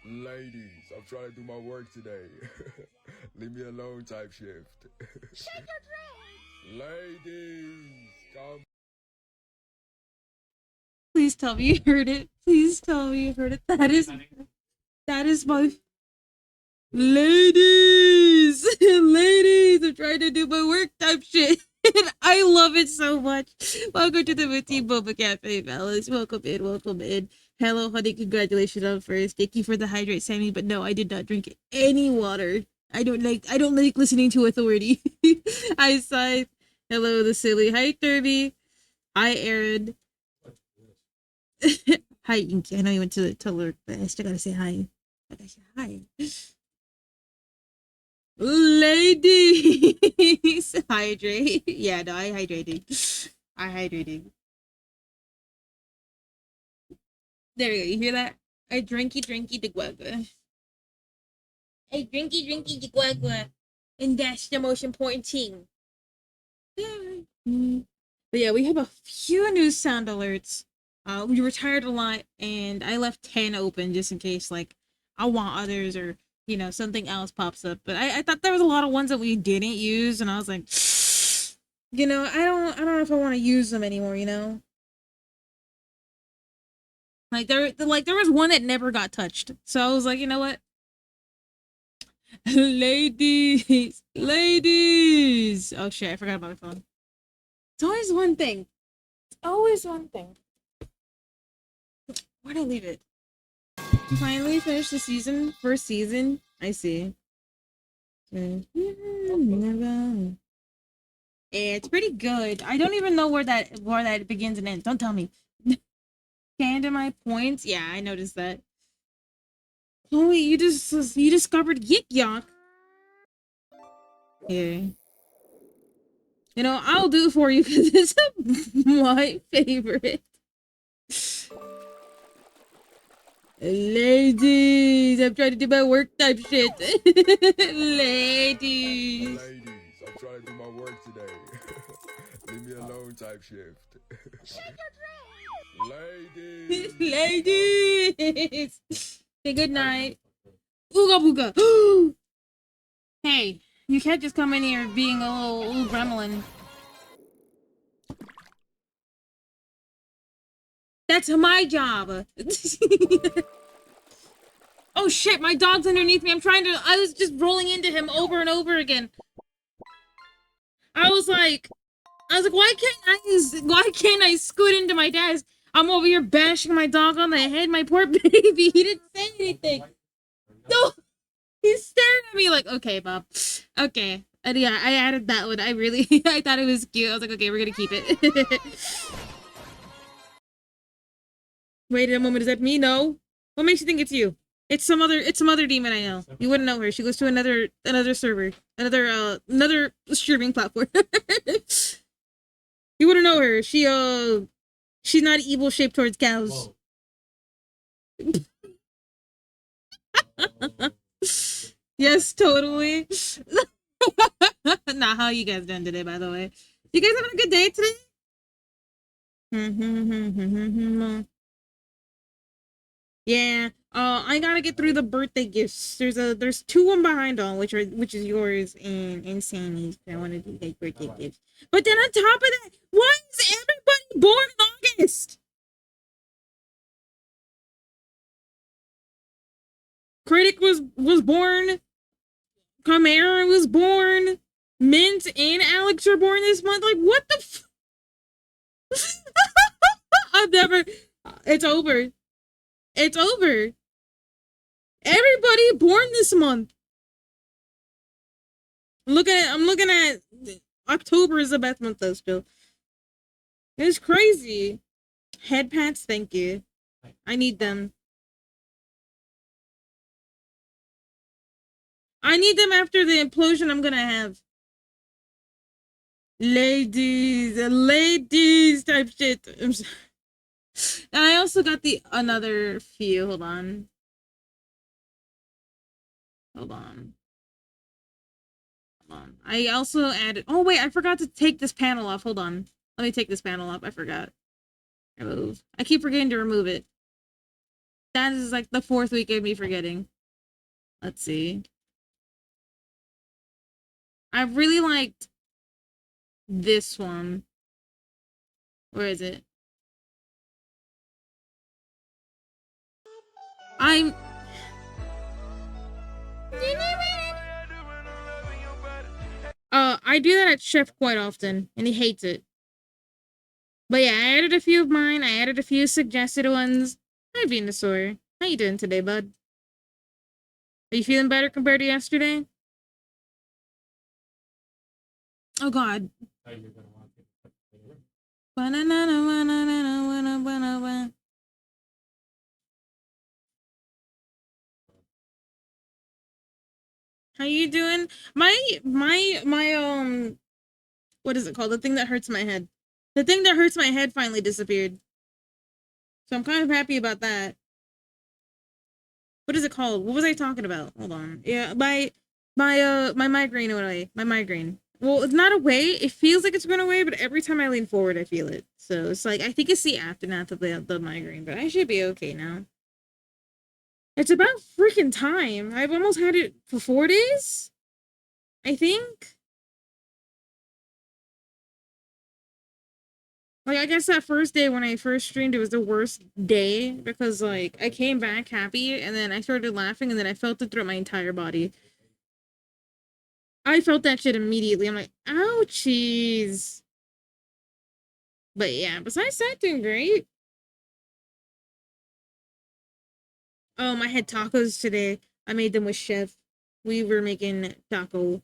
Ladies, I'm trying to do my work today. Leave me alone type shift. Shake your dress. Ladies, come. Please tell me you heard it. Please tell me you heard it. That is my ladies, ladies. I'm trying to do my work type shit. I love it so much. Welcome to the Team Boba Cafe, fellas. Welcome in, welcome in. Hello, honey. Congratulations on first. Thank you for the hydrate, Sammy. But no, I did not drink any water. I don't like listening to authority. I sighed. Hello, the silly. Hi, Derby. Hi, Aaron. Hi, Inky. I know you went to lurk, but I still gotta say hi. I gotta say hi. Ladies, hydrate. Yeah, no, I hydrated. I hydrated. There you go. You hear that? I drinky the guagua. I drinky the guagua. And that's the most important thing. But yeah, we have a few new sound alerts. We retired a lot, and I left 10 open just in case, like, I want others or something else pops up. But I thought there was a lot of ones that we didn't use, and I was like, I don't know if I want to use them anymore. Like there was one that never got touched, so I was like, you know what, ladies, ladies. Oh shit, I forgot about my phone. It's always one thing. It's always one thing. Where'd I leave it? Finally finished the first season. I see. It's pretty good. I don't even know where that begins and ends. Don't tell me. Canada my points. Yeah, I noticed that. Oh wait, you discovered Yik Yak. Yeah. I'll do it for you because it's my favorite. Ladies, I'm trying to do my work type shit. Ladies. Ladies, I'm trying to do my work today. Leave me alone type shift. Shake your Ladies. Ladies. Say good night. Ooga booga. Hey, you can't just come in here being a little gremlin. That's my job. Oh shit, my dog's underneath me. I was just rolling into him over and over again. I was like, why can't I scoot into my desk? I'm over here bashing my dog on the head, my poor baby. He didn't say anything. No, he's staring at me like, okay, Bob. Okay. And yeah, I added that one. I thought it was cute. I was like, okay, we're gonna keep it. Wait a moment, is that me? No. What makes you think it's you? It's some other demon I know. You wouldn't know her. She goes to another server. Another streaming platform. You wouldn't know her. She's not evil shaped towards cows. Yes, totally. Nah, how you guys doing today, by the way? You guys having a good day today? Yeah. I gotta get through the birthday gifts. There's two I'm behind on, which is yours and Sammy's. I want to do like birthday gifts. But then on top of that, why is everybody born in August? Critic was born. Chimera was born. Mint and Alex are born this month. Like what the? I've never. It's over. It's over. Everybody born this month. I'm looking at October is the best month though still. It's crazy. Head pats, thank you. I need them. I need them after the implosion I'm gonna have. Ladies type shit. And I also got the another few. Hold on. Hold on. Hold on. I also added. Oh wait, I forgot to take this panel off. Hold on. Let me take this panel off. I forgot. Remove. I keep forgetting to remove it. That is like the fourth week of me forgetting. Let's see. I really liked this one. Where is it? I'm I do that at Chef quite often, and he hates it. But yeah, I added a few of mine. I added a few suggested ones. Hi, Venusaur. How you doing today, bud? Are you feeling better compared to yesterday? Oh God. How you doing? My what is it called? The thing that hurts my head. The thing that hurts my head finally disappeared. So I'm kind of happy about that. What is it called? What was I talking about? Hold on. Yeah, my migraine went away. My migraine. Well, it's not away. It feels like it's gone away, but every time I lean forward, I feel it. So it's like I think it's the aftermath of the migraine, but I should be okay now. It's about freaking time. I've almost had it for 4 days, I think. Like, I guess that first day when I first streamed, it was the worst day because, like, I came back happy and then I started laughing and then I felt it throughout my entire body. I felt that shit immediately. I'm like, ouchies. But yeah, besides that, doing great. I had tacos today. I made them with Chef. We were making taco.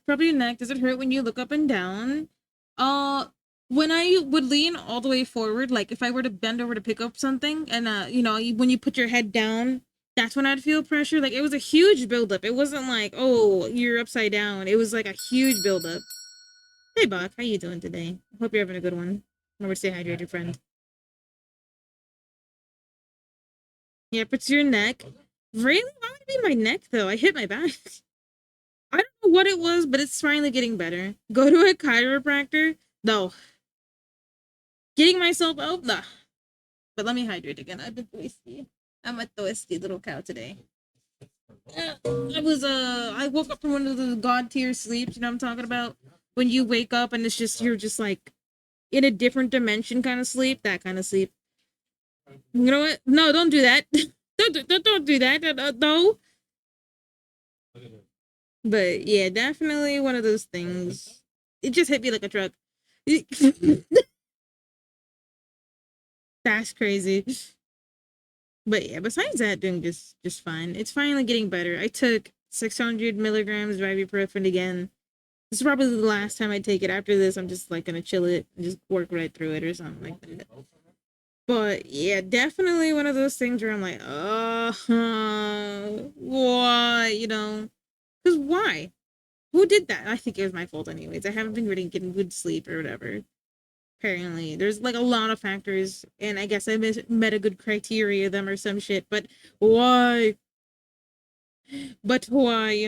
Probably your neck. Does it hurt when you look up and down? Uh, when I would lean all the way forward, like if I were to bend over to pick up something, and when you put your head down, that's when I'd feel pressure. Like it was a huge buildup. It wasn't like, oh, you're upside down. It was like a huge buildup. Hey, Buck, how you doing today? Hope you're having a good one. Remember to stay hydrated, friend. Yep, it's your neck. Really? Why would it be my neck though? I hit my back. I don't know what it was, but it's finally getting better. Go to a chiropractor? No. Getting myself out? Nah. But let me hydrate again. I've been thirsty. I'm a thirsty little cow today. I woke up from one of the god tier sleeps, you know what I'm talking about? When you wake up and it's just you're just like in a different dimension kind of sleep, that kind of sleep. You know what? No, don't do that. Don't do that. No. But yeah, definitely one of those things. It just hit me like a truck. That's crazy. But yeah, besides that, doing just fine. It's finally getting better. I took 600 milligrams of ibuprofen again. This is probably the last time I take it. After this, I'm just like gonna chill it and just work right through it or something like that. But yeah, definitely one of those things where I'm like, why? Because why? Who did that? I think it was my fault, anyways. I haven't been really getting good sleep or whatever. Apparently, there's like a lot of factors, and I guess I met a good criteria of them or some shit. But why? But why?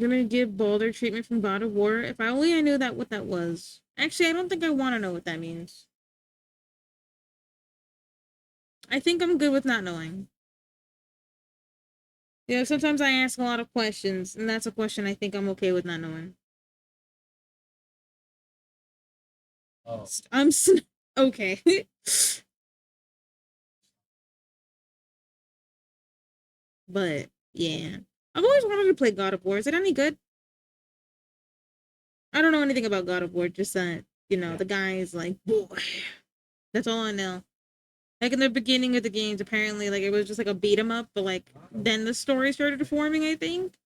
Gonna give Balder treatment from God of War. If I only I knew that what that was. Actually, I don't think I want to know what that means. I think I'm good with not knowing. Sometimes I ask a lot of questions, and that's a question I think I'm okay with not knowing. Oh. Okay. But yeah, I've always wanted to play God of War. Is it any good? I don't know anything about God of War. Just that the guy is like, boy. That's all I know. Like in the beginning of the games, apparently, like it was just like a beat 'em up, but like then the story started forming. I think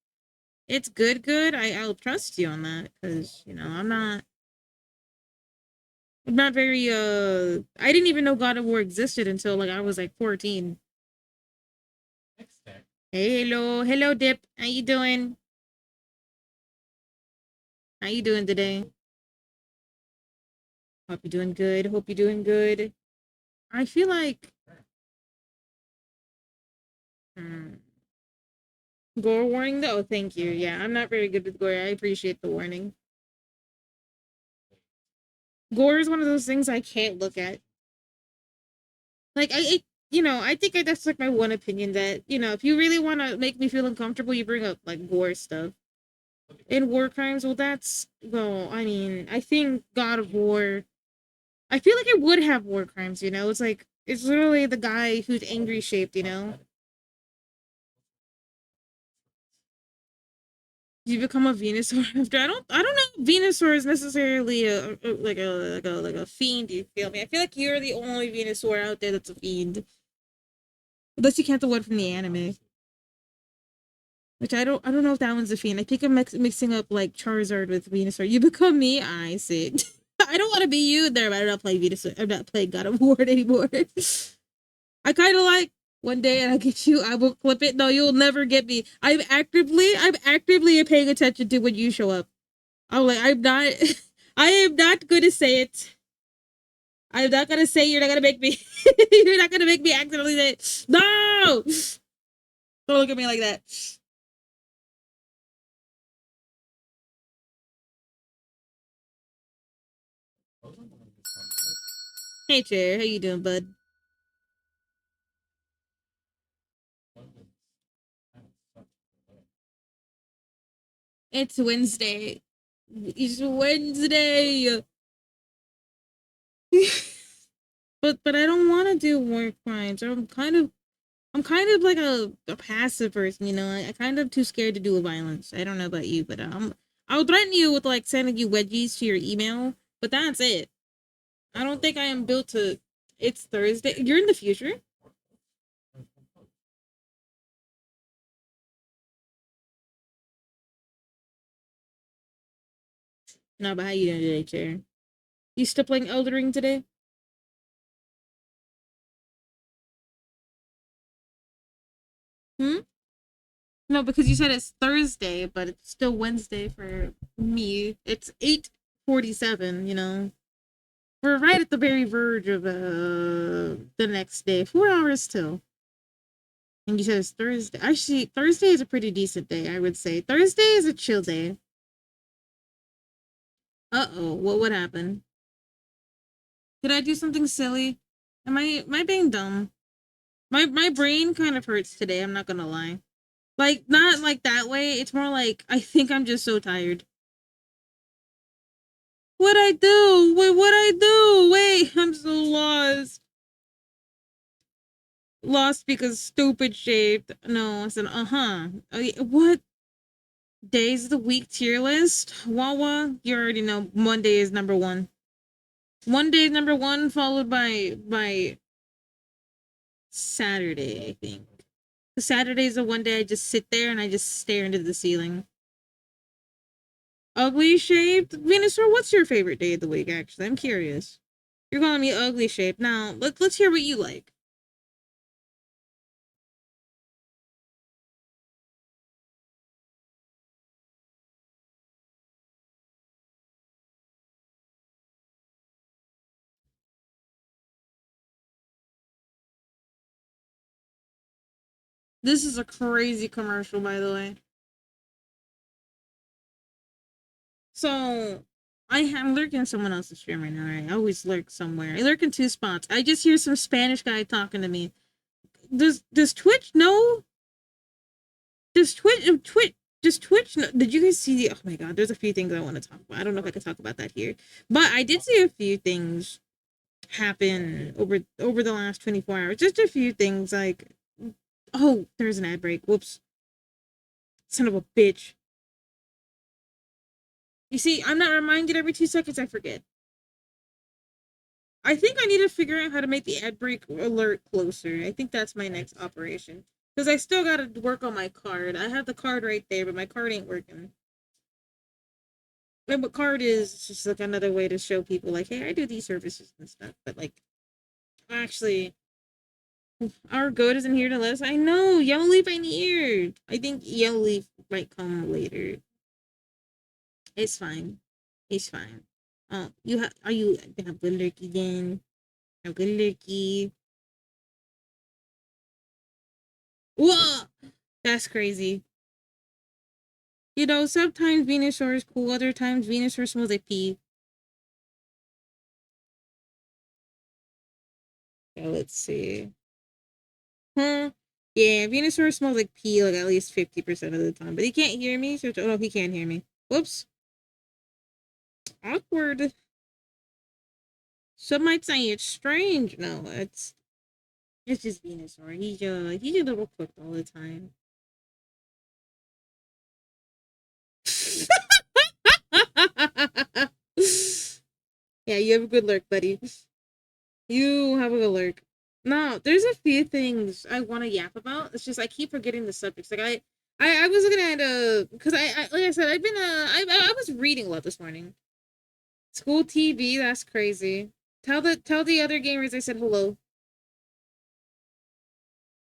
it's good. Good. I'll trust you on that because I'm not very. I didn't even know God of War existed until like I was like 14. Hey, hello, Dip. How you doing? How you doing today? Hope you're doing good. Hope you're doing good. I feel like hmm, gore warning though. Oh, thank you. Yeah, I'm not very good with gore. I appreciate the warning. Gore is one of those things I can't look at. Like I think that's like my one opinion that if you really want to make me feel uncomfortable, you bring up like gore stuff and war crimes. Well, I mean, I think God of War. I feel like it would have war crimes. It's like it's literally the guy who's angry shaped. You become a Venusaur after. I don't know if Venusaur is necessarily like a fiend. You feel me? I feel like you're the only Venusaur out there that's a fiend. Unless you count the one from the anime. Which I don't know if that one's a fiend. I think I'm mixing up like Charizard with Venusaur. You become me, I see. I don't want to be you there, but I'm not playing Venusaur. I'm not playing God of War anymore. I kind of like one day and I'll get you. I will clip it. No, you'll never get me. I'm actively paying attention to when you show up. I'm not. I am not going to say it. I'm not gonna say you're not gonna make me. You're not gonna make me accidentally say it. No. Don't look at me like that. Hey, Chair. How you doing, bud? It's Wednesday. It's Wednesday. but I don't want to do war crimes. I'm kind of like a passive person. I kind of too scared to do a violence. I don't know about you, but I'll threaten you with like sending you wedgies to your email. But that's it. I don't think I am built to. It's Thursday. You're in the future. No, but how you doing today, Chair? You still playing Elden Ring today? Hmm? No, because you said it's Thursday, but it's still Wednesday for me. It's 8:47. We're right at the very verge of the next day. 4 hours till. And you said it's Thursday. Actually, Thursday is a pretty decent day, I would say. Thursday is a chill day. Uh-oh, what would happen? Did I do something silly? Am I being dumb? My brain kind of hurts today, I'm not gonna lie. Like, not like that way. It's more like I think I'm just so tired. What I do? Wait, what I do? Wait, I'm so lost. Lost because stupid shaped. No, I said, uh-huh. What days of the week tier list? Wawa, you already know Monday is number one. Monday is number one, followed by Saturday, I think. Saturday is the one day I just sit there and I just stare into the ceiling. Ugly shaped? Venusaur, what's your favorite day of the week, actually? I'm curious. You're calling me ugly shaped. Now, let's hear what you like. This is a crazy commercial, by the way. So, I'm lurking in someone else's stream right now, right? I always lurk somewhere. I lurk in two spots. I just hear some Spanish guy talking to me. Does Twitch know? Does Twitch know? Did you guys see? Oh my god, there's a few things I want to talk about. I don't know if I can talk about that here, but I did see a few things happen over the last 24 hours. Just a few things like, oh, there's an ad break. Whoops, son of a bitch. You see, I'm not reminded every 2 seconds. I forget. I think I need to figure out how to make the ad break alert closer. I think that's my next operation. Because I still gotta work on my card. I have the card right there, but my card ain't working. And what card is just like another way to show people, like, hey, I do these services and stuff. But like, actually, our goat isn't here to let us. I know Yellow Leaf ain't here. I think Yellow Leaf might come later. It's fine. It's fine. You have good lurky then? Have good lurky. Whoa, that's crazy. Sometimes Venusaur is cool. Other times Venusaur smells like pee. Okay, let's see. Huh? Yeah, Venusaur smells like pee like at least 50% of the time. But he can't hear me, so oh he can hear me. Whoops. Awkward. Some might say it's strange. No, it's just Venusaur. He's a little cooked all the time. Yeah, you have a good lurk, buddy. You have a good lurk. No, there's a few things I want to yap about. It's just I keep forgetting the subjects. Like I was looking at because I like I said I've been I was reading a lot this morning. School TV, that's crazy. Tell the other gamers I said hello.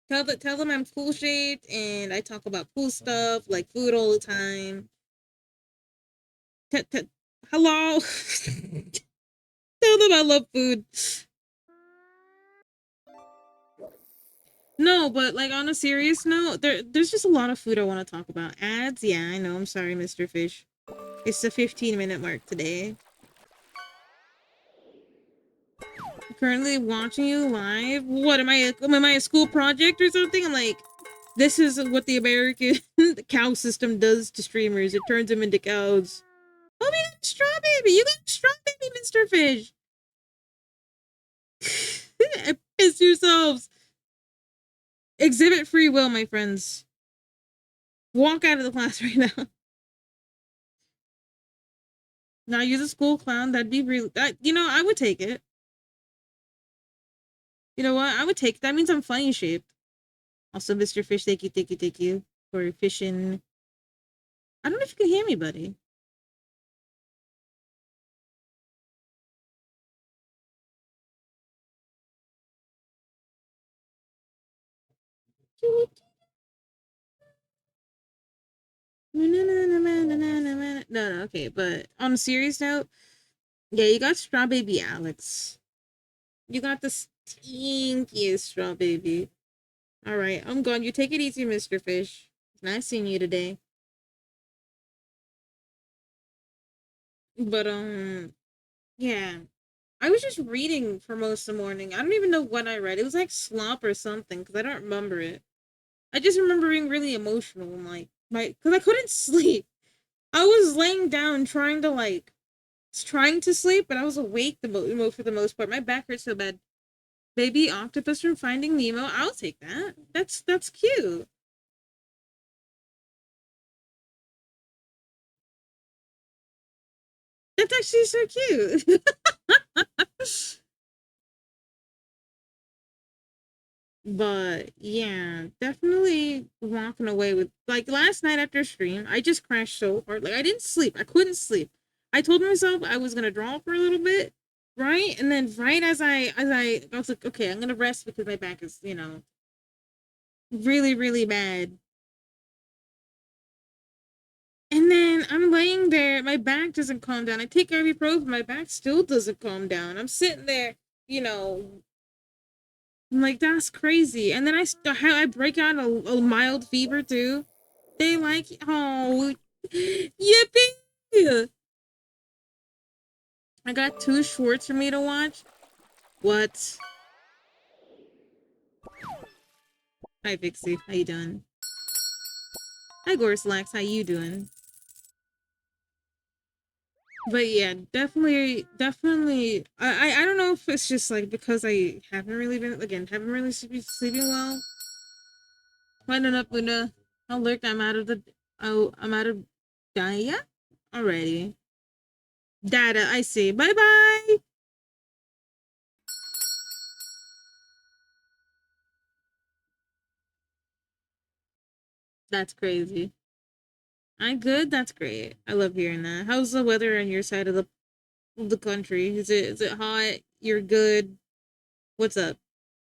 Tell them I'm cool shaped and I talk about cool stuff like food all the time. Hello. Tell them I love food. No, but like on a serious note, there's just a lot of food I want to talk about. Ads, yeah, I know. I'm sorry, Mr. Fish. It's the 15-minute mark today. Currently watching you live. What am I a school project or something? I'm like, this is what the American cow system does to streamers. It turns them into cows. Oh, man, straw baby. You got a straw baby, Mr. Fish. Piss yourselves. Exhibit free will, my friends. Walk out of the class right now. Now use a school clown. That'd be really that. I would take it. You know what? I would take. That means I'm funny shaped. Also, Mr. Fish, thank you for fishing. I don't know if you can hear me, buddy. No, okay, but on a serious note, yeah, you got Straw Baby Alex. You got the stinkiest Straw Baby. All right, I'm gone. You take it easy, Mr. Fish. It's nice seeing you today. But yeah, I was just reading for most of the morning. I don't even know what I read. It was like slop or something because I don't remember it. I just remember being really emotional and like because I couldn't sleep. I was laying down trying to sleep, but I was awake for the most part. My back hurt so bad. Baby octopus from Finding Nemo. I'll take that. That's cute. That's actually so cute. But yeah, definitely walking away with like last night after stream, I just crashed so hard. Like I didn't sleep. I couldn't sleep. I told myself I was gonna draw for a little bit, right? And then right as I was like, okay, I'm gonna rest because my back is, really, really bad. And then I'm laying there, my back doesn't calm down. I take ibuprofen, my back still doesn't calm down. I'm sitting there, I'm like, that's crazy. And then I break out a mild fever too. They like, oh, yippee! I got two shorts for me to watch. What? Hi, Vixie. How you doing? Hi, Gorslax. How you doing? But yeah, definitely. I don't know if it's just like because I haven't really sleeping well. Why not up, Luna? Oh, look, I'm out of Daya already. Data, I see. Bye bye. That's crazy. I'm good. That's great. I love hearing that. How's the weather on your side of the country? Is it hot? You're good. What's up?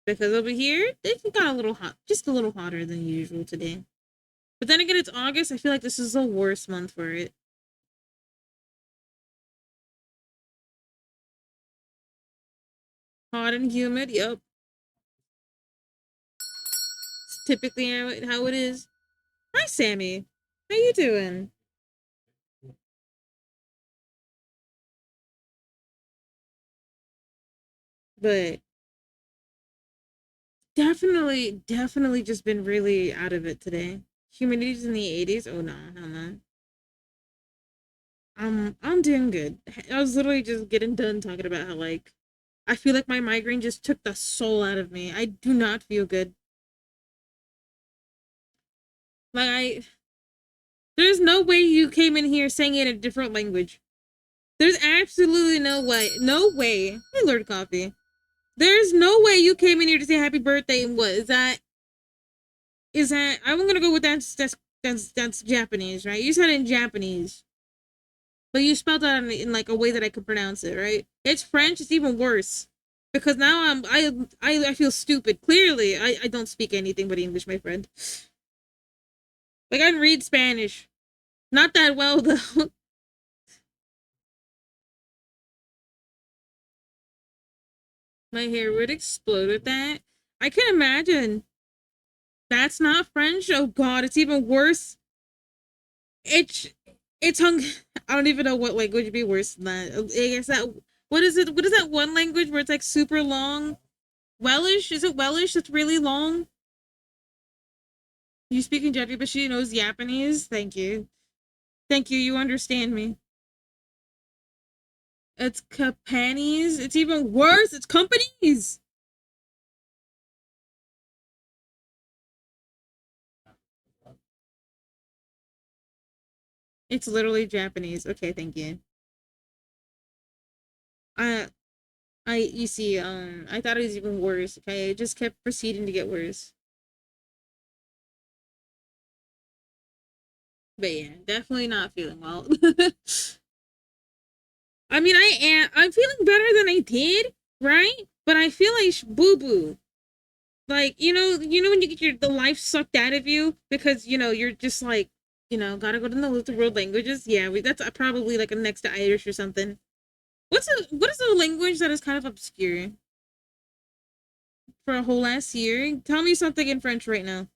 Because over here, it got a little hot, just a little hotter than usual today. But then again, it's August. I feel like this is the worst month for it. Hot and humid. Yep. It's typically how it is. Hi, Sammy. How you doing? But definitely just been really out of it today. Humanities in the 80s. Oh no, no, no. I'm doing good. I was literally just getting done talking about how like I feel like my migraine just took the soul out of me. I do not feel good. Like there's no way you came in here saying it in a different language. There's absolutely no way. No way. Hey, Lord Coffee. There's no way you came in here to say happy birthday and what is that? Is that I'm gonna go with that's Japanese, right? You said it in Japanese. But you spelled out in like a way that I could pronounce it, right? It's French, it's even worse. Because now I feel stupid. Clearly, I don't speak anything but English, my friend. Like I can read Spanish. Not that well though. My hair would explode with that. I can imagine. That's not French. Oh god, it's even worse. It's it's hung. I don't even know what language would be worse than that. I guess that what is it? What is that one language where it's like super long? Welsh? Is it Welsh? It's really long. You speak in Japanese, but she knows Japanese. Thank you. Thank you. You understand me. It's Japanese. It's even worse. It's companies. It's literally Japanese. Okay, thank you. I you see, I thought it was even worse. Okay, it just kept proceeding to get worse. But yeah, definitely not feeling well. I mean, I'm feeling better than I did, right? But I feel like boo boo. Like you know when you get the life sucked out of you because you're just like gotta go to the world languages. Yeah, that's probably like a next to Irish or something. What is a language that is kind of obscure for a whole last year? Tell me something in French right now.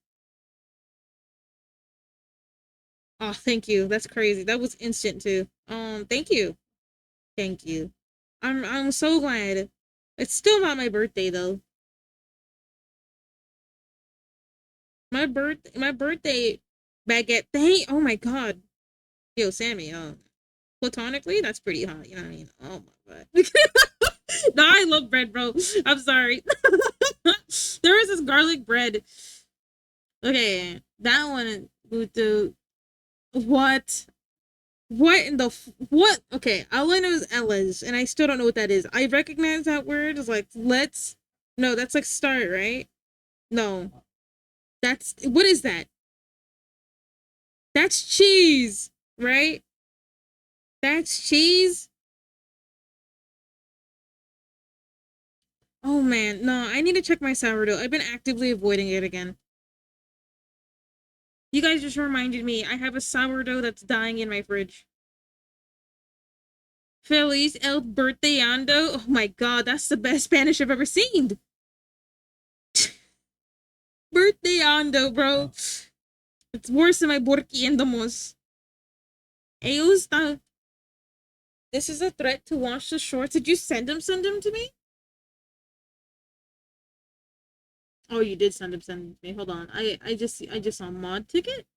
Oh, thank you. That's crazy. That was instant too. Thank you. Thank you. I'm so glad. It's still not my birthday though. My birthday baguette. Oh my god. Yo, Sammy. Platonically, that's pretty hot. You know what I mean? Oh my god. No, I love bread, bro. I'm sorry. There is this garlic bread. Okay, that one with the what? What in the what? Okay, all I know is Ella's, and I still don't know what that is. I recognize that word as like let's. No, that's like start, right? No, that's what is that? That's cheese, right? That's cheese. Oh man, no, I need to check my sourdough. I've been actively avoiding it again. You guys just reminded me I have a sourdough that's dying in my fridge. Feliz el birthdeando. Oh my god, that's the best Spanish I've ever seen. Birthdeando, bro. It's worse than my porquiendamos. Eusta. This is a threat to wash the shorts. Did you send them to me? Oh, you did send them to me. Hold on. I just saw mod ticket.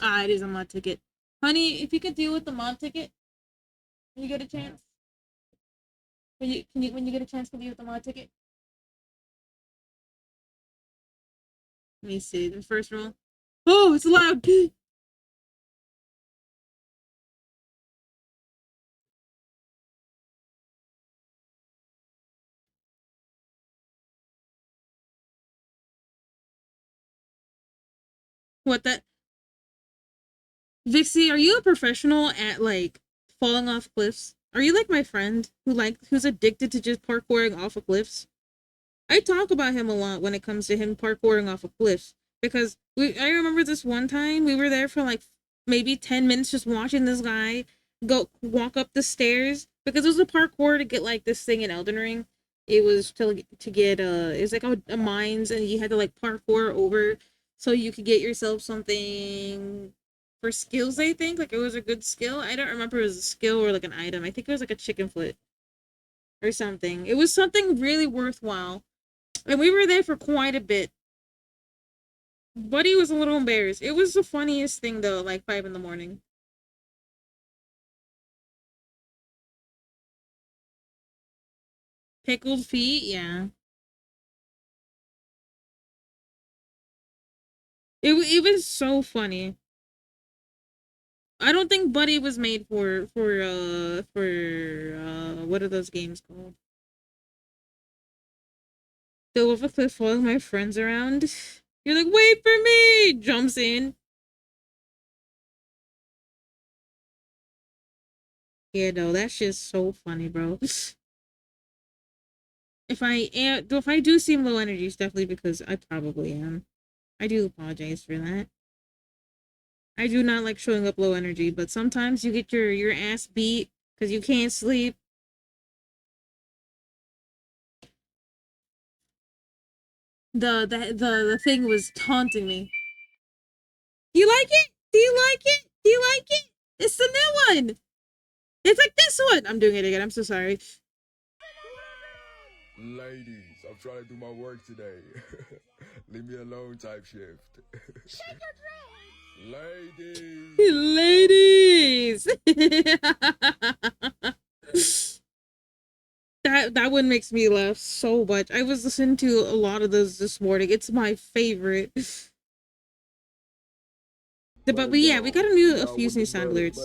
Ah, it is a mod ticket. Honey, if you could deal with the mod ticket when you get a chance. When you get a chance to deal with the mod ticket. Let me see. The first roll. Oh, it's loud. What that Vixie, are you a professional at like falling off cliffs? Are you like my friend who's addicted to just parkouring off of cliffs? I talk about him a lot when it comes to him parkouring off of cliffs because I remember this one time we were there for like maybe 10 minutes just watching this guy go walk up the stairs because it was a parkour to get like this thing in Elden Ring. It was to get it was like a mines and you had to like parkour over so you could get yourself something for skills, I think. Like it was a good skill. I don't remember if it was a skill or like an item. I think it was like a chicken foot or something. It was something really worthwhile. And we were there for quite a bit. Buddy was a little embarrassed. It was the funniest thing though, like 5 in the morning. Pickled feet, yeah. It was so funny. I don't think Buddy was made for what are those games called? Go over cliff following my friends around. You're like, wait for me! Jumps in. Yeah, no, that shit's so funny, bro. If I do seem low energy, it's definitely because I probably am. I do apologize for that. I do not like showing up low energy, but sometimes you get your ass beat because you can't sleep. The thing was taunting me. You like it? Do you like it? Do you like it? It's the new one. It's like this one. I'm doing it again. I'm so sorry. Ladies, I'm trying to do my work today. Leave me alone type shift. Ladies. Ladies. That one makes me laugh so much. I was listening to a lot of those this morning. It's my favorite. But yeah, we got a few new sound alerts.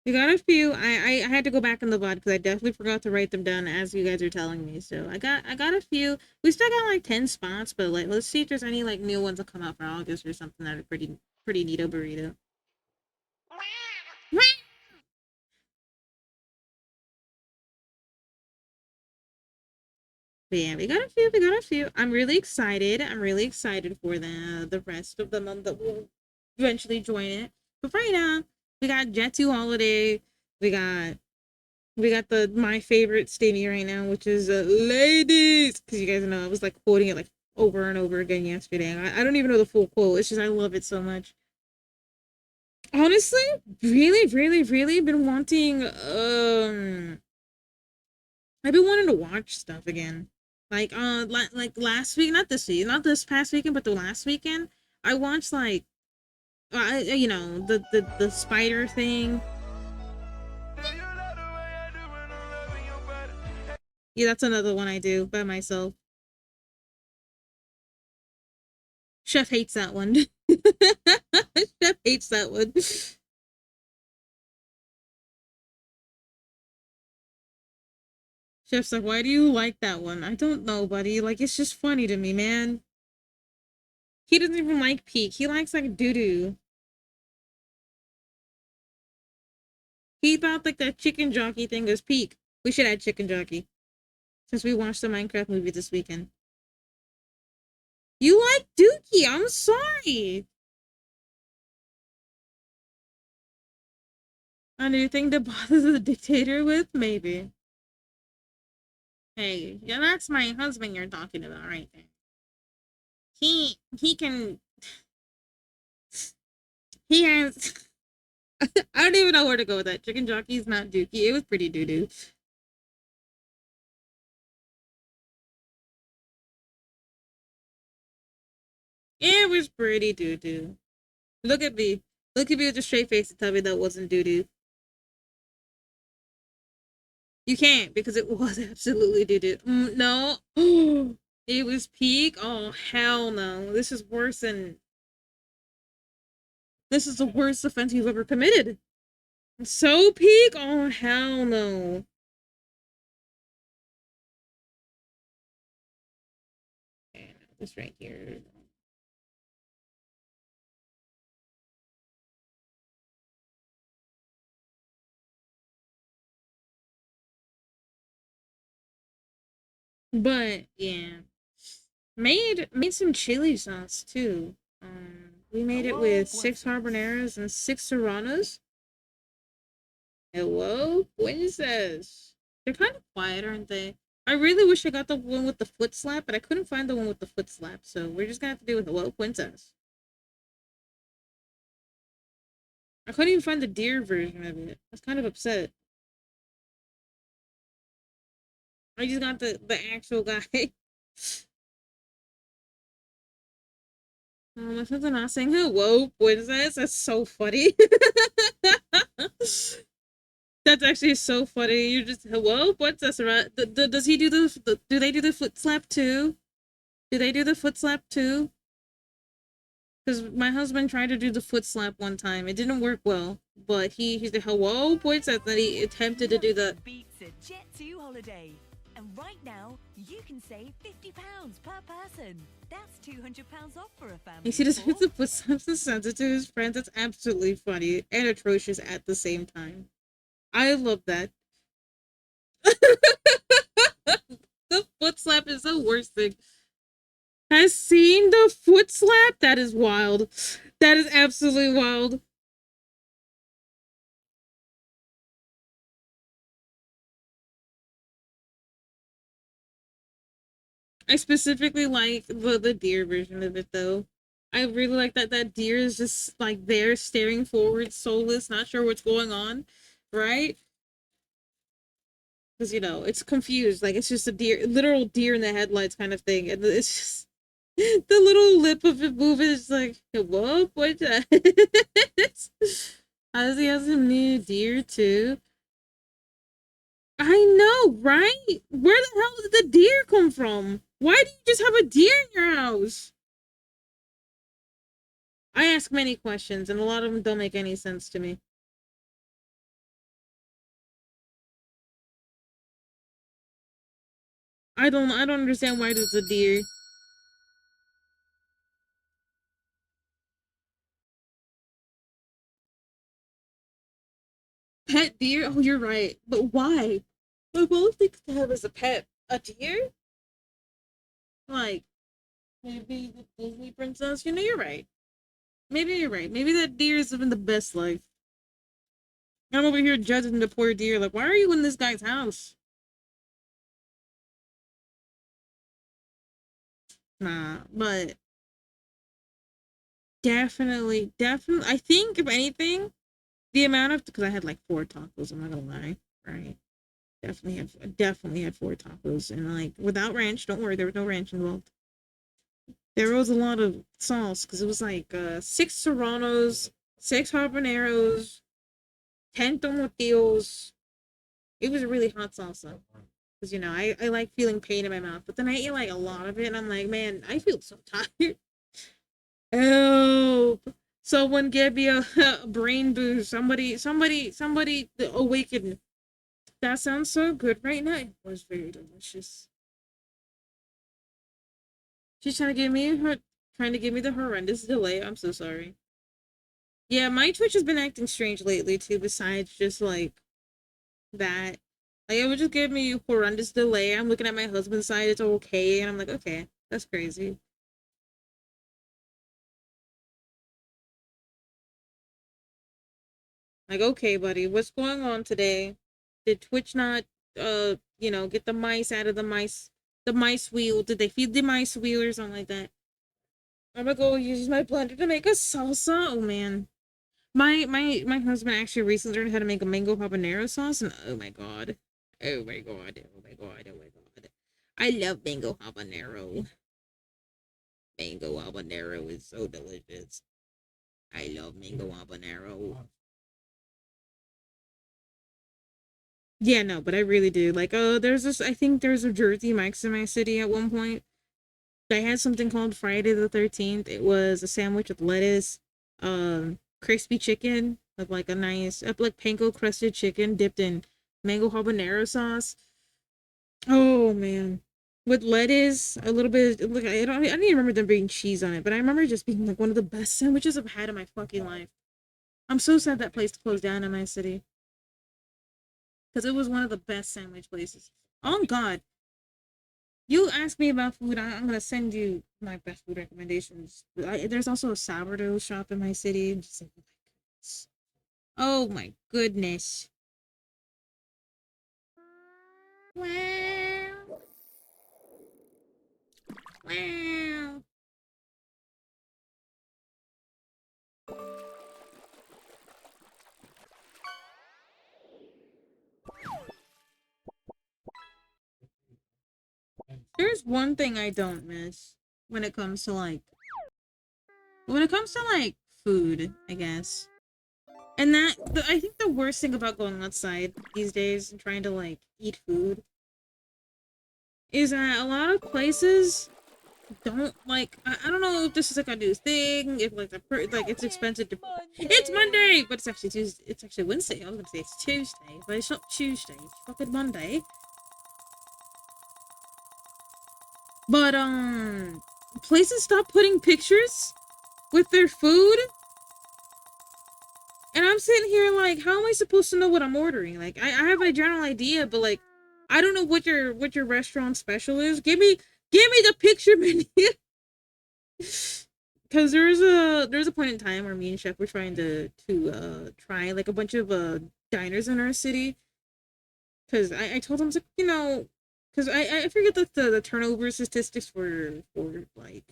We got a few. I had to go back in the VOD because I definitely forgot to write them down as you guys are telling me. So I got a few. We still got like 10 spots, but like let's see if there's any like new ones that come out for August or something that are pretty neato burrito. But yeah, we got a few. We got a few. I'm really excited. I'm really excited for the rest of the month that will eventually join it. But right now, we got Jet 2 Holiday. We got we got the my favorite stadium right now, which is ladies, because you guys know I was like quoting it like over and over again yesterday. I don't even know the full quote. It's just I love it so much. Honestly, really been wanting I've been wanting to watch stuff again. Like like last week, not this week, not this past weekend, but the last weekend, I watched like you know the spider thing. Yeah, that's another one I do by myself. Chef hates that one. Chef hates that one. Chef's like, why do you like that one? I don't know, buddy. Like, it's just funny to me, man. He doesn't even like Peak. He likes like doo doo. He thought like that chicken jockey thing was Peak. We should add chicken jockey since we watched the Minecraft movie this weekend. You like Dookie? I'm sorry. Anything to bother the dictator with? Maybe. Hey, yeah, that's my husband you're talking about right there. He can he has I don't even know where to go with that. Chicken jockey's not Dookie. It was pretty doo doo. It was pretty doo doo. Look at me. Look at me with a straight face and tell me that wasn't doo doo. You can't because it was absolutely doo doo. No. It was Peak. Oh hell no. This is the worst offense you've ever committed. So Peak? Oh hell no. Okay, this right here. But yeah. Made some chili sauce too. We made it with 6 habaneros and 6 serranos. Hello, princess. They're kind of quiet, aren't they? I really wish I got the one with the foot slap, but I couldn't find the one with the foot slap, so we're just gonna have to do with hello, princess. I couldn't even find the deer version of it. I was kind of upset. I just got the actual guy. My friends are not saying hello, princess. That's so funny. That's actually so funny. You're just hello, princess. Right? Does he do do they do the foot slap too? Do they do the foot slap too? Because my husband tried to do the foot slap one time. It didn't work well, but he's the hello princess that he attempted to do the Beats a Jet2 holiday. And right now, you can save £50 per person. That's £200 off for a family. You see, this with the foot slaps and sends it to his friends. That's absolutely funny and atrocious at the same time. I love that. The foot slap is the worst thing. Has seen the foot slap? That is wild. That is absolutely wild. I specifically like the deer version of it though. I really like that deer is just like there staring forward, soulless, not sure what's going on, right? Because it's confused, like it's just a deer, literal deer in the headlights kind of thing, and it's just the little lip of it moving is like, whoa, what? As he has a new deer too. I know, right? Where the hell did the deer come from? Why do you just have a deer in your house? I ask many questions, and a lot of them don't make any sense to me. I don't understand why there's a deer. Pet deer? Oh, you're right. But why? My mom thinks to have as a pet a deer? Like, maybe the Disney princess? You're right. Maybe you're right. Maybe that deer is living the best life. I'm over here judging the poor deer. Like, why are you in this guy's house? Nah, but definitely. I think, if anything, the amount of, because I had like 4 tacos, I'm not gonna lie, right? Definitely had 4 tacos, and like without ranch. Don't worry, there was no ranch involved. There was a lot of sauce because it was like 6 serranos, 6 habaneros, 10 tomatillos. It was a really hot salsa because I like feeling pain in my mouth, but then I ate like a lot of it, and I'm like, man, I feel so tired. Help! Someone give me a brain boost. Somebody awaken. That sounds so good right now. It was very delicious. She's trying to give me the horrendous delay. I'm so sorry. Yeah, my Twitch has been acting strange lately too, besides just like that. Like it would just give me horrendous delay. I'm looking at my husband's side, it's okay, and I'm like, okay, that's crazy. Like, okay, buddy, what's going on today? Did Twitch not get the mice out of the mice wheel? Did they feed the mice wheel or something like that? I'm gonna go use my blender to make a salsa. Oh man. My husband actually recently learned how to make a mango habanero sauce, and oh my god. Oh my god. Oh my god. Oh my god. I love mango habanero. Mango habanero is so delicious. I love mango habanero. Yeah, no, but I really do. Like, I think there's a Jersey Mike's in my city at one point. They had something called Friday the 13th. It was a sandwich with lettuce, crispy chicken, with like a nice, like panko crusted chicken dipped in mango habanero sauce. Oh man. With lettuce, a little bit, look, I don't even remember there being cheese on it, but I remember it just being like one of the best sandwiches I've had in my fucking life. I'm so sad that place closed down in my city because it was one of the best sandwich places. Oh God, you ask me about food, I'm gonna send you my best food recommendations. There's also a sourdough shop in my city. Just like, oh my goodness. Wow. Wow. there's one thing I don't miss when it comes to like food, I guess. And I think the worst thing about going outside these days and trying to like eat food is that a lot of places don't like. I don't know if this is like a new thing. If like like it's expensive to. It's Monday, but it's actually Tuesday. It's actually Wednesday. I was gonna say it's Tuesday, but it's not Tuesday. It's fucking Monday. But places stop putting pictures with their food. And I'm sitting here like, how am I supposed to know what I'm ordering? Like, I have a general idea, but like, I don't know what your restaurant special is. Give me the picture menu. Because there's a point in time where me and Chef were trying to try like a bunch of diners in our city. Because I told him, like, you know, because I forget the turnover statistics for like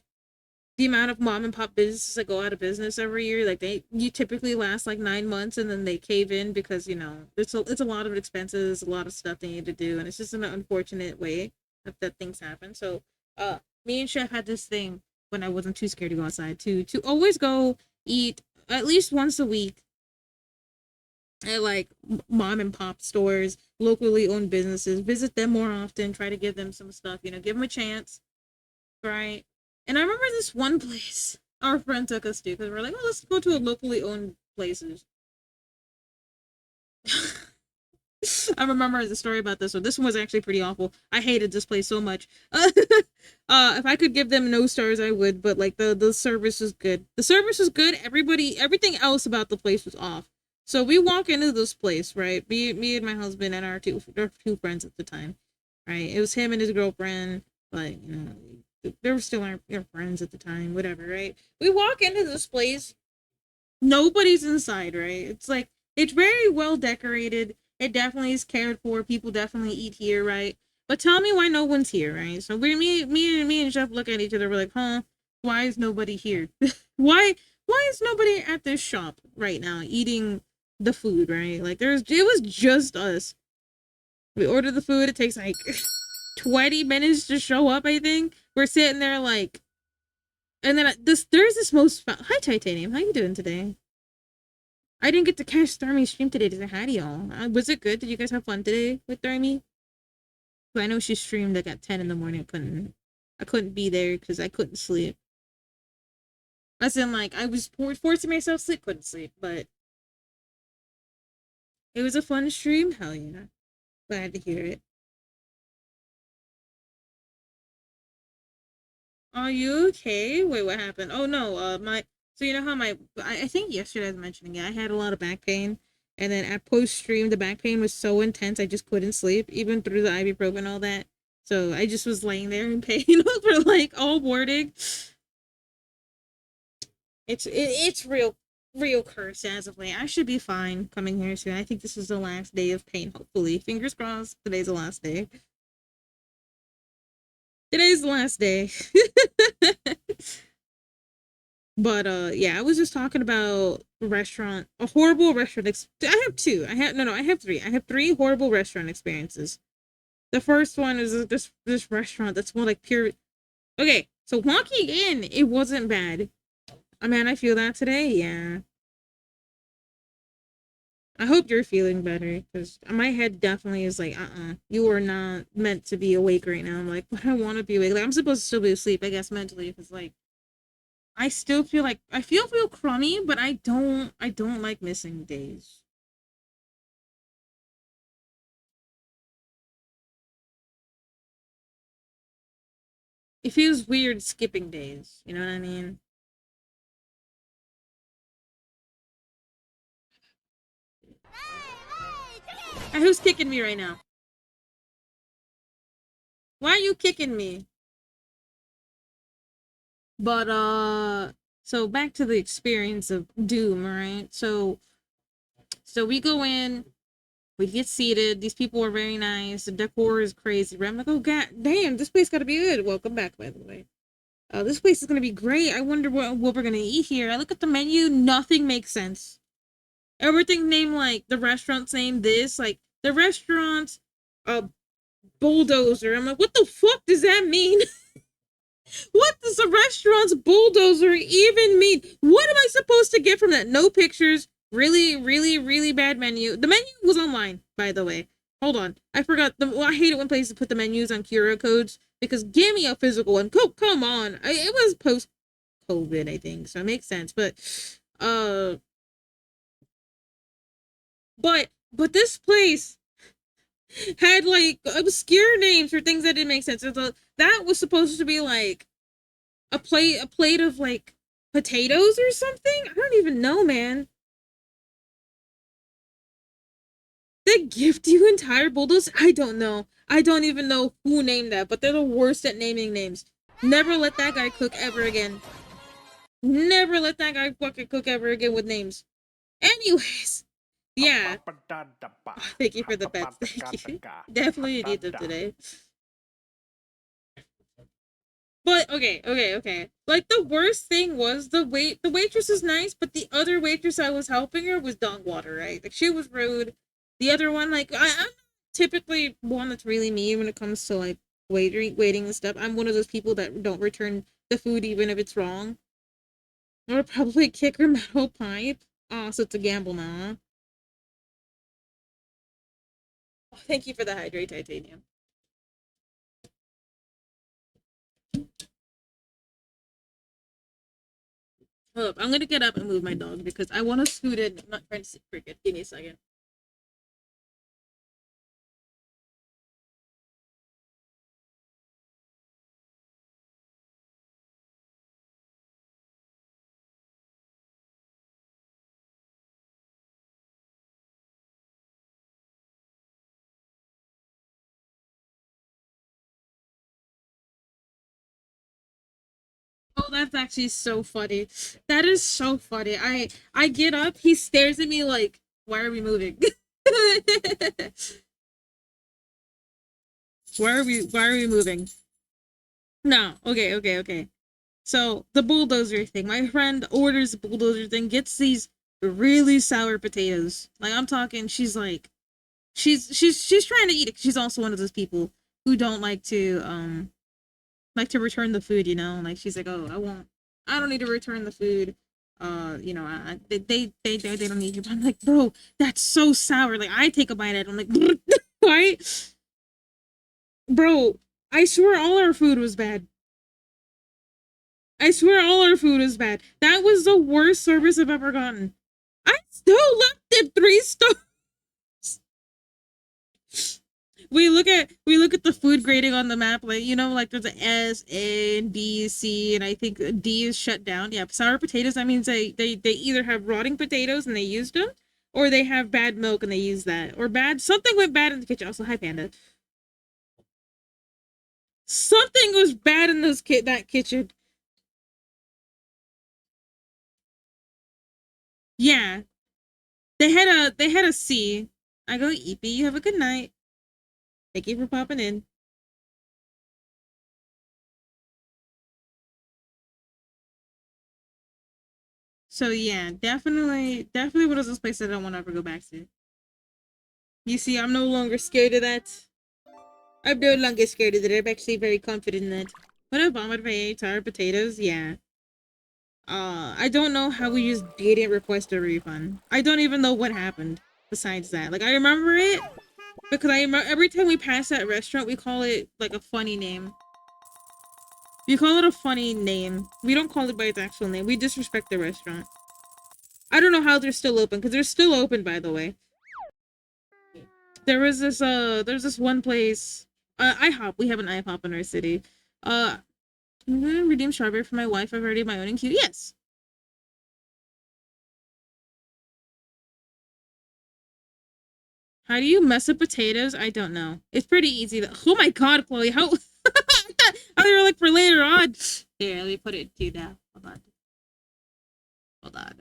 the amount of mom and pop businesses that go out of business every year. Like you typically last like 9 months and then they cave in because, you know, it's a lot of expenses, a lot of stuff they need to do, and it's just an unfortunate way that things happen. So me and Chef had this thing when I wasn't too scared to go outside to always go eat at least once a week at like mom and pop stores, locally owned businesses, visit them more often, try to give them some stuff, you know, give them a chance, right? And I remember this one place our friend took us to because we're like, oh, let's go to a locally owned places. I remember the story about this one. This one was actually pretty awful. I hated this place so much. If I could give them no stars, I would. But like the service was good. The service was good. Everything else about the place was off. So we walk into this place, right? Me and my husband and our two friends at the time, right? It was him and his girlfriend. Like, you know, they were still our friends at the time. Whatever, right? We walk into this place. Nobody's inside, right? It's like it's very well decorated. It definitely is cared for. People definitely eat here, right? But tell me why no one's here, right? So me and Jeff look at each other. We're like, huh? Why is nobody here? why is nobody at this shop right now eating the food, right? Like it was just us. We order the food. It takes like 20 minutes to show up. I think we're sitting there like, and then there's this most hi Titanium. How you doing today? I didn't get to catch Stormy's stream today to say hi to y'all. Was it good? Did you guys have fun today with Stormy? I know she streamed like at 10 in the morning. I couldn't be there because I couldn't sleep. As in, like, I was forcing myself to sleep, couldn't sleep, but it was a fun stream. Hell yeah. Glad to hear it. Are you okay? Wait, what happened? Oh no, so you know how I think yesterday I was mentioning it, I had a lot of back pain, and then at post stream the back pain was so intense I just couldn't sleep, even through the ibuprofen and all that. So I just was laying there in pain for like all morning. It's real curse as of late. I should be fine coming here soon. I think this is the last day of pain, hopefully. Fingers crossed today's the last day. Today's the last day. But yeah, I was just talking about a horrible restaurant. I have two. I have three. I have three horrible restaurant experiences. The first one is this restaurant that's more like pure. Okay, so walking in, it wasn't bad. I mean, I feel that today. Yeah. I hope you're feeling better because my head definitely is like, you are not meant to be awake right now. I'm like, but I want to be awake. Like, I'm supposed to still be asleep, I guess, mentally, because like, I still feel like I feel crummy, but I don't like missing days. It feels weird skipping days. You know what I mean? Who's kicking me right now? Why are you kicking me? But so back to the experience of Doom, right? So we go in, we get seated. These people are very nice. The decor is crazy. Right? I'm like, oh god damn, this place gotta be good. Welcome back, by the way. This place is gonna be great. I wonder what we're gonna eat here. I look at the menu, nothing makes sense. Everything named like the restaurant's name this, like the restaurant bulldozer. I'm like, what the fuck does that mean? What does a restaurant's bulldozer even mean? What am I supposed to get from that? No pictures. Really, really, really bad menu. The menu was online, by the way. Hold on. I forgot. I hate it when places put the menus on QR codes because give me a physical one. Come on. It was post-COVID, I think, so it makes sense. Uh, but this place had like obscure names for things that didn't make sense. That was supposed to be like a plate of like potatoes or something. I don't even know, man. They gift you entire bulldozers? I don't know. I don't even know who named that, but they're the worst at naming names. Never let that guy cook ever again. Never let that guy fucking cook ever again with names. Anyways, yeah. Oh, thank you for the bets. Thank you. Definitely need them today. But okay. Like the worst thing was the waitress is nice, but the other waitress I was helping her was dog water, right? Like she was rude. The other one, like I'm typically one that's really mean when it comes to like waiting and stuff. I'm one of those people that don't return the food even if it's wrong. I would probably kick her metal pipe. Oh, so it's a gamble now. Oh, thank you for the hydrate titanium. Hold up, I'm gonna get up and move my dog because I want to scoot in. I'm not trying to sit cricket. Give me a second. Oh, that's actually so funny. That is so funny. I get up, he stares at me like, why are we moving? why are we moving? No, okay. So the bulldozer thing. My friend orders the bulldozer thing, gets these really sour potatoes. Like I'm talking, she's like she's trying to eat it. She's also one of those people who don't like to return the food, you know? Like she's like, "Oh, I don't need to return the food." You know, they don't need you. But I'm like, "Bro, that's so sour." Like I take a bite at it. I'm like, "Right?" Bro, I swear all our food was bad. I swear all our food is bad. That was the worst service I've ever gotten. I still left it 3 stars. We look at the food grading on the map, like you know, like there's a S, A, and B, C, and I think D is shut down. Yeah, sour potatoes. That means they either have rotting potatoes and they used them, or they have bad milk and they use that, or bad something went bad in the kitchen. Also, hi Panda. Something was bad in that kitchen. Yeah, they had a C. I go, Eepy, you have a good night. Thank you for popping in. So yeah, definitely one of those places I don't want to ever go back to. You see, I'm no longer scared of that. I'm no longer scared of that. I'm actually very confident in that. When I vomited my entire potatoes, yeah. I don't know how we just didn't request a refund. I don't even know what happened besides that. Like, I remember it because I remember every time we pass that restaurant, we call it like a funny name. We call it a funny name. We don't call it by its actual name. We disrespect the restaurant. I don't know how they're still open because they're still open, by the way. There's this one place, IHOP. We have an IHOP in our city. I'm gonna redeem strawberry for my wife. I've already my own in queue. Yes. How do you mess up potatoes? I don't know. It's pretty easy. Oh my god, Chloe, how? How do you look for later on? Here, let me put it to you now. Hold on.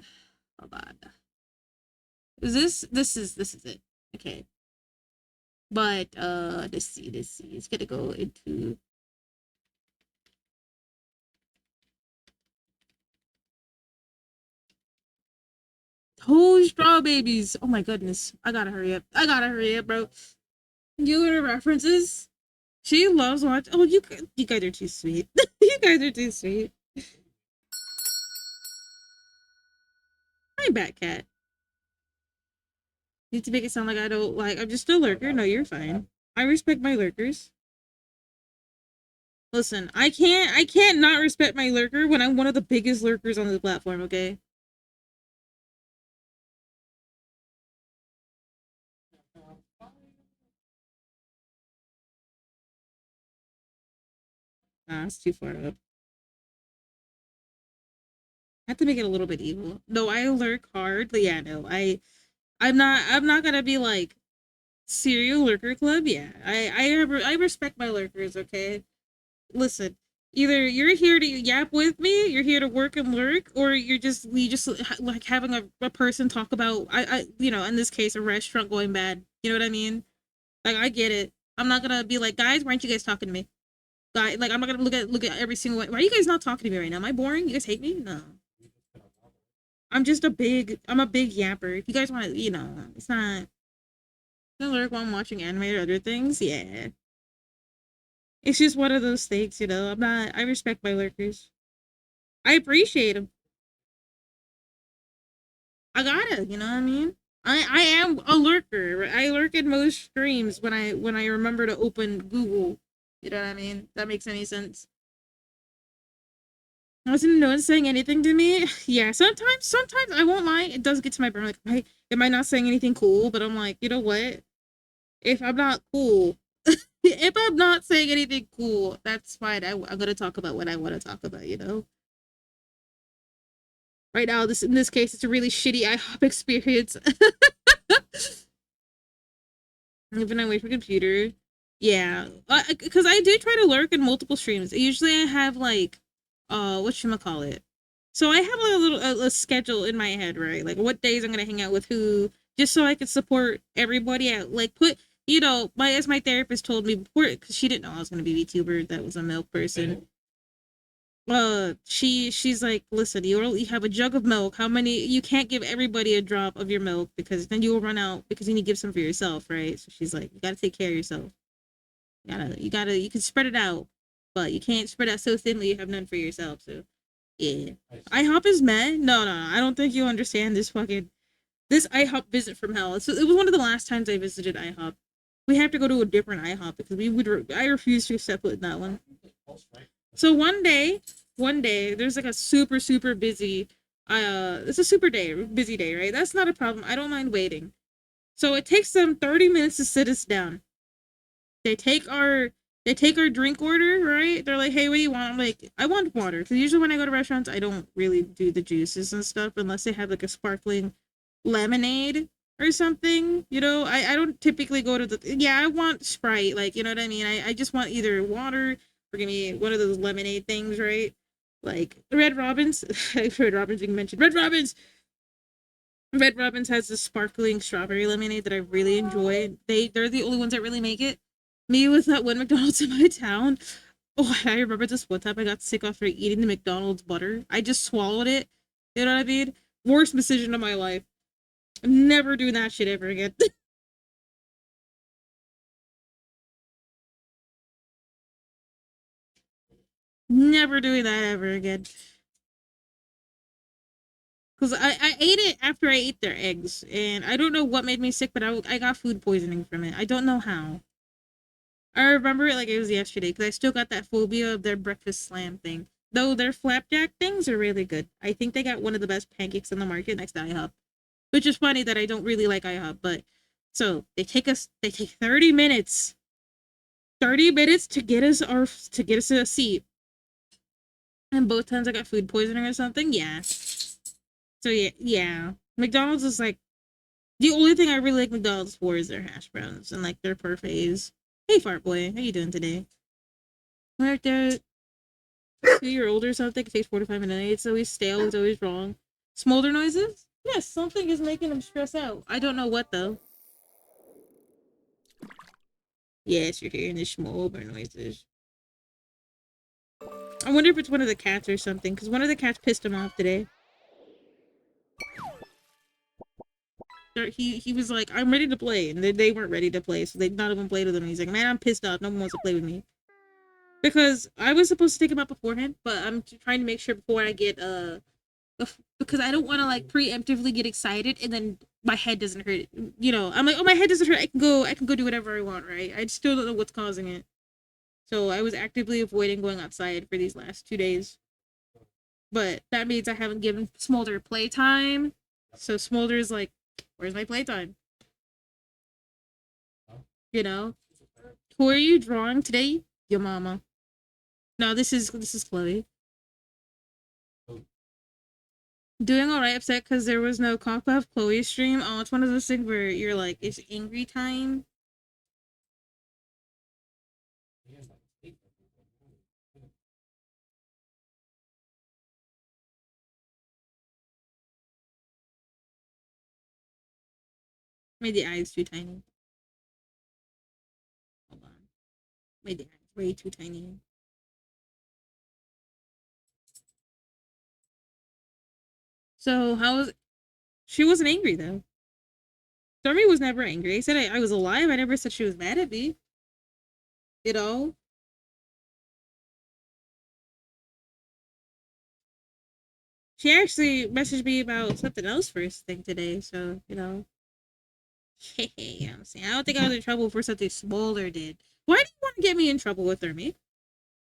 This is it. Okay. But let's see. It's gonna go into oh, straw babies. Oh my goodness. I gotta hurry up, bro. You go to references. She loves watching. Oh, you guys are too sweet. You guys are too sweet. Hi, Batcat. Need to make it sound like I don't like. I'm just a lurker. No, you're fine. I respect my lurkers. Listen, I can't not respect my lurker when I'm one of the biggest lurkers on the platform. Okay. Nah, it's too far up. I have to make it a little bit evil. No, I lurk hard. But yeah, no, I'm not gonna be like serial lurker club. Yeah, I respect my lurkers. Okay, listen. Either you're here to yap with me, you're here to work and lurk, or you just like having a person talk about you know, in this case a restaurant going bad. You know what I mean? Like I get it. I'm not gonna be like, guys, why aren't you guys talking to me? Guy, like I'm not gonna look at every single one. Why are you guys not talking to me right now? Am I boring? You guys hate me? No. I'm a big yapper. If you guys want to, you know, it's not gonna lurk while I'm watching anime or other things. Yeah. It's just one of those things, you know. I respect my lurkers. I appreciate them. I gotta, you know what I mean? I am a lurker. I lurk in most streams when I remember to open Google. You know what I mean? That makes any sense. Wasn't no one saying anything to me? Yeah, sometimes I won't lie, it does get to my brain. Like, am I not saying anything cool? But I'm like, you know what? If I'm not cool, if I'm not saying anything cool, that's fine. I'm gonna talk about what I want to talk about. You know. Right now, in this case, it's a really shitty IHOP experience. Even away from computer. Yeah, because I do try to lurk in multiple streams. Usually, I have like, whatchamacallit. So I have a little a schedule in my head, right? Like what days I'm gonna hang out with who, just so I can support everybody. Like put, you know, my therapist told me before, because she didn't know I was gonna be VTuber. That was a milk person. She's like, listen, you have a jug of milk. How many? You can't give everybody a drop of your milk because then you will run out because you need to give some for yourself, right? So she's like, you gotta take care of yourself. You can spread it out, but you can't spread out so thinly you have none for yourself. So yeah, IHOP is meh. No, I don't think you understand this IHOP visit from hell. It was one of the last times I visited IHOP. We have to go to a different IHOP because I refuse to step foot in that one. So one day there's like a super busy it's a super busy day, right? That's not a problem. I don't mind waiting. So it takes them 30 minutes to sit us down. They take our drink order, right? They're like, hey, what do you want? I'm like, I want water. Because usually when I go to restaurants, I don't really do the juices and stuff unless they have like a sparkling lemonade or something. You know, I don't typically go to I want Sprite. Like, you know what I mean? I just want either water or give me one of those lemonade things, right? Like Red Robin's. Red Robin's being mentioned. Red Robin's! Red Robin's has this sparkling strawberry lemonade that I really enjoy. They're the only ones that really make it. Me with that one McDonald's in my town. Oh, I remember this one time I got sick after eating the McDonald's butter. I just swallowed it. You know what I mean? Worst decision of my life. I'm never doing that shit ever again. Never doing that ever again. Because I ate it after I ate their eggs. And I don't know what made me sick, but I got food poisoning from it. I don't know how. I remember it like it was yesterday because I still got that phobia of their breakfast slam thing. Though their flapjack things are really good. I think they got one of the best pancakes on the market next to IHOP. Which is funny that I don't really like IHOP, but so they take 30 minutes. 30 minutes to get us a seat. And both times I got food poisoning or something. Yeah. So yeah. McDonald's is like the only thing I really like McDonald's for is their hash browns and like their parfaits. Hey fart boy, how you doing today? Right there, 2-year-old or something. It takes 45 minutes. It's always stale. It's always wrong. Smolder noises? Yes, something is making him stress out. I don't know what though. Yes, you're hearing the smolder noises. I wonder if it's one of the cats or something, because one of the cats pissed him off today. he was like, I'm ready to play, and they weren't ready to play, so they none of them played with him. He's like, man, I'm pissed off. No one wants to play with me because I was supposed to take him out beforehand, but I'm trying to make sure before I get because I don't want to like preemptively get excited and then my head doesn't hurt. You know, I'm like, oh, my head doesn't hurt. I can go do whatever I want, right? I still don't know what's causing it. So I was actively avoiding going outside for these last 2 days. But that means I haven't given Smolder playtime. So Smolder's like, where's my playtime? You know? Who are you drawing today? Your mama. No, this is Chloe. Doing alright, upset because there was no Cockpuff Chloe stream. Oh, it's one of those things where you're like, it's angry time. Made the eyes too tiny. Hold on. Made the eyes way too tiny. So how was she wasn't angry though. Stormy was never angry. I said I was alive. I never said she was mad at me. You know? She actually messaged me about something else first thing today, so, you know. Hey, I'm saying I don't think I was in trouble for something Smolder did. Why do you want to get me in trouble with Thermy?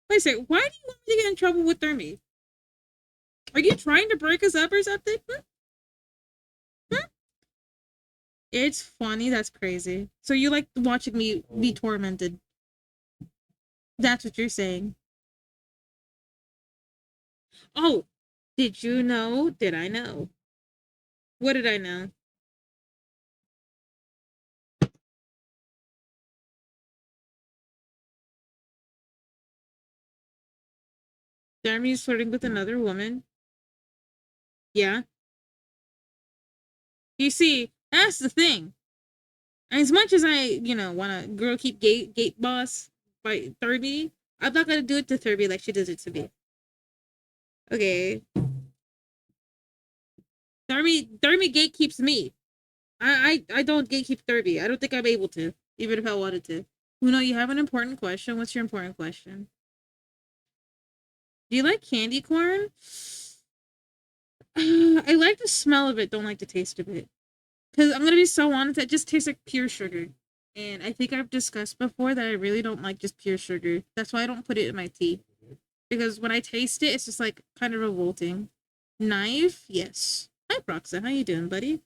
Wait a second, why do you want me to get in trouble with Thermy? Are you trying to break us up or something? It's funny, that's crazy. So you like watching me be tormented. That's what you're saying. Oh, did you know? Did I know? What did I know? Jeremy's flirting with another woman. Yeah. You see, that's the thing. As much as I, want to girl keep gate boss by Thurby, I'm not gonna do it to Thurby like she does it to me. Okay. Thurby gate keeps me. I don't gatekeep Thurby. I don't think I'm able to, even if I wanted to. Uno, you have an important question. What's your important question? Do you like candy corn? I like the smell of it, don't like the taste of it. Because I'm gonna be so honest, it just tastes like pure sugar. And I think I've discussed before that I really don't like just pure sugar. That's why I don't put it in my tea. Because when I taste it, it's just like kind of revolting. Knife? Yes. Hi, Proxa. How you doing, buddy?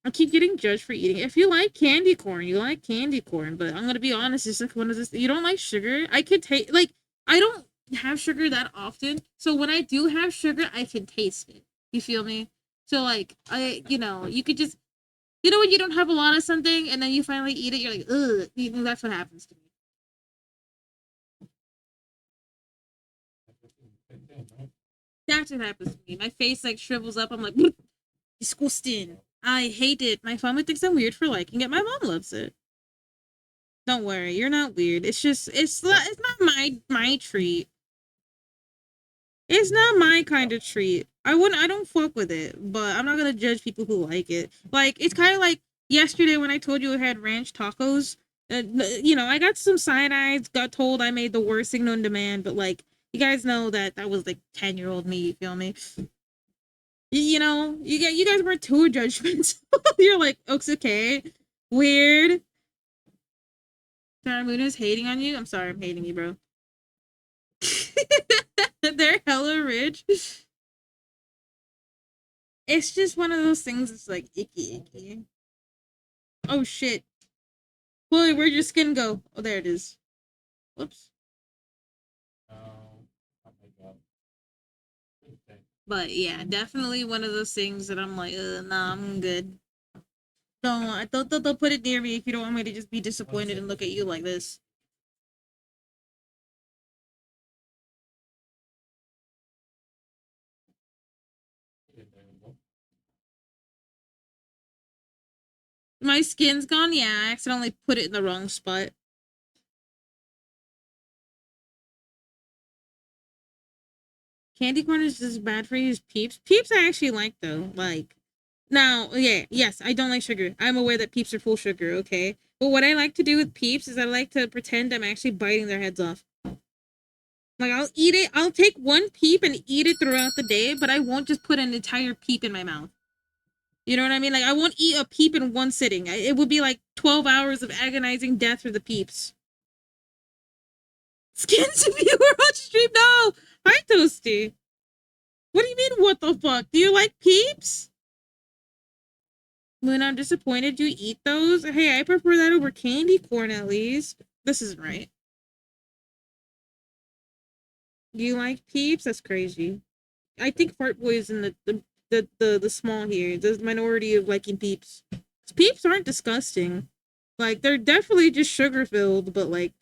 I keep getting judged for eating. If you like candy corn, you like candy corn. But I'm gonna be honest, it's like one of this. You don't like sugar. I could taste like I don't have sugar that often. So when I do have sugar, I can taste it. You feel me? So like you could just when you don't have a lot of something and then you finally eat it, you're like, ugh. That's what happens to me. That's what happens to me. My face like shrivels up. I'm like, disgusting. I hate it. My family thinks I'm weird for liking it. My mom loves it. Don't worry, you're not weird. It's just it's not my treat. It's not my kind of treat. I don't fuck with it, but I'm not gonna judge people who like it. Like it's kind of like yesterday when I told you I had ranch tacos. I got some side eyes. Got told I made the worst thing known to man, but like you guys know that was like 10-year-old me. You feel me? You guys were too judgmental. You're like, oh, it's okay, weird. Saramuna's hating on you. I'm sorry, I'm hating you, bro. They're hella rich. It's just one of those things that's like icky. Oh shit. Chloe, where'd your skin go? Oh, there it is. Whoops. But yeah, definitely one of those things that I'm like, nah, I'm good. Don't put it near me if you don't want me to just be disappointed and look at you like this. My skin's gone? Yeah, I accidentally put it in the wrong spot. Candy corn is just bad for you. Peeps. Peeps I actually like though. Like Now, yeah, yes, I don't like sugar. I'm aware that Peeps are full sugar, okay? But what I like to do with Peeps is I like to pretend I'm actually biting their heads off. Like, I'll eat it. I'll take one Peep and eat it throughout the day, but I won't just put an entire Peep in my mouth. You know what I mean? Like, I won't eat a Peep in one sitting. It would be like 12 hours of agonizing death for the Peeps. Skins viewer on stream now. Hi, Toasty. What do you mean, what the fuck? Do you like Peeps? Moon, I'm disappointed you eat those. Hey, I prefer that over candy corn at least. This isn't right. You like Peeps? That's crazy. I think Fart Boy is in the small here. The minority of liking Peeps. Peeps aren't disgusting. Like, they're definitely just sugar filled, but like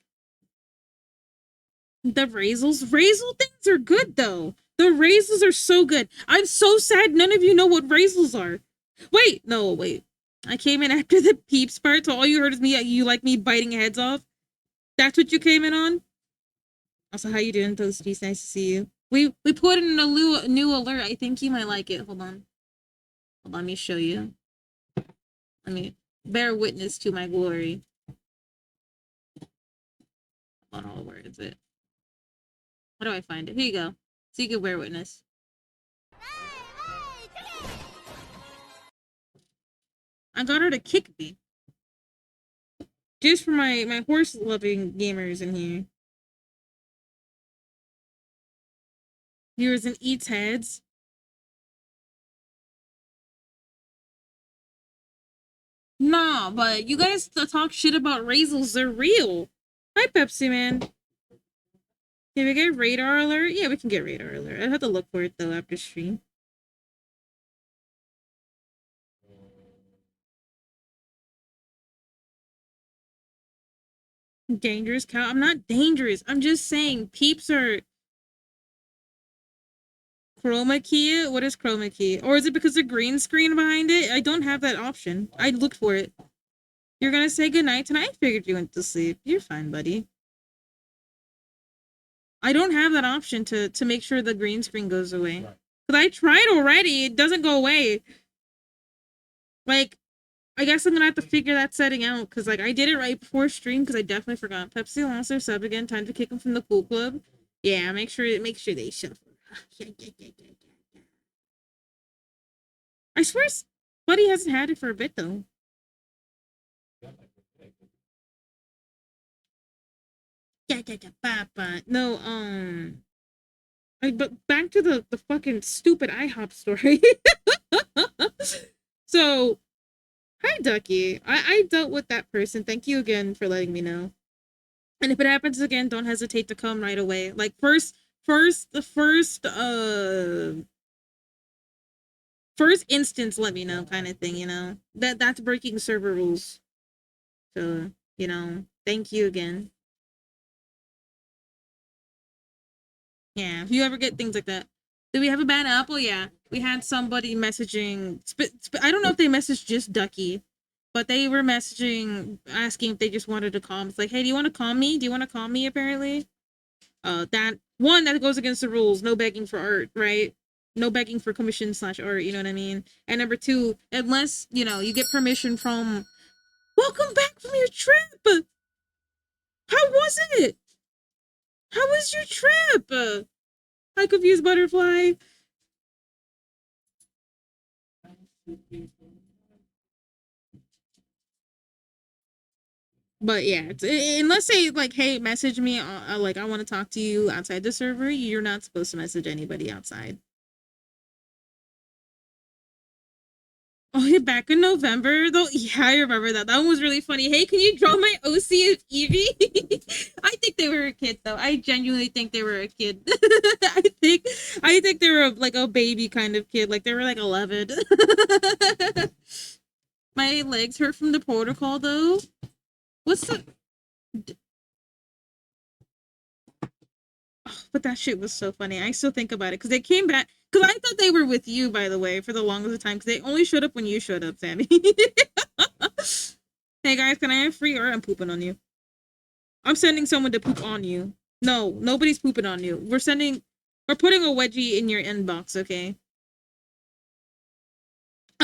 the Raisels things are good though. The Raisels are so good. I'm so sad none of you know what Raisels are. Wait. I came in after the Peeps part, so all you heard is me. You like me biting heads off. That's what you came in on. Also, how you doing, Toasty? It's nice to see you. We put in a new alert. I think you might like it. Hold on. Let me show you. Let me bear witness to my glory. Hold on, where is it? How do I find it? Here you go. So you can bear witness. I got her to kick me. Just for my horse-loving gamers in here. Viewers and eats heads. Nah, but you guys talk shit about Raisels. They're real. Hi, Pepsi Man. Can we get radar alert? Yeah, we can get radar alert. I have to look for it though after stream. Dangerous cow? I'm not dangerous. I'm just saying Peeps are chroma key. What is chroma key? Or is it because the green screen behind it? I don't have that option. I looked for it. You're gonna say goodnight tonight? I figured you went to sleep. You're fine, buddy. I don't have that option to make sure the green screen goes away. Because I tried already. It doesn't go away. Like, I guess I'm gonna have to figure that setting out. Because, like, I did it right before stream because I definitely forgot. Pepsi lost their sub again. Time to kick them from the cool club. Yeah, make sure they shuffle. I swear Buddy hasn't had it for a bit, though. No, but back to the fucking stupid IHOP story. So, hi, Ducky. I dealt with that person. Thank you again for letting me know. And if it happens again, don't hesitate to come right away. Like, first instance, let me know, kind of thing, you know? That's breaking server rules. So, you know, thank you again. Yeah, if you ever get things like that. Did we have a bad apple? Yeah. We had somebody messaging. I don't know if they messaged just Ducky, but they were messaging, asking if they just wanted to calm. It's like, hey, do you want to calm me? Do you want to calm me, apparently? That goes against the rules. No begging for art, right? No begging for commission/art, you know what I mean? And number two, unless, you know, you get permission from... Welcome back from your trip! How was it? How was your trip? Hi, Confused Butterfly. But yeah, unless they like, hey, message me, like, I want to talk to you outside the server, you're not supposed to message anybody outside. Oh, yeah, back in November, though? Yeah, I remember that. That one was really funny. Hey, can you draw my OC of Eevee? I think they were a kid, though. I genuinely think they were a kid. I think they were like a baby kind of kid. Like, they were like 11. My legs hurt from the protocol, though. What's the... Oh, but that shit was so funny. I still think about it because they came back. Because I thought they were with you, by the way, for the longest time. Because they only showed up when you showed up, Sammy. Hey guys, can I have free art? I'm pooping on you. I'm sending someone to poop on you. No, nobody's pooping on you. We're putting a wedgie in your inbox, okay?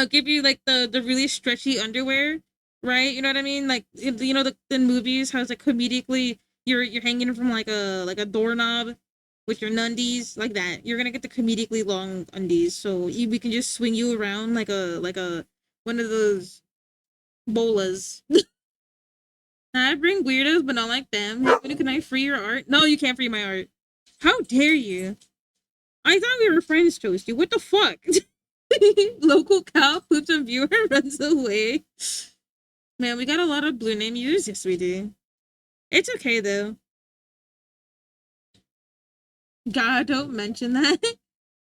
I'll give you like the really stretchy underwear, right? You know what I mean? Like you know the in movies how it's like comedically you're hanging from like a doorknob with your nundies like that. You're gonna get the comedically long undies, so we can just swing you around like a one of those bolas. I bring weirdos, but not like them. Hey, can I free your art? No, you can't free my art. How dare you? I thought we were friends, Toasty. What the fuck? Local cow poops on viewer runs away. Man, we got a lot of blue name users. Yes, we do. It's okay though. God, don't mention that.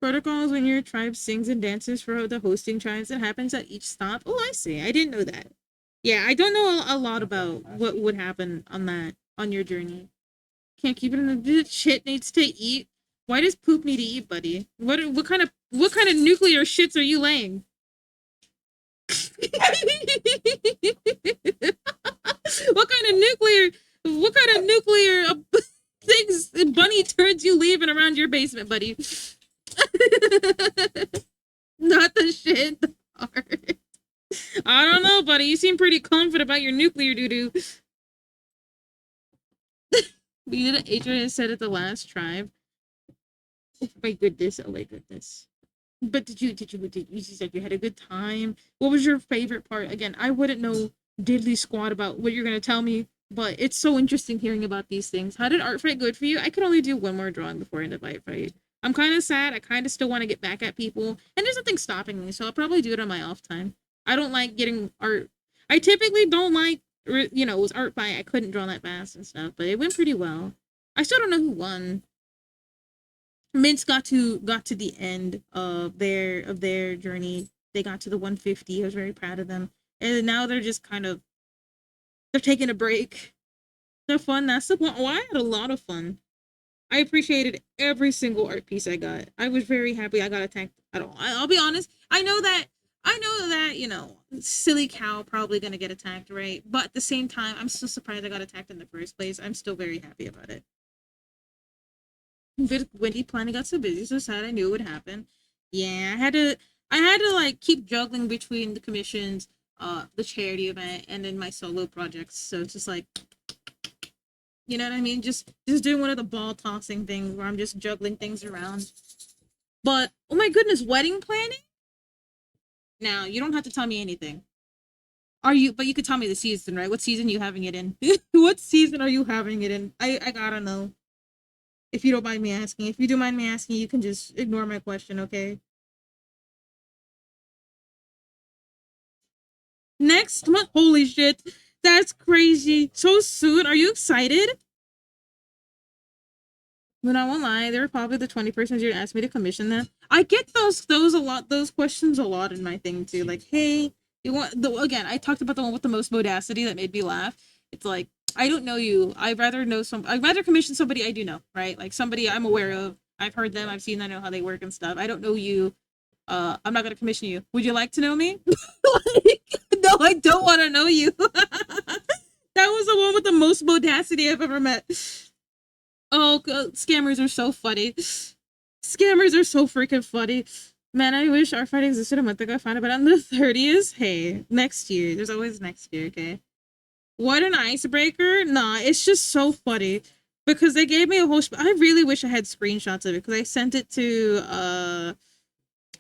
Protocols when your tribe sings and dances for the hosting tribes. It happens at each stop. Oh, I see. I didn't know that. Yeah, I don't know a lot about what would happen on that on your journey. Can't keep it in the shit needs to eat. Why does poop need to eat, buddy? What kind of nuclear shits are you laying? what kind of nuclear things bunny turds you leaving around your basement, buddy? Not the shit. The art. I don't know, buddy. You seem pretty confident about your nuclear doo-doo. We did Adrian said at the last tribe. Oh my goodness, oh my goodness. But did you said you had a good time? What was your favorite part? Again, I wouldn't know diddly squat about what you're gonna tell me, but it's so interesting hearing about these things. How did art fight good for you? I can only do one more drawing before I end the art fight. I'm kind of sad. I kind of still want to get back at people, and there's nothing stopping me, so I'll probably do it on my off time. I don't like getting art. I typically don't like, you know, it was art fight. I couldn't draw that fast and stuff, but it went pretty well. I still don't know who won. Mints got to the end of their journey. They got to the 150. I was very proud of them, and now they're just kind of they're taking a break. They're fun. That's the point. Oh, I had a lot of fun. I appreciated every single art piece I got. I was very happy I got attacked at all. I'll be honest. I know that you know silly cow probably gonna get attacked, right? But at the same time, I'm still surprised I got attacked in the first place. I'm still very happy about it. Wendy planning got so busy, so sad. I knew it would happen. Yeah, I had to like keep juggling between the commissions, the charity event, and then my solo projects. So it's just like, you know what I mean? Just doing one of the ball tossing things where I'm just juggling things around. But oh my goodness, wedding planning? Now you don't have to tell me anything. Are you? But you could tell me the season, right? What season you having it in? What season are you having it in? I gotta know. If you don't mind me asking. If you do mind me asking, you can just ignore my question, okay? Next month? Holy shit. That's crazy. So soon. Are you excited? But I won't lie, they're probably the 20 persons you'd ask me to commission them. I get those questions a lot in my thing too. Like, hey, you want the again, I talked about the one with the most modacity that made me laugh. It's like, I don't know you. I'd rather commission somebody I do know, right? Like somebody I'm aware of. I've heard them, I've seen I know how they work and stuff. I don't know you. I'm not gonna commission you. Would you like to know me? Like, no, I don't want to know you. That was the one with the most modacity I've ever met. Oh, scammers are so funny. Scammers are so freaking funny. Man, I wish our fight existed a month ago. I found out, but on the 30th, hey, next year. There's always next year, okay? What an icebreaker. Nah, it's just so funny. Because they gave me a whole I really wish I had screenshots of it because I sent it to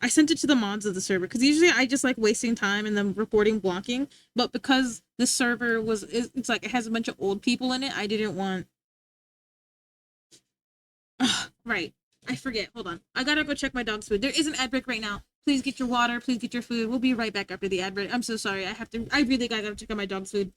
the mods of the server because usually I just like wasting time and then reporting blocking, but because the server it's like it has a bunch of old people in it, I didn't want. Ugh, right. I forget. Hold on. I gotta go check my dog's food. There is an ad break right now. Please get your water. Please get your food. We'll be right back after the ad break. I'm so sorry. I really gotta check on my dog's food.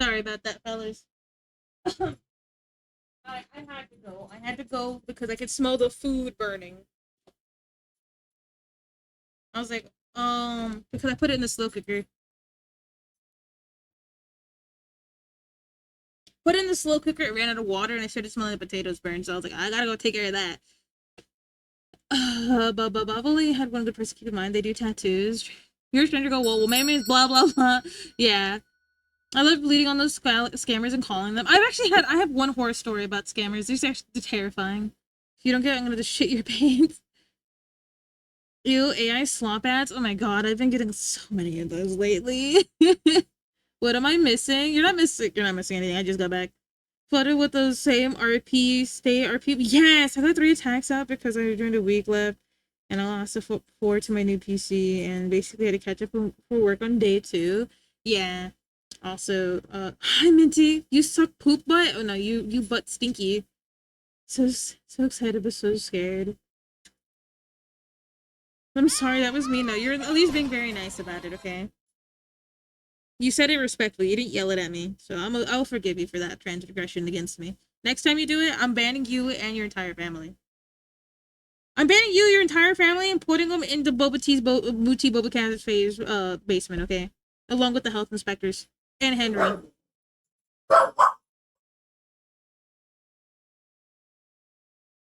Sorry about that, fellas. I had to go. I had to go because I could smell the food burning. I was like, because I put it in the slow cooker. Put it in the slow cooker, it ran out of water, and I started smelling the potatoes burn. So I was like, I gotta go take care of that. But I've only had one good person keep in mind. They do tattoos. You're a stranger. Go, well, my name is blah blah blah. Yeah. I love bleeding on those scammers and calling them. I have one horror story about scammers. They're actually terrifying. If you don't get it, I'm gonna just shit your pants. Ew, AI slop ads. Oh my god, I've been getting so many of those lately. What am I missing? You're not missing anything. I just got back. Flooded with those same RP, stay RP. Yes, I got 3 attacks out because I joined a week left. And I lost a 4 to my new PC and basically had to catch up for work on day 2. Yeah. Also, hi Minty, you suck poop butt? Oh no, you butt stinky. So excited but so scared. I'm sorry, that was me. No, you're at least being very nice about it, okay? You said it respectfully. You didn't yell it at me, so I'll forgive you for that transgression against me. Next time you do it, I'm banning you and your entire family. I'm banning you, your entire family, and putting them into Boba T's Muti Boba Cafe's basement, okay? Along with the health inspectors and Henry.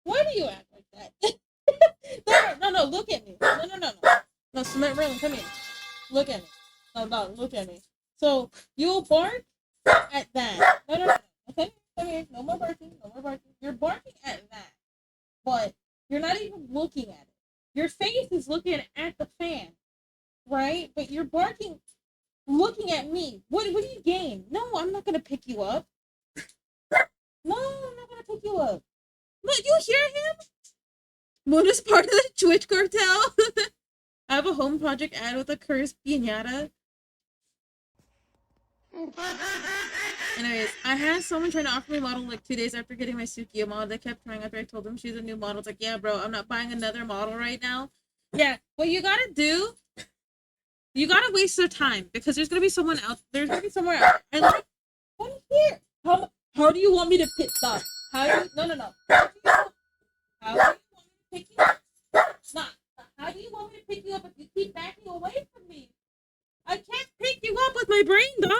Why do you act like that? No, look at me. No. No, Cement Raylan, come here. Look at me. No, look at me. So, you'll bark at that. No. Okay, come here. No more barking. You're barking at that. But you're not even looking at it. Your face is looking at the fan. Right? But you're barking, looking at me. What do you gain? No, I'm not going to pick you up. No, I'm not going to pick you up. Look, you hear him? Moon is part of the Twitch cartel. I have a home project ad with a cursed piñata. Anyways, I had someone trying to offer me a model like 2 days after getting my Sukiya model. They kept trying after I told them she's a new model. It's like, yeah, bro, I'm not buying another model right now. Yeah, what you gotta do, you gotta waste your time because there's gonna be someone else. There's gonna be somewhere else. And like, come here. How do you want me to pick up? No. How do you want me to pick you up? Nah. How do you want me to pick you up if you keep backing away from me? I can't pick you up with my brain, dog.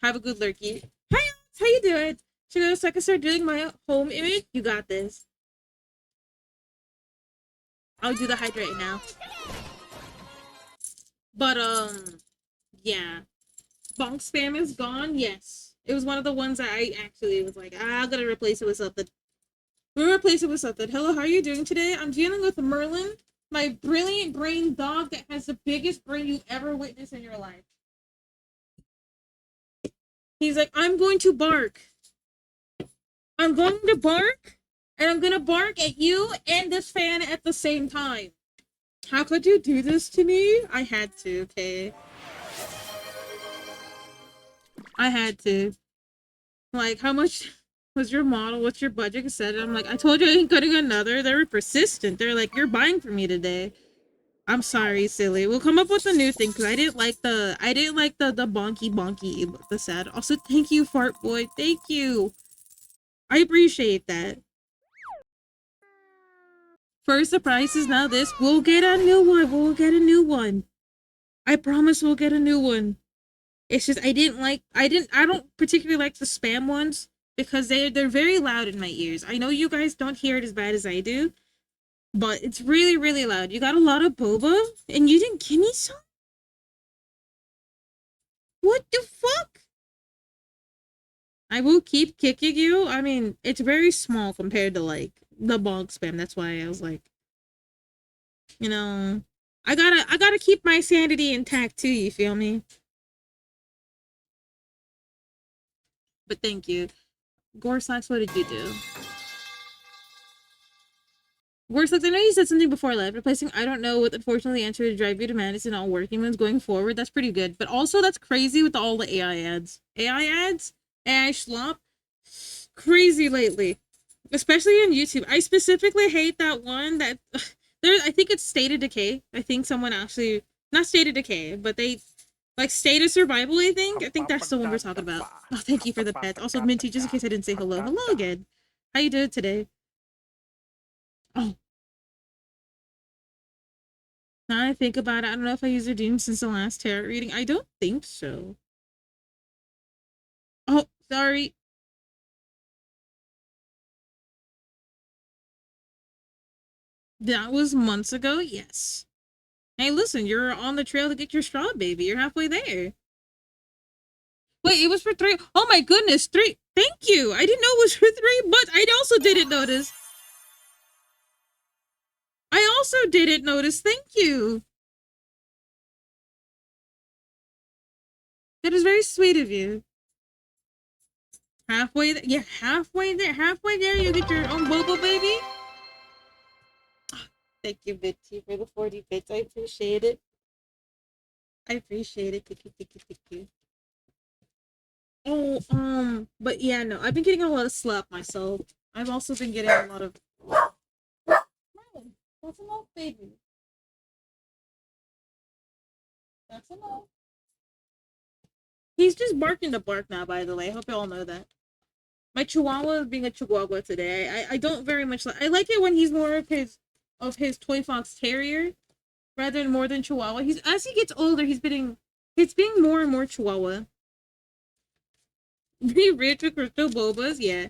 Have a good lurky. Hi, Alex. How you doing? Should I start doing my home image? You got this. I'll do the hydrate now. But, yeah. Bonk spam is gone? Yes. It was one of the ones that I actually was like, I'm gonna replace it with something. We'll replace it with something. Hello, how are you doing today? I'm dealing with Merlin, my brilliant brain dog that has the biggest brain you ever witnessed in your life. He's like, I'm going to bark. I'm going to bark, and I'm gonna bark at you and this fan at the same time. How could you do this to me? I had to, okay? I had to. Like, how much was your model? What's your budget? I said, I'm like, I told you I ain't getting another. They were persistent. They're like, you're buying from me today. I'm sorry, silly. We'll come up with a new thing because I didn't like the bonky, the sad. Also, thank you, Fart Boy. Thank you. I appreciate that. First, the price is now this. We'll get a new one. I promise we'll get a new one. It's just I don't particularly like the spam ones because they're very loud in my ears. I know you guys don't hear it as bad as I do, but it's really, really loud. You got a lot of boba and you didn't give me some? What the fuck? I will keep kicking you. I mean, it's very small compared to like the bonk spam. That's why I was like, you know, I gotta keep my sanity intact too, you feel me? But thank you. Gorsax, what did you do? Gorsax, I know you said something before I left. Replacing I don't know with unfortunately the answer to drive you to madness and all working ones going forward. That's pretty good. But also that's crazy with all the AI ads. AI schlop. Crazy lately. Especially on YouTube. I specifically hate that one that I think it's State of Decay. I think someone actually not State of Decay, but they Like State of Survival, I think. I think that's the one we're talking about. Oh, thank you for the pets. Also, Minty, just in case I didn't say hello. Hello again. How you doing today? Oh. Now I think about it, I don't know if I used Redeem since the last tarot reading. I don't think so. Oh, sorry. That was months ago, yes. Hey, listen, you're on the trail to get your straw, baby. You're halfway there. Wait, it was for 3. Oh my goodness, 3. Thank you. I didn't know it was for 3 months. I also didn't notice. I also didn't notice. Thank you. That is very sweet of you. Halfway there. Yeah, halfway there. Halfway there, you get your own Bobo baby. Thank you, Bitty, for the 40 bits. I appreciate it. I appreciate it. Thank you, thank you, thank you. Oh, but yeah, no, I've been getting a lot of slap myself. I've also been getting a lot of. That's enough, baby. That's enough. He's just barking to bark now, by the way. I hope you all know that. My Chihuahua is being a Chihuahua today. I don't very much like. I like it when he's more of his toy fox terrier, rather than more than Chihuahua. He's as he gets older, he's being more and more Chihuahua. Be rich with crystal bobas, yeah.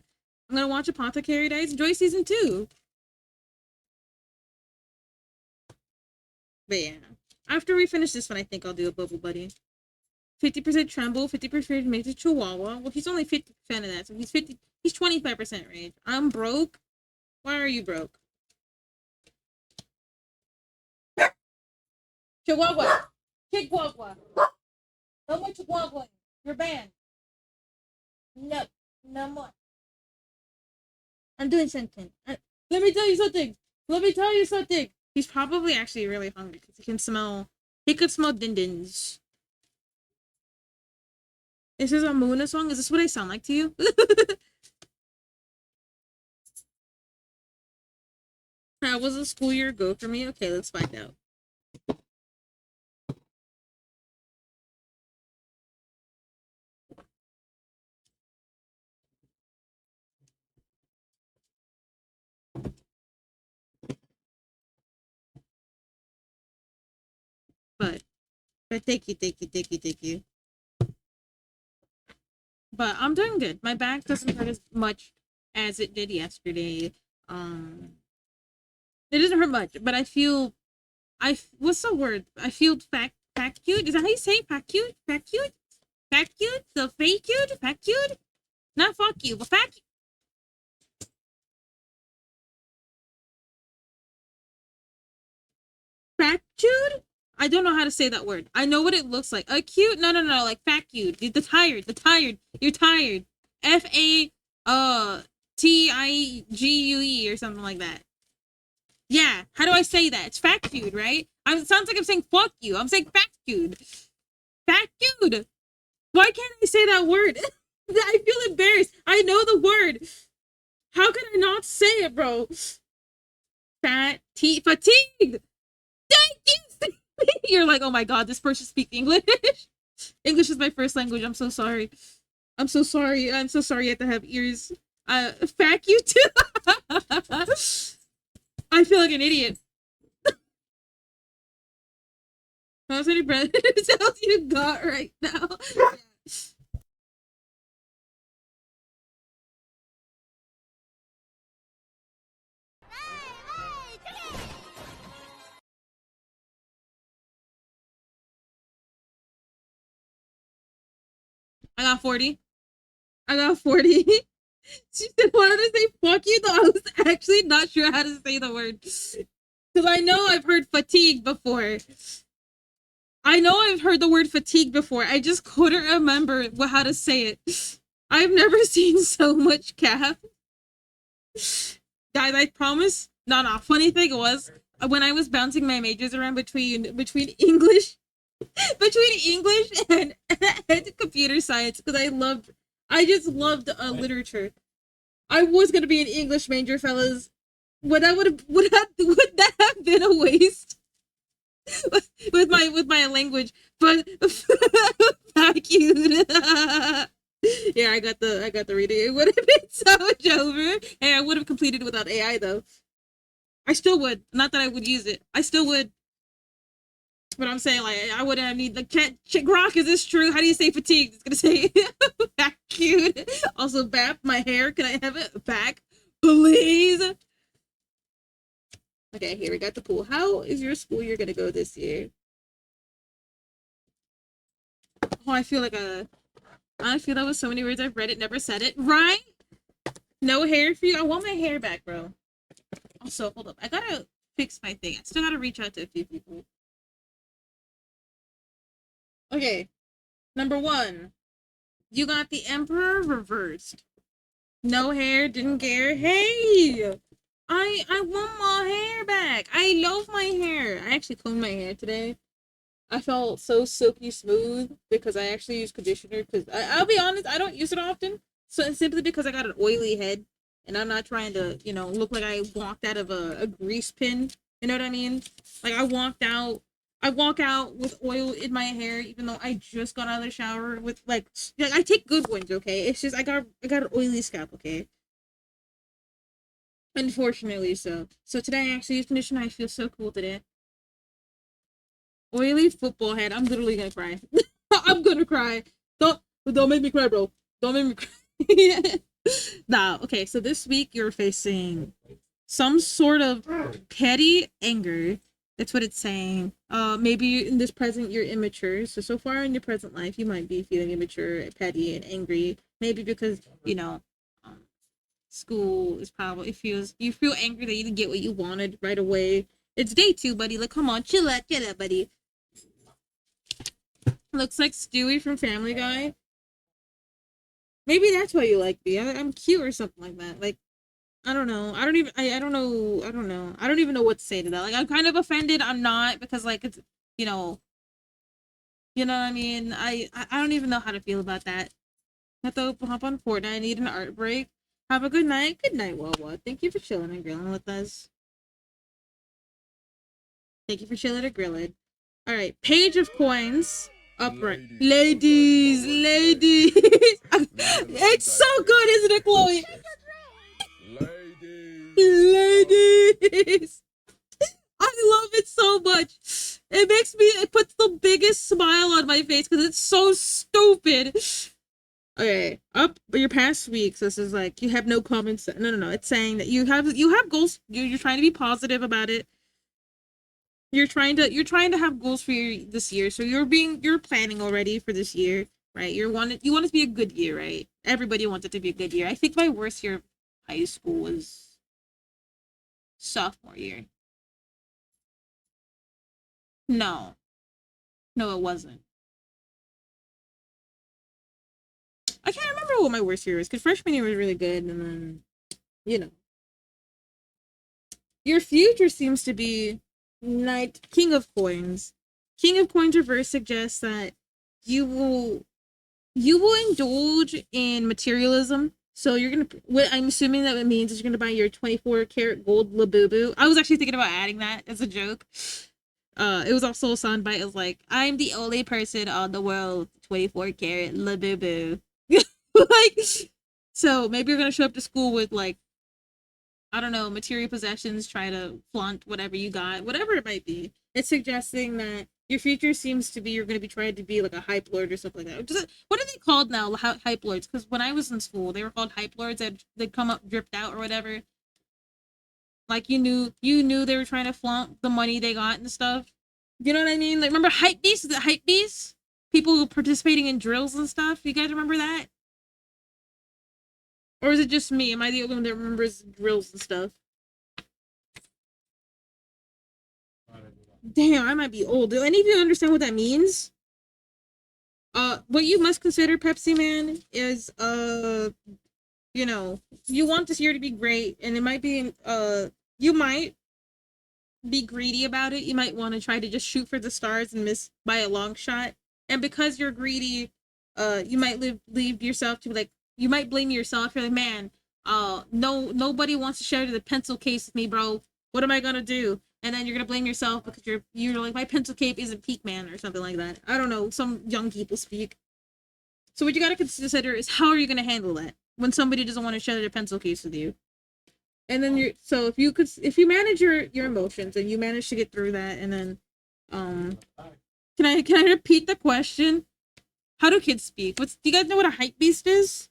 I'm gonna watch Apothecary Dice. Enjoy season 2. But yeah, after we finish this one, I think I'll do a Bubble Buddy. 50% Tremble, 50% makes it Chihuahua. Well, he's only 50% of that, so he's 25% rage. I'm broke. Why are you broke? Chihuahua. Chihuahua. No more Chihuahua. You're banned. No. No more. I'm doing something. Let me tell you something. Let me tell you something. He's probably actually really hungry because he could smell din-dins. Is this a Muna song? Is this what I sound like to you? How was the school year go for me? Okay, let's find out. But thank you. But I'm doing good. My back doesn't hurt as much as it did yesterday. It doesn't hurt much, but what's the word? I feel fat cute. Is that how you say fat cute? Fat cute? Fat cute? The fake cute? Fat cute? Not fuck you, but fat cute. Fat cute? I don't know how to say that word. I know what it looks like. Cute? No, like fat cute. The tired. You're tired. FATIGUE or something like that. Yeah, how do I say that? It's fat cute, right? It sounds like I'm saying fuck you. I'm saying fat cute. Fat cute. Why can't I say that word? I feel embarrassed. I know the word. How can I not say it, bro? Fatigued. Thank you. You're like, oh my god, this person speaks English. English is my first language. I'm so sorry. I'm so sorry I have to have ears. Fuck you too. I feel like an idiot. How many breath cells you got right now? I got 40. She said, wanted to say fuck you, though I was actually not sure how to say the word. Because I know I've heard fatigue before. I heard the word fatigue before. I just couldn't remember how to say it. I've never seen so much calf. Guys, I promise. No. Funny thing was, when I was bouncing my majors around between English and computer science, because I just loved literature. I was gonna be an English major, fellas. Would that have been a waste with my language? but vacuum. Yeah, I got the reading. It would have been so much over. Hey, I would have completed without AI though. I still would. Not that I would use it. I still would. But I'm saying, like, I wouldn't have need the cat. Grok, is this true? How do you say fatigued? It's gonna say vacuum. Also, BAP, my hair. Can I have it back, please? Okay, here we got the pool. How is your school year gonna go this year? Oh, I feel that was so many words I've read it, never said it. Right? No hair for you. I want my hair back, bro. Also, hold up. I gotta fix my thing. I still gotta reach out to a few people. Okay. Number 1. You got the Emperor reversed. No hair, didn't care. Hey! I want my hair back. I love my hair. I actually combed my hair today. I felt so silky smooth because I actually use conditioner. Because I'll be honest, I don't use it often. So simply because I got an oily head, and I'm not trying to, look like I walked out of a grease pin. You know what I mean? Like I walk out with oil in my hair, even though I just got out of the shower with like I take good ones. Okay, it's just I got an oily scalp. Okay. Unfortunately, so today I actually used conditioner. I feel so cool today. Oily football head. I'm literally gonna cry. I'm gonna cry. Don't make me cry, bro. Don't make me cry. Nah. Okay. So this week you're facing some sort of petty anger. That's what it's saying. Maybe in this present you're immature. So far in your present life, you might be feeling immature, petty, and angry. Maybe because school is probably you feel angry that you didn't get what you wanted right away. It's day 2, buddy. Like, come on, chill out, buddy. Looks like Stewie from Family Guy. Maybe that's why you like me. I'm cute or something like that. Like, I don't know. I don't know. I don't even know what to say to that. Like, I'm kind of offended. I'm not, because like it's you know what I mean. I don't even know how to feel about that. I have to hop on Fortnite. I need an art break. Have a good night. Good night, Wawa. Thank you for chilling and grilling with us. Thank you for chilling and grilling. All right, page of coins. Upright. Ladies. It's so good, isn't it, Chloe? Ladies. I love it so much. It puts the biggest smile on my face because it's so stupid. Okay, up your past weeks. This is like you have no comments. No. It's saying that you have goals. You're trying to be positive about it. You're trying to have goals for this year. So you're planning already for this year, right? You want it to be a good year, right? Everybody wants it to be a good year. I think my worst year of high school was sophomore year. No, it wasn't. I can't remember what my worst year was because freshman year was really good, and then your future seems to be Knight King of Coins. King of Coins reverse suggests that you will indulge in materialism. So what I'm assuming that it means is you're gonna buy your 24 karat gold Labubu. I was actually thinking about adding that as a joke. It was also a soundbite. It was like, I'm the only person on the world 24 karat Labubu. Like, so maybe you're gonna show up to school with like, I don't know, material possessions, try to flaunt whatever you got, whatever it might be. It's suggesting that your future seems to be you're going to be trying to be like a hype lord or something like that. What are they called now? Hype lords? Because when I was in school, they were called hype lords. They'd come up dripped out or whatever. Like you knew they were trying to flaunt the money they got and stuff. You know what I mean? Like, remember hype beasts? Is it hype beasts? People participating in drills and stuff. You guys remember that? Or is it just me? Am I the only one that remembers drills and stuff? Damn, I might be old. Do any of you understand what that means? What you must consider, Pepsi Man, is you want this year to be great, and it might be you might be greedy about it. You might want to try to just shoot for the stars and miss by a long shot. And because you're greedy, you might leave yourself to like, you might blame yourself. You're like, man, nobody wants to share the pencil case with me, bro. What am I gonna do? and then you're gonna blame yourself because you're like, my pencil cape isn't peak man or something like that. I don't know. Some young people speak. So what you gotta consider is how are you gonna handle that when somebody doesn't want to share their pencil case with you. And then if you manage your emotions and you manage to get through that, and then can I repeat the question? How do kids speak? Do you guys know what a hype beast is?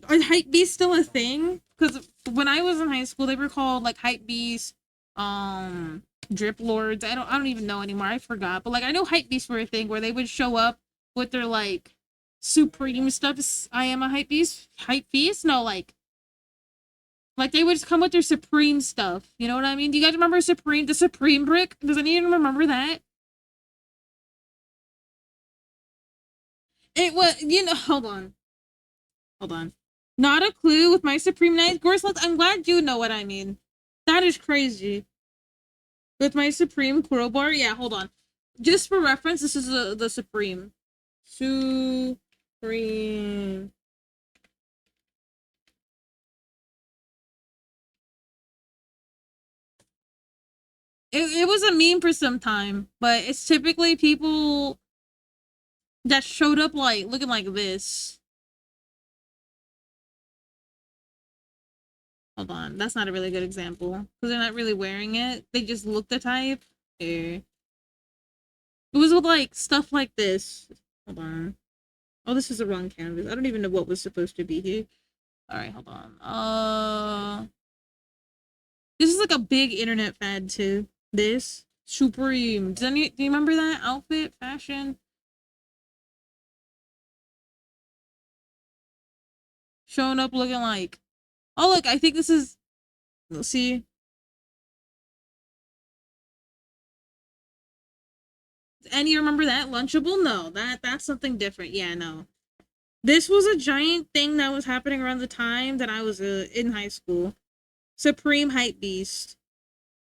Are hype beasts still a thing? Because when I was in high school, they were called like hype beasts, drip lords. I don't even know anymore. I forgot. But like I know hype beasts were a thing where they would show up with their like supreme stuff. I am a hype beast. Hype beast? No, like they would just come with their supreme stuff. You know what I mean? Do you guys remember the supreme brick? Does anyone remember that? It was, hold on. Not a clue with my supreme knife. Gorslet, I'm glad you know what I mean. That is crazy. With my supreme crowbar? Yeah, hold on. Just for reference, this is the supreme. Supreme. It was a meme for some time, but it's typically people that showed up like looking like this. Hold on, that's not a really good example because they're not really wearing it. They just look the type. Here. It was with like stuff like this. Hold on. Oh, this is the wrong canvas. I don't even know what was supposed to be here. All right, hold on. This is like a big internet fad too. This Supreme. Do you remember that outfit fashion? Showing up looking like. Oh look, I think this is. Let's see. And you remember that Lunchable? No, that's something different. Yeah, no. This was a giant thing that was happening around the time that I was in high school. Supreme hype beast.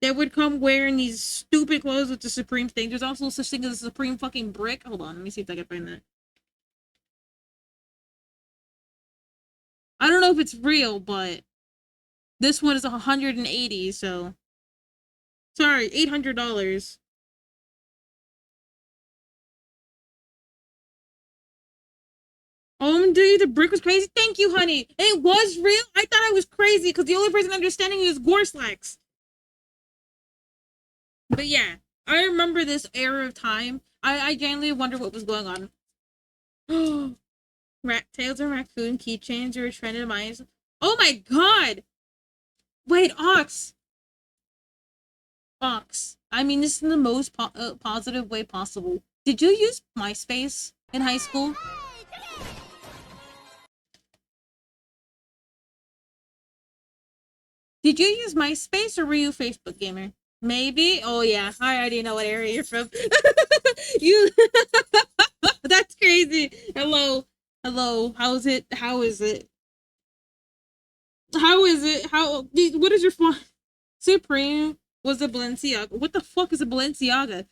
They would come wearing these stupid clothes with the Supreme thing. There's also such thing as a Supreme fucking brick. Hold on, let me see if I can find that. I don't know if it's real, but this one is 180, so sorry, $800. Dude, the brick was crazy. Thank you, honey. It was real. I thought I was crazy because the only person understanding is Gorslax. But yeah, I remember this era of time. I genuinely wonder what was going on. Rat tails and raccoon keychains are a trend in my. Oh my god! Wait, Ox. I mean this in the most positive way possible. Did you use MySpace in high school? Did you use MySpace or were you a Facebook gamer? Maybe. Oh yeah, I already know what area you're from. You. That's crazy. Hello. How is it? How is it? What is your font? Supreme was a Balenciaga. What the fuck is a Balenciaga?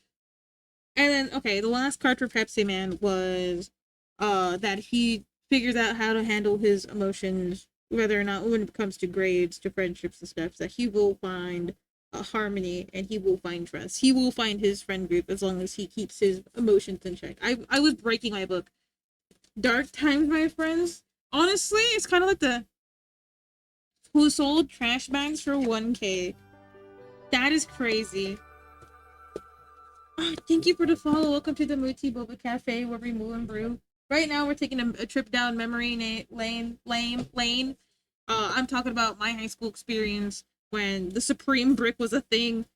And then okay, the last card for Pepsi Man was that he figures out how to handle his emotions, whether or not when it comes to grades, to friendships and stuff, that he will find harmony and he will find trust. He will find his friend group as long as he keeps his emotions in check. I was breaking my book. Dark times, my friends. Honestly, it's kind of like the who sold trash bags for 1K. That is crazy. Oh, thank you for the follow. Welcome to the Muti Boba Cafe where we moo and brew. Right now, we're taking a trip down memory lane. I'm talking about my high school experience when the Supreme brick was a thing.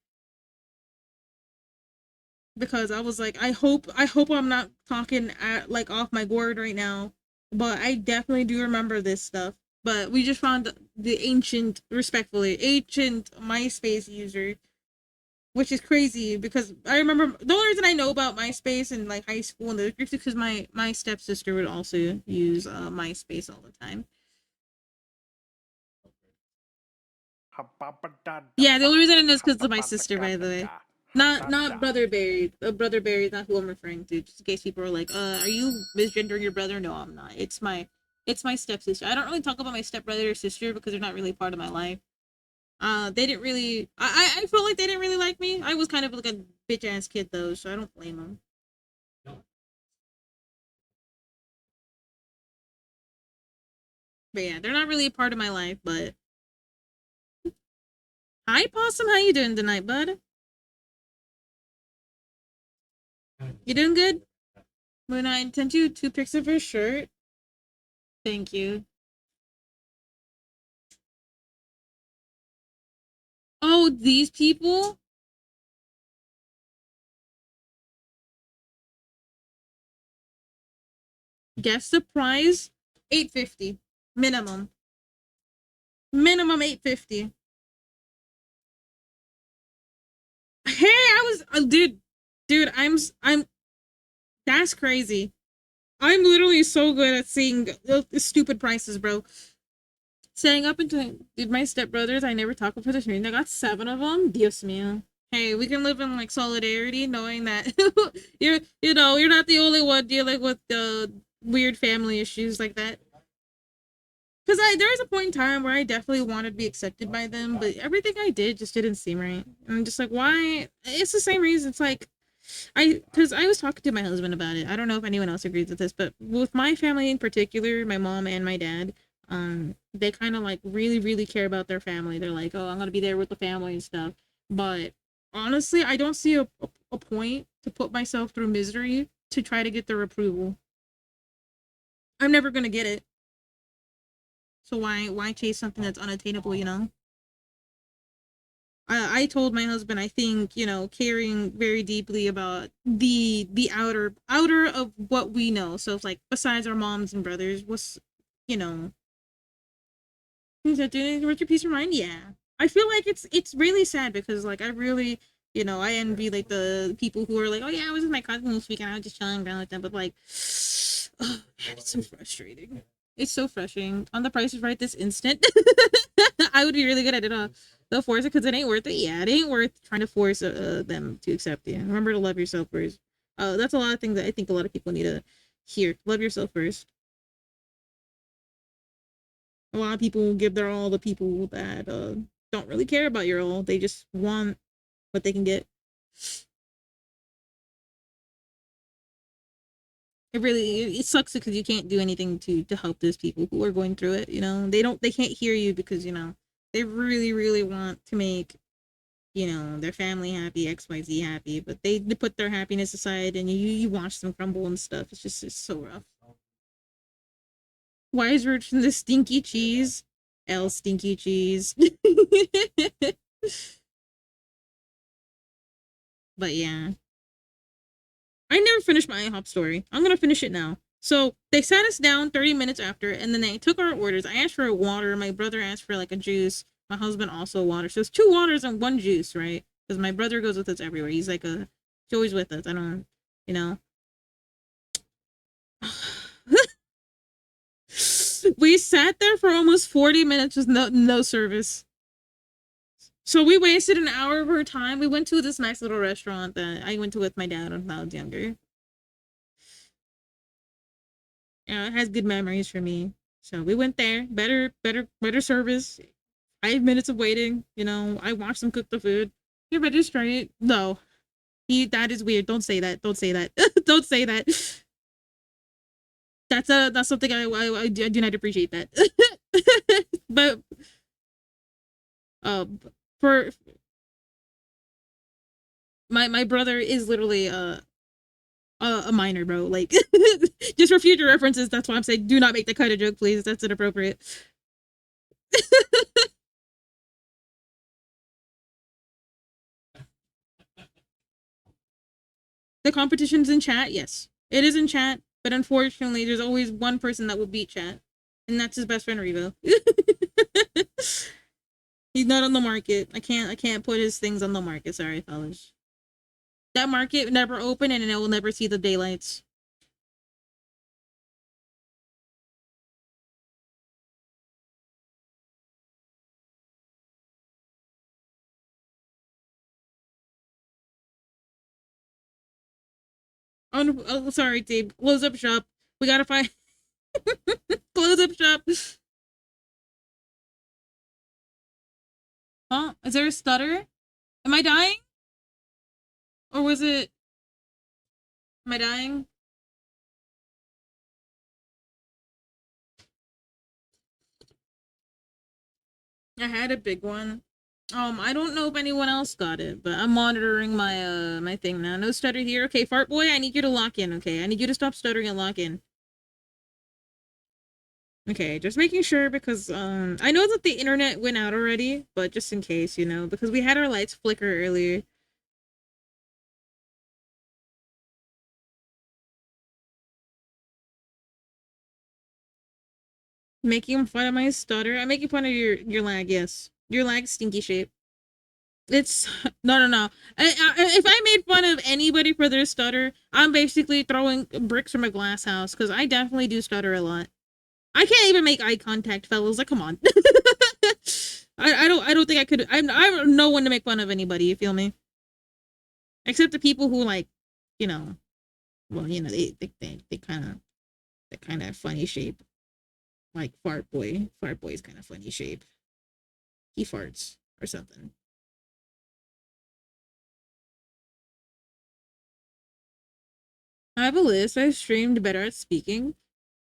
Because I was like, I hope I'm not talking like off my gourd right now, but I definitely do remember this stuff. But we just found the ancient MySpace user, which is crazy because I remember the only reason I know about MySpace in like high school and is because my stepsister would also use MySpace all the time. Yeah, the only reason I know is because of my sister, by the way. Not Brother Barry. Brother Barry is not who I'm referring to. Just in case people are like, are you misgendering your brother? No, I'm not. It's my stepsister. I don't really talk about my stepbrother or sister because they're not really part of my life. They didn't really. I felt like they didn't really like me. I was kind of like a bitch ass kid though, so I don't blame them. But yeah, they're not really a part of my life. But hi, Possum. How you doing tonight, bud? You doing good? When I sent you 2 pics of her shirt. Thank you. Oh, these people? Guess the price? 850 minimum. Minimum 850. Hey, I was dude, I'm that's crazy. I'm literally so good at seeing the stupid prices, bro. Saying up into dude, my stepbrothers, I never talk for the stream. I got 7 of them. Dios mío. Hey, we can live in like solidarity, knowing that you're not the only one dealing with the weird family issues like that. Because there was a point in time where I definitely wanted to be accepted by them, but everything I did just didn't seem right. And I'm just like, why? It's the same reason. It's like, because I was talking to my husband about it. I don't know if anyone else agrees with this, but with my family in particular, my mom and my dad, they kind of like really, really care about their family. They're like, oh, I'm gonna be there with the family and stuff. But honestly, I don't see a point to put myself through misery to try to get their approval. I'm never gonna get it. So why chase something that's unattainable, you know? I told my husband I think, caring very deeply about the outer of what we know. So it's like besides our moms and brothers, what's you know is that doing with your peace of mind? Yeah. I feel like it's really sad because like I really I envy like the people who are like, oh yeah, I was with my cousin this weekend, I was just chilling around with them, but like oh, it's so frustrating. It's so frustrating. On the Price is Right this instant, I would be really good at it. They'll force it because it ain't worth it. Yeah, it ain't worth trying to force them to accept you. Remember to love yourself first. That's a lot of things that I think a lot of people need to hear. Love yourself first. A lot of people give their all to people that don't really care about your all. They just want what they can get. It sucks because you can't do anything to help those people who are going through it. They can't hear you because they really really want to make their family happy, XYZ happy, but they put their happiness aside and you watch them crumble and stuff. It's so rough. Wise words from the stinky cheese. L stinky cheese. But yeah. I never finished my IHOP story. I'm gonna finish it now. So they sat us down 30 minutes after, and then they took our orders. I asked for a water. My brother asked for like a juice. My husband also water. So it's 2 waters and 1 juice, right? Because my brother goes with us everywhere. He's always with us. I don't, you know. We sat there for almost 40 minutes with no service. So we wasted an hour of our time. We went to this nice little restaurant that I went to with my dad when I was younger. Yeah, it has good memories for me. So we went there. Better service. 5 minutes of waiting. I watched them cook the food. You're better straight. No, that is weird. Don't say that. Don't say that. Don't say that. That's something I do not appreciate that. But for my brother is literally a minor, bro. Like just for future references. That's why I'm saying do not make the kind of joke, please. That's inappropriate. The competition's in chat. Yes, it is in chat. But unfortunately, there's always one person that will beat chat, and that's his best friend Revo. He's not on the market. I can't put his things on the market. Sorry, fellas. That market never opened, and it will never see the daylights. Oh, sorry, Dave. Close up shop. We gotta find. Close up shop. Huh? Is there a stutter? Am I dying? Or was it... Am I dying? I had a big one. I don't know if anyone else got it, but I'm monitoring my my thing now. No stutter here. Okay, fart boy, I need you to lock in, okay? I need you to stop stuttering and lock in. Okay, just making sure because I know that the internet went out already, but just in case, you know, because we had our lights flicker earlier. Making fun of my stutter. I'm making fun of your lag, yes. Your lag stinky shape. It's no. If I made fun of anybody for their stutter, I'm basically throwing bricks from a glass house because I definitely do stutter a lot. I can't even make eye contact, fellas. Like, come on. I don't think I could. I'm no one to make fun of anybody. You feel me? Except the people who like, you know, well, you know, they kind of funny shape. Like fart boy. Fart boy's kind of funny shape. He farts or something. I have a list. I streamed better at speaking.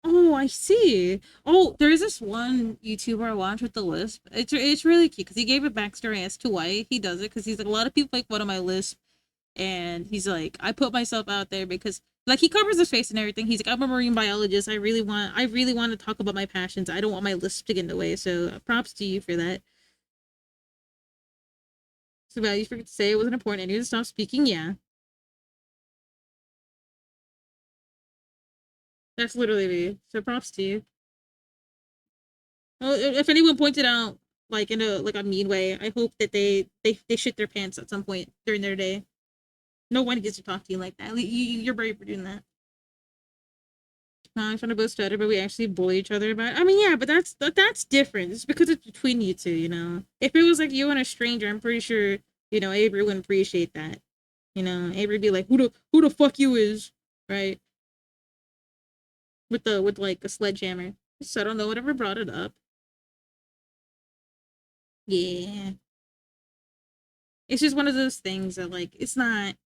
Oh, I see. Oh, there's this one YouTuber I watch with the lisp. It's really cute because he gave a backstory as to why he does it. Because he's like, a lot of people make fun of my lisp, and he's like, I put myself out there because like he covers his face and everything. He's like, I'm a marine biologist. I really want to talk about my passions. I don't want my lisp to get in the way. So props to you for that. So you forget to say it wasn't important. I need to stop speaking. Yeah, that's literally me. So props to you. Well, if anyone pointed out like in a like a mean way, I hope that they shit their pants at some point during their day. No one gets to talk to you like that. You're brave for doing that. I'm trying to boast stutter, but we actually bully each other about it. I mean, yeah, but that's different. It's because it's between you two, you know. If it was like you and a stranger, I'm pretty sure, you know, Avery wouldn't appreciate that. You know, Avery would be like, who the fuck you is, right? With like a sledgehammer. So I don't know whatever brought it up. Yeah. It's just one of those things that like it's not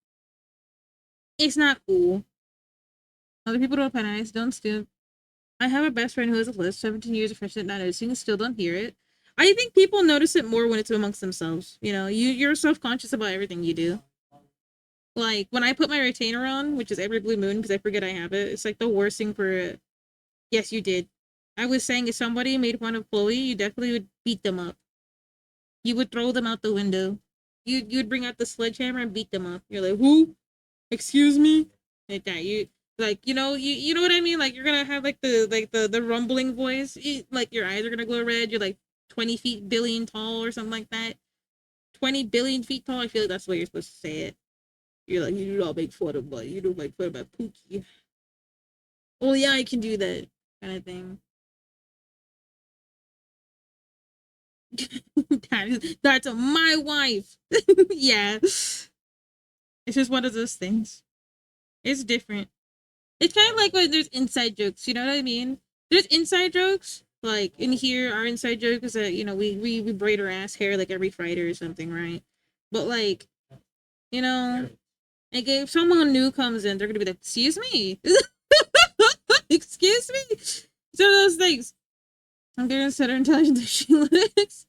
cool. Other people don't penalize, don't steal. I have a best friend who has a list, 17 years of friendship not noticing, still don't hear it. I think people notice it more when it's amongst themselves. You know, you're self-conscious about everything you do. Like when I put my retainer on, which is every blue moon because I forget I have it, it's like the worst thing for yes, you did. I was saying if somebody made fun of Chloe, you definitely would beat them up. You would throw them out the window. You'd bring out the sledgehammer and beat them up. You're like, who? Excuse me? Like that. You like you know what I mean? Like you're gonna have like the rumbling voice. Like your eyes are gonna glow red. You're like 20 feet billion tall or something like that. 20 billion feet tall. I feel like that's the way you're supposed to say it. You're like, you do not make fun of my, you don't make fun of my Pookie. Oh yeah, I can do that kind of thing. That's my wife. Yeah. It's just one of those things. It's different. It's kind of like when there's inside jokes, you know what I mean? There's inside jokes. Like in here, our inside joke is that, you know, we braid our ass hair like every Friday or something, right? But like, you know, like if someone new comes in, they're gonna be like, excuse me. Excuse me. So those things. I'm getting center intelligence she looks.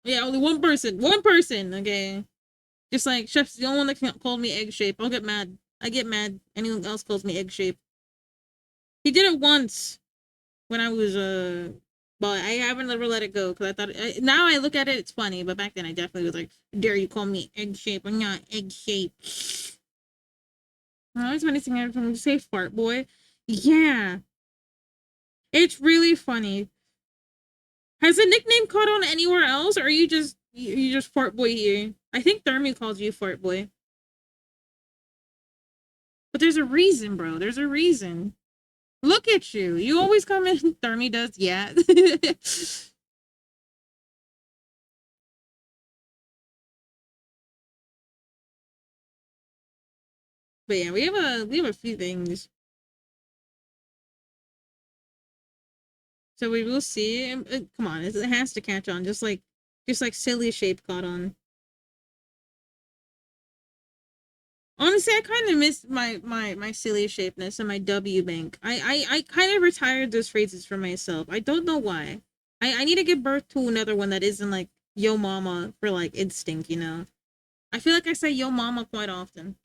Yeah, only one person. One person, okay. Just like Chef's the only one that can't call me egg shape. I'll get mad. I get mad. Anyone else calls me egg shape. He did it once when I was but I haven't ever let it go because I thought now I look at it, it's funny, but back then I definitely was like, dare you call me egg shape? I'm not egg shape. I always funny thing every time you say fart boy. Yeah. It's really funny. Has the nickname caught on anywhere else, or are you just fart boy here? I think Thermy calls you fart boy. But there's a reason, bro. There's a reason. Look at you. You always come in. Thermy does, yeah. But yeah, we have a few things. So we will see. Come on, it has to catch on. Just like Just like silly shape caught on. Honestly, I kind of miss my silly shapeness and my W bank. I kind of retired those phrases for myself. I don't know why. I need to give birth to another one that isn't like yo mama for like instinct, you know. I feel like I say yo mama quite often.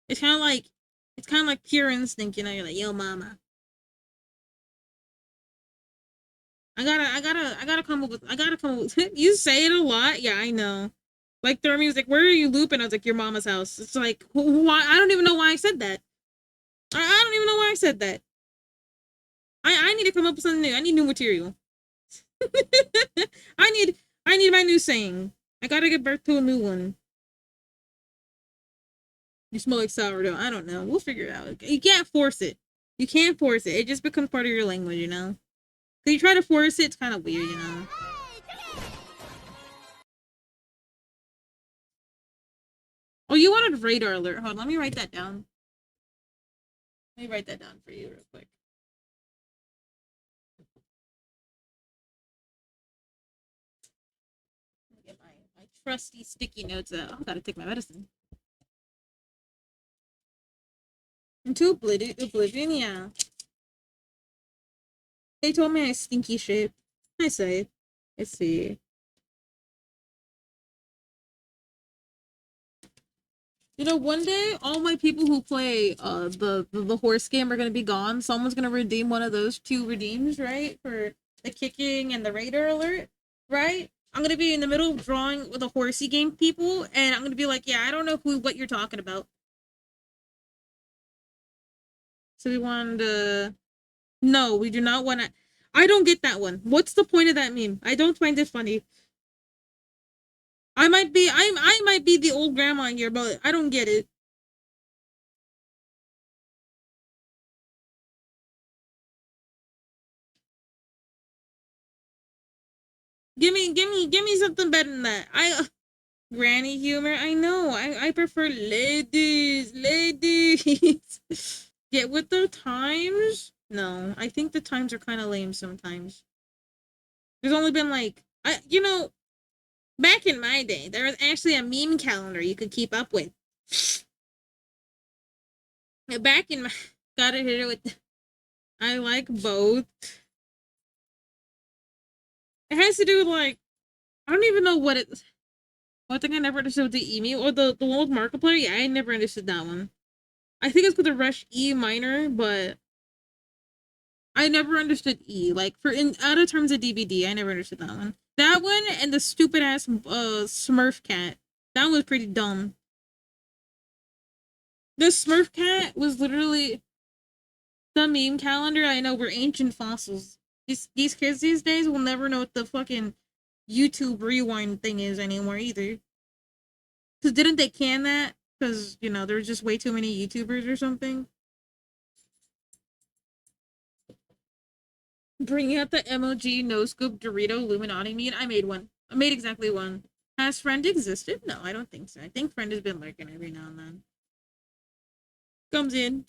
It's kind of like pure instinct, you know. You're like yo mama. I gotta come up with. I gotta come up with. You say it a lot, yeah, I know. Like Thermi was like, "Where are you looping?" I was like, "Your mama's house." It's like, why? I don't even know why I said that. I don't even know why I said that. I need to come up with something new. I need new material. I need my new saying. I gotta give birth to a new one. You smell like sourdough. I don't know. We'll figure it out. You can't force it. You can't force it. It just becomes part of your language, you know? If you try to force it, it's kind of weird, you know? Oh, you wanted radar alert. Hold on, let me write that down. Let me write that down for you real quick. Get my trusty sticky notes out. I gotta take my medicine. Into oblivion, yeah. They told me I stinky shape. I say. Let's see. You know, one day all my people who play the horse game are gonna be gone. Someone's gonna redeem one of those two redeems, right? For the kicking and the radar alert, right? I'm gonna be in the middle of drawing with the horsey game people, and I'm gonna be like, yeah, I don't know what you're talking about. So we wanted to. No, we do not want to. I don't get that one. What's the point of that meme? I don't find it funny. I might be the old grandma here, but I don't get it. Give me something better than that. Granny humor. I know. I prefer ladies. Get with the times. No, I think the times are kind of lame sometimes. There's only been like back in my day, there was actually a meme calendar you could keep up with. Back in my gotta hit it with. I like both. It has to do with like I don't even know what it. One thing I never understood with the emu or the one with Markiplier. Yeah, I never understood that one. I think it's because of Rush E minor, but I never understood E. Like for in out of terms of DBD, I never understood that one. That one and the stupid ass Smurf cat. That was pretty dumb. The Smurf cat was literally the meme calendar. I know we're ancient fossils. These kids these days will never know what the fucking YouTube rewind thing is anymore either. Cause didn't they can that? Cause there's just way too many YouTubers or something. Bringing out the MOG no scoop Dorito Illuminati meat. I made one. I made exactly one. Has Friend existed? No, I don't think so. I think Friend has been lurking every now and then. Comes in.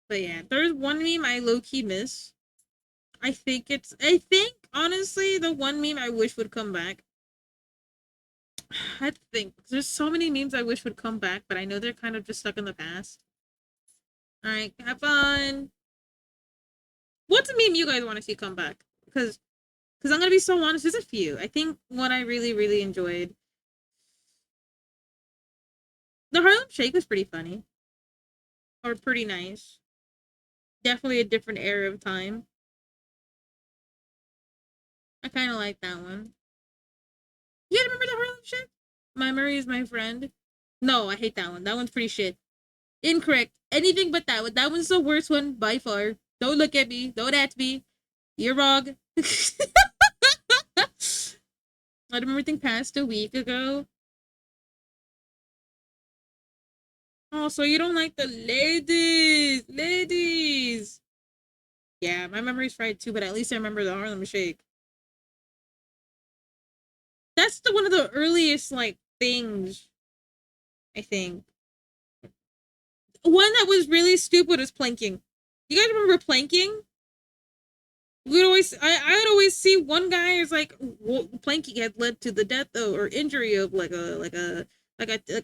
But yeah, there's one meme I low-key miss. I think honestly the one meme I wish would come back. I think there's so many memes I wish would come back, but I know they're kind of just stuck in the past. Alright, have fun. What's a meme you guys want to see come back? Because I'm gonna be so honest, there's a few. I think one I really, really enjoyed. The Harlem Shake was pretty funny. Or pretty nice. Definitely a different era of time. I kinda like that one. You guys remember the Harlem Shake? My Murray is my friend. No, I hate that one. That one's pretty shit. Incorrect. Anything but that one. That one's the worst one by far. Don't look at me. Don't at me. You're wrong. I remember everything passed a week ago. Oh, so you don't like the ladies. Ladies. Yeah, my memory's fried too, but at least I remember the Harlem Shake. That's one of the earliest like things, I think. One that was really stupid was planking. You guys remember planking? We'd always, I'd always see one guy is like planking had led to the death or injury of like a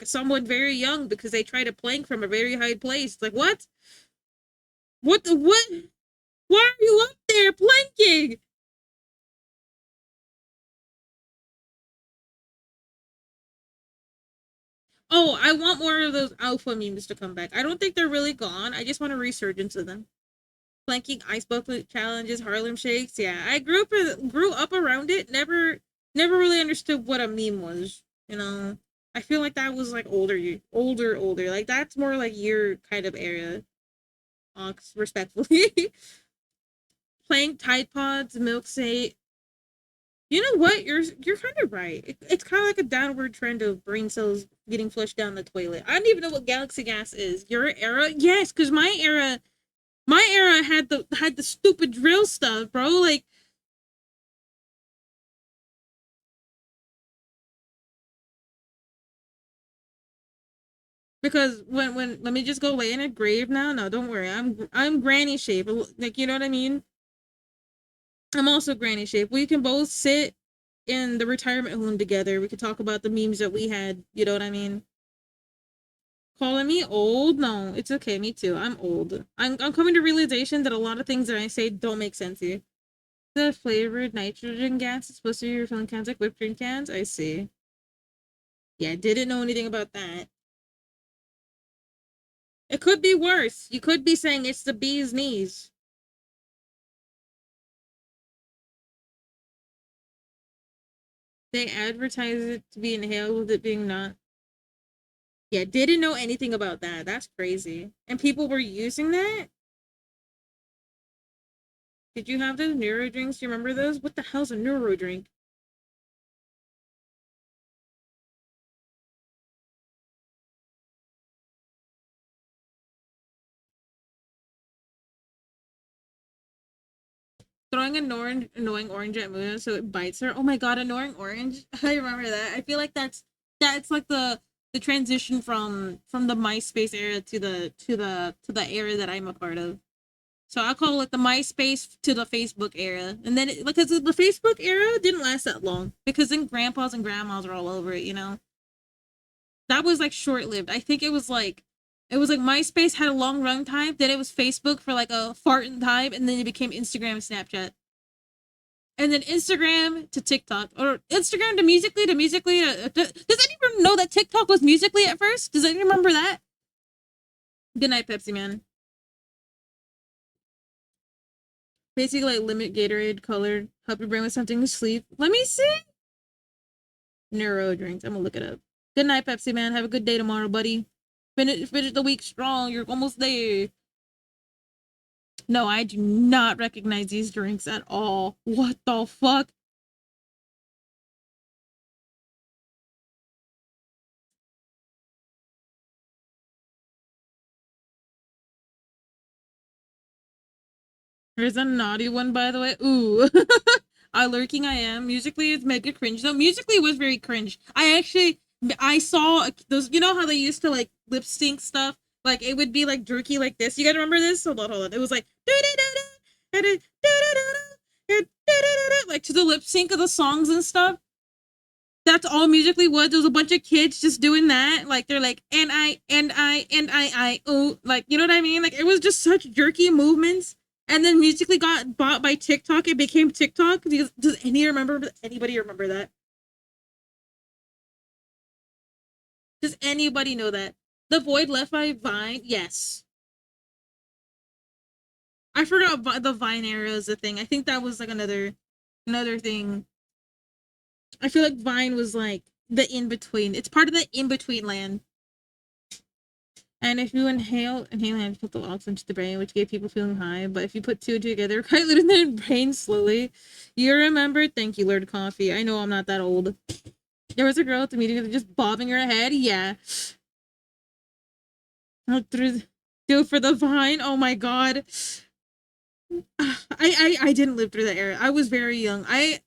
someone very young because they tried to plank from a very high place. It's like what? What? Why are you up there planking? Oh, I want more of those alpha memes to come back. I don't think they're really gone. I just want a resurgence of them. Planking, ice bucket challenges, Harlem Shakes. Yeah, I grew up around it. Never really understood what a meme was. You know, I feel like that was like older. Like that's more like your kind of era. Ox, respectfully. Playing Tide Pods, Milk State. You know what? You're kind of right. It's kind of like a downward trend of brain cells getting flushed down the toilet. I don't even know what Galaxy Gas is. Your era? Yes, because my era had the stupid drill stuff, bro. Like because when let me just go lay in a grave now. No, don't worry. I'm granny shape. Like you know what I mean? I'm also granny shape. We can both sit in the retirement home together. We could talk about the memes that we had. You know what I mean? Calling me old? No, it's okay. Me too. I'm old. I'm coming to realization that a lot of things that I say don't make sense here. The flavored nitrogen gas is supposed to be refilling cans like whipped cream cans. I see. Yeah, didn't know anything about that. It could be worse. You could be saying it's the bee's knees. They advertise it to be inhaled with it being not. Yeah, didn't know anything about that. That's crazy. And people were using that? Did you have those neuro drinks? Do you remember those? What the hell's a neuro drink? Throwing an annoying orange at Muna so it bites her. Oh my god, annoying orange. I remember that. I feel like that's like the transition from the MySpace era to the era that I'm a part of. So I call it the MySpace to the Facebook era. And then because the Facebook era didn't last that long because then grandpas and grandmas are all over it, you know. That was like short-lived. I think it was like MySpace had a long run time, then it was Facebook for like a fart in time, and then it became Instagram and Snapchat. And then Instagram to TikTok, or Instagram to Musically. Does anyone know that TikTok was Musically at first? Does anyone remember that? Good night, Pepsi Man. Basically, like limit Gatorade colored, help your brain with something to sleep. Let me see. Neuro drinks. I'm gonna look it up. Good night, Pepsi Man. Have a good day tomorrow, buddy. Finish the week strong. You're almost there. No, I do not recognize these drinks at all. What the fuck? There's a naughty one, by the way. Ooh. How lurking I am. Musically, it's mega cringe. Though Musically was very cringe. I saw those. You know how they used to like lip sync stuff. Like it would be like jerky like this. You guys remember this? Hold on. It was like like to the lip sync of the songs and stuff. That's all Musically was. There was a bunch of kids just doing that. Like they're like oh, like you know what I mean? Like it was just such jerky movements. And then Musically got bought by TikTok. It became TikTok. Does anybody remember that? Does anybody know that? The Void left by Vine? Yes. I forgot the Vine era is a thing. I think that was like another thing. I feel like Vine was like the in between. It's part of the in between land. And if you inhaling put the oxygen into the brain, which gave people feeling high. But if you put two and two together, quite literally their brain slowly. You remember? Thank you, Lord Coffee. I know I'm not that old. There was a girl at the meeting just bobbing her head. Yeah. Do for the Vine. Oh my god. I didn't live through that era. I was very young. I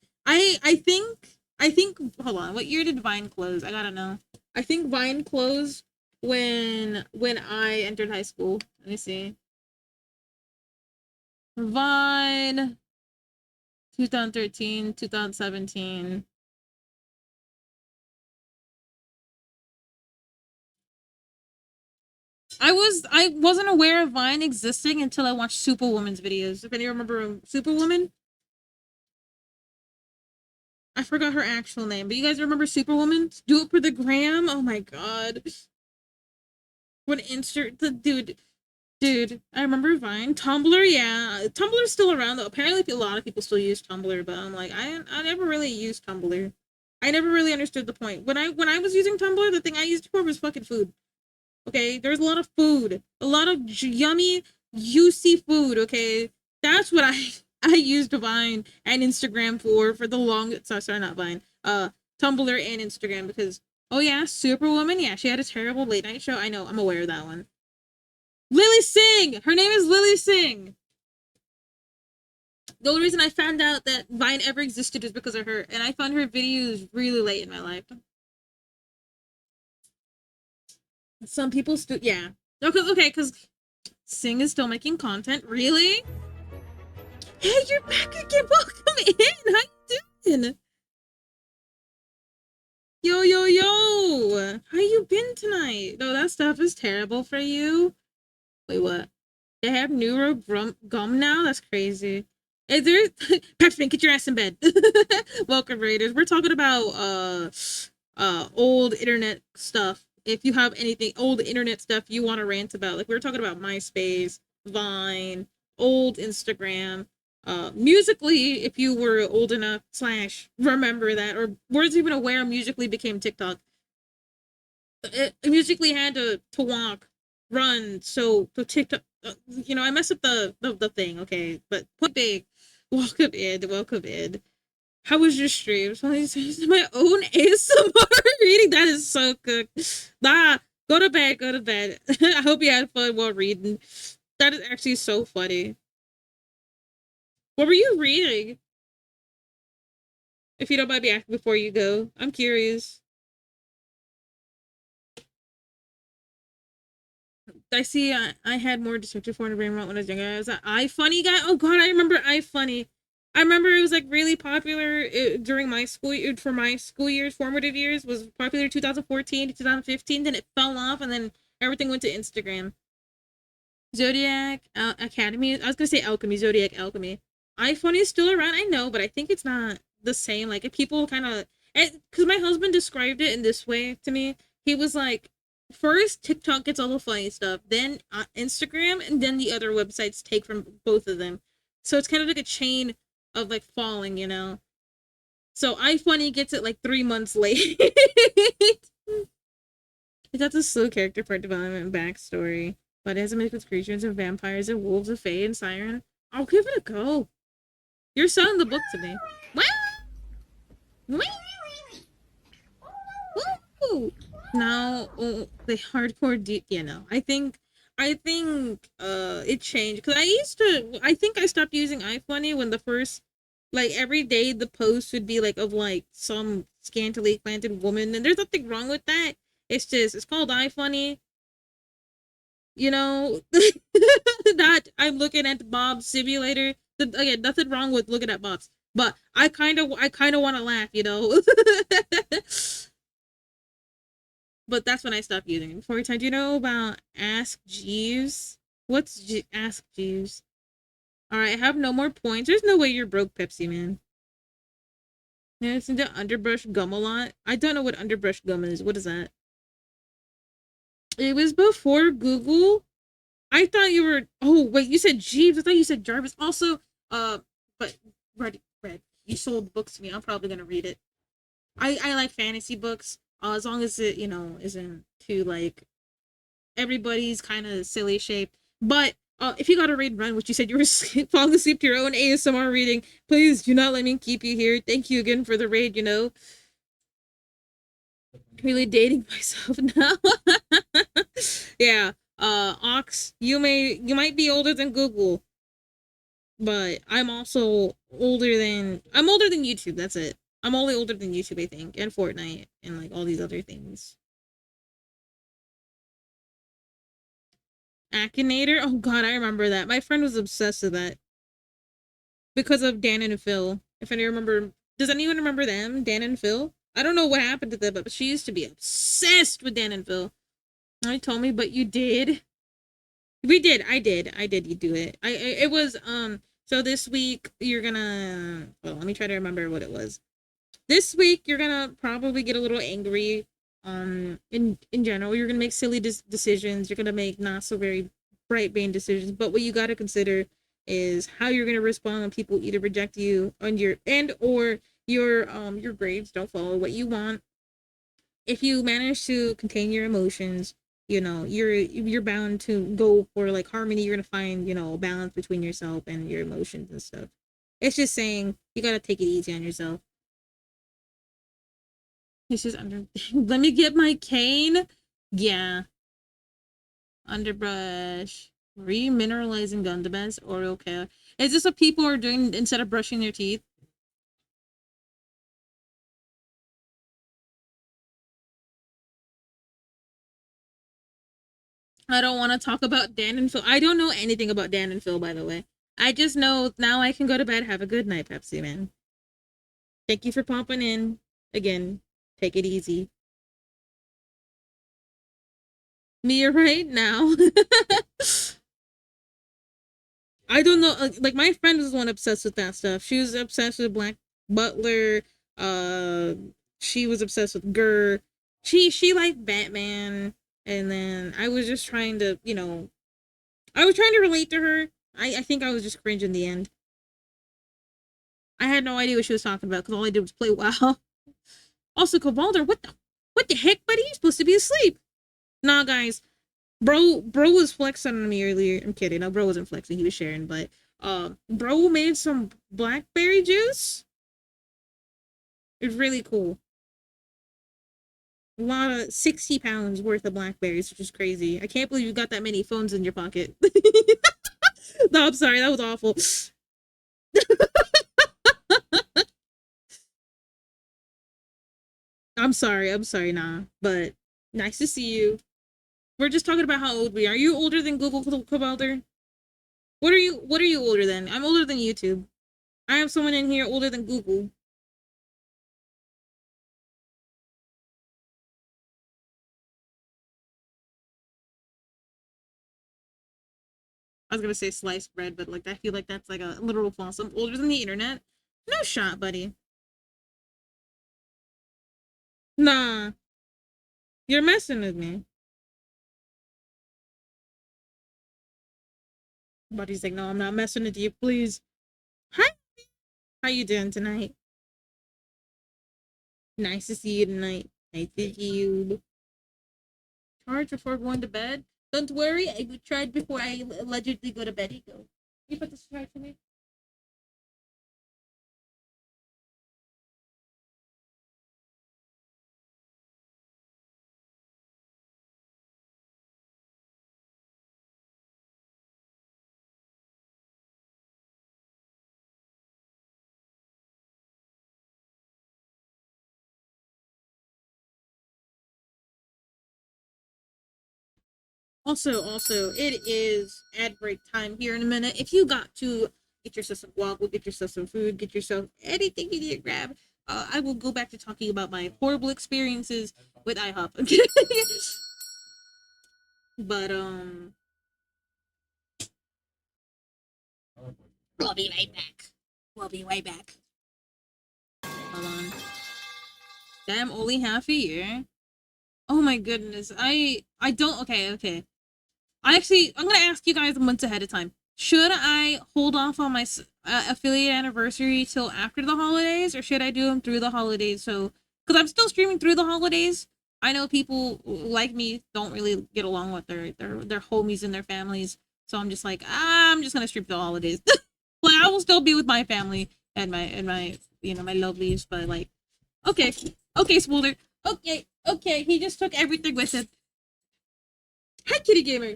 think I think, hold on, what year did Vine close? I gotta know. I think Vine closed when I entered high school. Let me see. Vine 2013, 2017. I wasn't aware of Vine existing until I watched Superwoman's videos. If any remember Superwoman? I forgot her actual name, but you guys remember Superwoman? Do it for the gram? Oh my god. What insert the dude, I remember Vine. Tumblr, yeah. Tumblr's still around though. Apparently a lot of people still use Tumblr, but I'm like, I never really used Tumblr. I never really understood the point. When I was using Tumblr, the thing I used it for was fucking food. Okay, there's a lot of food, a lot of yummy, juicy food. Okay, that's what I used Vine and Instagram for the long. Sorry, not Vine. Tumblr and Instagram because oh yeah, Superwoman. Yeah, she had a terrible late night show. I know, I'm aware of that one. Lily Singh. Her name is Lily Singh. The only reason I found out that Vine ever existed was because of her, and I found her videos really late in my life. Some people still, yeah. Okay, because Singh is still making content. Really? Hey, you're back again. Welcome in. How you doing? Yo. How you been tonight? No, that stuff is terrible for you. Wait, what? They have neuro gum now? That's crazy. Is there Peppermint, get your ass in bed. Welcome, Raiders. We're talking about old internet stuff. If you have anything old internet stuff you want to rant about, like we were talking about MySpace, Vine, old Instagram, Musically, if you were old enough / remember that, or weren't even aware Musically became TikTok. It Musically had to walk, run, so TikTok. I messed up the thing. Okay, but point big. Welcome in. How was your stream? So my own ASMR reading. That is so good. Nah, go to bed. I hope you had fun while reading. That is actually so funny. What were you reading? If you don't mind me asking before you go, I'm curious. I see. I had more destructive form of brain rot when I was younger. I was an iFunny guy. Oh god, I remember iFunny. I remember it was like really popular during my school for my school years, formative years. Was popular 2014 to 2015. Then it fell off, and then everything went to Instagram. Zodiac Academy. I was gonna say Alchemy. Zodiac Alchemy. iFunny is still around. I know, but I think it's not the same. Like if people kind of, because my husband described it in this way to me. He was like, first TikTok gets all the funny stuff, then Instagram, and then the other websites take from both of them. So it's kind of like a chain of like falling, you know. So iFunny gets it like 3 months late. That's a slow character part development and backstory, but it has a mix with creatures and vampires and wolves and fae and siren. I'll give it a go. You're selling the book to me. Wow. Woo! Now the hardcore deep, I think it changed because I think I stopped using iFunny when the first, like, every day the post would be like of like some scantily planted woman, and there's nothing wrong with that. It's called iFunny. Not I'm looking at Bob's simulator. Again, nothing wrong with looking at Bob's, but I kind of want to laugh, But that's when I stopped using it. Before time, do you know about Ask Jeeves? What's Ask Jeeves? All right, I have no more points. There's no way you're broke, Pepsi Man. Yeah, it's into underbrush gum a lot. I don't know what underbrush gum is. What is that? It was before Google. I thought you were. Oh wait, you said Jeeves. I thought you said Jarvis. Also, but Red, you sold books to me. I'm probably gonna read it. I like fantasy books. As long as it isn't too like everybody's kind of silly shaped. But if you gotta read Run, which you said you were falling asleep to your own ASMR reading, please do not let me keep you here. Thank you again for the raid. Really dating myself now. Yeah. Ox, you might be older than Google, but I'm older than YouTube. That's it. I'm only older than YouTube, I think, and Fortnite, and like all these other things. Akinator? Oh god, I remember that. My friend was obsessed with that. Because of Dan and Phil. If any remember, does anyone remember them? Dan and Phil? I don't know what happened to them, but she used to be obsessed with Dan and Phil. I told me, but you did. We did. I did. You do it. It was so this week you're gonna well, let me try to remember what it was. This week you're gonna probably get a little angry. In general, you're gonna make silly decisions. You're gonna make not so very bright brain decisions. But what you gotta consider is how you're gonna respond when people either reject you on your or your grades don't follow what you want. If you manage to contain your emotions, you know you're bound to go for like harmony. You're gonna find a balance between yourself and your emotions and stuff. It's just saying you gotta take it easy on yourself. This is under. Let me get my cane. Yeah. Underbrush. Remineralizing Gundabans or okay. Is this what people are doing instead of brushing their teeth? I don't want to talk about Dan and Phil. I don't know anything about Dan and Phil, by the way. I just know now I can go to bed. Have a good night, Pepsi Man. Thank you for popping in. Again, take it easy. Me right now. I don't know. Like my friend was the one obsessed with that stuff. She was obsessed with Black Butler. Uh, she was obsessed with Gurr. She liked Batman, and then I was just trying to, I was trying to relate to her. I think I was just cringe in the end. I had no idea what she was talking about because all I did was play WoW. Also, Cavalder, what the heck, buddy? You're supposed to be asleep. Nah, guys, bro was flexing on me earlier. I'm kidding. No, bro wasn't flexing. He was sharing, but bro made some blackberry juice. It's really cool. A lot of 60 pounds worth of blackberries, which is crazy. I can't believe you got that many phones in your pocket. No, I'm sorry. That was awful. I'm sorry, nah. But nice to see you. We're just talking about how old we are. Are you older than Google Cabalder? What are you older than? I'm older than YouTube. I have someone in here older than Google. I was gonna say sliced bread, but like I feel like that's like a literal false. I'm older than the internet. No shot, buddy. Nah, you're messing with me. Buddy's like, no, I'm not messing with you, please. Hi, how you doing tonight? Nice to see you tonight. Nice to see you. Charge before going to bed. Don't worry, I tried before I allegedly go to bed. You go. You put this charge for me. Also, it is ad break time here in a minute. If you got to get yourself some guac, get yourself some food, get yourself anything you need to grab, I will go back to talking about my horrible experiences with IHOP. But we'll be right back. We'll be right back. Hold on. Damn, only half a year. Oh my goodness. I don't. Okay. I'm gonna ask you guys months ahead of time. Should I hold off on my affiliate anniversary till after the holidays, or should I do them through the holidays? So, because I'm still streaming through the holidays, I know people like me don't really get along with their homies and their families. So I'm just like, I'm just gonna stream the holidays. But I will still be with my family and my my lovelies. But like, okay, Smolder. Okay. He just took everything with him. Hi, Kitty Gamer.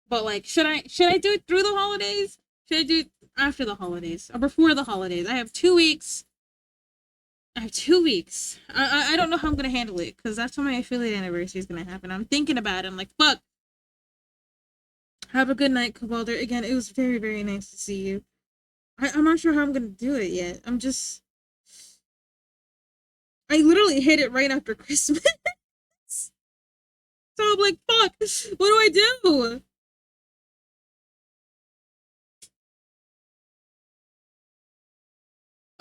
But like, should I do it through the holidays? Should I do it after the holidays or before the holidays? I have 2 weeks. I have 2 weeks. I don't know how I'm gonna handle it because that's when my affiliate anniversary is gonna happen. I'm thinking about it. I'm like, fuck. Have a good night, Cabalder. Again, it was very, very nice to see you. I'm not sure how I'm gonna do it yet. I literally hit it right after Christmas. So I'm like, fuck, what do I do?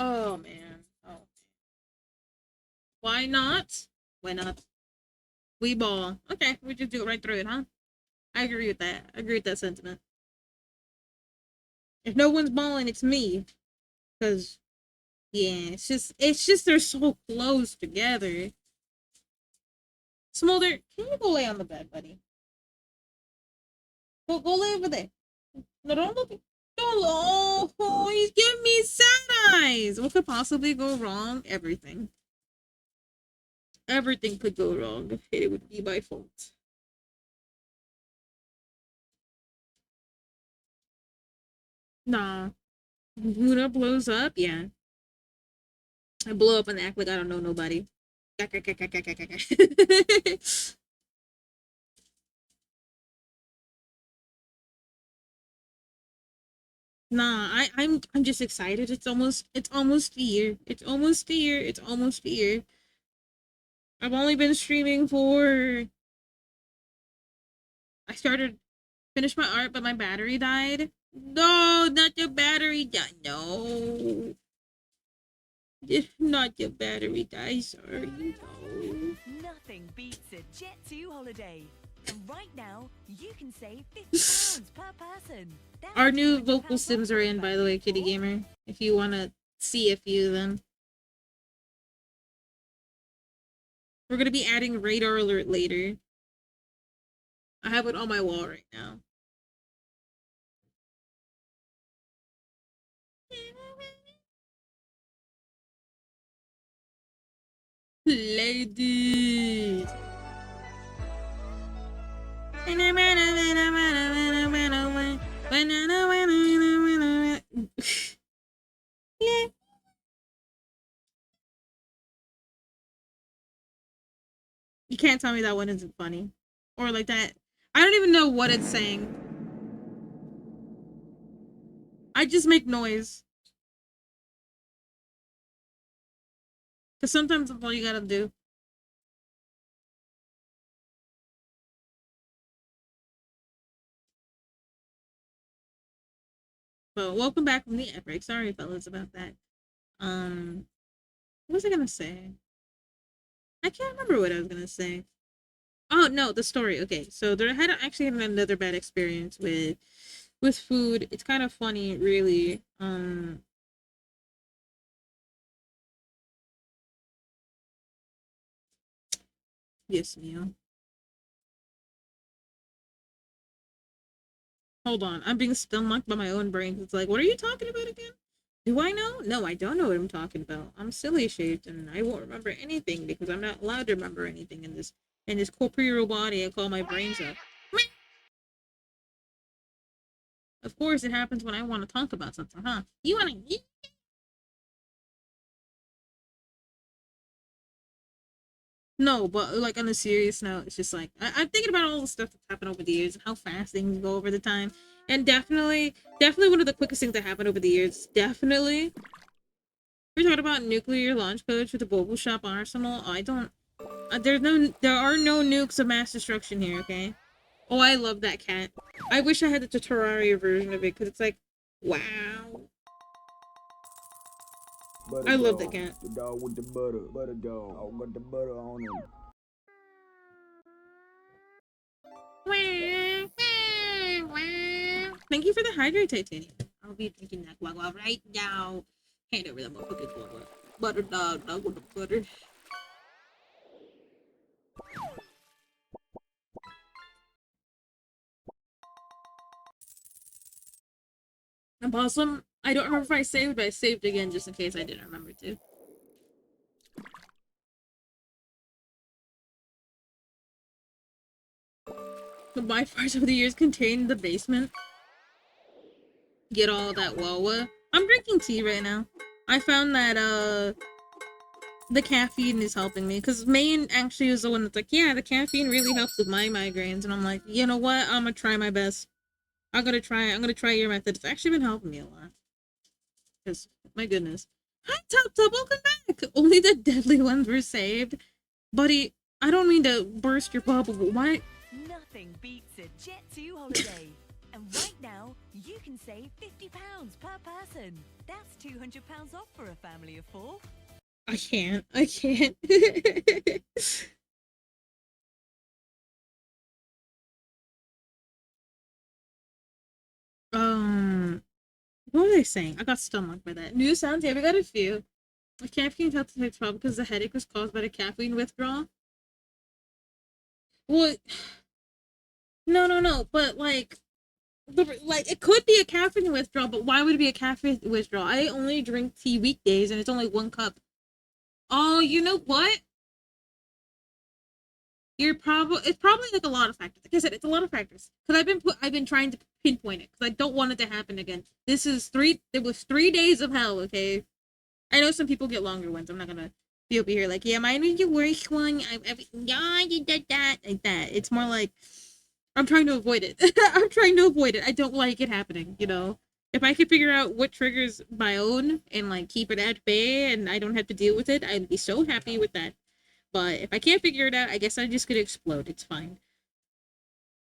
Oh man. Oh. Why not? Why not? We ball. Okay, we just do it right through it, huh? I agree with that. I agree with that sentiment. If no one's balling, it's me. Cause yeah, it's just they're so close together. Smolder, can you go lay on the bed, buddy? Go lay over there. No, don't look. Don't. Oh, he's giving me sad eyes. What could possibly go wrong? Everything. Everything could go wrong. It would be my fault. Nah. Luna blows up? Yeah. I blow up and act like I don't know nobody. Nah, I'm just excited. It's almost a year. It's almost a year. It's almost a year. I've only been streaming for I started finished my art, but my battery died. No, not your battery died. No. Not your battery died, sorry. No. Nothing beats a Jet2 holiday. And right now, you can save £50 per person. That's Our new £200 vocal off sims are in, by the way, Kitty Gamer. If you want to see a few of them. We're going to be adding radar alert later. I have it on my wall right now. Ladies. Yeah. You can't tell me that one isn't funny. Or like that. I don't even know what it's saying. I just make noise. Because sometimes that's all you gotta do. But welcome back from the epic. Sorry, fellas, about that. What was I gonna say? I can't remember what I was gonna say. Oh no, the story. Okay, so there had actually had another bad experience with food. It's kind of funny, really. Yes, Mio. Hold on, I'm being stomached by my own brain. It's like, what are you talking about again? Do I know? No, I don't know what I'm talking about. I'm silly shaped, and I won't remember anything because I'm not allowed to remember anything in this corporeal body. I call my brains up. Of course, it happens when I want to talk about something, huh? You want to? No, but like on a serious note, it's just like I'm thinking about all the stuff that's happened over the years and how fast things go over the time. And definitely one of the quickest things that happened over the years. Definitely, we're talking about nuclear launch codes for the Bobo Shop arsenal. I don't. There are no nukes of mass destruction here. Okay. Oh, I love that cat. I wish I had the Terraria version of it because it's like, wow. I love that cat. The dog with the butter dog. I got the butter on him. Thank you for the hydrate, Titanium. I'll be drinking that guagua right now. Hand over the motherfucking guagua. Butter dog with the butter. I'm awesome. I don't remember if I saved, but I saved again just in case I didn't remember to. The by fars over the years contained the basement. Get all that wawa. I'm drinking tea right now. I found that the caffeine is helping me, because Maine actually was the one that's like, yeah, the caffeine really helps with my migraines, and I'm like, you know what, I'm gonna try my best. I'm gonna try your method. It's actually been helping me a lot. Because, my goodness. Hi, Top Top, welcome back! Only the deadly ones were saved. Buddy, I don't mean to burst your bubble, but why? Nothing beats a Jet2 holiday. And right now, you can save £50 per person. That's £200 off for a family of 4. I can't. What was I saying? I got stomach by that. New sounds, yeah, we got a few. The caffeine helped the problem because the headache was caused by the caffeine withdrawal. Well, no, but like it could be a caffeine withdrawal, but why would it be a caffeine withdrawal? I only drink tea weekdays, and it's only 1 cup. Oh, you know what? It's probably like a lot of factors. Like I said, it's a lot of factors. Because I've been trying to pinpoint it because I don't want it to happen again. It was 3 days of hell. Okay, I know some people get longer ones. I'm not gonna be over here like, yeah, mine was the worst one. Yeah, you did that like that. It's more like I'm trying to avoid it. I'm trying to avoid it. I don't like it happening. You know, if I could figure out what triggers my own and like keep it at bay, and I don't have to deal with it, I'd be so happy with that. But if I can't figure it out, I guess I'm just gonna explode. It's fine.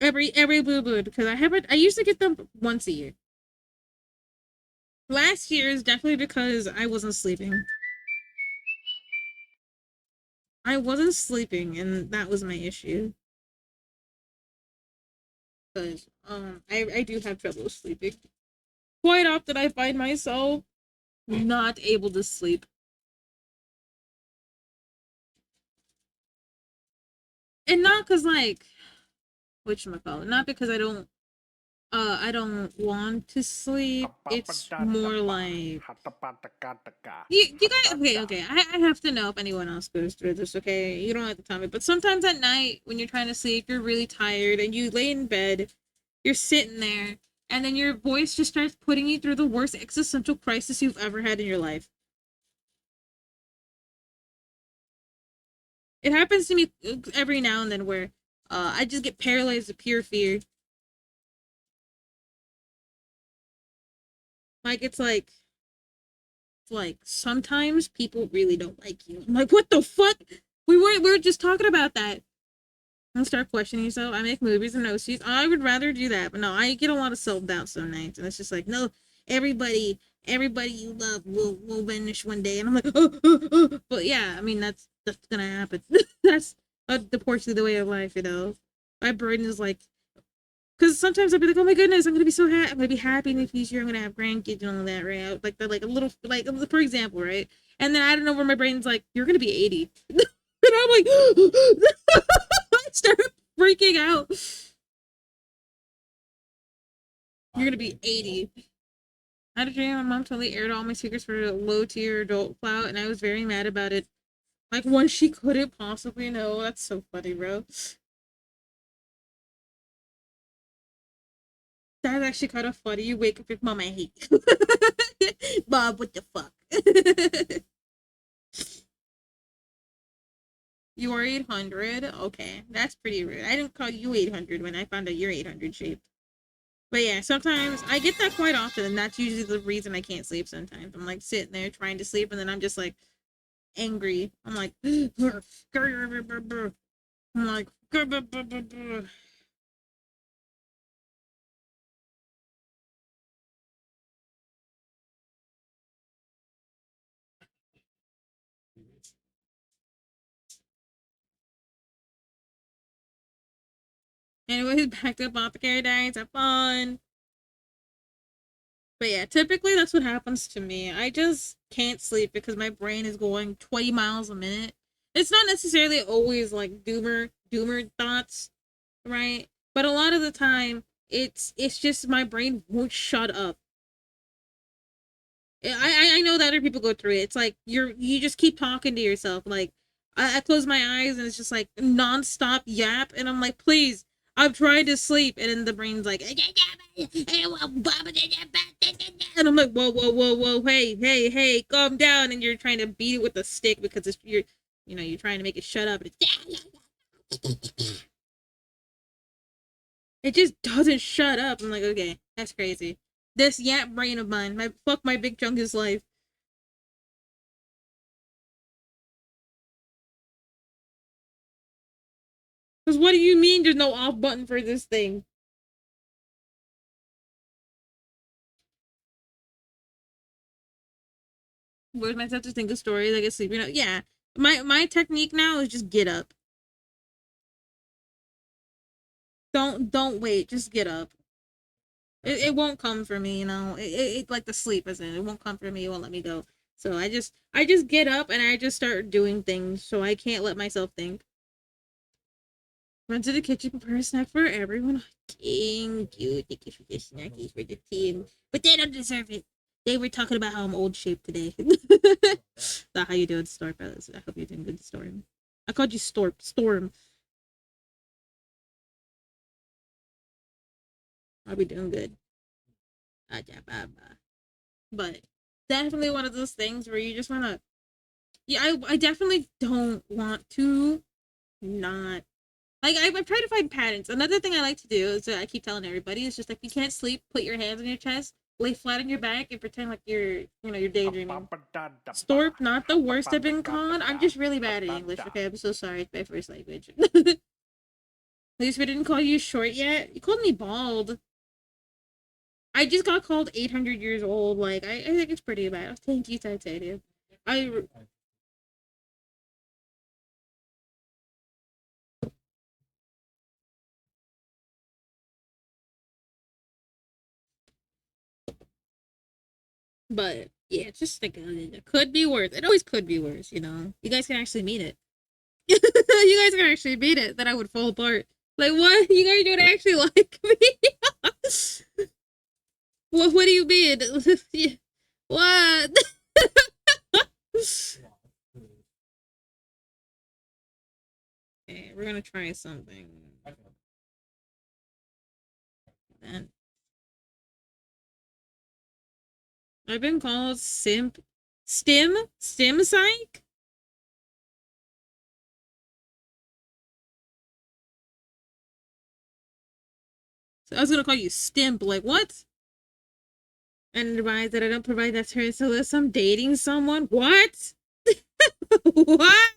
Every blue moon, because I usually get them once a year. Last year is definitely because I wasn't sleeping. I wasn't sleeping, and that was my issue. Because I do have trouble sleeping. Quite often, I find myself not able to sleep. And not because like, whatchamacallit, not because I don't want to sleep. It's more like you guys. Okay. I have to know if anyone else goes through this. Okay, you don't have to tell me. But sometimes at night when you're trying to sleep, you're really tired and you lay in bed, you're sitting there, and then your voice just starts putting you through the worst existential crisis you've ever had in your life. It happens to me every now and then where I just get paralyzed with pure fear. Like it's like sometimes people really don't like you. I'm like, what the fuck? We were just talking about that. Don't start questioning yourself. I make movies and OCs. I would rather do that, but no, I get a lot of self doubt some nights, and it's just like, no, everybody you love will vanish one day, and I'm like, but yeah, I mean that's gonna happen. That's unfortunately the way of life, you know. My brain is like, because sometimes I'll be like, oh my goodness, I'm gonna be so happy. I'm gonna be happy in the future. I'm gonna have grandkids and all that, right? Like the like a little like for example, right? And then I don't know where my brain's like, you're gonna be 80, and I'm like, I start freaking out. You're gonna be 80. I had a dream my mom totally aired all my secrets for a low tier adult clout, and I was very mad about it. Like one she couldn't possibly know. That's so funny, bro. That's actually kind of funny. You wake up with mom, I hate you. Bob, what the fuck? You are 800? Okay, that's pretty rude. I didn't call you 800 when I found out you're 800 shaped. But yeah, sometimes I get that quite often, and that's usually the reason I can't sleep sometimes. I'm like sitting there trying to sleep, and then I'm just like angry. I'm like, I'm like, anyways, back to Apothecary Diaries. Have fun. But yeah, typically that's what happens to me. I just can't sleep because my brain is going 20 miles a minute. It's not necessarily always like doomer thoughts, right? But a lot of the time it's just my brain won't shut up. I know that other people go through it. It's like you just keep talking to yourself. Like I close my eyes and it's just like nonstop yap, and I'm like, please, I'm trying to sleep, and then the brain's like, And I'm like, whoa, whoa, whoa, whoa, hey, calm down. And you're trying to beat it with a stick because you're trying to make it shut up. And it just doesn't shut up. I'm like, okay, that's crazy. This yap brain of mine, fuck my big chungus life. Because what do you mean there's no off button for this thing? Where's my to think of stories? I guess sleeping. Yeah, my technique now is just get up. Don't wait. Just get up. It won't come for me. It like the sleep isn't. It won't come for me. It won't let me go. So I just get up and I just start doing things. So I can't let myself think. Run to the kitchen, prepare a snack for everyone. Thank you for the snackies for the team. But they don't deserve it. They were talking about how I'm old shape today. So how you doing, Storm? I hope you're doing good, Storm. I called you Storm. I'll be doing good. But definitely one of those things where you just wanna. Yeah, I definitely don't want to not. Like, I try to find patterns. Another thing I like to do is I keep telling everybody is just like, you can't sleep, put your hands on your chest, lay flat on your back, and pretend like you're daydreaming. Storp, not the worst I've been called. I'm just really bad at English. Okay, I'm so sorry. It's my first language. At least we didn't call you short yet. You called me bald. I just got called 800 years old. Like, I think it's pretty bad. Thank you, Titanium. I But yeah, just like it could be worse. It always could be worse. You guys can actually meet it. You guys can actually beat it. Then I would fall apart. Like, what? You guys don't actually like me? What do you mean? What? Okay, we're gonna try something. Then I've been called stim psych. So I was gonna call you stimp. Like, what? And advise that I don't provide that service unless I'm dating someone. What? What?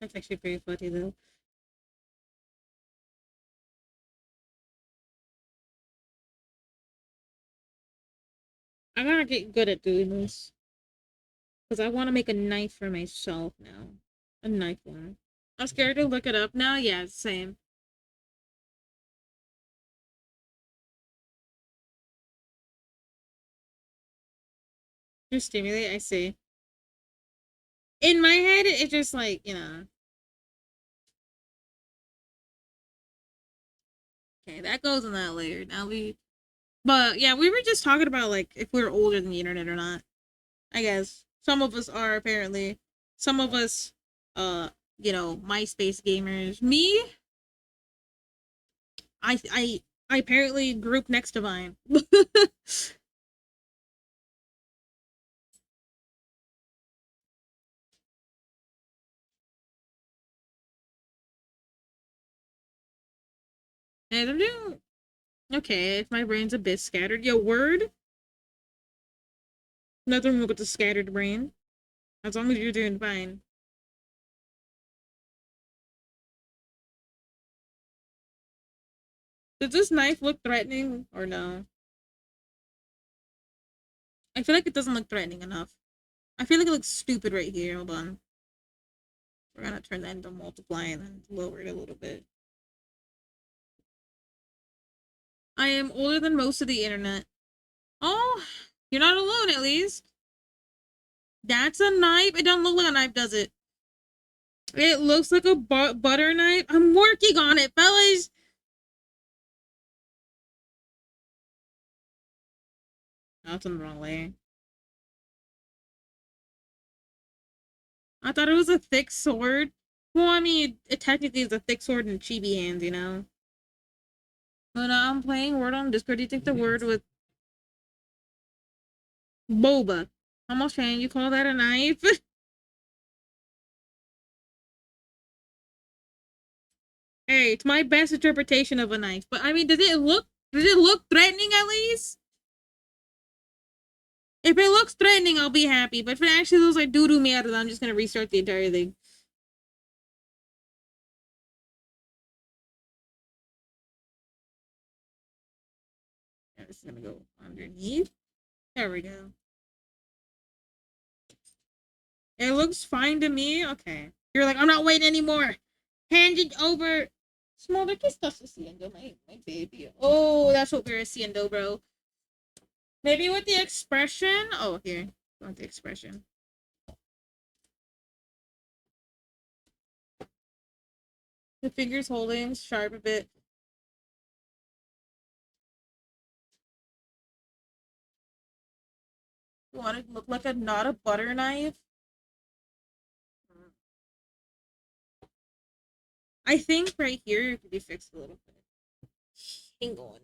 That's actually pretty funny though. I gotta get good at doing this because I want to make a knife for myself now. A knife one. I'm scared to look it up now. Yeah, same. You stimulate. I see. In my head, it's just like. Okay, that goes in that layer. But yeah, we were just talking about like if we're older than the internet or not. I guess some of us are apparently. Some of us, uh, MySpace gamers. Me, I apparently group next to mine. And I'm doing okay. If my brain's a bit scattered, yo, word. Nothing wrong with the scattered brain, as long as you're doing fine. Does this knife look threatening or no? I feel like it doesn't look threatening enough. I feel like it looks stupid right here. Hold on. We're gonna turn that into multiply and then lower it a little bit. I am older than most of the internet. Oh, you're not alone at least. That's a knife. It don't look like a knife, does it? It looks like a butter knife. I'm working on it, fellas. Oh, it's in the wrong layer. I thought it was a thick sword. Well, I mean, it technically is a thick sword in chibi hands, you know? But I'm playing Word on Discord. Do you think the word with boba? Almost saying you call that a knife? Hey, it's my best interpretation of a knife. But I mean, does it look threatening at least? If it looks threatening, I'll be happy. But if it actually looks like doo-doo mierda, I'm just gonna restart the entire thing. Yeah, this is gonna go underneath. There we go. It looks fine to me. Okay. You're like, I'm not waiting anymore. Hand it over. Smaller, ¿qué estás haciendo, my baby? Oh, that's what we're haciendo, bro. Maybe with the expression. Oh, here. Want the expression. The fingers holding sharp a bit. You want it to look like not a butter knife? I think right here it could be fixed a little bit. Hang on.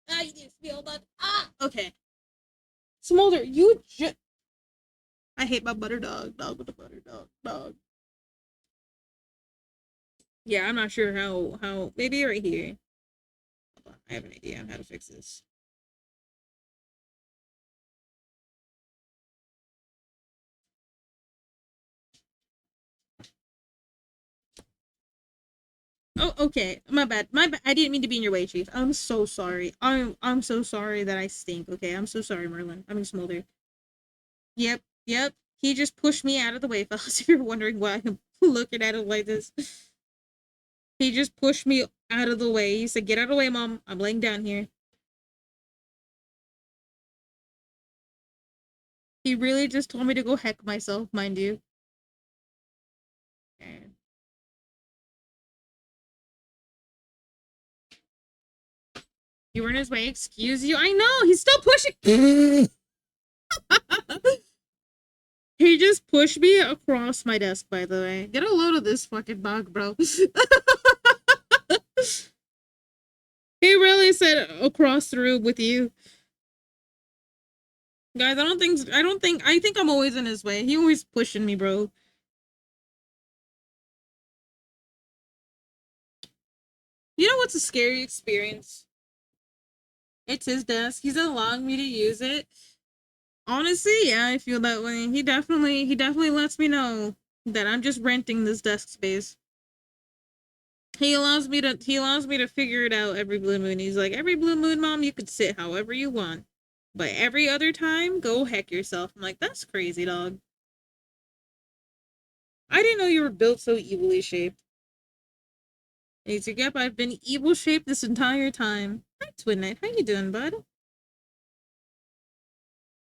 I just feel that. Ah! Okay. Smolder, you just. I hate my butter dog. Dog with the butter dog. Dog. Yeah, I'm not sure how. Maybe right here. Hold on, I have an idea on how to fix this. Oh, okay. My bad. My bad. I didn't mean to be in your way, Chief. I'm so sorry. I'm so sorry that I stink. Okay, I'm so sorry, Merlin. I mean Smolder. Yep, yep. He just pushed me out of the way, fellas. If you're wondering why I'm looking at it like this, he just pushed me out of the way. He said, "Get out of the way, Mom. I'm laying down here." He really just told me to go heck myself, mind you. Okay. You were in his way. Excuse you. I know. He's still pushing. He just pushed me across my desk, by the way. Get a load of this fucking dog, bro. He really said across the room with you. Guys, I think I'm always in his way. He always pushing me, bro. You know what's a scary experience? It's his desk. He's allowing me to use it. Honestly, yeah, I feel that way. He definitely lets me know that I'm just renting this desk space. He allows me to figure it out every blue moon. He's like, every blue moon, Mom, you could sit however you want. But every other time, go heck yourself. I'm like, that's crazy, dog. I didn't know you were built so evilly shaped. He's like, yep, I've been evil shaped this entire time. Hi, Twin Knight. How you doing, bud?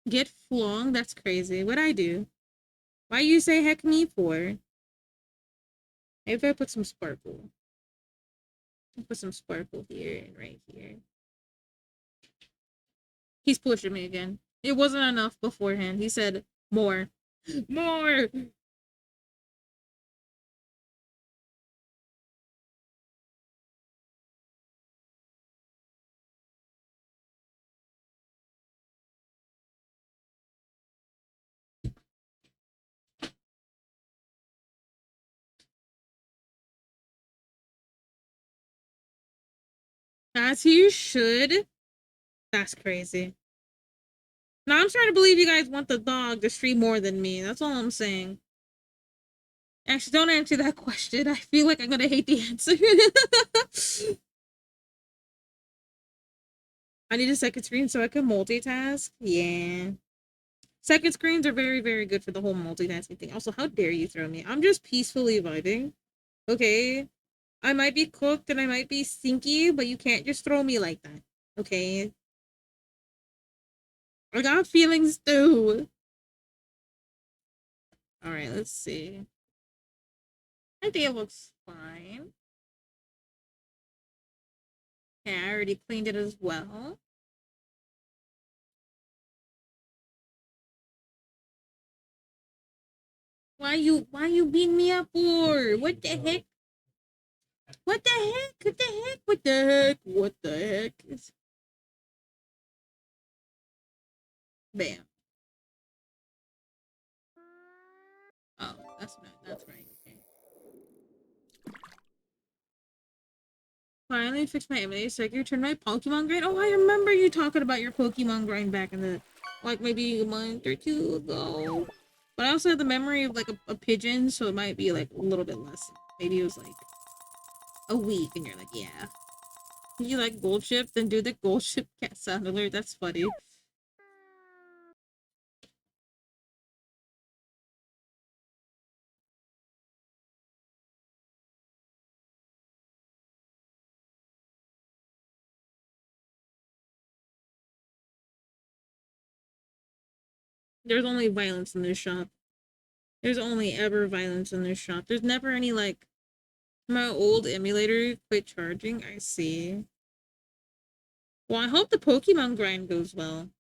Get flung? That's crazy. What'd I do? Why you say heck me for? Maybe if I put some sparkle. I'll put some sparkle here and right here. He's pushing me again. It wasn't enough beforehand. He said, more. More! As you should. That's crazy. Now I'm starting to believe you guys want the dog to stream more than me. That's all I'm saying. Actually, don't answer that question. I feel like I'm gonna hate the answer. I need a second screen so I can multitask. Yeah. Second screens are very, very good for the whole multitasking thing. Also, how dare you throw me? I'm just peacefully vibing. Okay? I might be cooked and I might be stinky, but you can't just throw me like that. Okay? I got feelings too. Alright, let's see. I think it looks fine. Yeah, I already cleaned it as well. why you beating me up for? What the heck? What the heck? What the heck? What the heck? What the heck? Bam. Oh, that's right. Okay. Finally fixed my M&A so I can return my Pokemon grind. Oh, I remember you talking about your Pokemon grind back in the, like, maybe a month or two ago. But I also have the memory of, like, a pigeon, so it might be, like, a little bit less. Maybe it was, like, a week, and you're like, yeah. You like Gold Ship? Then do the Gold Ship cat sound alert. That's funny. There's only violence in this shop. There's only ever violence in this shop. There's never any, like, my old emulator quit charging. I see. Well, I hope the Pokemon grind goes well.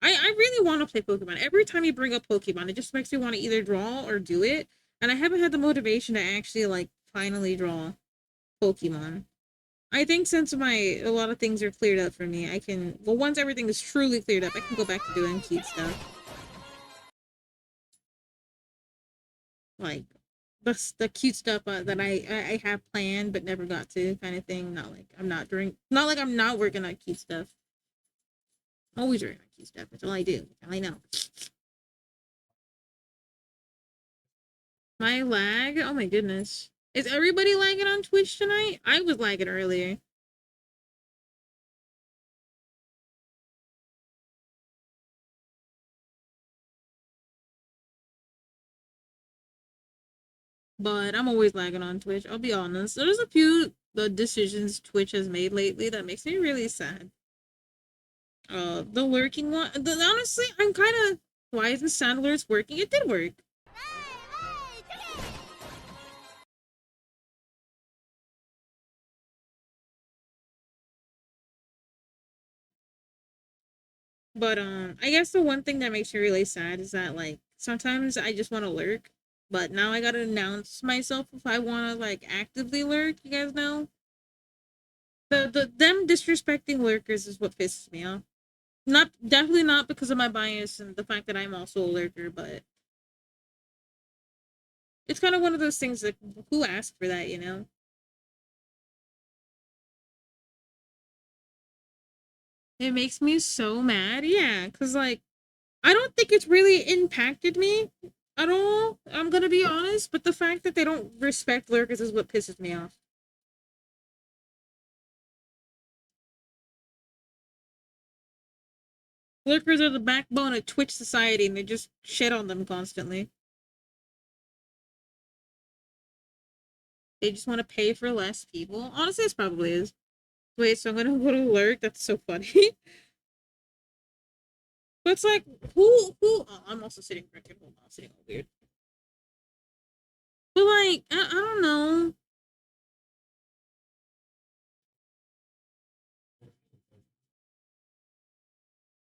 I really want to play Pokemon. Every time you bring up Pokemon, it just makes me want to either draw or do it. And I haven't had the motivation to actually, like, finally draw Pokemon. I think since a lot of things are cleared up for me, I can, well, once everything is truly cleared up, I can go back to doing cute stuff. Like, the cute stuff that I have planned but never got to, kind of thing. Not like I'm not working on cute stuff. Always working on cute stuff. That's all I do. That's all I know. My lag? Oh my goodness. Is everybody lagging on Twitch tonight? I was lagging earlier. But I'm always lagging on Twitch. I'll be honest. There's a few the decisions Twitch has made lately that makes me really sad. The lurking one. Honestly, I'm kind of. Why isn't Sandler's working? It did work. But I guess the one thing that makes me really sad is that, like, sometimes I just want to lurk, but now I gotta announce myself if I want to, like, actively lurk. You guys know them disrespecting lurkers is what pisses me off. Not definitely not because of my bias and the fact that I'm also a lurker, but it's kind of one of those things that who asked for that, you know? It makes me so mad. Yeah, because, like, I don't think it's really impacted me at all. I'm gonna be honest, but the fact that they don't respect lurkers is what pisses me off. Lurkers are the backbone of Twitch society, and they just shit on them constantly. They just want to pay for less people. Honestly, this probably is. Wait, so I'm gonna go to lurk? That's so funny. But it's like, who? Oh, I'm also sitting crooked. Hold on, I'm sitting all weird. But, like, I don't know.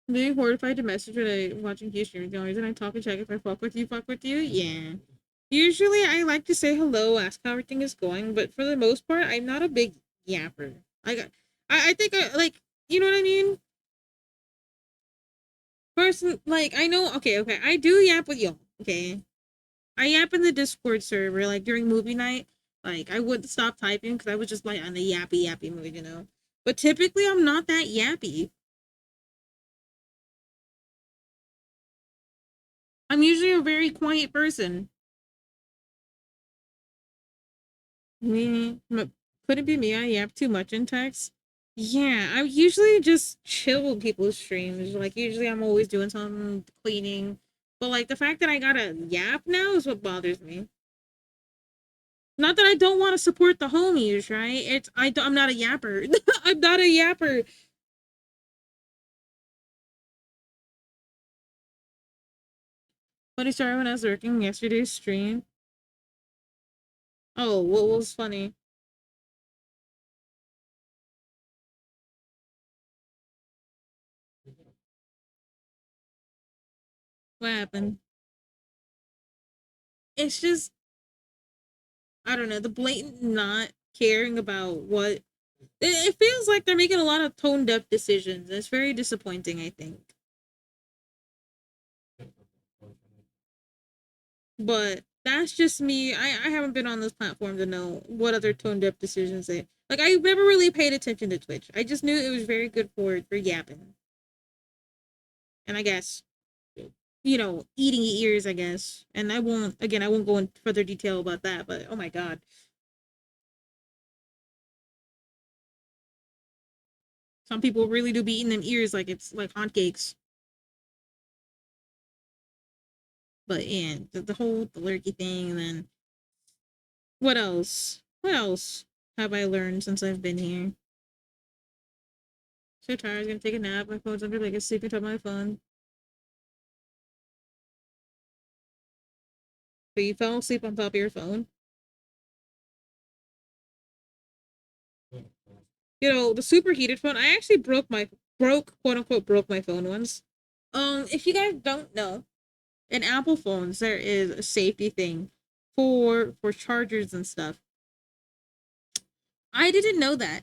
I'm being horrified to message when I watching Q streams. The only reason I talk and check if I fuck with you. Yeah. Usually I like to say hello, ask how everything is going, but for the most part, I'm not a big yapper. I think I like, you know what I mean? Person, like, I know, okay, I do yap with y'all, okay? I yap in the Discord server, like, during movie night. Like, I wouldn't stop typing because I was just, like, on the yappy mood, you know? But typically, I'm not that yappy. I'm usually a very quiet person. Me, could it be me? I yap too much in text. Yeah, I usually just chill with people's streams. Like, usually I'm always doing something, cleaning. But, like, the fact that I gotta yap now is what bothers me. Not that I don't want to support the homies, right? I'm not a yapper. I'm not a yapper. Funny story when I was working yesterday's stream. Oh, what was funny? What happened? it's just, I don't know, the blatant not caring about what it feels like they're making a lot of tone deaf decisions. It's very disappointing, I think. But that's just me. I haven't been on this platform to know what other tone deaf decisions they like. I never really paid attention to Twitch. I just knew it was very good for yapping. And I guess, eating ears, I guess. And I won't go into further detail about that, but oh my god. Some people really do be eating them ears like it's like hotcakes. But yeah, the whole the lurky thing, and then what else? What else have I learned since I've been here? So tired, I'm gonna take a nap. My phone's under like a sleeping top of my phone. But you fell asleep on top of your phone. The superheated phone. I actually broke quote unquote broke my phone once. If you guys don't know, in Apple phones there is a safety thing for chargers and stuff. I didn't know that.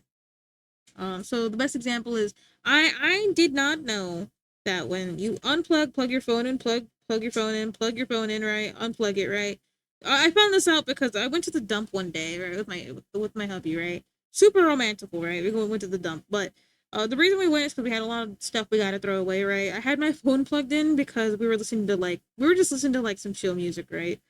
So the best example is I did not know that when you plug your phone in, plug your phone in, plug your phone in, right, unplug it, right. I found this out because I went to the dump one day, right, with my hubby, right. Super romantical, right. We went to the dump, but the reason we went is because we had a lot of stuff we got to throw away, right. I had my phone plugged in because we were just listening to like some chill music, right.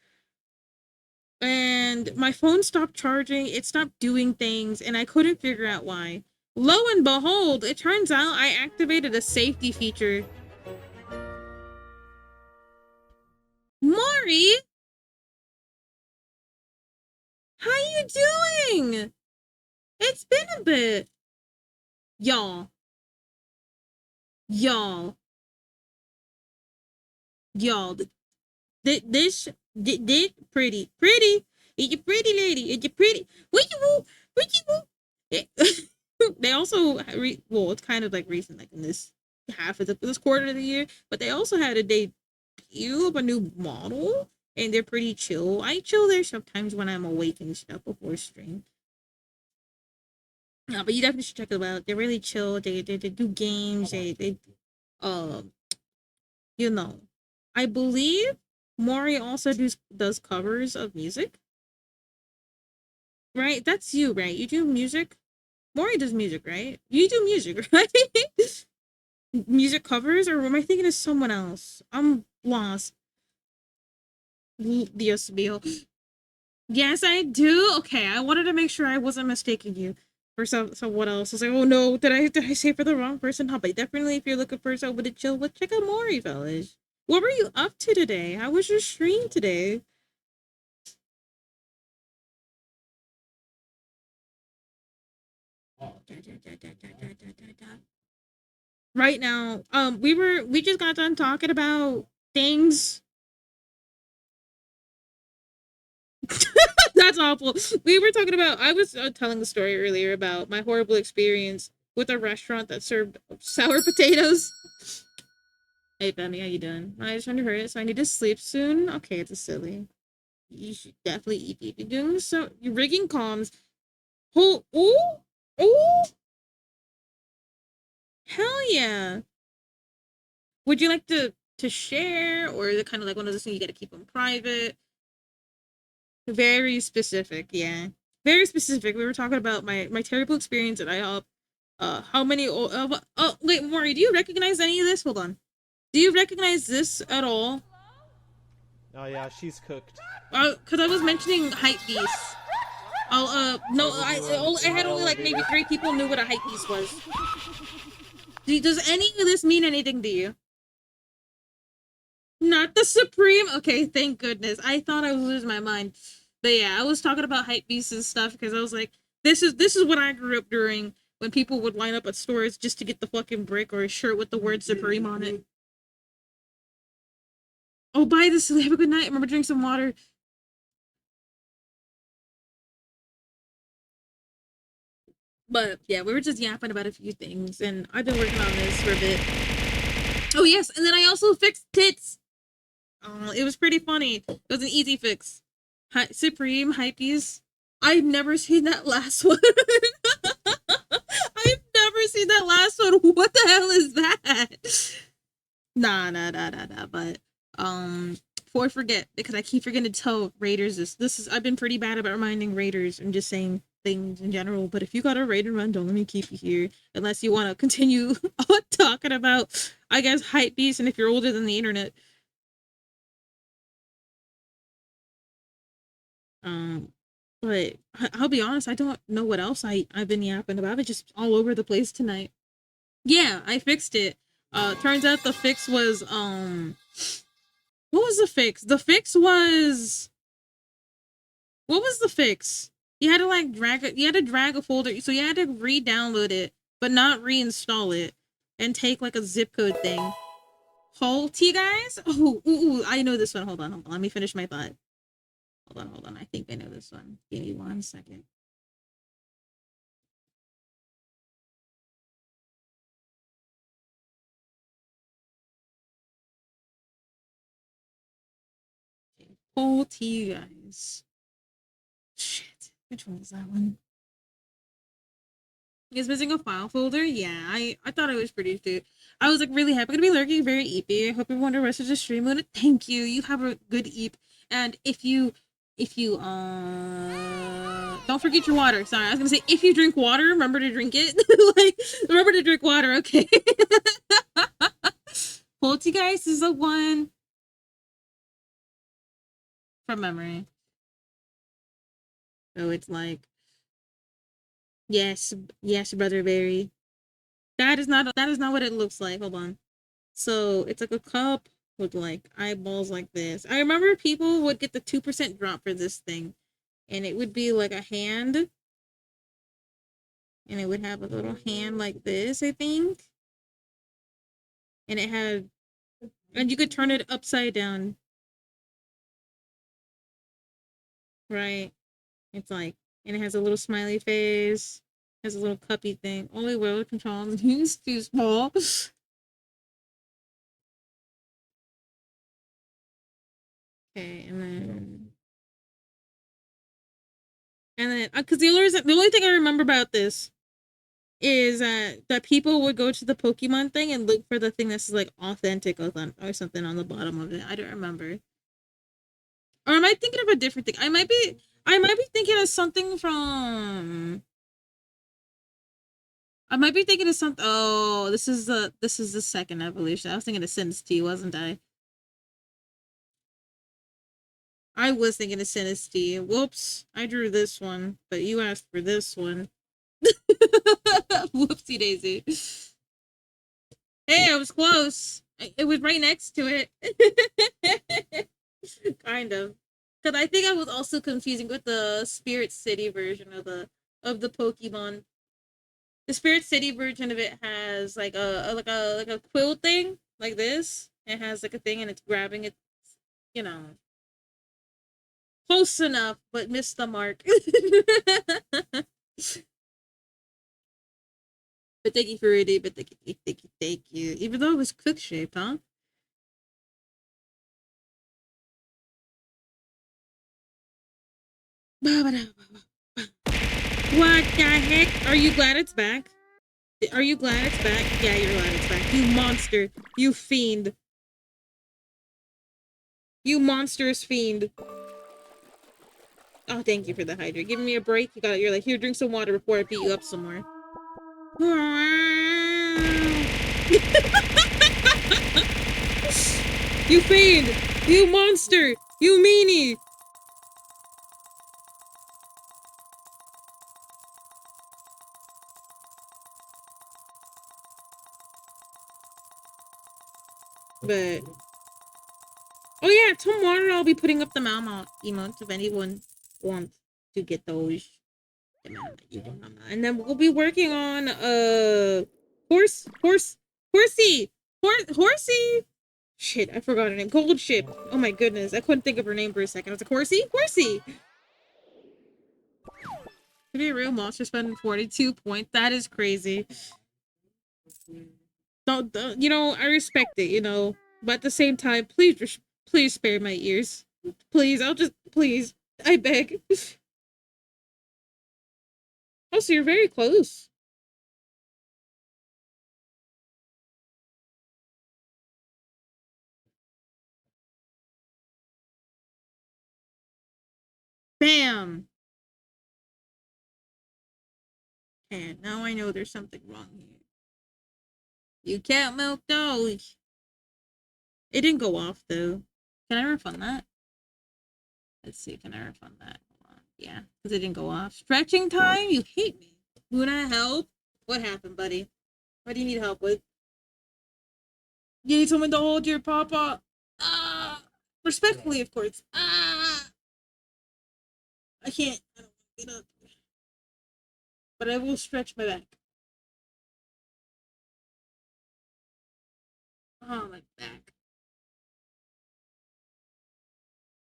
And my phone stopped charging, it stopped doing things, and I couldn't figure out why. Lo and behold, it turns out I activated a safety feature. Maury? How you doing? It's been a bit. Y'all. This pretty. It's a pretty lady. It's a pretty. What you They also it's kind of like recent, like in this half of this quarter of the year, but they also had a debut of a new model, and they're pretty chill. I chill there sometimes when I'm awake and stuff before stream. No, but you definitely should check them out. They're really chill. They do games. They you know, I believe Maury also does covers of music. Right? That's you, right? You do music. Maury does music, right? You do music, right? Music covers, or am I thinking of someone else? I'm lost. Dios mío. Yes, I do. Okay, I wanted to make sure I wasn't mistaking you for someone else. I was like, oh no, did I say for the wrong person? Huh, but definitely, if you're looking for someone to chill with, check out Maury, fellas. What were you up to today? How was your stream today? Right now, we just got done talking about things. That's awful. We were talking about, I was telling the story earlier about my horrible experience with a restaurant that served sour potatoes. Hey, Femi, how you doing? I just heard it, so I need to sleep soon. Okay, it's a silly. You should definitely eat. You're doing so. You're rigging comms. Oh, oh, hell yeah. Would you like to share, or is it kind of like one of those things you got to keep them private? Very specific, yeah. Very specific. We were talking about my terrible experience at IHOP. How many? Oh, wait, Maury, do you recognize any of this? Hold on. Do you recognize this at all? Oh yeah, she's cooked. Because I was mentioning hype beast. No, I had only like maybe 3 people knew what a hype beast was. Does any of this mean anything to you? Not the Supreme? Okay, thank goodness. I thought I was losing my mind. But yeah, I was talking about hype beasts and stuff because I was like, this is what I grew up during, when people would line up at stores just to get the fucking brick or a shirt with the word Supreme on it. Oh, bye this. Have a good night. Remember, drink some water. But yeah, we were just yapping about a few things, and I've been working on this for a bit. Oh yes, and then I also fixed tits. It was pretty funny. It was an easy fix. Supreme Hypebeast. I've never seen that last one. I've never seen that last one. What the hell is that? Nah. But before I forget, because I keep forgetting to tell Raiders this is I've been pretty bad about reminding Raiders and just saying things in general. But if you got a Raider run, don't let me keep you here unless you want to continue talking about, I guess, Hypebeast. And if you're older than the internet. But I'll be honest, I don't know what else I've been yapping about. It's just all over the place tonight. Yeah, I fixed it. Turns out the fix was what was the fix? The fix was, what was the fix? You had to like drag a folder, so you had to re-download it, but not reinstall it, and take like a zip code thing. Halty guys? Oh, I know this one. Hold on. Let me finish my thought. Hold on. I think I know this one. Give me 1 second. Halty guys. Shit. Which one is that one? Is missing a file folder? Yeah, I thought it was pretty cute. I was like really happy to be lurking, very eepy. I hope everyone the rest of the stream would. Thank you. You have a good eep. And if you don't forget your water. Sorry, I was gonna say if you drink water, remember to drink it. Like remember to drink water, okay? Poltergeist is the one from memory. So it's like yes, brother Barry. That is not what it looks like. Hold on. So it's like a cup with like eyeballs like this. I remember people would get the 2% drop for this thing, and it would be like a hand, and it would have a little hand like this, I think, and it had, and you could turn it upside down, right? It's like, and it has a little smiley face, has a little cuppy thing. Only will control is too small. Okay, and then because the only thing I remember about this is that people would go to the Pokemon thing and look for the thing that's like authentic or something on the bottom of it. I don't remember. Or am I thinking of a different thing? I might be thinking of something from. I might be thinking of something. Oh, this is the second evolution. I was thinking of Sinistee, wasn't I? I was thinking of Sinistee. Whoops, I drew this one, but you asked for this one. Whoopsie daisy. Hey, I was close. It was right next to it. Kind of. Because I think I was also confusing with the Spirit City version of the Pokemon. The Spirit City version of it has like a quill thing like this. It has like a thing and it's grabbing it, you know. Close enough, but missed the mark. But thank you for reading. But thank you. Even though it was cook shaped, huh? What the heck? Are you glad it's back? Are you glad it's back? Yeah, you're glad it's back. You monster. You fiend. You monstrous fiend. Oh, thank you for the hydrate. Giving me a break. You're like, here, drink some water before I beat you up some more. You fiend! You monster! You meanie! But oh yeah, tomorrow I'll be putting up the Mama emotes if anyone wants to get those. And then we'll be working on Horsey. Shit, I forgot her name. Gold Ship. Oh my goodness, I couldn't think of her name for a second. I was like, Horsey. To be real, monster spending 42 points. That is crazy. Don't, you know, I respect it, you know, but at the same time, please Please spare my ears. Please, please. I beg. Oh, so you're very close. Bam! And now I know there's something wrong here. You can't milk those. It didn't go off, though. Can I refund that? Let's see, can I refund that? Hold on. Yeah, because it didn't go off. Stretching time? You hate me. Luna, help? What happened, buddy? What do you need help with? You need someone to hold your papa? Ah! Respectfully, of course. Ah! I can't. I don't want to get up. But I will stretch my back. Oh, my back.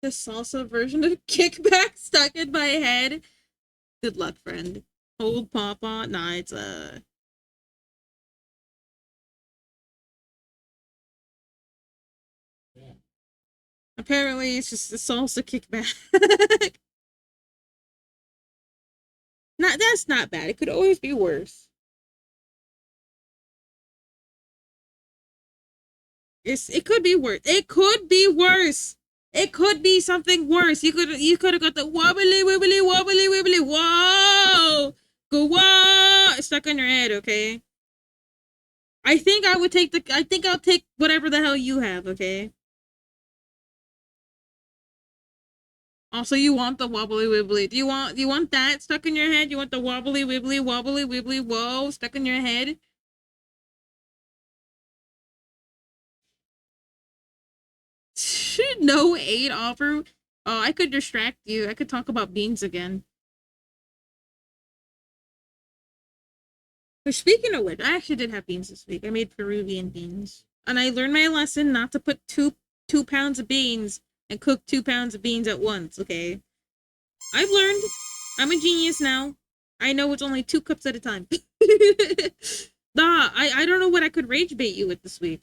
The salsa version of kickback stuck in my head. Good luck, friend. Hold papa. Nah, it's apparently it's just the salsa kickback. That's not bad. It could always be worse. It could be worse. It could be worse. It could be something worse. You could have got the wobbly wibbly wobbly wibbly. Whoa! Go whoa! It's stuck on your head, okay? I think I'll take whatever the hell you have, okay? Also, you want the wobbly wibbly. Do you want that stuck in your head? You want the wobbly wibbly whoa stuck in your head? No aid offer. Oh, I could distract you. I could talk about beans again. But speaking of which, I actually did have beans this week. I made Peruvian beans. And I learned my lesson not to put two pounds of beans and cook 2 pounds of beans at once, okay? I've learned. I'm a genius now. I know it's only 2 cups at a time. Nah, I don't know what I could rage bait you with this week.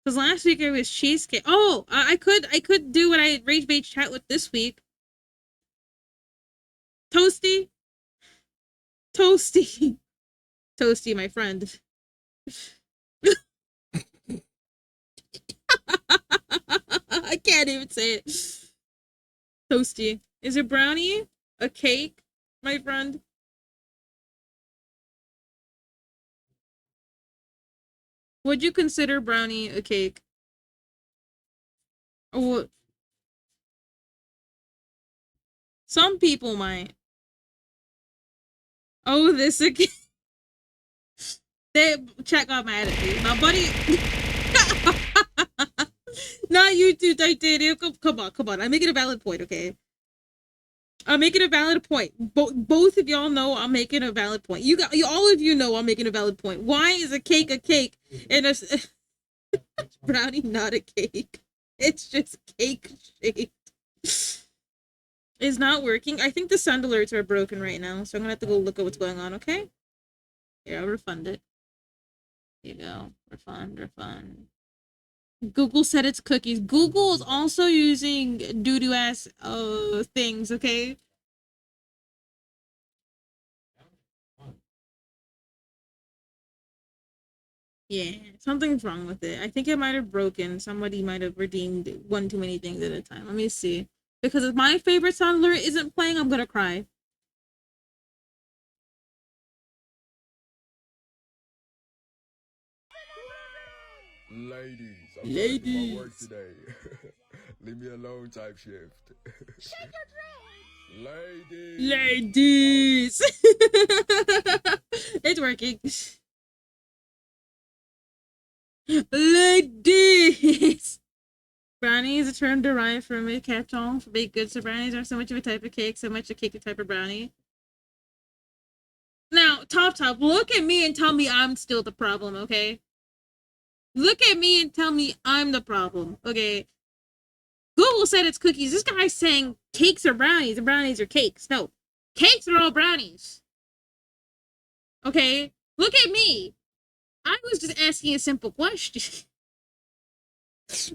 Because last week it was cheesecake. Oh, I could do what I rage bait chat with this week. Toasty. Toasty. Toasty, my friend. I can't even say it. Toasty. Is it brownie? A cake, my friend? Would you consider brownie a cake? Or what? Some people might. Oh, this again. They chat got mad at me. My buddy. Not you two, Titanium. Come on. I'm making a valid point, okay? I'm making a valid point. Both of y'all know I'm making a valid point. All of you know I'm making a valid point. Why is a cake and a brownie not a cake? It's just cake shaped. It's not working. I think the sound alerts are broken right now, so I'm gonna have to go look at what's going on, okay? Here, I'll refund it. Here you go. Refund. Google said it's cookies. Google is also using doo-doo ass things, okay? Yeah, something's wrong with it. I think it might have broken. Somebody might have redeemed one too many things at a time. Let me see. Because if my favorite sound alert isn't playing, I'm gonna cry. Ladies, I'm trying to do my work today. Leave me alone type shift. Shake your dream! Ladies! It's working. Ladies! Brownie is a term derived from a catch-all for baked goods, so brownies aren't so much of a type of cake, so much a cake a type of brownie. Now, Top, look at me and tell me I'm still the problem, okay? Look at me and tell me I'm the problem, okay? Google said it's cookies. This guy's saying cakes are brownies and brownies are cakes. No, cakes are all brownies. Okay? Look at me. I was just asking a simple question.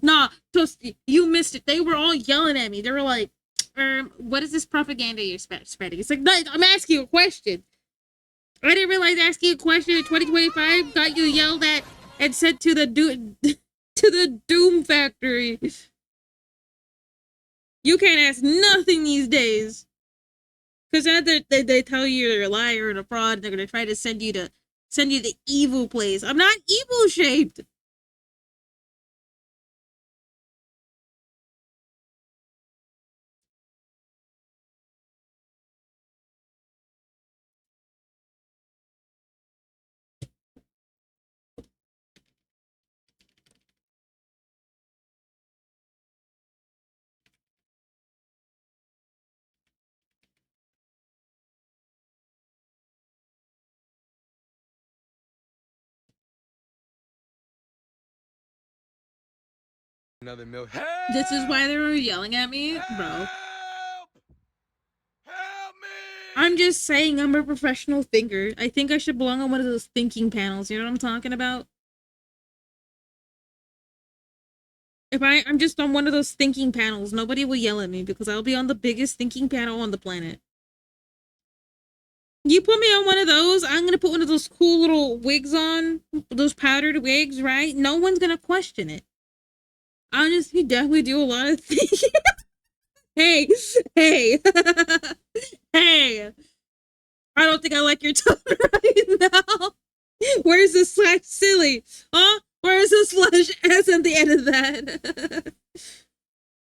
Nah, Toasty, you missed it. They were all yelling at me. They were like, what is this propaganda you're spreading? It's like, no, I'm asking you a question. I didn't realize asking a question in 2025 got you yelled at and sent to the to the Doom Factory. You can't ask nothing these days. Because they tell you you're a liar and a fraud, and they're gonna try to send you the evil place. I'm not evil shaped. Another milk. This is why they were yelling at me, bro. Help me! I'm just saying I'm a professional thinker. I think I should belong on one of those thinking panels. You know what I'm talking about? If I'm just on one of those thinking panels, nobody will yell at me because I'll be on the biggest thinking panel on the planet. You put me on one of those, I'm gonna put one of those cool little wigs on, those powdered wigs, right? No one's gonna question it. Honestly, definitely do a lot of things. Hey, hey, hey. I don't think I like your tone right now. Where's the slash silly? Huh? Where's the slash S at the end of that?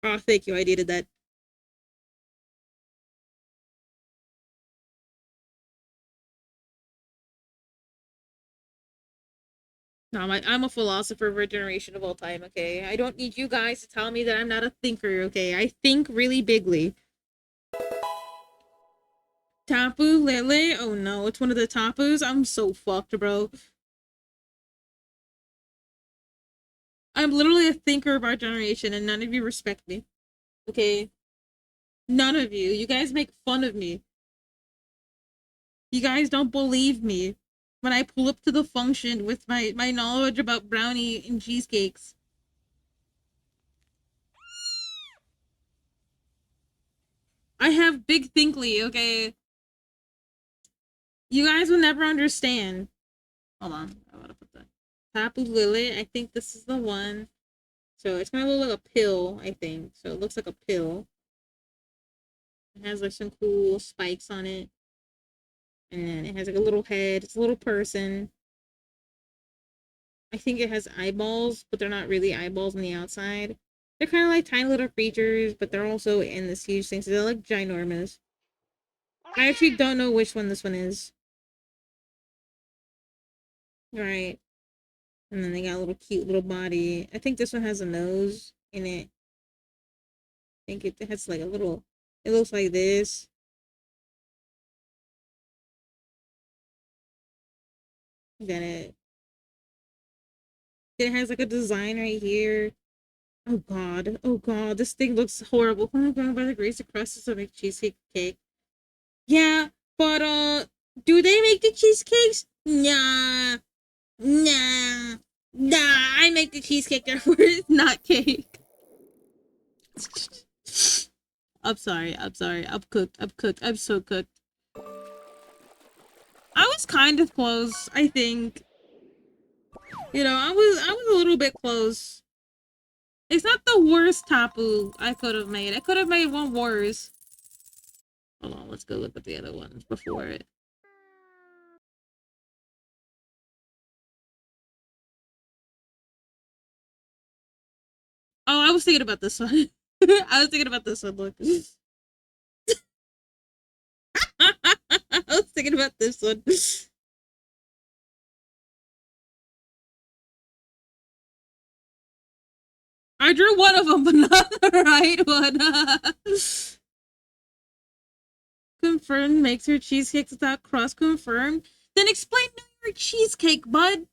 Oh, thank you. I needed that. No, I'm a philosopher of a generation of all time, okay? I don't need you guys to tell me that I'm not a thinker, okay? I think really bigly. Tapu Lele? Oh no, it's one of the Tapus? I'm so fucked, bro. I'm literally a thinker of our generation and none of you respect me. Okay? None of you. You guys make fun of me. You guys don't believe me when I pull up to the function with my knowledge about brownie and cheesecakes. I have big thinkly, okay? You guys will never understand. Hold on. I want to put that. Tapu Lily. I think this is the one. So it's gonna look like a pill, I think. So it looks like a pill. It has like some cool spikes on it. And then it has like a little head. It's a little person. I think it has eyeballs, but they're not really eyeballs on the outside. They're kind of like tiny little creatures, but they're also in this huge thing. So they're like ginormous. I actually don't know which one this one is. Right. And then they got a little cute little body. I think this one has a nose in it. I think it has like a little, it looks like this. Then it has like a design right here. Oh god, this thing looks horrible. Oh my god, by the grace of Christ, it's a big cheesecake cake. Yeah, but do they make the cheesecakes? Nah. I make the cheesecake, therefore it's not cake. I'm sorry. I'm cooked. I'm so cooked. I was kind of close, I think. You know, I was a little bit close. It's not the worst tapu I could have made. I could have made one worse. Hold on, let's go look at the other ones before it. Oh, I was thinking about this one. I was thinking about this one, look. I was thinking about this one. I drew one of them, but not the right one. Confirmed makes her cheesecakes without crust. Confirmed. Then explain New York cheesecake, bud.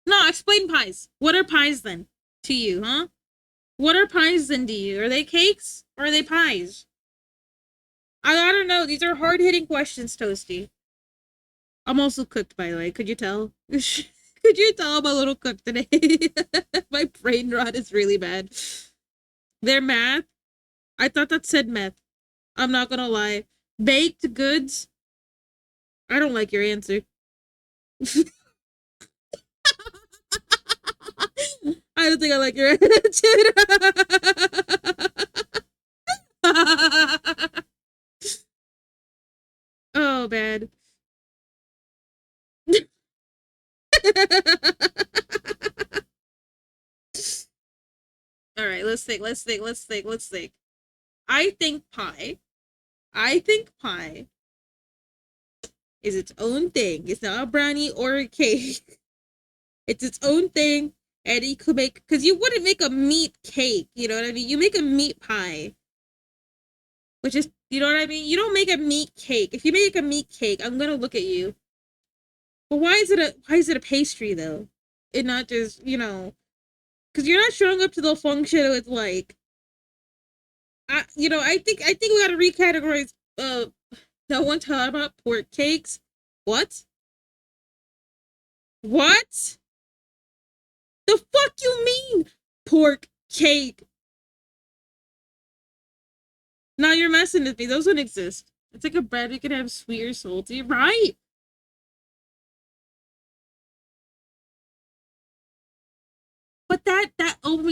No, explain pies. What are pies then to you, huh? What are pies then to you? Are they cakes or are they pies? I don't know. These are hard-hitting questions, Toasty. I'm also cooked, by the way. Could you tell? Could you tell I'm a little cooked today? My brain rot is really bad. Their math, I thought that said meth. I'm not gonna lie. Baked goods, I don't like your answer. I don't think I like your attitude. Oh, bad. All right, let's think. I think pie. Is its own thing. It's not a brownie or a cake. It's its own thing. And you could make, because you wouldn't make a meat cake, you know what I mean? You make a meat pie, which is, you know what I mean? You don't make a meat cake. If you make a meat cake, I'm gonna look at you. But why is it a pastry though? And not just, you know, because you're not showing up to the function with like, I think we gotta recategorize. No one talking about pork cakes. What? What? The fuck you mean pork cake? Now you're messing with me. Those don't exist. It's like a bread you can have sweet or salty, right? But that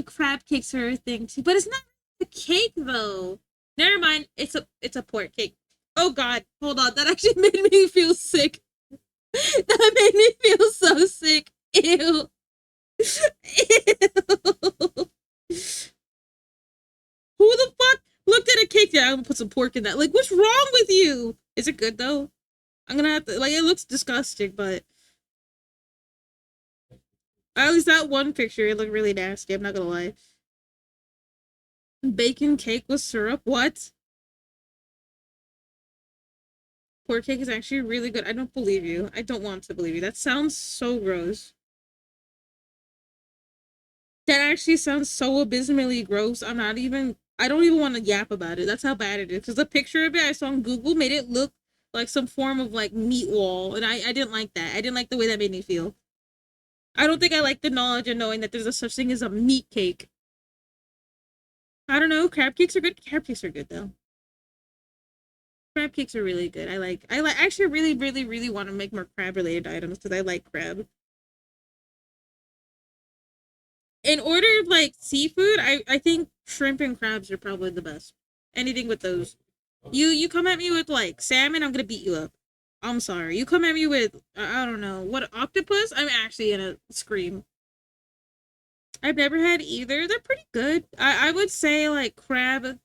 crab cakes are a thing too. But it's not a cake though. Never mind. It's a pork cake. Oh god, hold on. That actually made me feel sick. That made me feel so sick. Ew. Ew. Who the fuck looked at a cake? Yeah, I'm gonna put some pork in that. Like, what's wrong with you? Is it good though? I'm gonna have to, like, it looks disgusting, but at least that one picture, it looked really nasty. I'm not gonna lie. Bacon cake with syrup? What? Pork cake is actually really good. I don't believe you. I don't want to believe you. That sounds so gross. That actually sounds so abysmally gross. I don't even want to yap about it. That's how bad it is. Because the picture of it I saw on Google made it look like some form of like meat wall. And I didn't like that. I didn't like the way that made me feel. I don't think I like the knowledge of knowing that there's a such thing as a meat cake. I don't know. Crab cakes are good. Crab cakes are good though. Crab cakes are really good. I actually really, really, really want to make more crab related items because I like crab. In order of like seafood, I think shrimp and crabs are probably the best. Anything with those. You come at me with like salmon, I'm gonna beat you up. I'm sorry. You come at me with I don't know what octopus, I'm actually gonna scream. I've never had either. They're pretty good. I would say like crab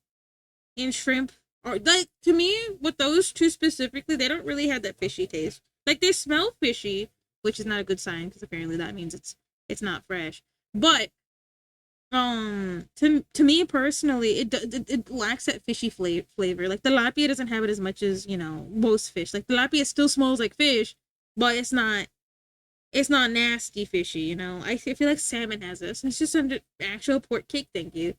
and shrimp or like to me with those two specifically, they don't really have that fishy taste. Like they smell fishy, which is not a good sign because apparently that means it's not fresh. But to me personally, it lacks that fishy flavor. Like tilapia doesn't have it as much as, you know, most fish. Like tilapia still smells like fish, but it's not nasty fishy, you know. I feel like salmon has this. It's just an actual pork cake, thank you.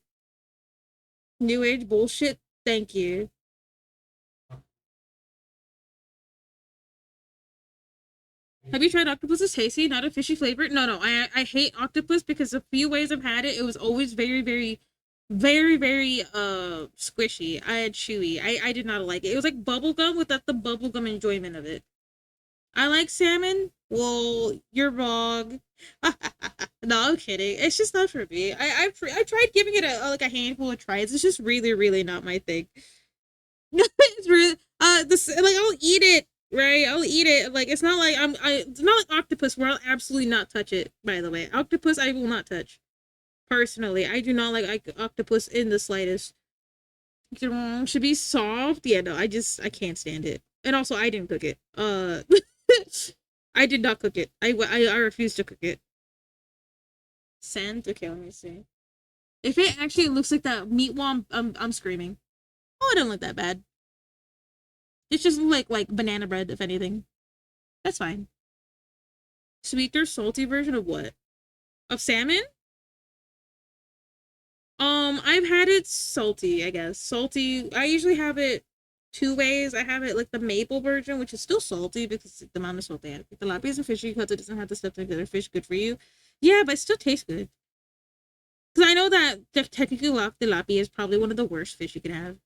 New age bullshit, thank you. Have you tried octopus? It's tasty, not a fishy flavor. No. I hate octopus because the few ways I've had it, it was always very, very, very, very squishy. I had chewy. I did not like it. It was like bubblegum without the bubblegum enjoyment of it. I like salmon. Well, you're wrong. No, I'm kidding. It's just not for me. I tried giving it a handful of tries. It's just really, really not my thing. It's really this like I'll eat it, right? I'll eat it. Like it's not like it's not like octopus where I'll absolutely not touch it, by the way. Octopus I will not touch. Personally, I do not like octopus in the slightest. Should be soft. Yeah, no, I can't stand it. And also I didn't cook it. I did not cook it. I refuse to cook it. Scent? Okay, let me see. If it actually looks like that meat wall, I'm screaming. Oh, it don't look that bad. It's just like banana bread, if anything. That's fine. Sweet or salty version of what? Of salmon? I've had it salty, I guess. Salty. I usually have it two ways. I have it like the maple version, which is still salty because the amount of salt they add. Tilapia isn't fishy because it doesn't have the stuff like other fish good for you. Yeah, but it still tastes good. Because I know that technically tilapia is probably one of the worst fish you could have.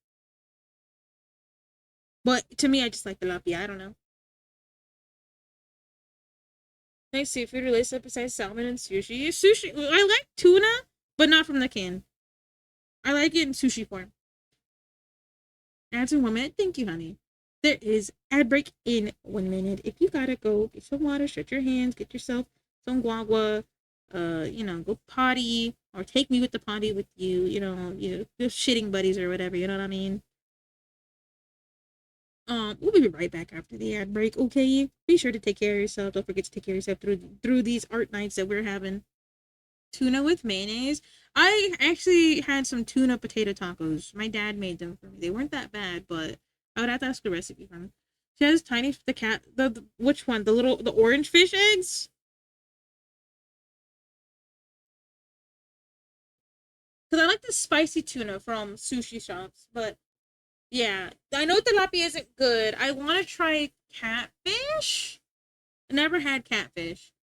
But to me, I just like tilapia. I don't know. Nice seafood related besides salmon and sushi. Sushi, I like tuna, but not from the can. I like it in sushi form. Ads in 1 minute. Thank you, honey. There is ad break in 1 minute. If you gotta go get some water, stretch your hands, get yourself some guagua, go potty, or take me with the potty with you, your shitting buddies or whatever, you know what I mean? We'll be right back after the ad break, okay? Be sure to take care of yourself. Don't forget to take care of yourself through these art nights that we're having. Tuna with mayonnaise. I actually had some tuna potato tacos. My dad made them for me. They weren't that bad, but I would have to ask the recipe from him. She has the which one? The orange fish eggs? Because I like the spicy tuna from sushi shops, but yeah, I know tilapia isn't good. I want to try catfish. I never had catfish.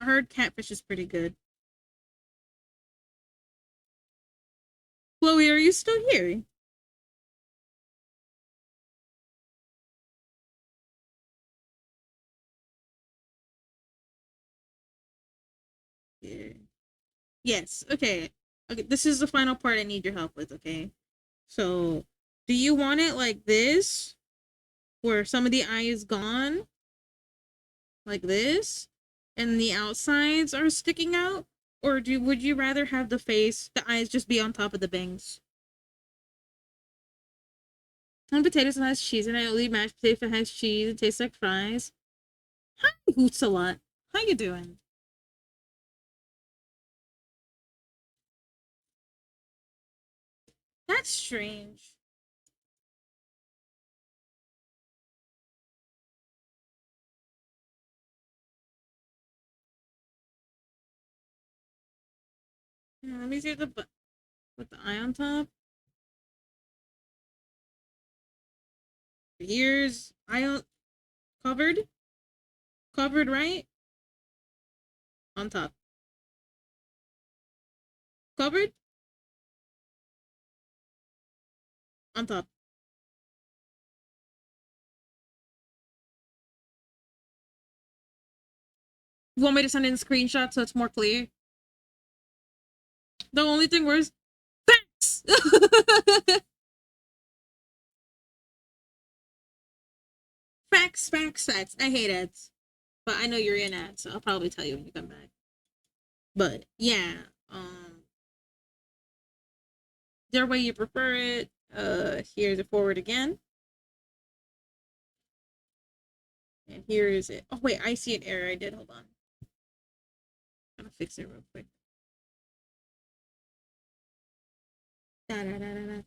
I heard catfish is pretty good. Chloe, are you still here? Yeah. Yes. Okay. Okay. This is the final part I need your help with. Okay. So, do you want it like this, where some of the eye is gone, like this, and the outsides are sticking out, or would you rather have the eyes just be on top of the bangs? And potatoes that has cheese, and I only mashed potato that has cheese. It tastes like fries. Hi, Hoots a lot. How you doing? That's strange. Yeah, let me see with the eye on top. The ears, covered, covered right on top, covered on top. You want me to send in a screenshot so it's more clear? The only thing was facts. Facts. I hate ads, but I know you're in ads, so I'll probably tell you when you come back. But yeah, their way you prefer it. Here's it forward again. And here is it. Oh wait, I see an error I did. Hold on. I'm gonna fix it real quick. I'm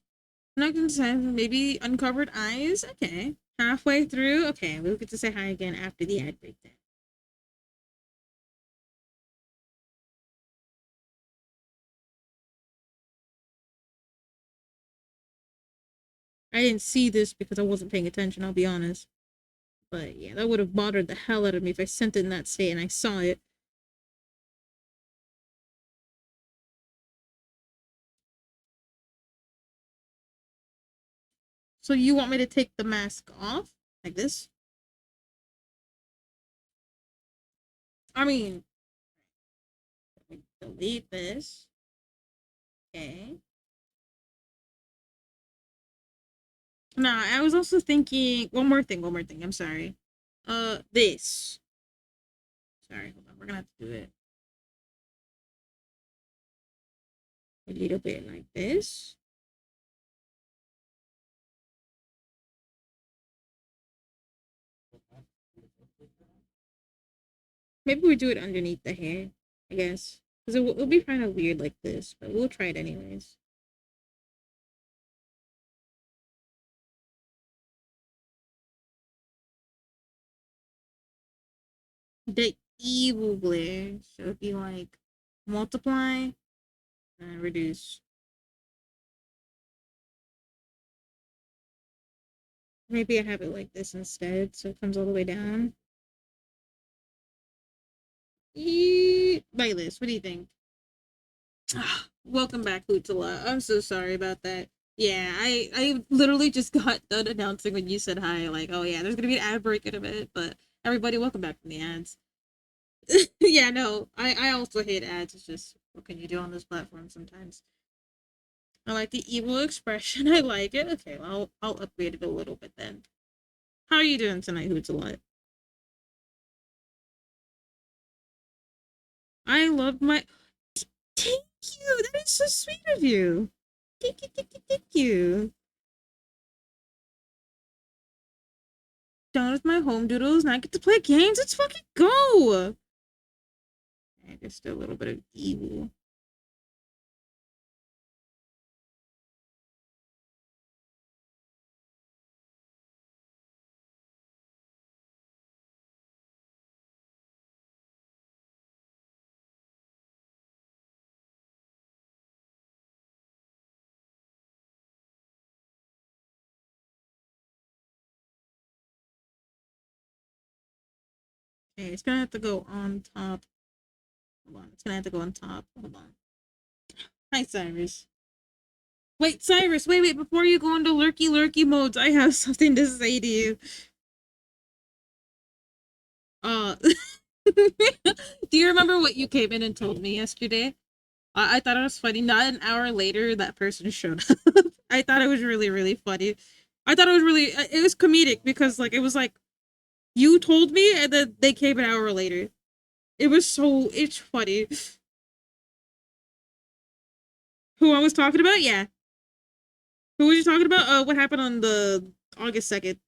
not gonna say maybe uncovered eyes. Okay. Halfway through. Okay, we'll get to say hi again after the ad break then. I didn't see this because I wasn't paying attention, I'll be honest. But yeah, that would have bothered the hell out of me if I sent it in that state and I saw it. So you want me to take the mask off? Like this? I mean, let me delete this. Okay. Nah, I was also thinking one more thing. I'm sorry. This. Sorry, hold on. We're gonna have to do it a little bit like this. Maybe we do it underneath the hair, I guess. Because it'll be kind of weird like this, but we'll try it anyways. The evil glare. So if you like multiply and reduce. Maybe I have it like this instead, so it comes all the way down. Playlist, what do you think? Welcome back, Hootala. I'm so sorry about that. Yeah, I literally just got done announcing when you said hi, like, oh yeah, there's gonna be an ad break in a minute, but everybody, welcome back from the ads. Yeah, no, I also hate ads. It's just what can you do on this platform sometimes. I like the evil expression. I like it. Okay, well, I'll upgrade it a little bit then. How are you doing tonight, Hootala? I love my. Thank you. That is so sweet of you. Thank you. Done with my home doodles. Now I get to play games. Let's fucking go. I just a little bit of evil. Okay, it's gonna have to go on top. Hold on. It's gonna have to go on top. Hold on. Hi, Cyrus. Wait, Cyrus, wait, before you go into lurky modes, I have something to say to you. Uh, do you remember what you came in and told me yesterday? I thought it was funny. Not an hour later, that person showed up. I thought it was really, really funny. I thought it was really, it was comedic because, like, it was like, you told me and then they came an hour later. It's funny. Who I was talking about? Yeah. Who was you talking about? What happened on the August 2nd?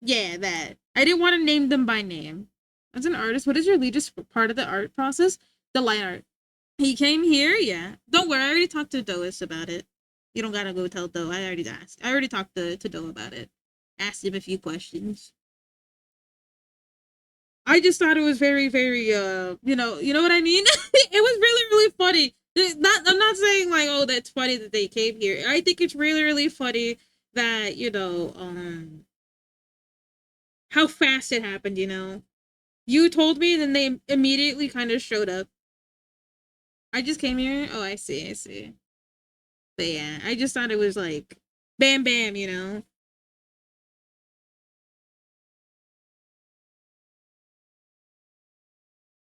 Yeah, that. I didn't want to name them by name. As an artist, what is your latest part of the art process? The line art. He came here, yeah. Don't worry, I already talked to Dois about it. You don't gotta go tell Doe. I already asked. I already talked to Doe about it. Asked him a few questions. I just thought it was very, very you know what I mean? It was really, really funny. I'm not saying like, oh, that's funny that they came here. I think it's really, really funny that, how fast it happened, you know. You told me, then they immediately kind of showed up. I just came here. Oh, I see. But yeah, I just thought it was like, bam, bam, you know.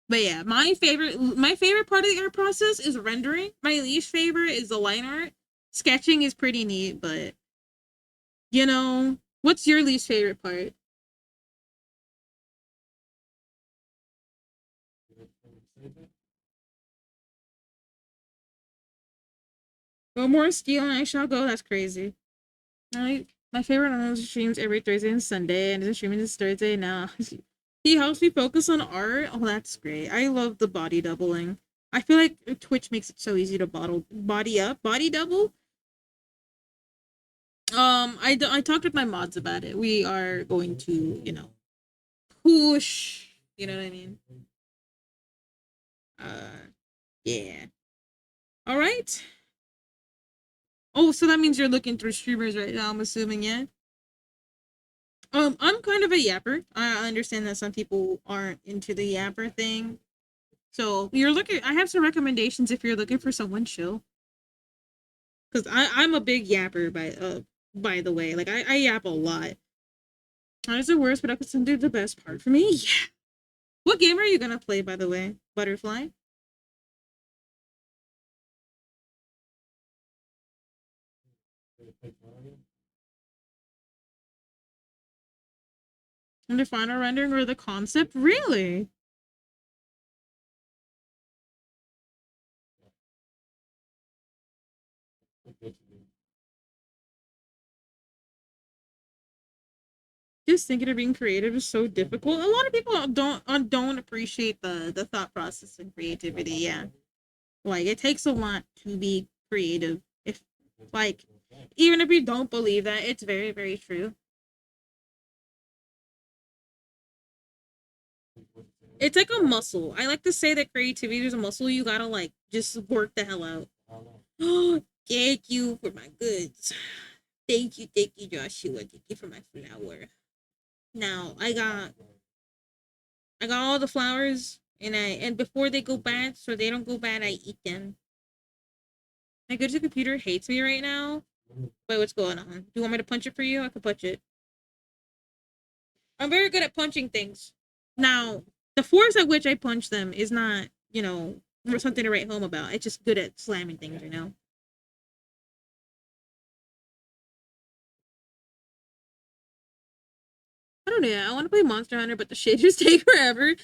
But yeah, my favorite part of the art process is rendering. My least favorite is the line art. Sketching is pretty neat, but what's your least favorite part? Go more steel and I shall go. That's crazy. My favorite one streams every Thursday and Sunday, and is streaming this Thursday now. He helps me focus on art. Oh, that's great. I love the body doubling. I feel like Twitch makes it so easy to body double. I talked with my mods about it. We are going to, push. You know what I mean? Yeah. All right. Oh, so that means you're looking through streamers right now. I'm assuming, yeah. I'm kind of a yapper. I understand that some people aren't into the yapper thing. So you're looking. I have some recommendations if you're looking for someone chill. Cause I'm a big yapper by the way. Like I yap a lot. Honest the worst, but I consider the best part for me. Yeah. What game are you gonna play, by the way? Butterfly? And the final rendering or the concept? Really? Just thinking of being creative is so difficult. A lot of people don't appreciate the thought process and creativity. Yeah, like it takes a lot to be creative. If like even if you don't believe that, it's very very true. It's like a muscle. I like to say that creativity is a muscle. You gotta like just work the hell out. Thank you for my goods. Thank you, Joshua. Thank you for my flower. Now I got all the flowers, and before they go bad, so they don't go bad, I eat them. My good computer hates me right now. Wait, what's going on? Do you want me to punch it for you? I can punch it. I'm very good at punching things. Now, the force at which I punch them is not, something to write home about. It's just good at slamming things. I don't know. I want to play Monster Hunter, but the shaders take forever.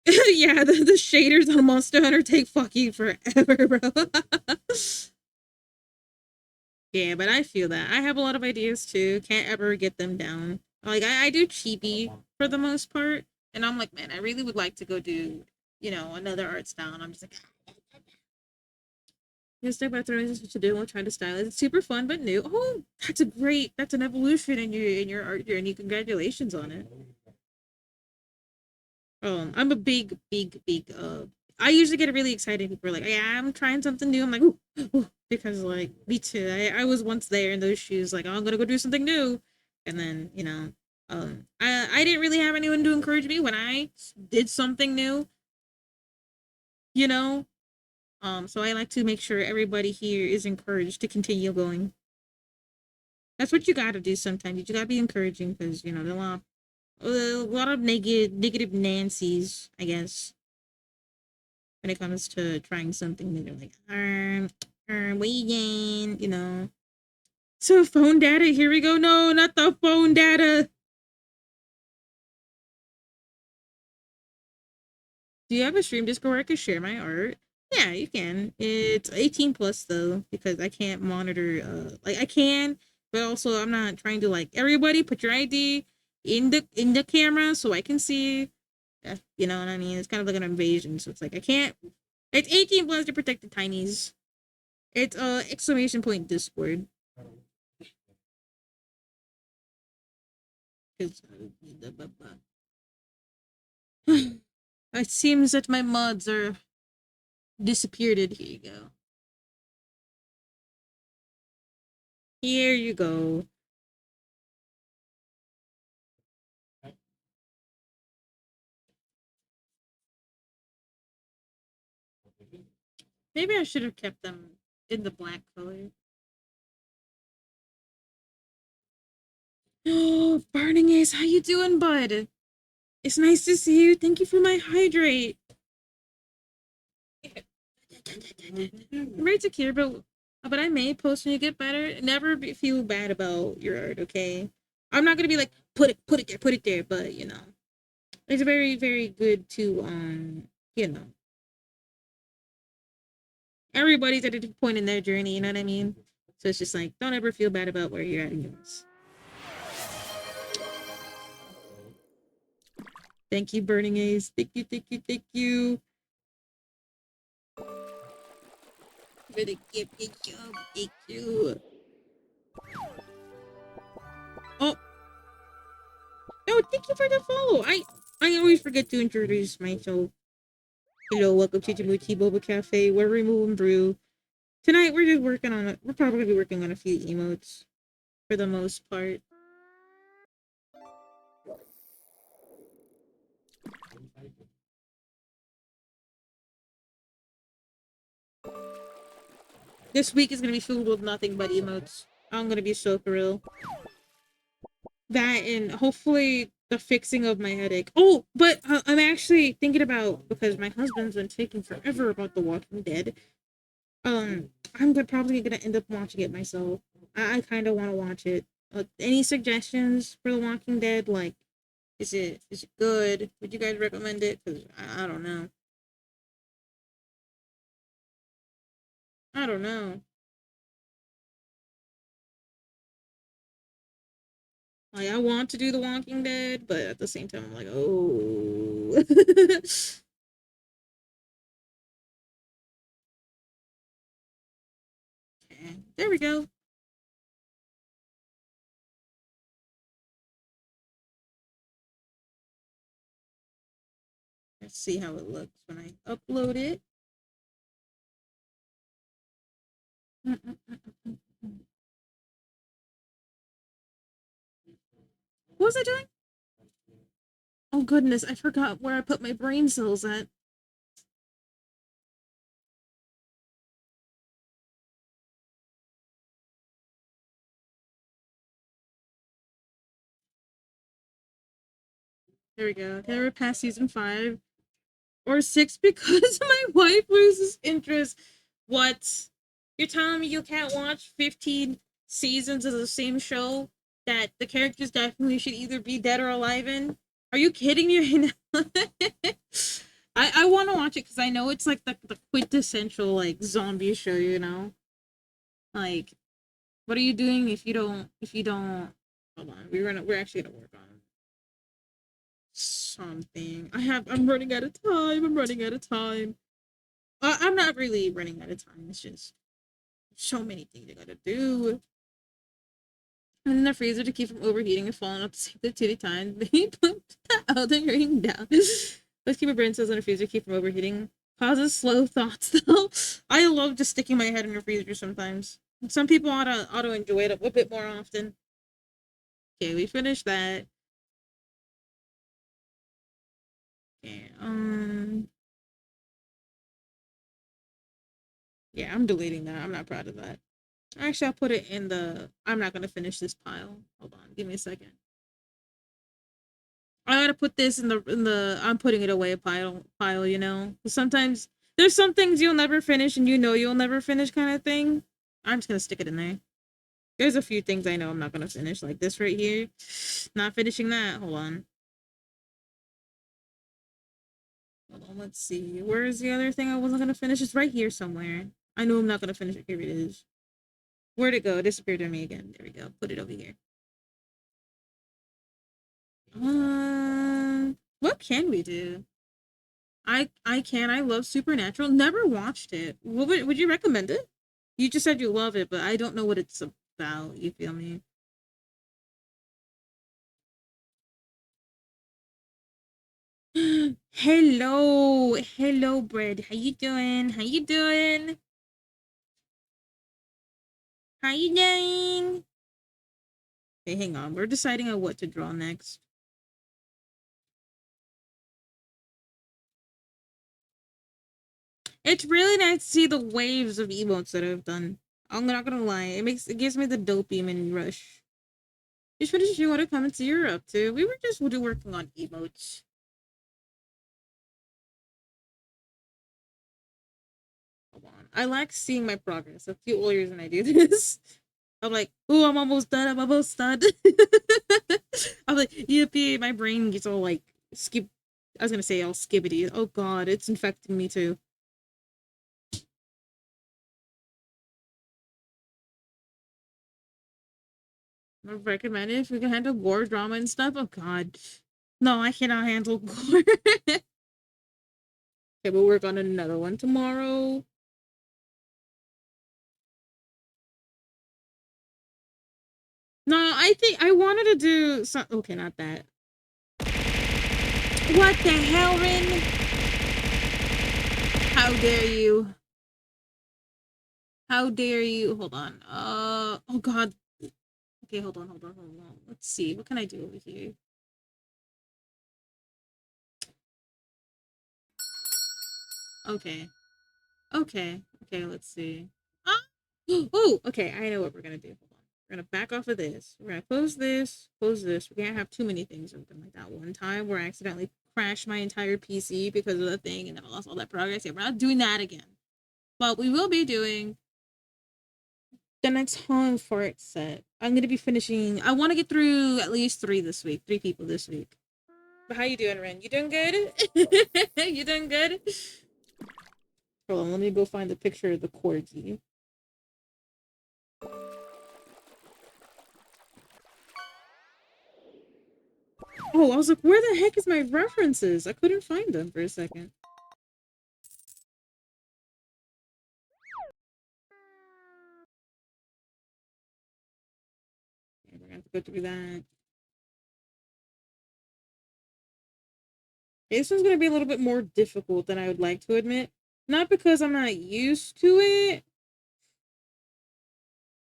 Yeah, the shaders on Monster Hunter take fucking forever, bro. Yeah, but I feel that. I have a lot of ideas too. Can't ever get them down. Like I do chibi for the most part. And I'm like, man, I really would like to go do, another art style. And I'm just like, just about throwing this to do. I'm trying to style it. It's super fun but new. Oh, that's an evolution in your art journey. Congratulations on it. I'm a big I usually get really excited. People are like, yeah, I'm trying something new. I'm like, ooh, ooh, because like me too. I was once there in those shoes, like, oh, I'm gonna go do something new. And then, I didn't really have anyone to encourage me when I did something new, you know? So I like to make sure everybody here is encouraged to continue going. That's what you gotta do sometimes. You gotta be encouraging because, there are a lot of negative Nancy's, I guess, when it comes to trying something new. They're like, waiting. So phone data, here we go. No, not the phone data. Do you have a stream Discord where I can share my art? Yeah, you can. It's 18 plus though, because I can't monitor like I can, but also I'm not trying to like everybody put your ID in the camera so I can see. You know what I mean? It's kind of like an invasion, so it's like I can't. It's 18 plus to protect the tinies. It's exclamation point Discord. It seems that my mods are disappeared. Here you go. Here you go. Maybe I should have kept them in the black color. Oh, Burning Ace, how you doing, bud? It's nice to see you. Thank you for my hydrate. I'm very secure, but I may post when you get better. Never feel bad about your art, okay? I'm not gonna be like put it there, but it's very very good to you know everybody's at a different point in their journey. You know what I mean? So it's just like don't ever feel bad about where you're at in yours. Thank you, Burning Ace. Thank you, thank you, thank you. Really give me job. Thank you. Oh, no, thank you for the follow. I always forget to introduce myself. Hello, welcome to Jamuti Boba Cafe. We're removing brew. Tonight we're just working on it. We're probably gonna be working on a few emotes for the most part. This week is gonna be filled with nothing but emotes. I'm gonna be so for real. That and hopefully the fixing of my headache. Oh, but I'm actually thinking about because my husband's been taking forever about The Walking Dead. Probably gonna end up watching it myself. I kind of want to watch it. Any suggestions for The Walking Dead? Like, is it good? Would you guys recommend it? Cause I don't know. I don't know. Like, I want to do The Walking Dead, but at the same time, I'm like, oh. Okay, there we go. Let's see how it looks when I upload it. What was I doing? Oh goodness, I forgot where I put my brain cells at. There we go. Can I ever pass season 5 or 6 because my wife loses interest? What? You're telling me you can't watch 15 seasons of the same show that the characters definitely should either be dead or alive in? Are you kidding me right now? I want to watch it because I know it's like the quintessential like zombie show, you know? Like, what are you doing if you don't hold on, we're actually gonna work on something. I'm running out of time. I'm running out of time. I'm not really running out of time. It's just so many things I gotta do. And in the freezer to keep from overheating and falling off the sink the titty time. They put the Elden Ring down. Let's keep a brain cells in the freezer to keep from overheating. Causes slow thoughts though. I love just sticking my head in the freezer sometimes. Some people ought to enjoy it a bit more often. Okay, we finished that. Okay, yeah, I'm deleting that. I'm not proud of that. Actually, I'll put it in the. I'm not gonna finish this pile. Hold on, give me a second. I gotta put this in the. I'm putting it away pile. You know, sometimes there's some things you'll never finish, and you know you'll never finish, kind of thing. I'm just gonna stick it in there. There's a few things I know I'm not gonna finish, like this right here. Not finishing that. Hold on. Hold on. Let's see. Where is the other thing I wasn't gonna finish? It's right here somewhere. I know I'm not gonna finish it. Here it is. Where'd it go? It disappeared on me again. There we go. Put it over here. What can we do? I love Supernatural. Never watched it. What would you recommend it? You just said you love it, but I don't know what it's about. You feel me? Hello, Bread. How you doing? How you doing? How you doing? Okay, hang on. We're deciding on what to draw next. It's really nice to see the waves of emotes that I've done. I'm not gonna lie. It gives me the dopamine rush. Just finished you want to come and see you're up to. We were just working on emotes. Hold on. I like seeing my progress. A few lawyers when I do this. I'm like, oh, I'm almost done. I'm almost done. I'm like, yippee. My brain gets all like skip. I was gonna say all skibbity. Oh god, it's infecting me too. I recommend it if we can handle gore, drama, and stuff. Oh god, no, I cannot handle gore. Okay, we'll work on another one tomorrow. No, I think I wanted to do some. Okay, not that. What the hell, Rin? How dare you? How dare you? Hold on. Oh god. Okay, hold on. Let's see. What can I do over here? Okay. Okay, let's see. Ah! Oh, okay, I know what we're gonna do. Hold on. We're gonna back off of this. We're gonna close this, close this. We can't have too many things open like that one time where I accidentally crashed my entire PC because of the thing and then I lost all that progress. Yeah, we're not doing that again. But we will be doing the next Home Fort set. I'm gonna be finishing. I want to get through at least 3 this week. 3 people this week. But how you doing, Ren? You doing good? You doing good? Hold on, let me go find the picture of the corgi. Oh, I was like, where the heck is my references? I couldn't find them for a second. Okay, we're gonna have to go through that. This one's gonna be a little bit more difficult than I would like to admit. Not because I'm not used to it,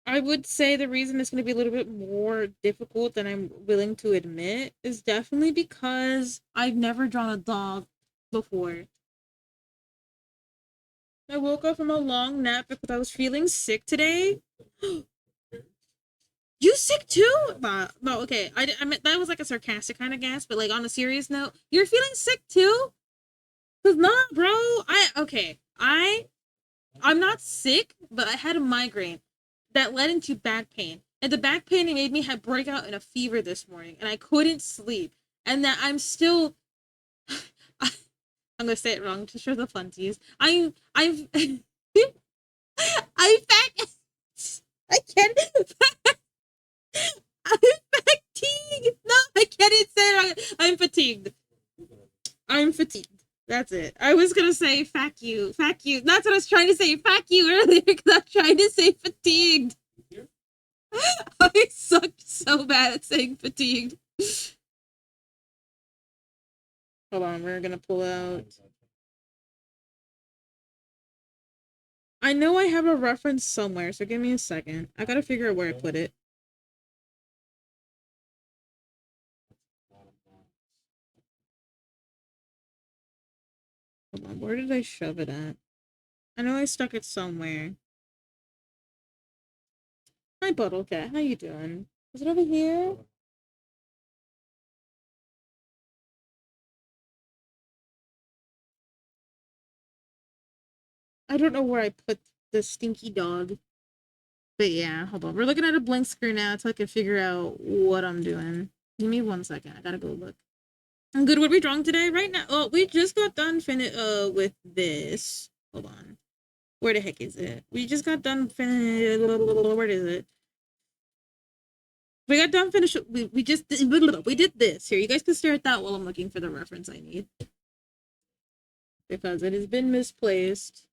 I would say the reason it's going to be a little bit more difficult than I'm willing to admit is definitely because I've never drawn a dog before. I woke up from a long nap because I was feeling sick today. You sick too? No, okay. I mean, that was like a sarcastic kind of guess, but like on a serious note, you're feeling sick too? Cause nah, bro. I'm not sick, but I had a migraine that led into back pain. And the back pain made me have breakout in a fever this morning, and I couldn't sleep. And that I'm still I'm gonna say it wrong to show the funsies. I'm I'm fat. I can't. I'm fatigued. No, I can't say it wrong. I'm fatigued. I'm fatigued. That's it. I was gonna say fuck you. Fuck you. That's what I was trying to say. Fuck you earlier because I'm trying to say fatigued. I sucked so bad at saying fatigued. Hold on, we're gonna pull out. I know I have a reference somewhere, so give me a second. I gotta figure out where I put it. Hold on, where did I shove it at? I know I stuck it somewhere. Hi, Bottle Cat. How you doing? Is it over here? I don't know where I put the stinky dog. But yeah, hold on. We're looking at a blank screen now until I can figure out what I'm doing. Give me 1 second. I gotta go look. I'm good. What are we drawing today? Right now. Oh, we just got done with this. Hold on. Where the heck is it? We just got done where is it? We got done finished. We did this. Here, you guys can stare at that while I'm looking for the reference I need. Because it has been misplaced.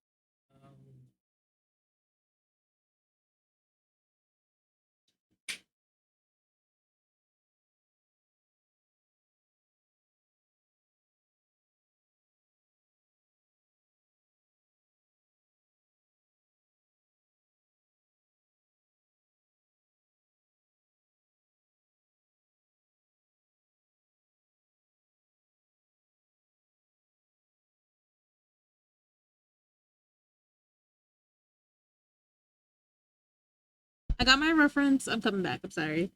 I got my reference. I'm coming back. I'm sorry.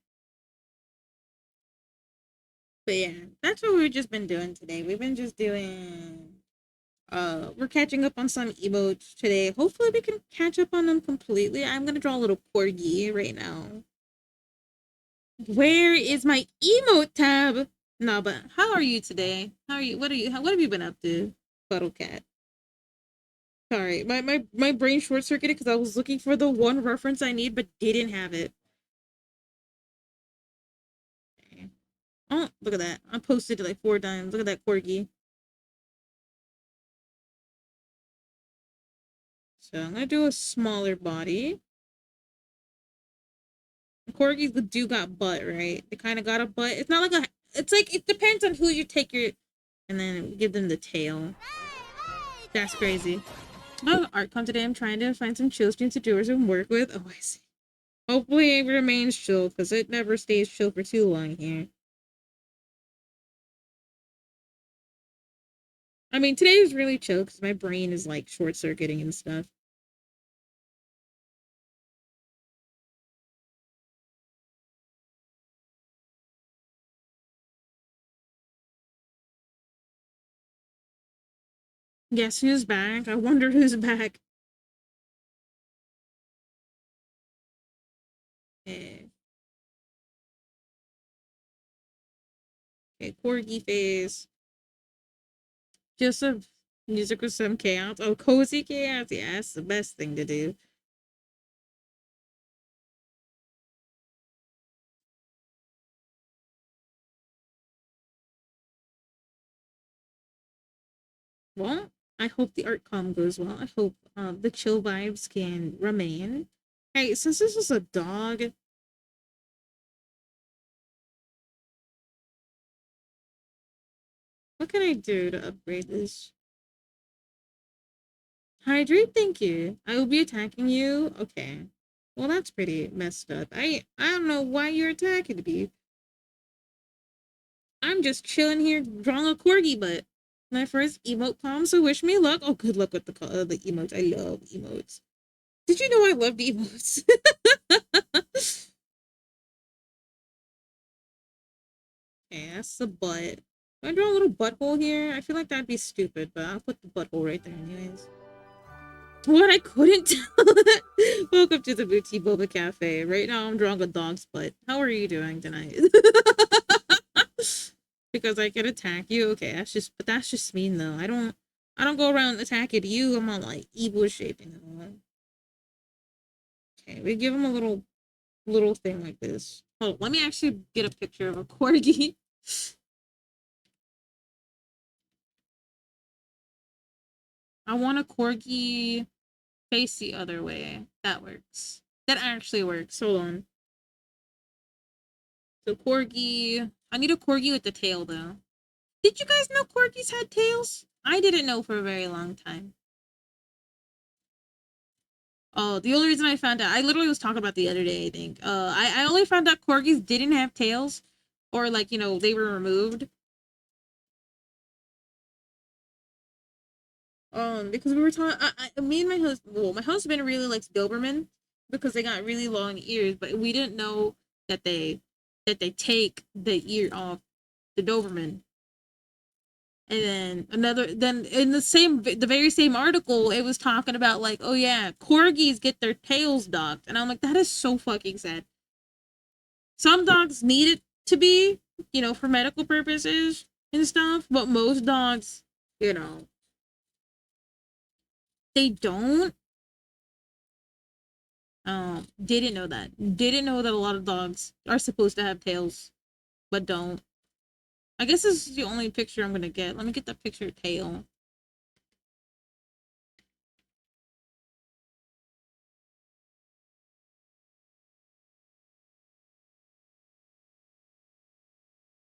But yeah, that's what we've just been doing today. We've been just doing we're catching up on some emotes today. Hopefully we can catch up on them completely. I'm gonna draw a little corgi right now. Where is my emote tab? No, but how are you today? How are you? What have you been up to? Puddle cat. Sorry, my brain short circuited because I was looking for the one reference I need but didn't have it. Okay. Oh, look at that. I posted it like 4 times. Look at that corgi. So I'm gonna do a smaller body. Corgis do got butt, right? They kind of got a butt. It's not like a. It's like it depends on who you take your, and then give them the tail. That's crazy. Oh, art come today. I'm trying to find some chill streams to do and work with. Oh, I see. Hopefully it remains chill because it never stays chill for too long here. I mean, today is really chill because my brain is like short circuiting and stuff. Guess who's back? I wonder who's back. Okay. Okay, corgi face. Just a music with some chaos. Oh, cozy chaos. Yeah, that's the best thing to do. Well, I hope the art com goes well. I hope the chill vibes can remain. Hey, since this is a dog, what can I do to upgrade this? Hydrate, thank you. I will be attacking you. Okay. Well, that's pretty messed up. I don't know why you're attacking me. I'm just chilling here drawing a corgi butt. My first emote palm, so wish me luck. Oh, good luck with the emotes. I love emotes. Did you know I loved emotes? Okay, that's the butt. Do I draw a little butthole here? I feel like that'd be stupid, but I'll put the butthole right there anyways. What I couldn't tell. Welcome to the Booty Boba Cafe. Right now I'm drawing a dog's butt. How are you doing tonight? Because I could attack you. Okay, but that's just mean though. I don't go around attacking you. I'm on like evil shaping and all. Okay, we give him a little thing like this. Oh, let me actually get a picture of a corgi. I want a corgi face the other way. That works. That actually works. Hold on. So corgi. I need a corgi with the tail though. Did you guys know corgis had tails? I didn't know for a very long time. Oh, the only reason I found out, I literally was talking about the other day, I think. I only found out corgis didn't have tails, or like, you know, they were removed. Because we were talking, me and my husband, well, my husband really likes Doberman because they got really long ears, but we didn't know that they take the ear off the Doberman. And then in the very same article, it was talking about like, oh yeah, corgis get their tails docked, and I'm like, that is so fucking sad. Some dogs need it to be, you know, for medical purposes and stuff, but most dogs, you know, they don't. Didn't know that. Didn't know that a lot of dogs are supposed to have tails, but don't. I guess this is the only picture I'm gonna get. Let me get that picture of tail.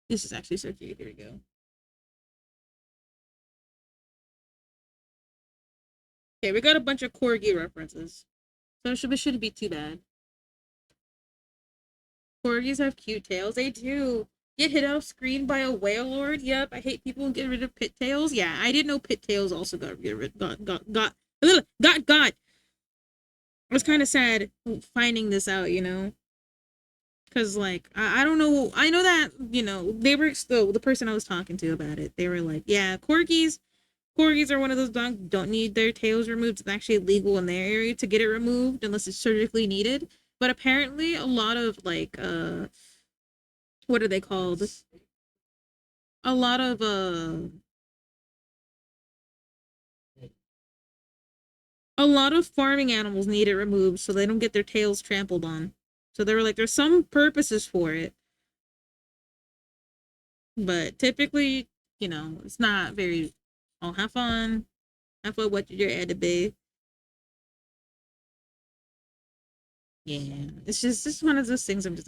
This is actually so cute. Here we go. Okay, we got a bunch of corgi references. So it shouldn't be too bad. Corgis have cute tails. They do. Get hit off screen by a whale lord. Yep, I hate people who get rid of pit tails. Yeah, I didn't know pit tails also got got. I was kind of sad finding this out, you know, because like I don't know. I know that, you know, they were still the person I was talking to about it. They were like, yeah, corgis are one of those dogs don't need their tails removed. It's actually illegal in their area to get it removed unless it's surgically needed. But apparently, a lot of like what are they called? A lot of farming animals need it removed so they don't get their tails trampled on. So they were like, there's some purposes for it. But typically, you know, it's not very, oh, have fun. Have fun watching your anime. Yeah. It's just one of those things I'm just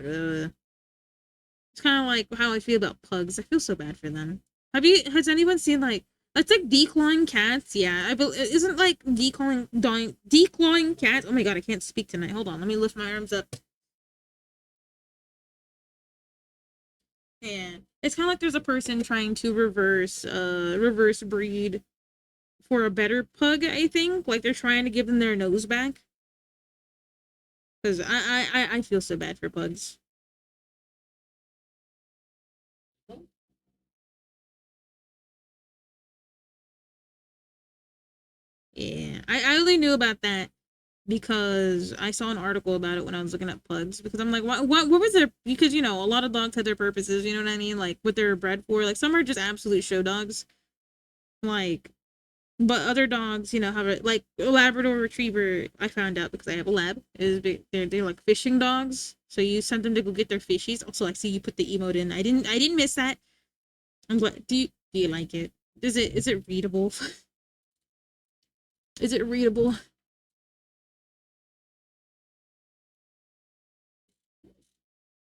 It's kind of like how I feel about pugs. I feel so bad for them. Has anyone seen like, it's like declawing cats? Yeah, isn't like declawing cats? Oh my god, I can't speak tonight. Hold on, let me lift my arms up. Yeah, it's kind of like there's a person trying to reverse breed for a better pug. I think like they're trying to give them their nose back. Because I feel so bad for pugs. Yeah, I only knew about that because I saw an article about it when I was looking at pugs. Because I'm like, what was their? Because you know, a lot of dogs have their purposes. You know what I mean? Like what they're bred for. Like some are just absolute show dogs. Like, but other dogs, you know, have it. Like a Labrador Retriever. I found out because I have a lab. They're like fishing dogs. So you send them to go get their fishies. Also, I see you put the emote in. I didn't miss that. I'm glad. Do you like it? Is it readable? Is it readable?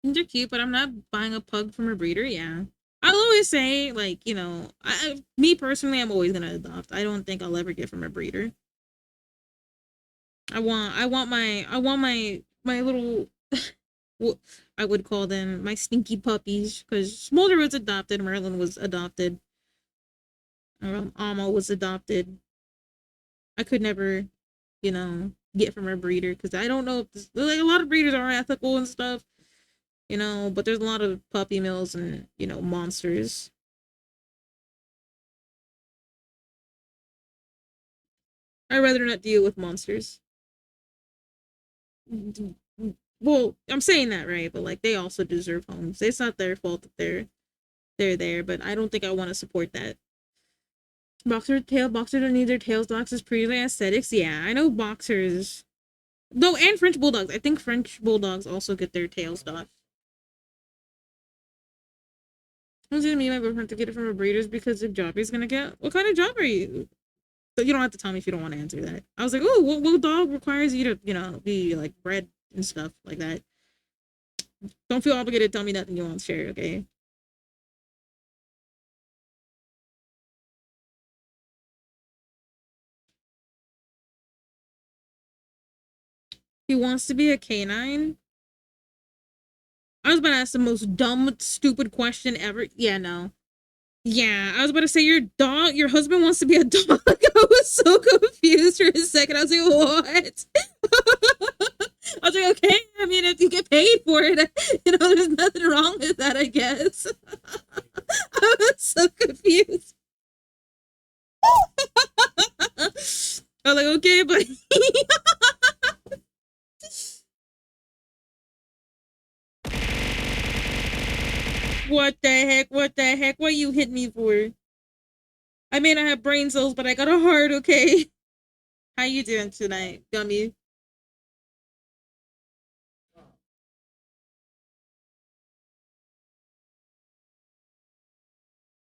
They're cute, but I'm not buying a pug from a breeder. Yeah, I'll always say, like, you know, me personally, I'm always gonna adopt. I don't think I'll ever get from a breeder. I want my my little, what I would call them, my stinky puppies, because Smolder was adopted, Merlin was adopted, Alma was adopted. I could never, get from a breeder, because I don't know if this, like, a lot of breeders are ethical and stuff, but there's a lot of puppy mills and, monsters. I'd rather not deal with monsters. Well, I'm saying that right, but like they also deserve homes. It's not their fault that they're there, but I don't think I want to support that. Boxers don't need their tails docked as purely aesthetics. Yeah, I know boxers. No, and French bulldogs. I think French bulldogs also get their tails docked. I was gonna meet my boyfriend to get it from a breeder's because the job he's gonna get. What kind of job are you? But you don't have to tell me if you don't want to answer that. I was like, oh, what dog requires you to, be like bred and stuff like that? Don't feel obligated to tell me nothing you won't share, okay? He wants to be a canine? I was about to ask the most dumb, stupid question ever. Yeah, no. Yeah, I was about to say your husband wants to be a dog. I was so confused for a second. I was like, what? I was like, okay, I mean, if you get paid for it, there's nothing wrong with that, I guess. I was so confused. I was like, okay, but what the heck? What the heck? What you hit me for? I may not have brain cells, but I got a heart, okay? How you doing tonight, Gummy?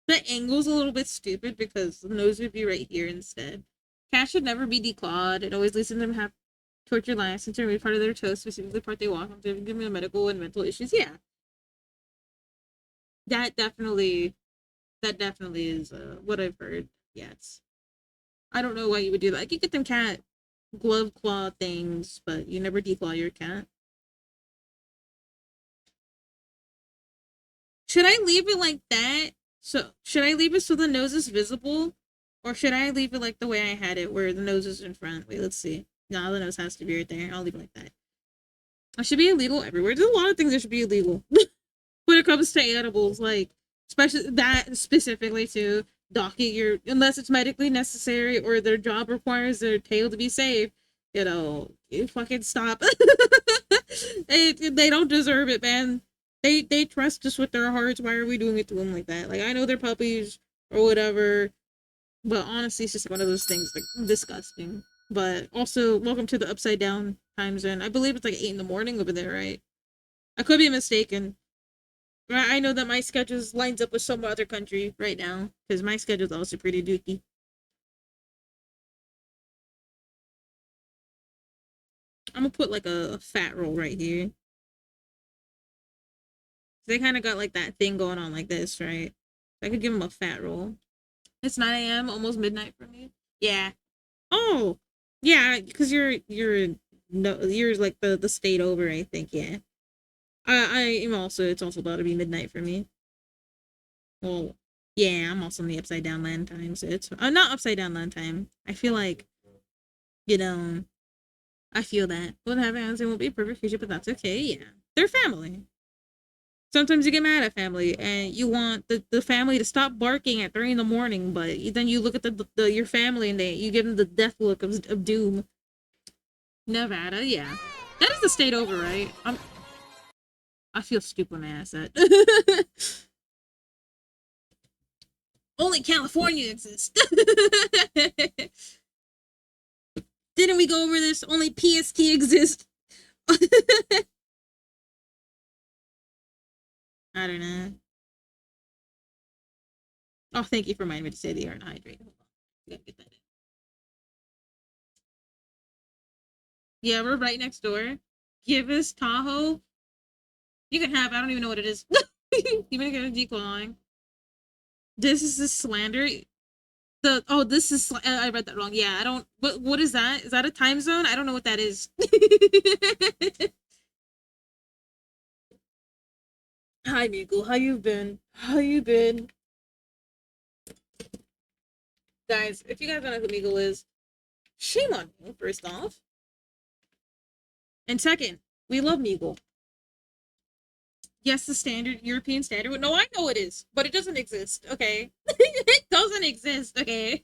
The angle's a little bit stupid because the nose would be right here instead. Cats should never be declawed. It always leads them to have tortured lives since remove part of their toes, specifically the part they walk on, to give them medical and mental issues. Yeah. That definitely is what I've heard. Yes. I don't know why you would do that. I could get them cat glove claw things, but you never declaw your cat. Should I leave it like that? So should I leave it so the nose is visible? Or should I leave it like the way I had it, where the nose is in front? Wait, let's see. No, the nose has to be right there. I'll leave it like that. It should be illegal everywhere. There's a lot of things that should be illegal. When it comes to animals, like, especially that specifically to docking unless it's medically necessary or their job requires their tail to be safe, you fucking stop. They don't deserve it, man. They trust us with their hearts. Why are we doing it to them like that? Like, I know they're puppies or whatever, but honestly, it's just one of those things, like, disgusting. But also, welcome to the upside down time zone. I believe it's like 8 in the morning over there, right? I could be mistaken. I know that my schedule lines up with some other country right now, because my schedule's also pretty dookie. I'm gonna put like a fat roll right here. They kind of got like that thing going on like this, right? I could give them a fat roll. It's 9 a.m., almost midnight for me. Yeah. Oh, yeah, because you're like the state over, I think. Yeah. I am also, it's also about to be midnight for me. Well, yeah, I'm also in the upside down land time, so it's not upside down land time. I feel like, I feel that. What happens, it won't be a perfect future, but that's okay, yeah. They're family. Sometimes you get mad at family and you want the family to stop barking at 3 in the morning, but then you look at your family and you give them the death look of doom. Nevada, yeah. That is the state over, right? I feel stupid when I ask that. Only California exists. Didn't we go over this? Only PST exists. I don't know. Oh, thank you for reminding me to say they aren't hydrated. Hold on. Gotta get that in. Yeah, we're right next door. Give us Tahoe. You can have, I don't even know what it is. You gonna get a decline. This is a slander. This is, I read that wrong. Yeah, I don't, what is that? Is that a time zone? I don't know what that is. Hi, Miko. How you been? How you been? Guys, if you guys don't know who Miko is, shame on you, first off. And second, we love Meagle. Yes, the standard European standard. No, I know it is, but it doesn't exist. Okay, it doesn't exist. Okay,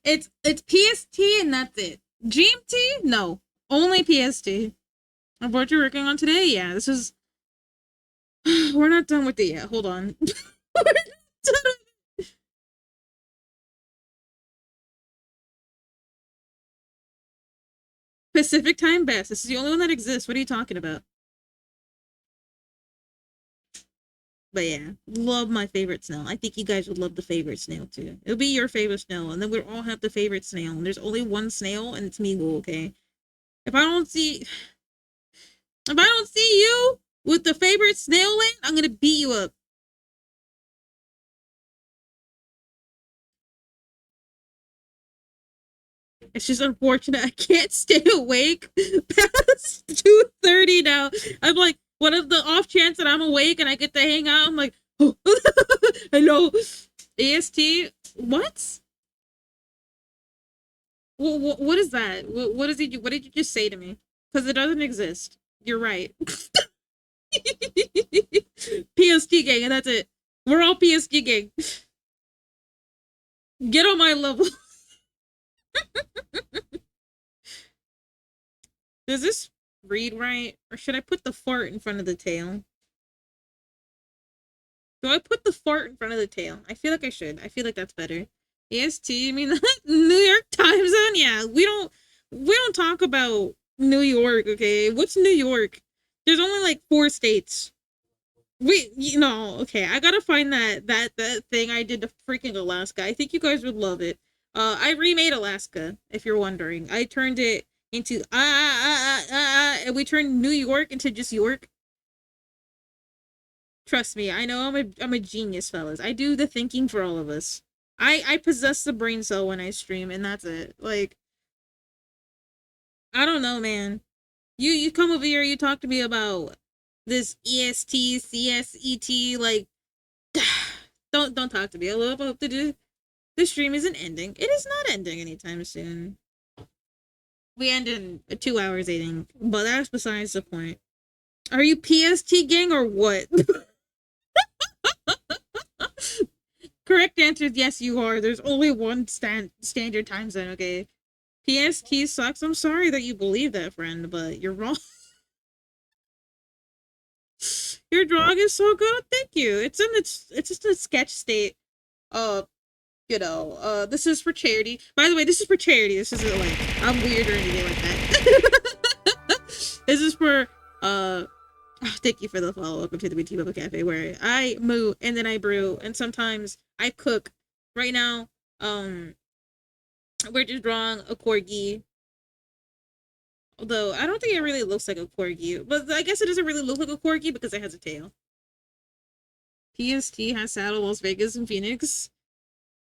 it's PST and that's it. GMT, no, only PST. What you're working on today? Yeah, this is. We're not done with it yet. Hold on. Pacific time best. This is the only one that exists. What are you talking about? But yeah, love my favorite snail. I think you guys would love the favorite snail too. It'll be your favorite snail, and then we'll all have the favorite snail. And there's only one snail, and it's Meagle. Okay. If I don't see you with the favorite snail lane, I'm gonna beat you up. It's just unfortunate I can't stay awake past 2:30 now. I'm like, what if the off chance that I'm awake and I get to hang out? I'm like, oh, hello, AST. What? What is that? What is it? What did you just say to me? Because it doesn't exist. You're right. PST gang, and that's it. We're all PST gang. Get on my level. Does this read right? Or should I put the fart in front of the tail? Do I put the fart in front of the tail? I feel like I should. I feel like that's better. EST, I mean, New York time zone? Yeah, we don't talk about New York, okay? What's New York? There's only like 4 states. Okay, I gotta find that thing I did to freaking Alaska. I think you guys would love it. I remade Alaska, if you're wondering. I turned it into and we turned New York into just York. Trust me, I know I'm a genius, fellas. I do the thinking for all of us. I possess the brain cell when I stream, and that's it. Like, I don't know, man. You come over here, you talk to me about this EST, CSET, like, don't talk to me. I love hope to the stream isn't ending. It is not ending anytime soon. We end in 2 hours, I think, but that's besides the point. Are you PST gang or what? Correct answer is yes, you are. There's only one standard time zone, okay? PST sucks. I'm sorry that you believe that, friend, but you're wrong. Your drawing is so good. Thank you. It's just a sketch state. This is for charity. By the way, this is for charity. This isn't like I'm weird or anything like that. This is for thank you for the follow. Welcome to the BT Bubble Cafe, where I moo and then I brew and sometimes I cook. Right now, we're just drawing a corgi. Although I don't think it really looks like a corgi, but I guess it doesn't really look like a corgi because it has a tail. PST has Saddle, Las Vegas, and Phoenix.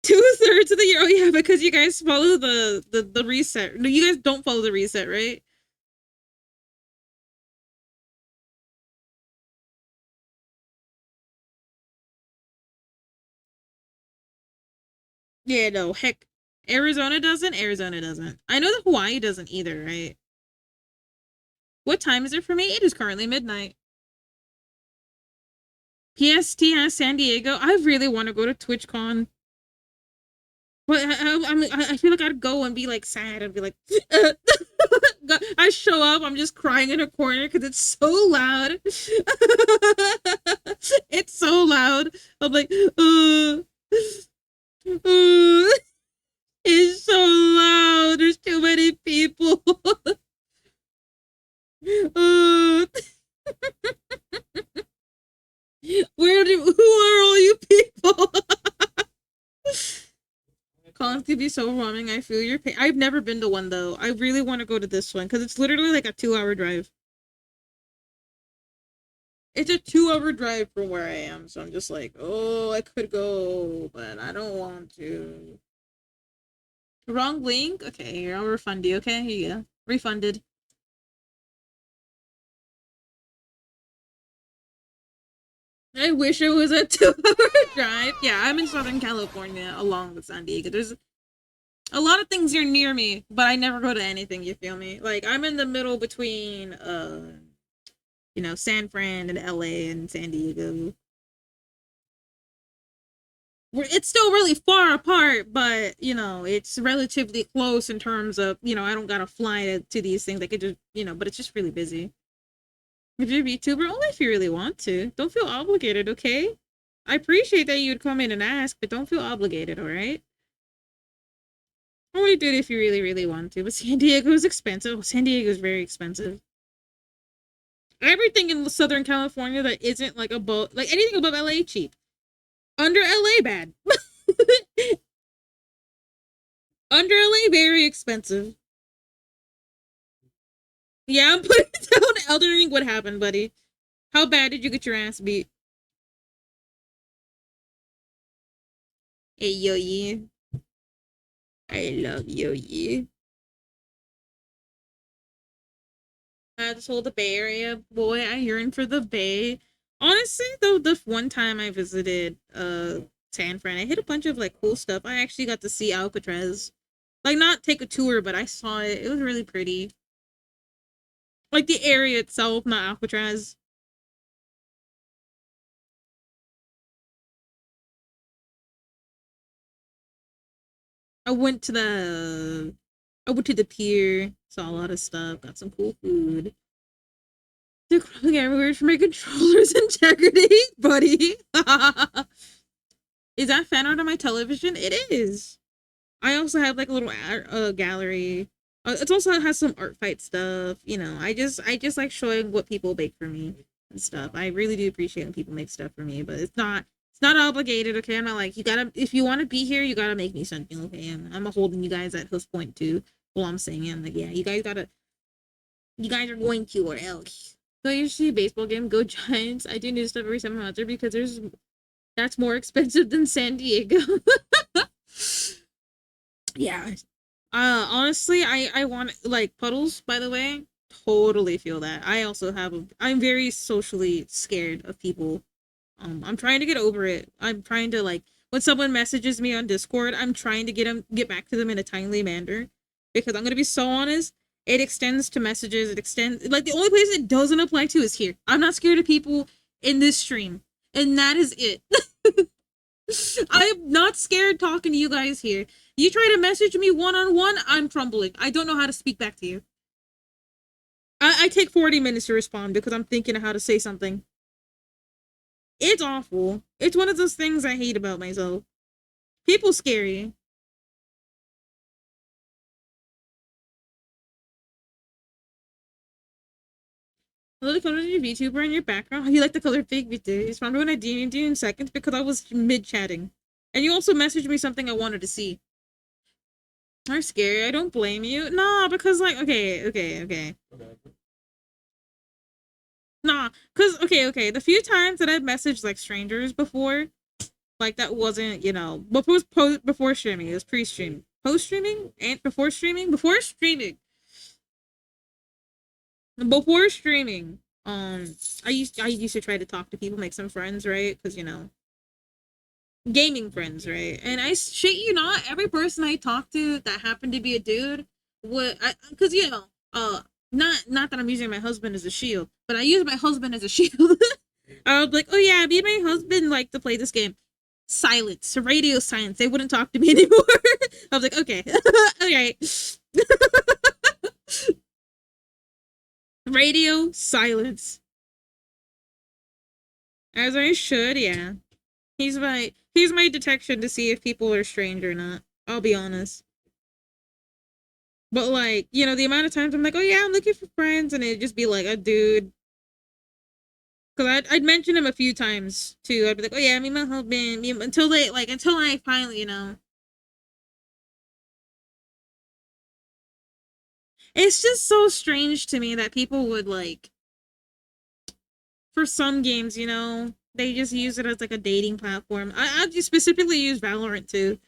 2/3 of the year. Oh yeah, because you guys follow the reset. No, you guys don't follow the reset, right? Yeah, no, heck. Arizona doesn't. I know that Hawaii doesn't either, right? What time is it for me? It is currently midnight. PST has San Diego. I really want to go to TwitchCon. But I feel like I'd go and be like sad. I'd be like, I show up, I'm just crying in a corner because it's so loud. It's so loud. I'm like, it's so loud. There's too many people. Who are all you people? Cons can be so overwhelming. I feel your pain. I've never been to one though. I really want to go to this one because it's literally like a 2-hour drive. It's a 2-hour drive from where I am, so I'm just like, oh, I could go, but I don't want to. Wrong link? Okay, here, I'll refund you, okay? Here you go. Refunded. I wish it was a 2-hour drive. Yeah, I'm in Southern California along with San Diego. There's a lot of things are near me, but I never go to anything, you feel me? Like I'm in the middle between San Fran and LA and San Diego. It's still really far apart, but it's relatively close in terms of, I don't gotta fly to these things. I could just, but it's just really busy. If you're a VTuber, only if you really want to. Don't feel obligated, okay? I appreciate that you'd come in and ask, but don't feel obligated, alright? Only do it if you really, really want to. But San Diego is expensive. Oh, San Diego is very expensive. Everything in Southern California that isn't like above, like anything above LA, cheap. Under LA, bad. Under LA, very expensive. Yeah, I'm putting down Elden Ring. What happened, buddy? How bad did you get your ass beat? Hey, Yo-Yi. I love Yo-Yi. I just hold the Bay Area. Boy, I yearn for the Bay. Honestly, though, the one time I visited San Fran, I hit a bunch of like cool stuff. I actually got to see Alcatraz. Like not take a tour, but I saw it. It was really pretty. Like the area itself, not Alcatraz. I went to the I went to the pier, saw a lot of stuff, got some cool food. They're crawling everywhere for my controller's integrity, buddy. Is that fan art on my television? It is. I also have like a little gallery. It also has some art fight stuff. I just like showing what people make for me and stuff. I really do appreciate when people make stuff for me, but it's not obligated. Okay, I'm not like you gotta. If you want to be here, you gotta make me something. Okay, I'm holding you guys at hoof point too. Well, I'm saying, I'm like, yeah, you guys gotta. You guys are going to or else. So I usually a baseball game. Go Giants. I do new stuff every 7 months because that's more expensive than San Diego. Yeah. Honestly, I want like puddles, by the way. Totally feel that. I also I'm very socially scared of people. I'm trying to get over it. I'm trying to like when someone messages me on Discord, I'm trying to get back to them in a timely manner because I'm gonna be so honest. It extends to messages. It extends like the only place it doesn't apply to is here. I'm not scared of people in this stream, and that is it. I'm not scared talking to you guys here. You try to message me one-on-one, I'm crumbling. I don't know how to speak back to you. I take 40 minutes to respond because I'm thinking of how to say something. It's awful. It's one of those things I hate about myself. People scary. I love the color of your VTuber in your background. You like the color pig VTuber. It's found when I DM'd you in seconds because I was mid-chatting. And you also messaged me something I wanted to see. Are scary. I don't blame you. Nah, because like, okay. Nah, cause okay. The few times that I've messaged like strangers before, like that wasn't before streaming. It was pre-stream, post streaming, and before streaming. Before streaming. I used to try to talk to people, make some friends, right? Because gaming friends, right? And I shit you not, every person I talked to that happened to be a dude would, because not that I'm using my husband as a shield, but I use my husband as a shield. I was like, oh yeah, me and my husband like to play this game. Silence, radio silence. They wouldn't talk to me anymore. I was like, okay, okay. Radio silence. As I should, yeah. He's my detection to see if people are strange or not. I'll be honest. But like, the amount of times I'm like, oh yeah, I'm looking for friends, and it'd just be like a dude. Cause I'd mention him a few times too. I'd be like, oh yeah, me and my husband, until I finally, It's just so strange to me that people would like, for some games, they just use it as like a dating platform. I just specifically use Valorant too.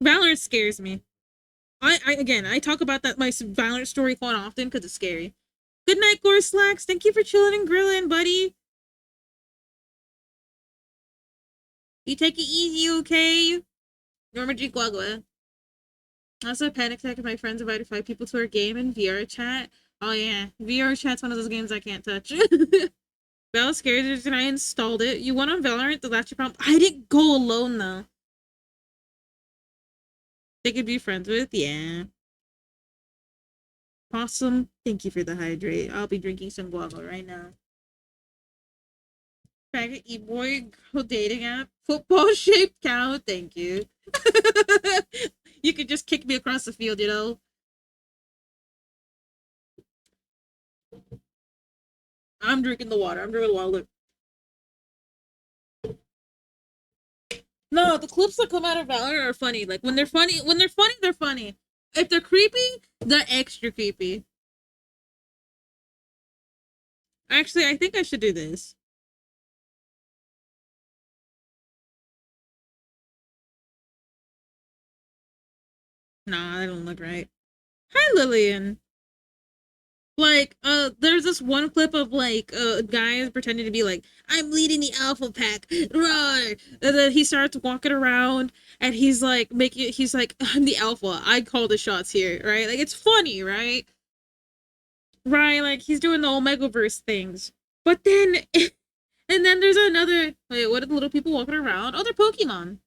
Valorant scares me. I talk about that my Valorant story quite often because it's scary. Good night, Gorslax. Thank you for chilling and grilling, buddy. You take it easy, okay? Norma G. Guagua. Also, panic attack if my friends invited 5 people to our game in VR chat. Oh yeah, VR chat's one of those games I can't touch. Val scared and I installed it. You went on Valorant, that's your problem. I didn't go alone though. They could be friends with, yeah. Awesome. Thank you for the hydrate. I'll be drinking some guava right now. Faggot e-boy dating app. Football shaped cow. Thank you. You could just kick me across the field, you know? I'm drinking the water. I'm drinking the water. No, the clips that come out of Valorant are funny. Like when they're funny, they're funny. If they're creepy, they're extra creepy. Actually, I think I should do this. Nah, that don't look right. Hi, Lillian. Like, there's this one clip of like guys pretending to be like, I'm leading the alpha pack, roar! And then he starts walking around and he's like he's like, I'm the alpha, I call the shots here, right? Like it's funny, right? Right, like he's doing the Omegaverse things. But then and then there's another wait, what are the little people walking around? Oh, they're Pokemon.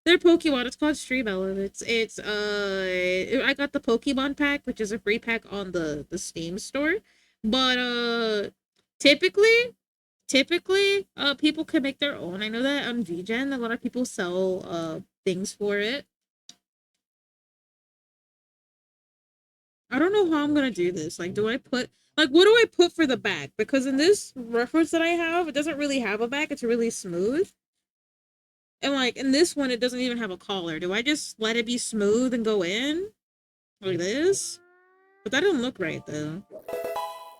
they're Pokemon. It's called Stream Element. It's I got the Pokemon pack, which is a free pack on the Steam store. But typically people can make their own. I know that on VGen a lot of people sell things for it. I don't know how I'm gonna do this. Like, do I put like what do I put for the back? Because in this reference that I have, it doesn't really have a back. It's really smooth. And like in this one, it doesn't even have a collar. Do I just let it be smooth and go in like this? But that don't look right though.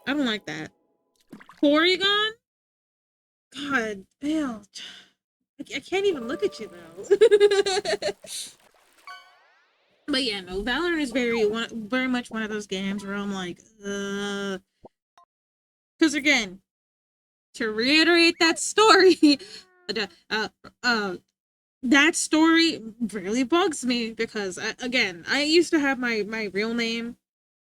I don't like that. Porygon? God, ew. I can't even look at you though. But yeah, no, Valorant is very much one of those games where I'm like, because again, to reiterate that story, that story really bugs me because I used to have my real name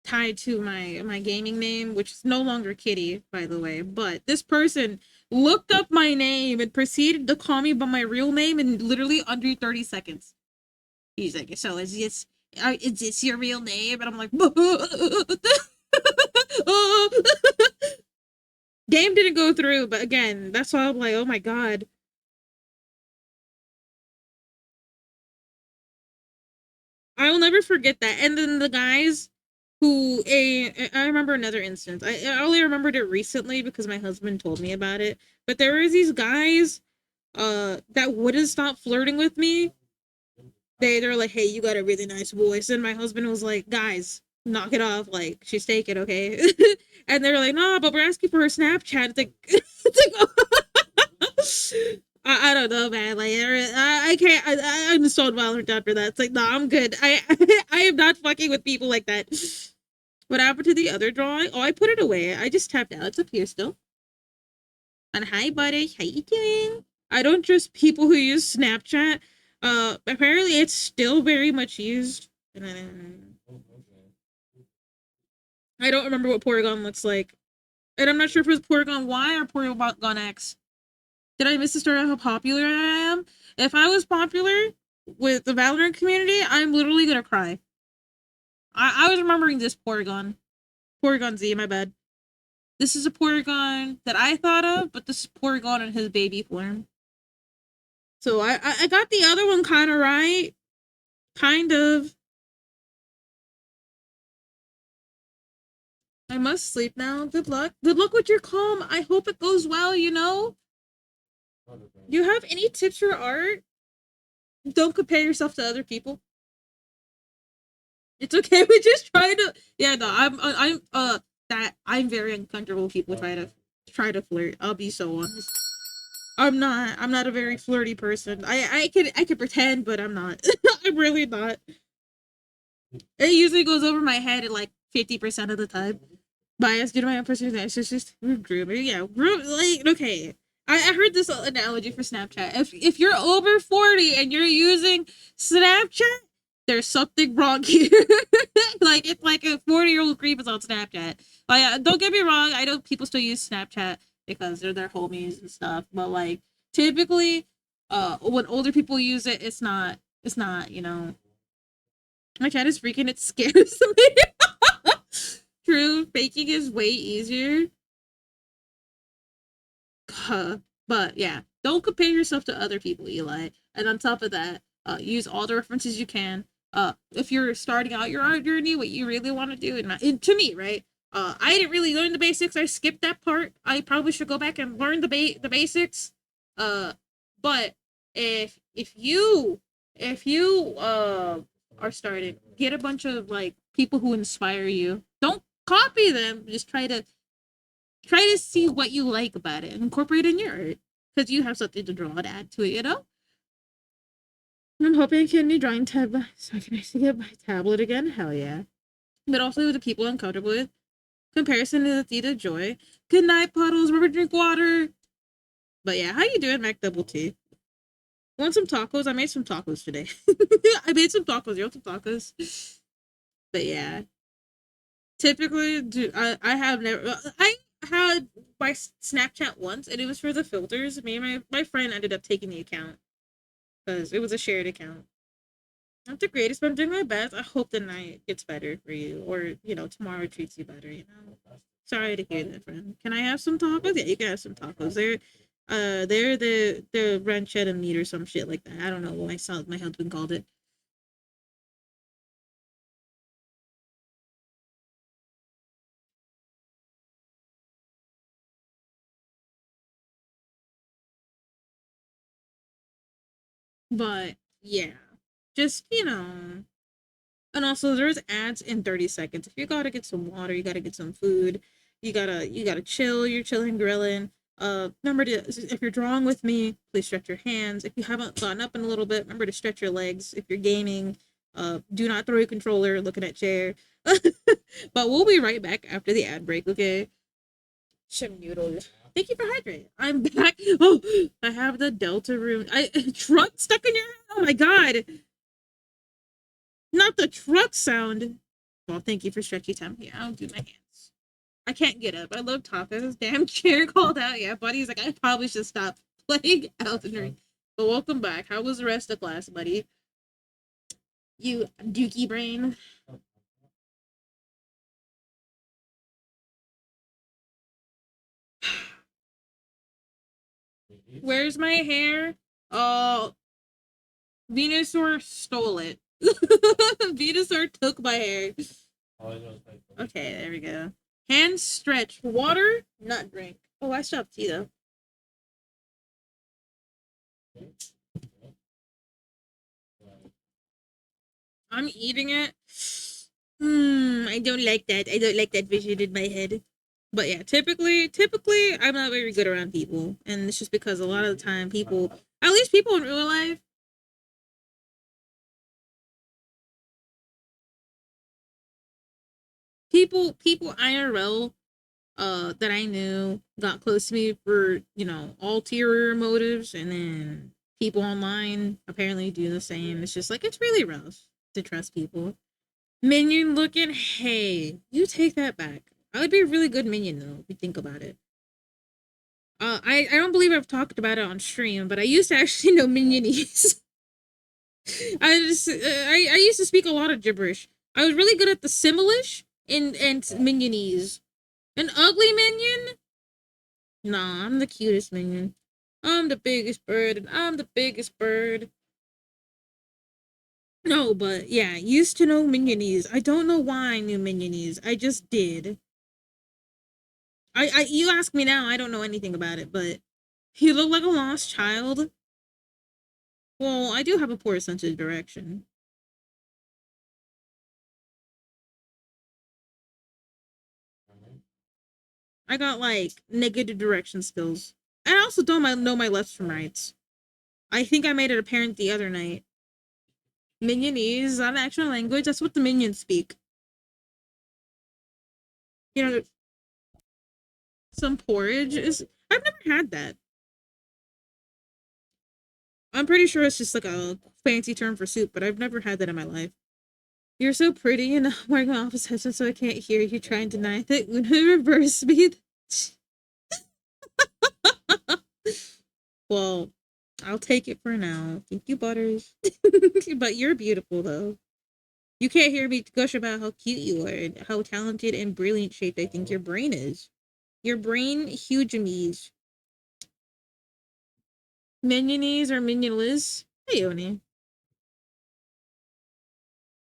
tied to my gaming name, which is no longer Kitty, by the way. But this person looked up my name and proceeded to call me by my real name in literally under 30 seconds. He's like, so is this your real name? And I'm like, game didn't go through, but again, that's why I'm like, oh my god. I will never forget that. And then the guys who I remember another instance. I only remembered it recently because my husband told me about it. But there was these guys that wouldn't stop flirting with me. They're like, hey, you got a really nice voice. And my husband was like, guys, knock it off. Like, she's taken, okay? And they're like, no, but we're asking for her Snapchat. It's like, I don't know, man. Like, I can't. I'm so Valorant after that. It's like, no, I'm good. I am not fucking with people like that. What happened to the other drawing? Oh, I put it away. I just tapped out. It's up here still. And hi, buddy. How you doing? I don't trust people who use Snapchat. Apparently it's still very much used. I don't remember what Porygon looks like. And I'm not sure if it was Porygon Y or Porygon X. Did I miss the story of how popular I am? If I was popular with the Valorant community, I'm literally gonna cry. I was remembering this Porygon. Porygon Z, my bad. This is a Porygon that I thought of, but this is Porygon in his baby form. So I got the other one kind of right. Kind of. I must sleep now. Good luck. Good luck with your calm. I hope it goes well, you know? Do you have any tips for art? Don't compare yourself to other people. It's okay. We just try to. Yeah, no, I'm very uncomfortable with people try to flirt. I'll be so honest. I'm not a very flirty person. I can pretend, but I'm not. I'm really not. It usually goes over my head at like 50% of the time. Bias due to my own personal it's just grooming. Yeah, like okay. I heard this analogy for Snapchat. If you're over 40 and you're using Snapchat, there's something wrong here. Like it's like a 40-year-old creep is on Snapchat. Like don't get me wrong, I know people still use Snapchat because they're their homies and stuff, but like typically, when older people use it, it's not, you know. My cat is freaking, it scares me. True, baking is way easier. But yeah, don't compare yourself to other people, Eli. And on top of that, use all the references you can. If you're starting out your art journey, what you really want to do, and to me, right? I didn't really learn the basics. I skipped that part. I probably should go back and learn the basics. But if you are starting, get a bunch of like people who inspire you. Don't copy them. Just try to see what you like about it and incorporate it in your art because you have something to draw and add to it, you know. I'm hoping I get a new drawing tab so I can actually get my tablet again. Hell yeah! But also the people I'm comfortable with. Comparison to the Theta Joy. Good night, Puddles. Remember to drink water. But yeah, how you doing, Mac Double T? Want some tacos? I made some tacos today. I made some tacos. You want some tacos? But yeah, typically, I have never. I had my Snapchat once, and it was for the filters. Me and my friend ended up taking the account because it was a shared account. Not the greatest, but I'm doing my best. I hope the night gets better for you, or you know, tomorrow treats you better. You know. Sorry to hear that, friend. Can I have some tacos? Yeah, you can have some tacos. They're the ranchetta meat or some shit like that. I don't know what my husband called it. But yeah, just you know, and also there's ads in 30 seconds. If you gotta get some water, you gotta get some food, you gotta chill, you're chilling, grilling. Remember to if you're drawing with me, please stretch your hands. If you haven't gotten up in a little bit, remember to stretch your legs. If you're gaming, do not throw your controller looking at chair. But we'll be right back after the ad break, okay? Some noodles. Thank you for hydrating. I'm back. Oh, I have the Delta room. Truck stuck in your head. Oh my god. Not the truck sound. Well, thank you for stretchy time. Yeah, I'll do my hands. I can't get up. I love tacos. Damn chair called out. Yeah, buddy's like, I probably should stop playing Elden Ring. But welcome back. How was the rest of class, buddy? You dookie brain. Where's my hair? Oh, Venusaur stole it. Venusaur took my hair. Okay, there we go. Hand stretch. Water, not drink. Oh, I stopped tea though. I'm eating it. I don't like that. I don't like that vision in my head. But yeah, typically, I'm not very good around people, and it's just because a lot of the time, people, at least people in real life, people IRL, that I knew got close to me for you know ulterior motives, and then people online apparently do the same. It's just like it's really rough to trust people. Minion looking, hey, you take that back. I would be a really good minion though, if you think about it. I don't believe I've talked about it on stream, but I used to actually know Minionese. I used to speak a lot of gibberish. I was really good at the Simlish and Minionese. An ugly minion? Nah, I'm the cutest minion. I'm the biggest bird, and I'm the biggest bird. No, but yeah, used to know Minionese. I don't know why I knew Minionese. I just did. You ask me now, I don't know anything about it, but he looked like a lost child. Well, I do have a poor sense of direction. I got like negative direction skills. I also don't know my lefts from rights. I think I made it apparent the other night. Minionese is not an actual language. That's what the minions speak. You know, some porridge is. I've never had that. I'm pretty sure it's just like a fancy term for soup, but I've never had that in my life. You're so pretty and I'm wearing an office headset so I can't hear you try and deny that. When I reverse speed. Well, I'll take it for now. Thank you, Butters. But you're beautiful, though. You can't hear me gush about how cute you are and how talented and brilliant shaped I think your brain is. Your brain, huge amies. Minionese or minionless? Hey, Oni.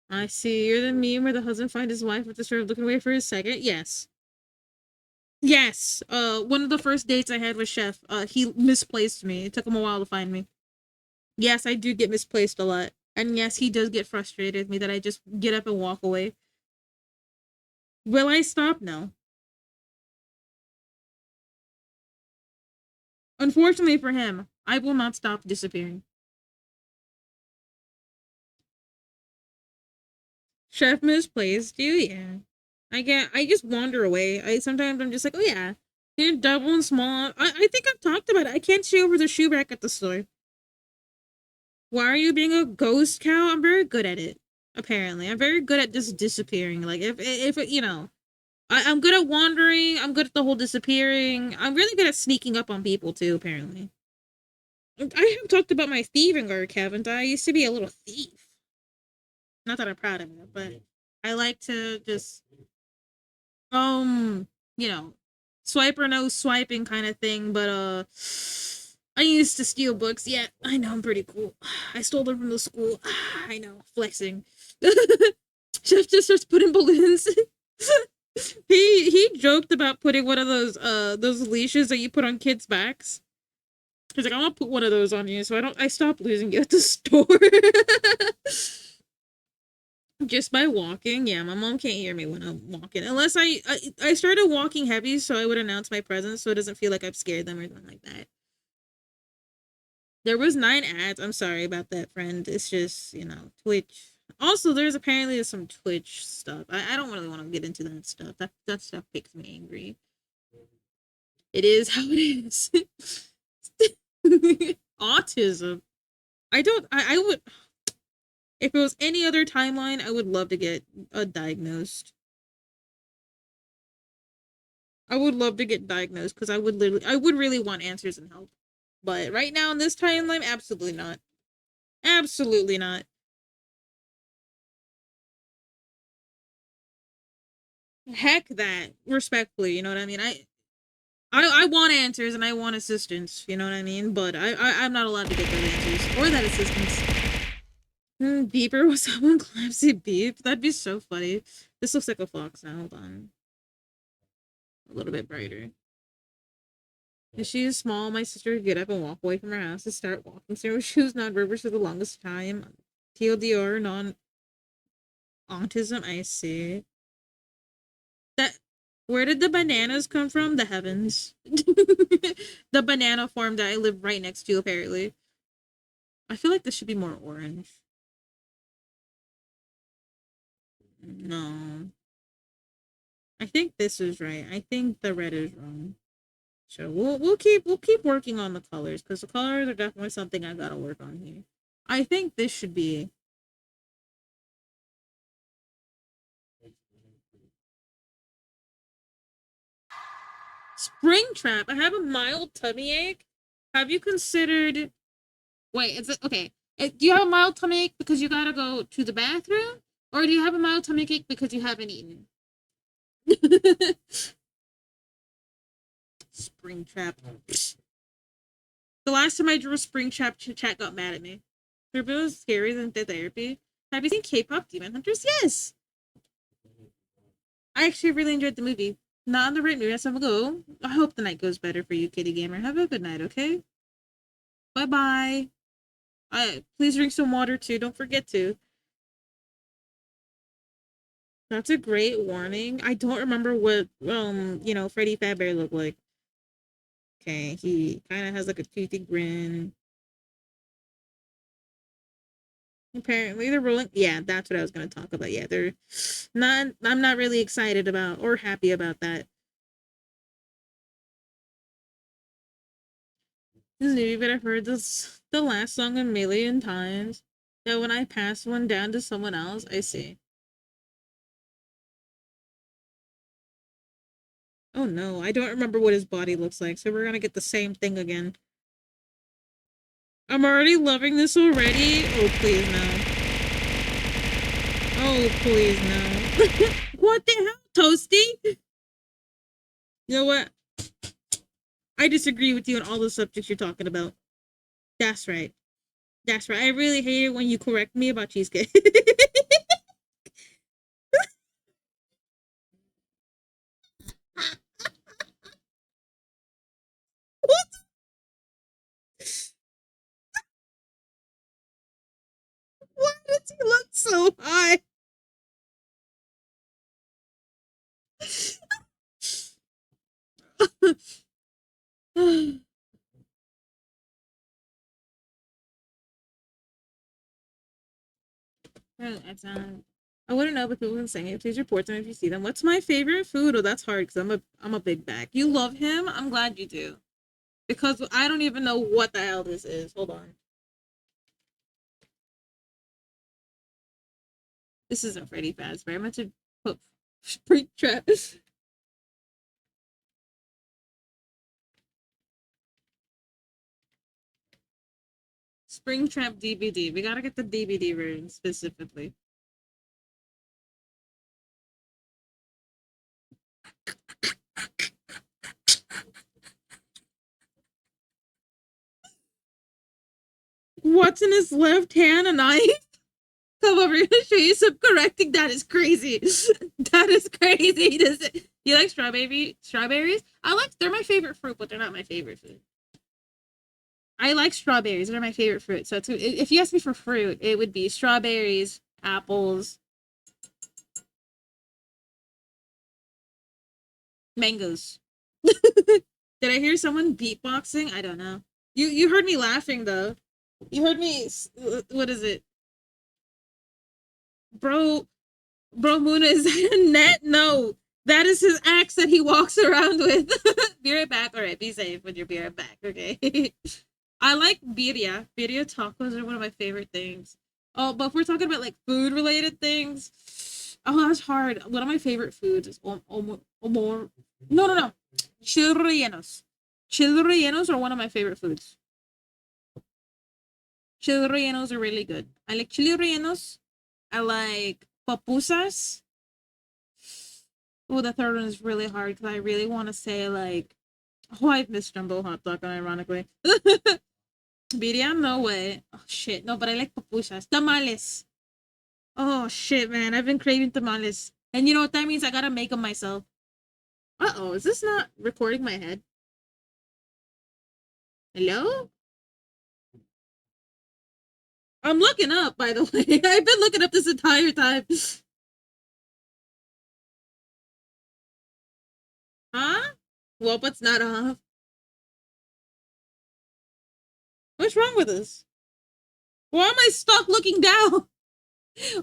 I see. You're the meme where the husband finds his wife with the sort of looking away for a second. Yes. Yes. One of the first dates I had with Chef, he misplaced me. It took him a while to find me. Yes, I do get misplaced a lot. And yes, he does get frustrated with me that I just get up and walk away. Will I stop? No. Unfortunately for him, I will not stop disappearing. Chef misplaced you? Yeah. I just wander away. Sometimes I'm just like, oh yeah. You're double and small. I think I've talked about it. I can't see over the shoe rack at the store. Why are you being a ghost cow? I'm very good at it. Apparently. I'm very good at just disappearing. Like if you know, I'm good at wandering. I'm good at the whole disappearing. I'm really good at sneaking up on people too, apparently. I have talked about my thieving arc, haven't I? I used to be a little thief. Not that I'm proud of it, but I like to just you know, swipe or no swiping kind of thing, but I used to steal books. Yeah, I know I'm pretty cool. I stole them from the school. I know, flexing. Chef just starts putting balloons. he joked about putting one of those leashes that you put on kids' backs. He's like, I'm gonna put one of those on you so I stop losing you at the store. Just by walking. Yeah, my mom can't hear me when I'm walking. Unless I started walking heavy so I would announce my presence so it doesn't feel like I've scared them or something like that. There was 9 ads. I'm sorry about that, friend. It's just, you know, Twitch. Also, there's apparently some Twitch stuff. I don't really want to get into that stuff. That stuff makes me angry. It is how it is. Autism. I would, if it was any other timeline, I would love to get diagnosed. I would love to get diagnosed because I would really want answers and help. But right now in this timeline, absolutely not. Absolutely not. Heck that. Respectfully, you know what I mean? I want answers and I want assistance, you know what I mean? But I'm not allowed to get those answers or that assistance. Beeper was someone Clamsy beep. That'd be so funny. This looks like a fox now. Hold on. A little bit brighter. If she is small, my sister would get up and walk away from her house and start walking. So she was non-verbal for the longest time. TLDR, non-autism, I see. Where did the bananas come from? The heavens. The banana farm that I live right next to, apparently. I feel like this should be more orange. No. I think this is right. I think the red is wrong. So we'll keep working on the colors because the colors are definitely something I gotta work on here. I think this should be Springtrap. I have a mild tummy ache. Have you considered? Wait, is it okay? Do you have a mild tummy ache because you gotta go to the bathroom, or do you have a mild tummy ache because you haven't eaten? Springtrap. The last time I drew a Springtrap, chat got mad at me. Turbo is scary than the therapy. Have you seen K-pop Demon Hunters? Yes. I actually really enjoyed the movie. Not in the right mood. Let's have a go. I hope the night goes better for you, kitty gamer. Have a good night, okay? Bye bye. Please drink some water too. Don't forget to. That's a great warning. I don't remember what Freddy Fazbear looked like. Okay, he kind of has like a toothy grin. Apparently they're ruling. Yeah, that's what I was gonna talk about. Yeah, they're not. I'm not really excited about or happy about that. Maybe, but I've heard this the last song a million times. That when I pass one down to someone else, I see. Oh no, I don't remember what his body looks like, so we're gonna get the same thing again. I'm already loving this already. Oh please no. Oh please no. What the hell, Toasty? You know what? I disagree with you on all the subjects you're talking about. That's right. That's right. I really hate it when you correct me about cheesecake. What? Why does he look so high? I wouldn't know, but people can sing it. Please report them if you see them. What's my favorite food? Oh, that's hard because I'm a big bag. You love him. I'm glad you do because I don't even know what the hell this is. Hold on. This isn't Freddy Fazbear. I meant to put Springtrap. Springtrap DVD. We gotta get the DVD version specifically. What's in his left hand? A knife? Come over here to show you some correcting. That is crazy. That is crazy. Does it? You like strawberries? They're my favorite fruit, but they're not my favorite food. I like strawberries. They're my favorite fruit. So if you ask me for fruit, it would be strawberries, apples, mangoes. Did I hear someone beatboxing? I don't know. You heard me laughing though. You heard me. What is it, bro? Bro, Muna, is that a net? No, that is his axe that he walks around with. Be right back. All right, be safe when you're be right back. Okay. I like birria. Birria tacos are one of my favorite things. Oh, but if we're talking about like food related things, oh, that's hard. One of my favorite foods is omor. No. Chile rellenos. Chile rellenos are one of my favorite foods. Chile rellenos are really good. I like chile rellenos. I like pupusas. Oh, the third one is really hard because I really want to say like, oh, I've missed jumbo hot dog, ironically. Birria, no way. Oh shit, no, but I like pupusas. Tamales. Oh shit, man, I've been craving tamales. And you know what that means? I gotta make them myself. Uh-oh, is this not recording my head? Hello? I'm looking up, by the way. I've been looking up this entire time. Huh? Well, but's not off. What's wrong with this? Why am I stuck looking down?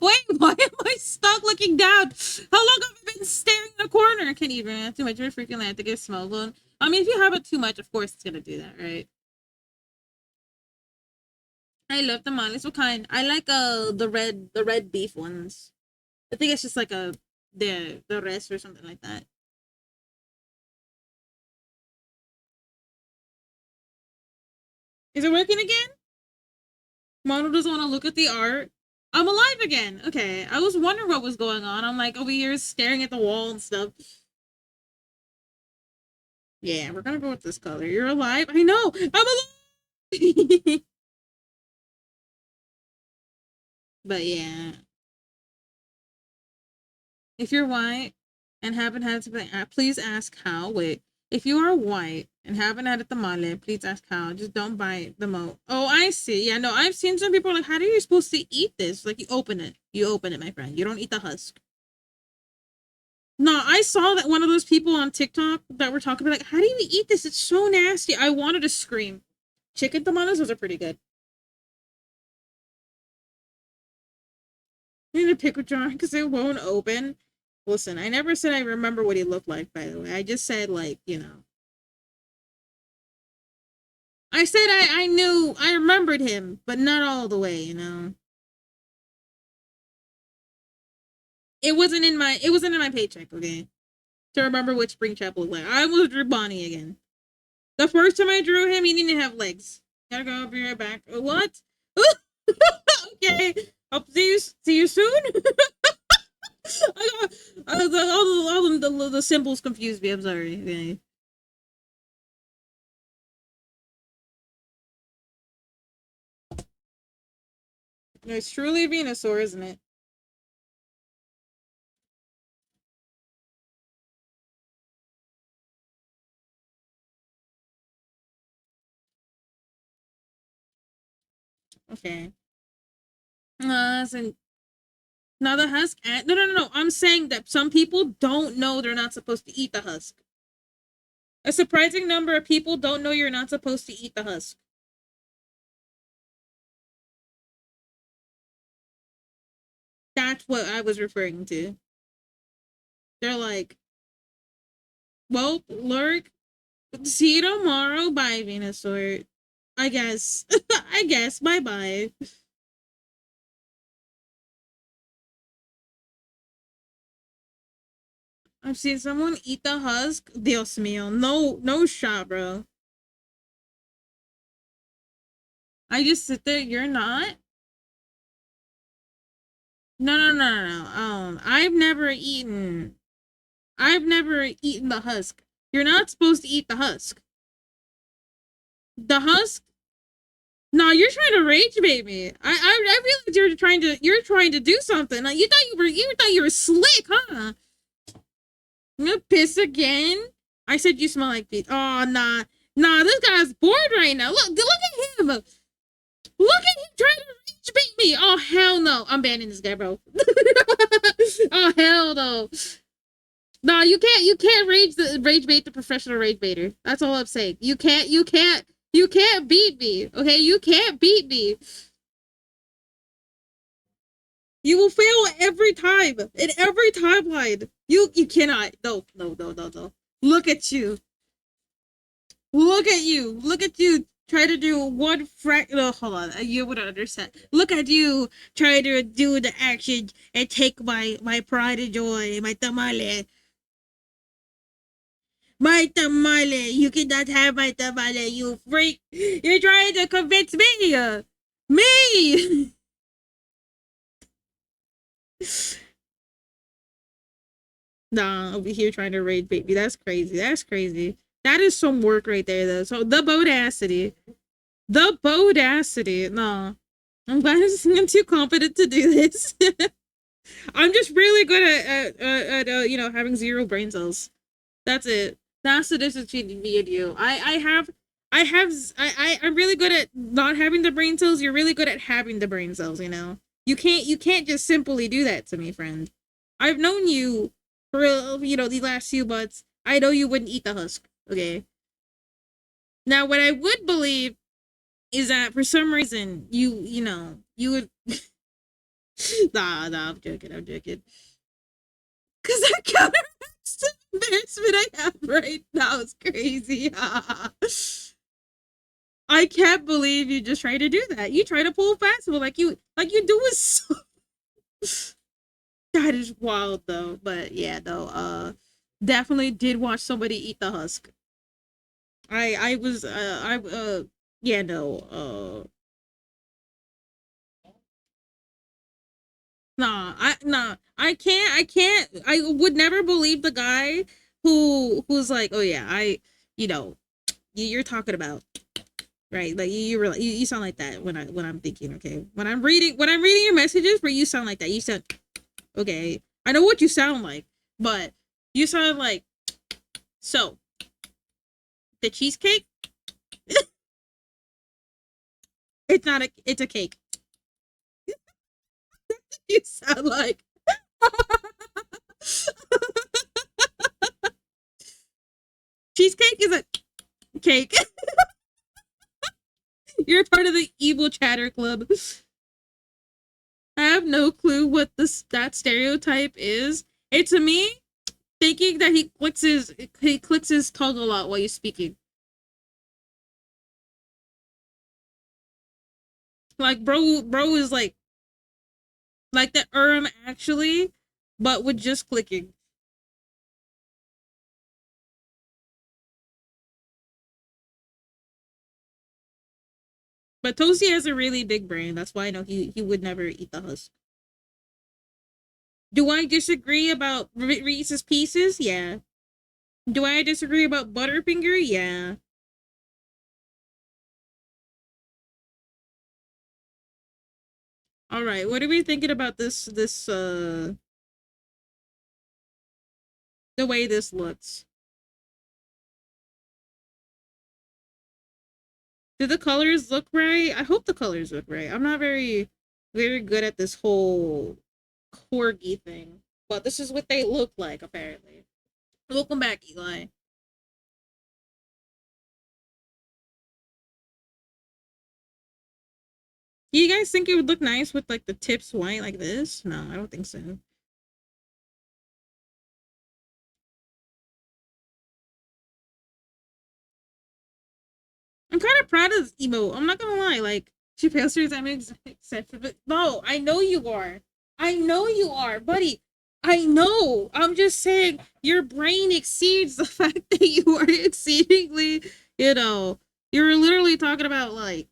Wait, why am I stuck looking down? How long have I been staring in a corner? I can't even have too much of a freaking land to get smell zone. I mean, if you have it too much, of course it's gonna do that, right? I love tamales. What kind? I like the red beef ones. I think it's just like the rest or something like that. Is it working again? Mono doesn't want to look at the art. I'm alive again. Okay, I was wondering what was going on. I'm like over here staring at the wall and stuff. Yeah, we're gonna go with this color. You're alive? I know! I'm alive! But yeah. If you're white and haven't had something, please ask how. Wait. If you are white and haven't had a tamale, please ask how. Just don't bite the mo. Oh, I see. Yeah, no, I've seen some people like, how are you supposed to eat this? Like, you open it. You open it, my friend. You don't eat the husk. No, I saw that one of those people on TikTok that were talking about, like, how do you eat this? It's so nasty. I wanted to scream. Chicken tamales, those are pretty good. I need to pick a jar because it won't open. Listen, I never said I remember what he looked like, by the way. I just said, like, you know. I said I knew, I remembered him, but not all the way, you know. It wasn't in my paycheck, okay? To remember what Springtrap looked like. I almost drew Bonnie again. The first time I drew him, he didn't have legs. Gotta go, I'll be right back. What? Okay. I'll see you soon. All the symbols confused me. I'm sorry. Okay. It's truly Venusaur, isn't it? Okay. So now the husk. No. I'm saying that some people don't know they're not supposed to eat the husk. A surprising number of people don't know you're not supposed to eat the husk. That's what I was referring to. They're like, well, Lurk, see you tomorrow. Bye, Venusaur. I guess. I guess. Bye-bye. I've seen someone eat the husk. Dios mío. No shot, bro. I just sit there. You're not? No. I've never eaten the husk. You're not supposed to eat the husk. The husk? No, you're trying to rage bait me. I realize you're trying to do something. Like, you thought you were slick, huh? I'm gonna piss again. I said you smell like feet. Oh nah. This guy's bored right now. Look at him. Look at him trying to rage bait me. Oh hell no. I'm banning this guy, bro. Oh hell no. No, you can't rage bait the professional rage baiter. That's all I'm saying. You can't beat me. Okay, you can't beat me. You will fail every time in every timeline. You cannot. No. Look at you. Look at you. Try to do one no, hold on. You wouldn't understand. Look at you trying to do the action and take my pride and joy, my tamale. My tamale. You cannot have my tamale, you freak. You're trying to convince me. Me. Nah, over here trying to raid baby. That's crazy. That is some work right there, though. So the bodacity. Nah, I'm glad I'm too confident to do this. I'm just really good at you know, having zero brain cells. That's it. That's the difference between me and you. I'm really good at not having the brain cells. You're really good at having the brain cells. You know, you can't just simply do that to me, friend. I've known you for, you know, these last few months. I know you wouldn't eat the husk. Okay. Now, what I would believe is that for some reason you know you would. Nah, I'm joking. Cause that counteracts the embarrassment I have right now. It's crazy. I can't believe you just try to do that. You try to pull fast, like you do is so. That is wild though. But yeah, though, definitely did watch somebody eat the husk. Yeah, no, I can't. I would never believe the guy who's like, oh yeah, you know, you're talking about, right? Like you sound like that when I'm thinking, okay, when I'm reading your messages, where you sound like that. You sound, okay, I know what you sound like, but you sound like, so the cheesecake. It's a cake. You sound like. Cheesecake is a cake. You're part of the evil chatter club. I have no clue what that stereotype is. It's to me thinking that he clicks his tongue a lot while he's speaking. Like bro is like the actually, but with just clicking. But Toasty has a really big brain. That's why I know he would never eat the husk. Do I disagree about Reese's Pieces? Yeah. Do I disagree about Butterfinger? Yeah. All right. What are we thinking about this the way this looks? Do the colors look right? I hope the colors look right. I'm not very good at this whole corgi thing, but this is what they look like apparently. Welcome back, Eli. Do you guys think it would look nice with like the tips white like this? No, I don't think so. I'm kind of proud of this emo. I'm not gonna lie. Like, she fails her I'm exception, but no, I know you are. I know you are, buddy. I know. I'm just saying your brain exceeds the fact that you are exceedingly, you're literally talking about like,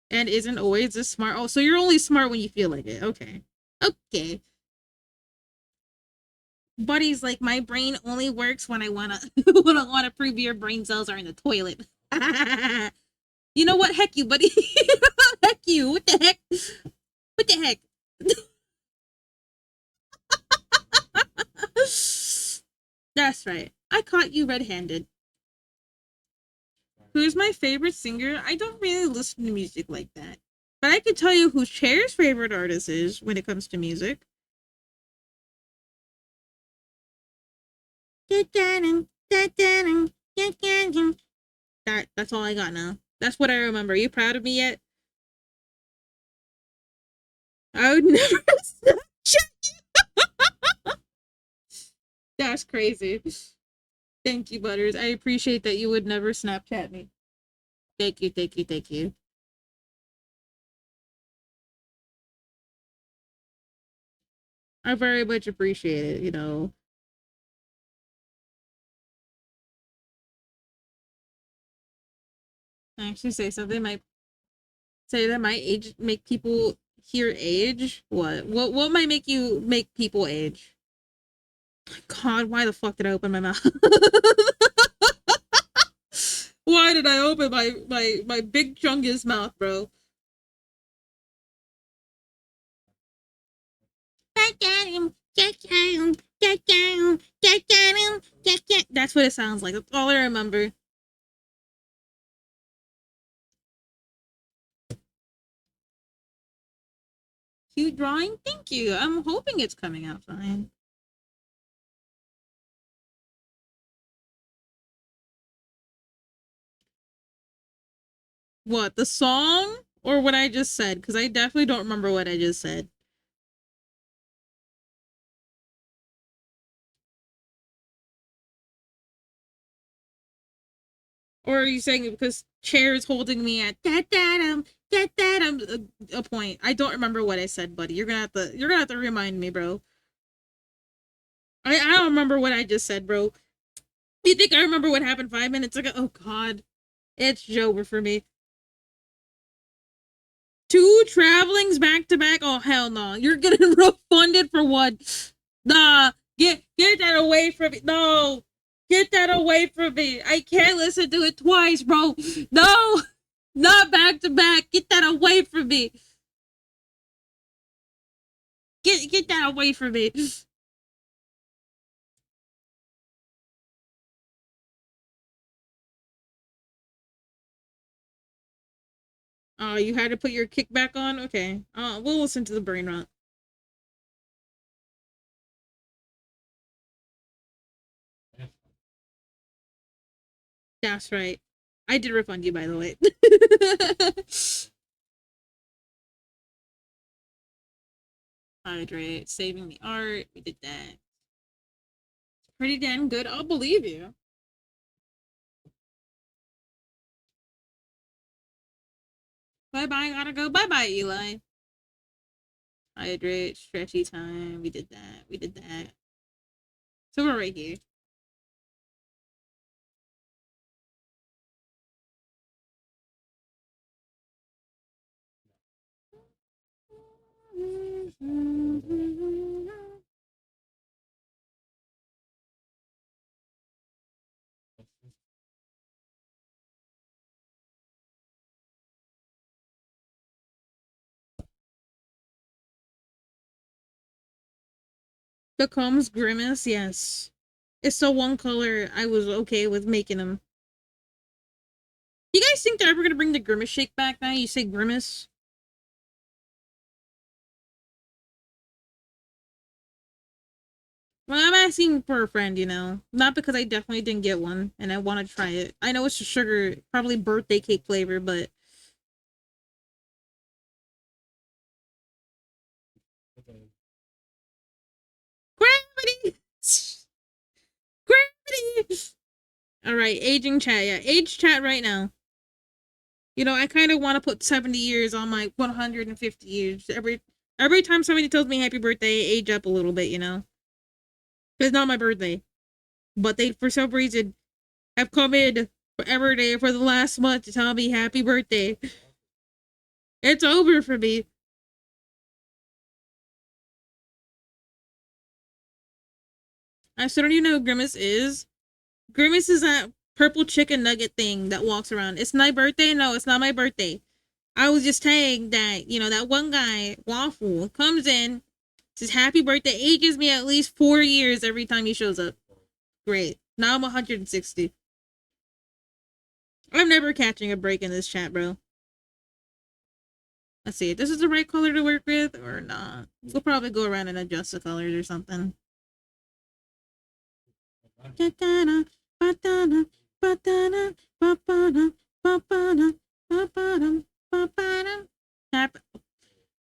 and isn't always this smart. Oh, so you're only smart when you feel like it. Okay. Okay. Buddy's like, my brain only works when I wanna when I wanna prove your brain cells are in the toilet. You know what? Heck you, buddy. Heck you. What the heck? What the heck? That's right. I caught you red-handed. Who's my favorite singer? I don't really listen to music like that. But I can tell you who Cher's favorite artist is when it comes to music. That's all I got now. That's what I remember. Are you proud of me yet? I would never That's crazy. Thank you, Butters. I appreciate that you would never Snapchat me. Thank you, thank you, thank you. I very much appreciate it, I actually say that my age make people hear age. What might make people age? God, why the fuck did I open my mouth? Why did I open my big chungus mouth, bro? That's what it sounds like. That's all I remember. Cute drawing? Thank you. I'm hoping it's coming out fine. What, the song? Or what I just said? Because I definitely don't remember what I just said. Or are you saying it because Chair is holding me at a point? I don't remember what I said, buddy. You're gonna have to remind me, bro. I don't remember what I just said, bro. You think I remember what happened 5 minutes ago? Oh god. It's over for me. 2 travelings back to back? Oh hell no. You're getting refunded for one. Nah. Get that away from me. No. Get that away from me. I can't listen to it twice, bro. No. Not back to back. Get that away from me. Get that away from me. Oh, you had to put your kickback on? Okay. We'll listen to the brain rot. That's right. I did refund you, by the way. Hydrate, saving the art. We did that. Pretty damn good. I'll believe you. Bye bye. Gotta go. Bye bye, Eli. Hydrate, stretchy time. We did that. We did that. So we're right here. The Combs Grimace, yes. It's the one color I was okay with making them. You guys think they're ever gonna bring the Grimace shake back now? You say Grimace? Well, I'm asking for a friend, you know. Not because I definitely didn't get one and I want to try it. I know it's a sugar, probably birthday cake flavor, but... Gravity! Gravity! Alright, aging chat, yeah. Age chat right now. You know, I kind of want to put 70 years on my 150 years. Every time somebody tells me happy birthday, age up a little bit, you know? It's not my birthday. But they, for some reason, have come in every day for the last month to tell me happy birthday. It's over for me. I still don't even know who Grimace is. Grimace is that purple chicken nugget thing that walks around. It's my birthday? No, it's not my birthday. I was just saying that, you know, that one guy, Waffle, comes in, says happy birthday, ages me at least 4 years every time he shows up. Great. Now I'm 160. I'm never catching a break in this chat, bro. Let's see. This is the right color to work with or not. We'll probably go around and adjust the colors or something.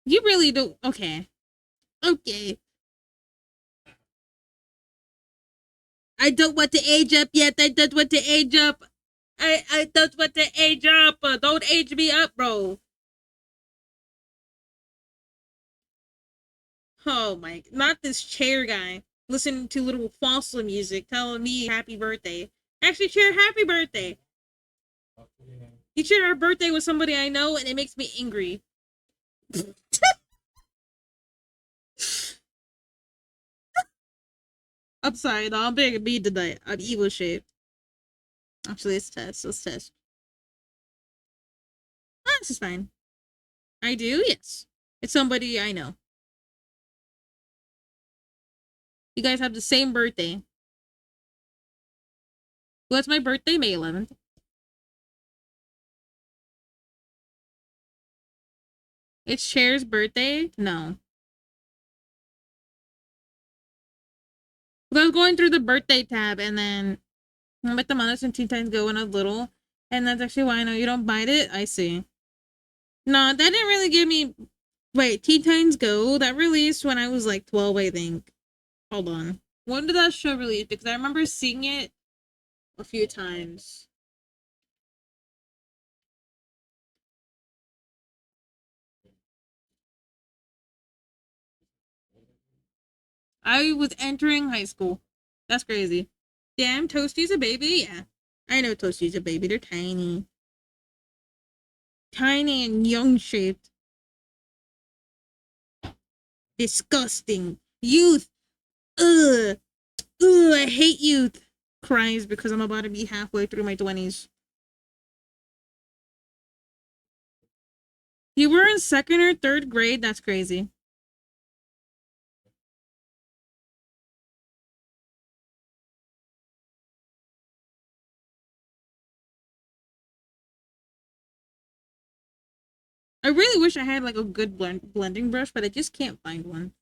You really do. Okay. Okay. I don't want to age up yet. I don't want to age up. I don't want to age up. Don't age me up, bro. Oh my, not this chair guy listening to little fossil music telling me happy birthday. Actually, share happy birthday. You share our birthday with somebody I know and it makes me angry. I'm sorry, no, I'm being mean tonight. I'm evil shaped. Actually, let's test. Let's test. Oh, this is fine. I do, yes. It's somebody I know. You guys have the same birthday. What's my birthday? May 11th. It's Cher's birthday? No. I was going through the birthday tab and then I met the Mothers and Teen Titans Go when I was little. And that's actually why I know you don't bite it. I see. No, that didn't really give me... Wait, Teen Titans Go? That released when I was like 12, I think. Hold on. When did that show release? Because I remember seeing it a few times. I was entering high school. That's crazy. Damn, Toasty's a baby? Yeah. I know Toasty's a baby. They're tiny. Tiny and young shaped. Disgusting. Youth. Ugh. Ugh, I hate youth. Cries because I'm about to be halfway through my 20s. You were in 2nd or 3rd grade? That's crazy. I really wish I had like a good blending brush, but I just can't find one.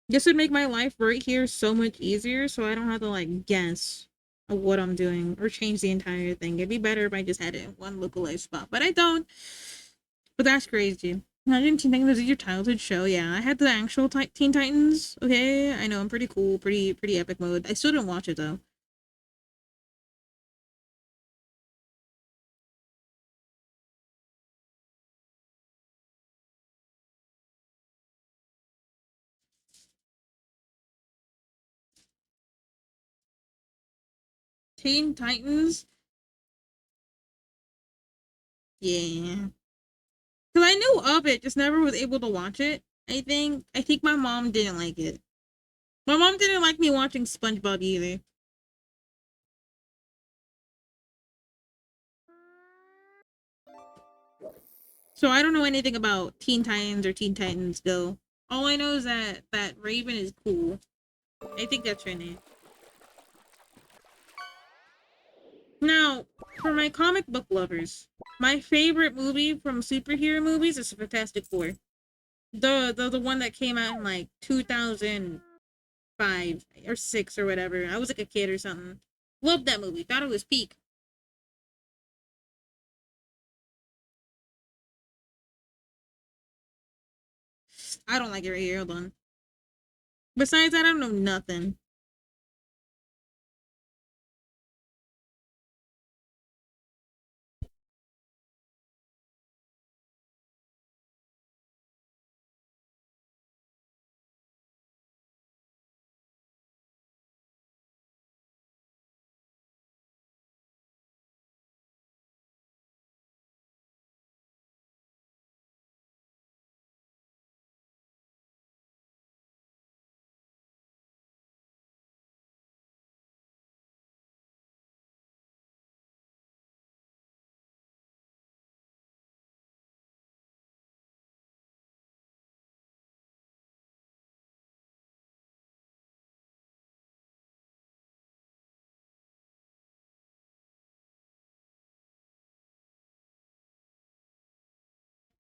This would make my life right here so much easier so I don't have to like guess of what I'm doing or change the entire thing. It'd be better if I just had it in one localized spot, but I don't. But that's crazy. Imagine Teen Titans was your childhood show. Yeah, I had the actual Teen Titans. Okay, I know, I'm pretty cool, pretty epic mode. I still didn't watch it though. Teen Titans. Yeah. Cause I knew of it, just never was able to watch it. I think my mom didn't like it. My mom didn't like me watching SpongeBob either. So I don't know anything about Teen Titans or Teen Titans Go. All I know is that Raven is cool. I think that's her name. Now, for my comic book lovers, my favorite movie from superhero movies is Fantastic Four. The one that came out in like 2005 or 6 or whatever. I was like a kid or something. Loved that movie. Thought it was peak. I don't like it right here. Hold on. Besides that, I don't know nothing.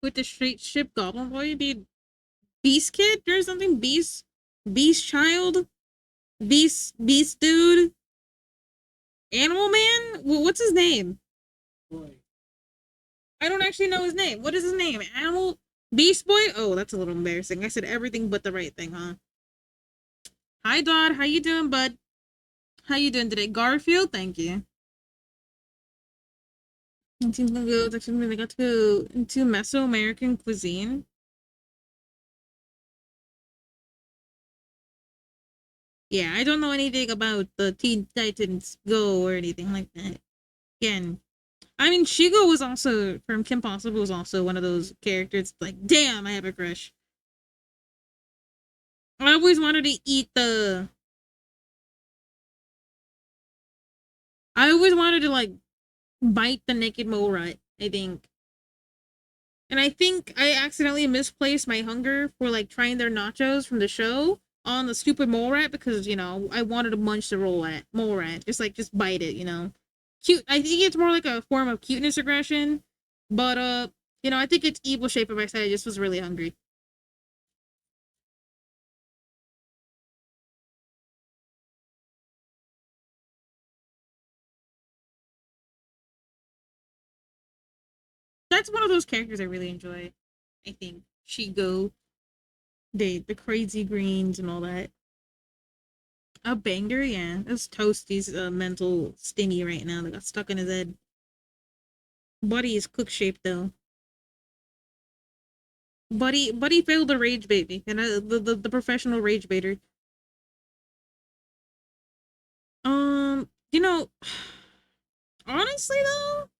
With the straight ship Goblin Boy, be Beast Kid or something? Beast Child? Beast Dude? Animal Man? What's his name? I don't actually know his name. What is his name? Animal Beast Boy? Oh, that's a little embarrassing. I said everything but the right thing, huh? Hi, Dodd. How you doing, bud? How you doing today? Garfield? Thank you. They got to go into Mesoamerican cuisine. Yeah, I don't know anything about the Teen Titans Go or anything like that. Again, I mean, Shigo was also, from Kim Possible, was also one of those characters, like, damn, I have a crush. I always wanted to eat the... I always wanted to, like, bite the naked mole rat, I think. And I think I accidentally misplaced my hunger for, like, trying their nachos from the show on the stupid mole rat because, you know, I wanted to munch the mole rat. Just bite it, you know. Cute. I think it's more like a form of cuteness aggression. But, you know, I think it's evil shape if I said I just was really hungry. That's one of those characters I really enjoy. I think Shigo, the crazy greens and all that. A banger, yeah. This Toasty's mental stingy right now. That got stuck in his head. Buddy is cook shaped though. Buddy failed the rage baby, and the professional rage baiter. You know, honestly though,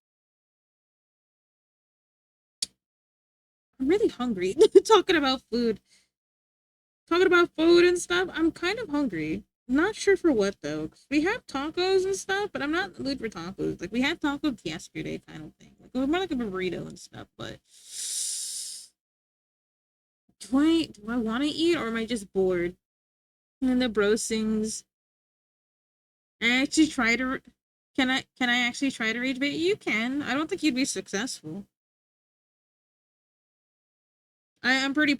I'm really hungry. Talking about food and stuff. I'm kind of hungry. Not sure for what though. 'Cause we have tacos and stuff, but I'm not in the mood for tacos. Like we had tacos yesterday, kind of thing. Like it was more like a burrito and stuff. But do I want to eat or am I just bored? And then the bro sings. I actually try to. Can I actually try to rage bait? You can. I don't think you'd be successful. I am pretty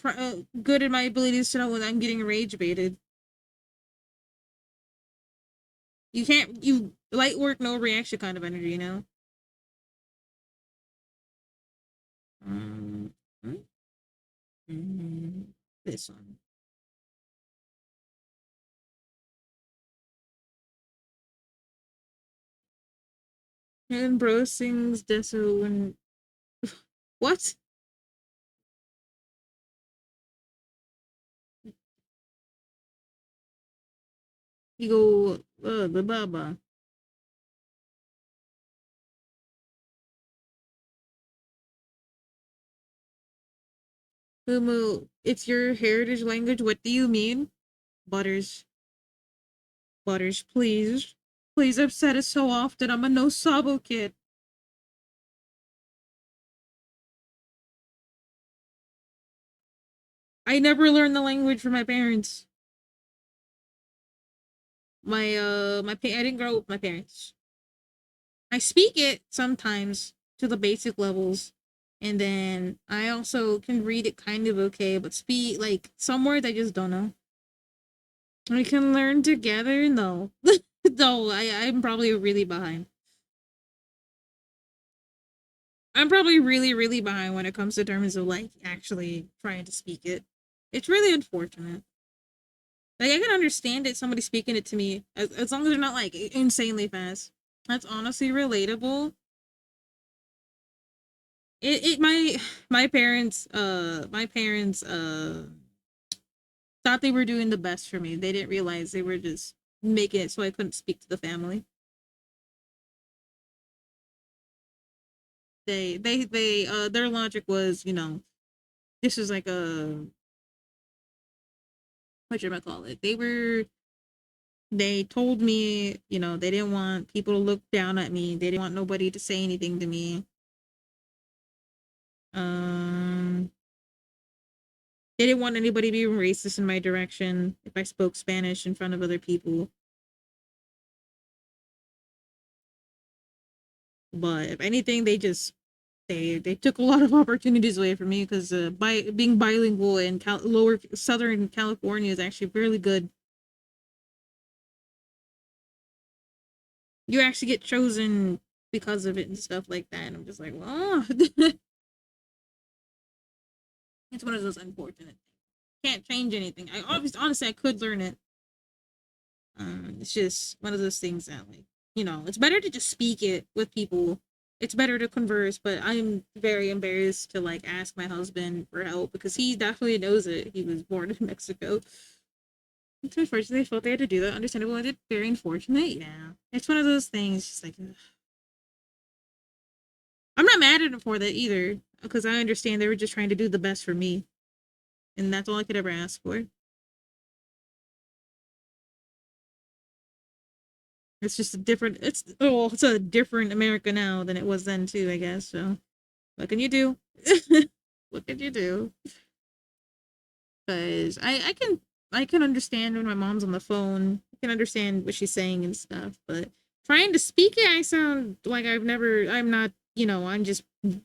good at my abilities to know when I'm getting rage baited. You light work, no reaction kind of energy, you know? Mm. This one. And bro sings Deso and what? You go the baba. Mumu, it's your heritage language. What do you mean? Butters. Butters, please. Please, I've said it so often. I'm a no sabo kid. I never learned the language from my parents. I didn't grow up with my parents. I speak it sometimes to the basic levels. And then I also can read it kind of okay, but speak like some words I just don't know. We can learn together? No. No, I'm probably really behind. I'm probably really, really behind when it comes to terms of like actually trying to speak it. It's really unfortunate. Like I can understand it, somebody speaking it to me, as long as they're not like insanely fast. That's honestly relatable. My parents thought they were doing the best for me. They didn't realize they were just making it so I couldn't speak to the family. Their logic was, this is like a what should I call it? They told me, they didn't want people to look down at me. They didn't want nobody to say anything to me. They didn't want anybody being racist in my direction if I spoke Spanish in front of other people. But if anything, they took a lot of opportunities away from me because being bilingual in lower Southern California is actually really good. You actually get chosen because of it and stuff like that. And I'm just like, well, it's one of those unfortunate things. Can't change anything. Honestly, I could learn it. It's just one of those things that, like, it's better to just speak it with people. It's better to converse, but I'm very embarrassed to like ask my husband for help because he definitely knows it. He was born in Mexico. It's unfortunate they felt they had to do that. Understandable. It's very unfortunate. Yeah, it's one of those things. Just like, ugh. I'm not mad at them for that either because I understand they were just trying to do the best for me, and that's all I could ever ask for. It's just a different. It's a different America now than it was then too. I guess so. What can you do? What can you do? Because I can understand when my mom's on the phone. I can understand what she's saying and stuff, but trying to speak it, I sound like I'm not, I'm just, I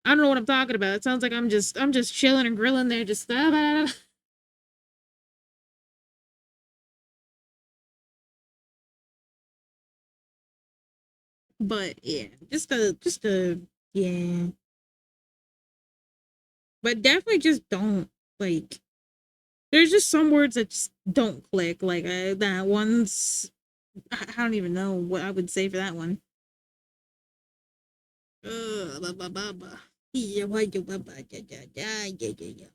don't know what I'm talking about. It sounds like I'm just chilling and grilling there, just but yeah, just a yeah. But definitely just don't like there's just some words that just don't click. Like that one's I don't even know what I would say for that one. Ba, ba, ba, ba. Yeah, why you ba, ba, ja, ja, ja, yeah, yeah,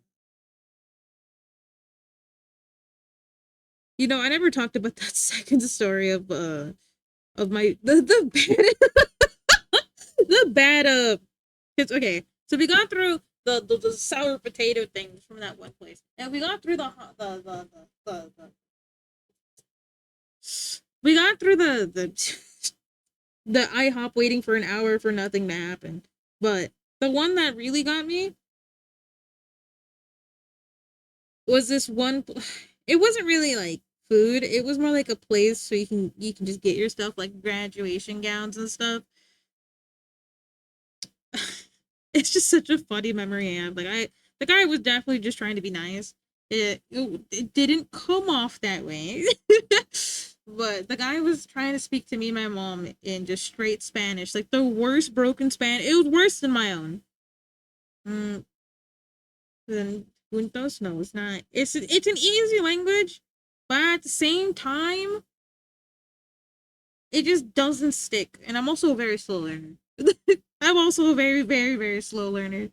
yeah. I never talked about that second story of my the bad the bad it's okay. So we got through the sour potato thing from that one place. And we got through we got through the IHOP waiting for an hour for nothing to happen. But the one that really got me was this one. It wasn't really like food. It was more like a place so you can just get your stuff like graduation gowns and stuff. It's just such a funny memory I have. The guy was definitely just trying to be nice. It didn't come off that way. But the guy was trying to speak to me and my mom in just straight Spanish, like the worst broken Spanish. It was worse than my own. Then juntos, no, it's not. It's an easy language, but at the same time, it just doesn't stick. And I'm also a very slow learner. I'm also a very, very, very slow learner.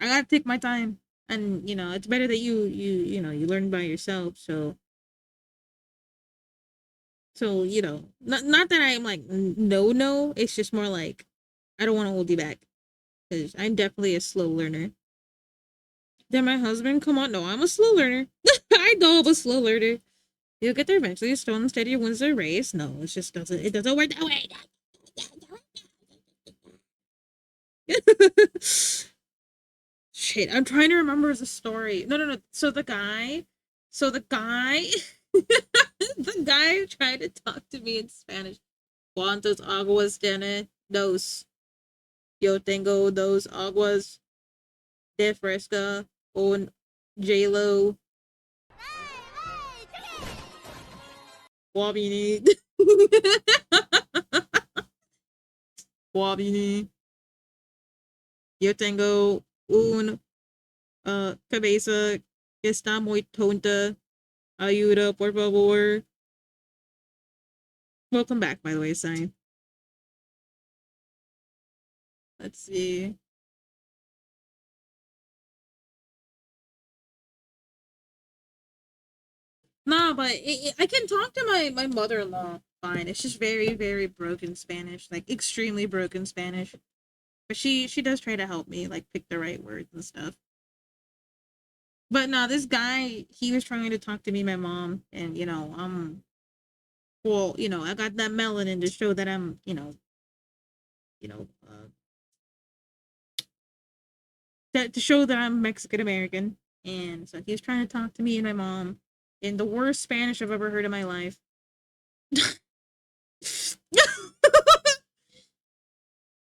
I gotta take my time, and it's better that you learn by yourself. So not that I'm like no. It's just more like I don't want to hold you back because I'm definitely a slow learner. Then my husband, come on, no, I'm a slow learner. I know I'm a slow learner. You'll get there eventually. A stone steady wins the race. No, it doesn't work that way. Shit, I'm trying to remember the story. No. So the guy, the guy tried to talk to me in Spanish. ¿Cuántos aguas tiene? Dos. Yo tengo dos aguas de fresca con J-Lo. Wabini. Wabini. Yo tengo un cabeza que está muy tonta. Ayuda, por favor. Welcome back, by the way, Sign. Let's see. No, but I can talk to my mother-in-law fine. It's just very, very broken Spanish, like extremely broken Spanish. But she does try to help me, like pick the right words and stuff. But no, this guy, he was trying to talk to me, my mom, and well, I got that melanin to show that I'm, that to show that I'm Mexican American, and so he was trying to talk to me and my mom in the worst Spanish I've ever heard in my life.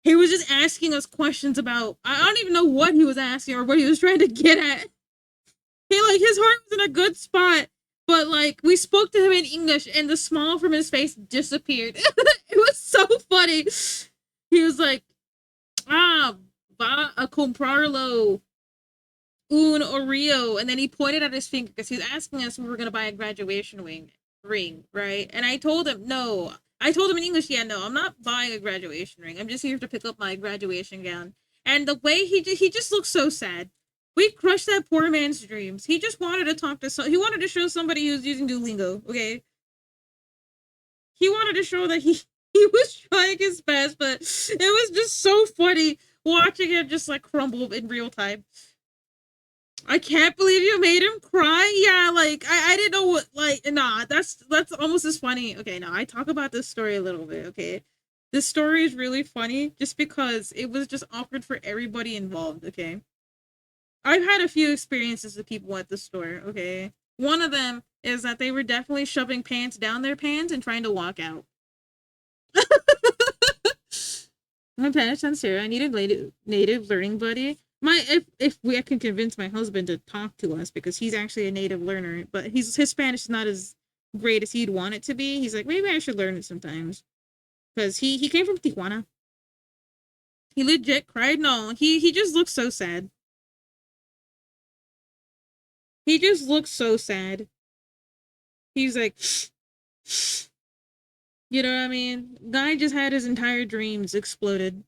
He was just asking us questions about, I don't even know what he was asking or what he was trying to get at. His heart was in a good spot, but like we spoke to him in English and the smile from his face disappeared. It was so funny. He was like, va a comprarlo un Oreo, and then he pointed at his finger because he was asking us if we were gonna buy a graduation ring, right? And I told him no. I told him in English, yeah, no, I'm not buying a graduation ring. I'm just here to pick up my graduation gown. And the way he just looked so sad. We crushed that poor man's dreams. He just wanted to talk to he wanted to show somebody who's using Duolingo, okay? He wanted to show that he was trying his best, but it was just so funny watching him just like crumble in real time. I can't believe you made him cry. Yeah, like I didn't know what, like, nah, that's almost as funny. Okay, now I talk about this story a little bit, okay? This story is really funny just because it was just awkward for everybody involved, okay? I've had a few experiences with people at the store, okay? One of them is that they were definitely shoving pants down their pants and trying to walk out. I'm paying attention here. I need a native learning buddy. If I can convince my husband to talk to us because he's actually a native learner, but his Spanish is not as great as he'd want it to be. He's like, maybe I should learn it sometimes. Because he came from Tijuana. He legit cried. No, he just looks so sad. He just looks so sad. He's like, you know what I mean? Guy just had his entire dreams exploded.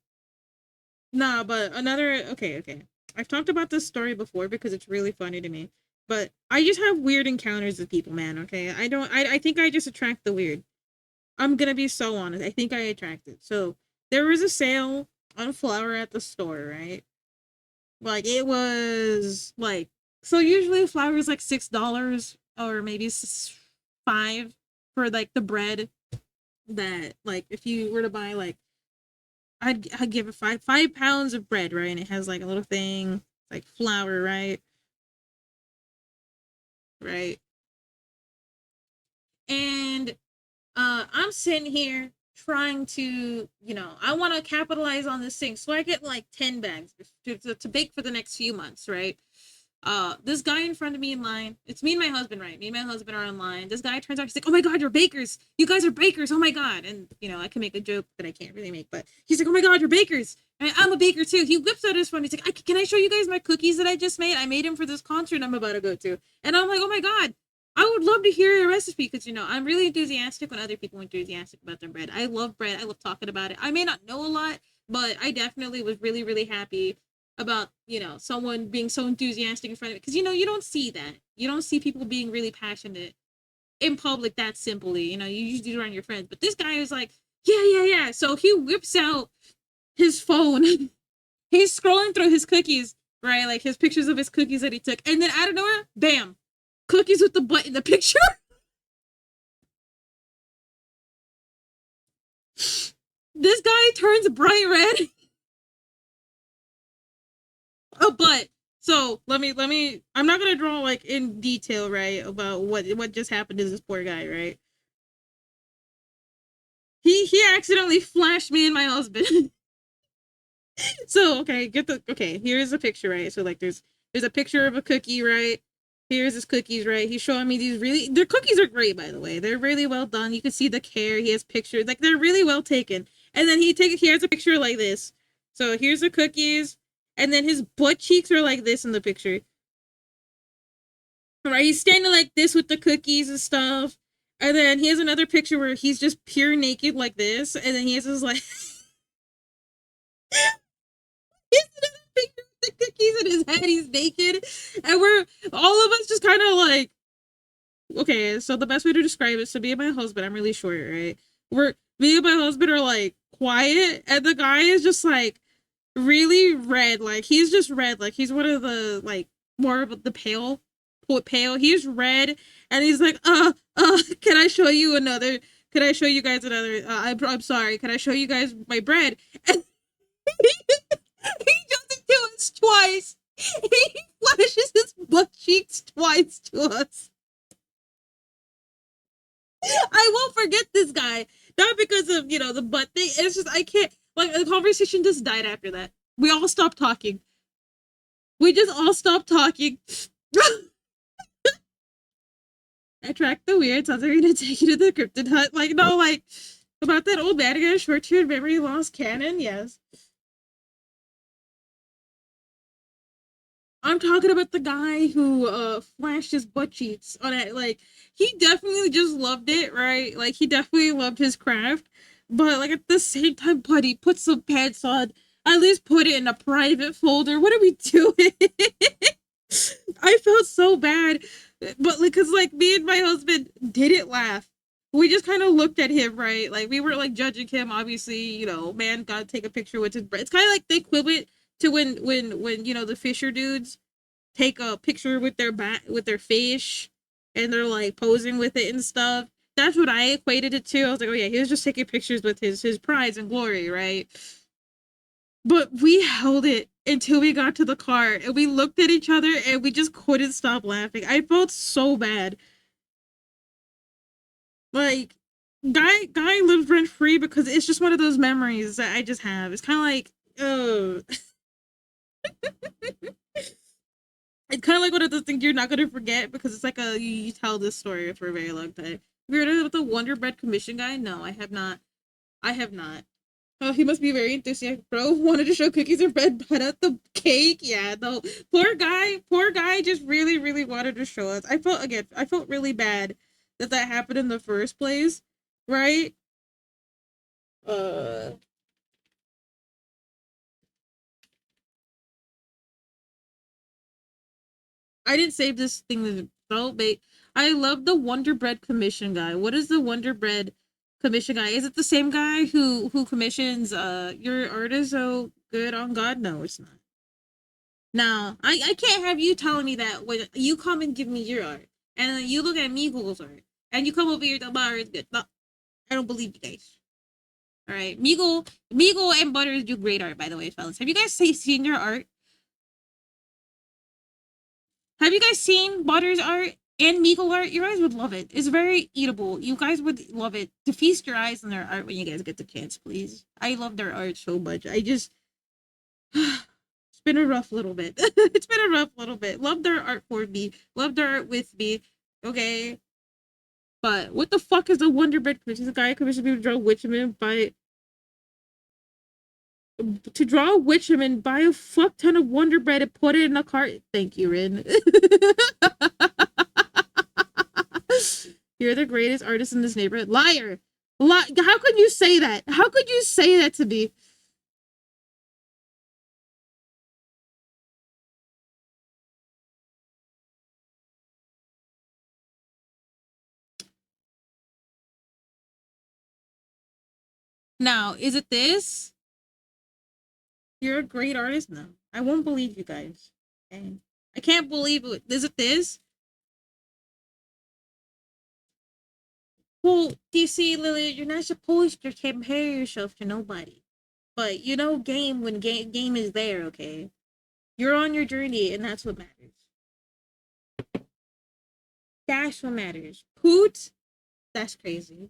Nah, but okay. I've talked about this story before because it's really funny to me. But I just have weird encounters with people, man, okay? I think I just attract the weird. I'm gonna be so honest. I think I attract it. So, there was a sale on flour at the store, right? Like, it was, like, so usually flour is like $6 or maybe $5 for, like, the bread that, like, if you were to buy, like, I'd give it 5 pounds of bread, right? And it has like a little thing, like flour, right? Right. And I'm sitting here trying to, I want to capitalize on this thing. So I get like 10 bags to bake for the next few months, right? This guy in front of me in line, it's me and my husband, right? Me and my husband are online. This guy turns out, he's like, oh my god, you're bakers, you guys are bakers, oh my god. And you know, I can make a joke that I can't really make, but he's like, oh my god, you're bakers, and I'm a baker too. He whips out his phone, he's like, can I show you guys my cookies that I just made? I made them for this concert I'm about to go to. And I'm like, oh my god, I would love to hear your recipe, because you know, I'm really enthusiastic when other people are enthusiastic about their bread. I love bread, I love talking about it. I may not know a lot, but I definitely was really, really happy about, you know, someone being so enthusiastic in front of it, because you know, you don't see that. You don't see people being really passionate in public that simply. You know, you usually do it around your friends, but this guy was like, yeah. So he whips out his phone. He's scrolling through his cookies, right? Like his pictures of his cookies that he took, and then out of nowhere, bam, cookies with the butt in the picture. This guy turns bright red. Oh, but so let me I'm not gonna draw like in detail, right, about what just happened to this poor guy, right? He accidentally flashed me and my husband. So okay, here's a picture, right? So like there's a picture of a cookie, right? Here's his cookies, right? He's showing me these their cookies are great, by the way. They're really well done. You can see the care. He has pictures, like they're really well taken. And then he has a picture like this. So here's the cookies, and then his butt cheeks are like this in the picture. Right? He's standing like this with the cookies and stuff. And then he has another picture where he's just pure naked like this, and then he has this like he has another picture with the cookies in his head. He's naked, and we're all of us just kind of like, okay. So the best way to describe it, so me and my husband, I'm really short, right? Me and my husband are like quiet, and the guy is just like really red. Like he's just red. Like he's one of the like more of the pale. He's red, and he's like, can I show you another? Can I show you guys another? I'm sorry. Can I show you guys my bread? And he does it to us twice. He flashes his butt cheeks twice to us. I won't forget this guy. Not because of, you know, the butt thing. It's just, I can't, like, the conversation just died after that. We all stopped talking. We just all stopped talking. I tracked the weird. Sounds like we're gonna take you to the cryptid hut. Like, no, like, about that old man again, short-term memory loss canon, yes. I'm talking about the guy who flashed his butt cheeks on it. Like, he definitely just loved it, right? Like, he definitely loved his craft. But, like, at the same time, buddy, put some pants on. At least put it in a private folder. What are we doing? I felt so bad. But, like, because, like, me and my husband didn't laugh. We just kind of looked at him, right? Like, we were, like, judging him. Obviously, you know, man gotta take a picture with his bread. It's kind of like the equivalent to when you know, the Fisher dudes take a picture with their fish, and they're like posing with it and stuff. That's what I equated it to. I was like, oh yeah, he was just taking pictures with his prize and glory, right? But we held it until we got to the car, and we looked at each other, and we just couldn't stop laughing. I felt so bad. Like, guy lives rent free, because it's just one of those memories that I just have. It's kind of like, oh. It's kind of like one of those things you're not gonna forget, because it's like you tell this story for a very long time. Have you heard of the Wonder Bread Commission guy? No, I have not. I have not. Oh, he must be very enthusiastic, bro. Wanted to show cookies and bread, but at the cake. Yeah, no. Poor guy just really, really wanted to show us. I felt really bad that happened in the first place, right? I didn't save this thing with bait. I love the Wonder Bread Commission guy. What is the Wonder Bread Commission guy? Is it the same guy who commissions your art is so good on God? No, it's not. No, I can't have you telling me that when you come and give me your art, and then you look at Meagle's art, and you come over here to bar is good. No, I don't believe you guys. All right, Meagle and Butters do great art, by the way, fellas. Have you guys seen your art? Have you guys seen Butters art and Meagle art? You guys would love it. It's very eatable. You guys would love it. To feast your eyes on their art when you guys get the chance, please. I love their art so much. I just been a rough little bit. It's been a rough little bit. Love their art for me. Love their art with me. Okay. But what the fuck is a Wonder Bread commission? The guy commissioned me to draw Witchman buy a fuck ton of Wonder Bread and put it in a cart. Thank you, Rin. You're the greatest artist in this neighborhood. Liar. How could you say that? How could you say that to me? Now, is it this? You're a great artist? No. I won't believe you guys. Okay? I can't believe it. Is it this? Well, you see, Lily, you're not supposed to compare yourself to nobody. But you know game when game is there, okay? You're on your journey, and that's what matters. That's what matters. Poot? That's crazy.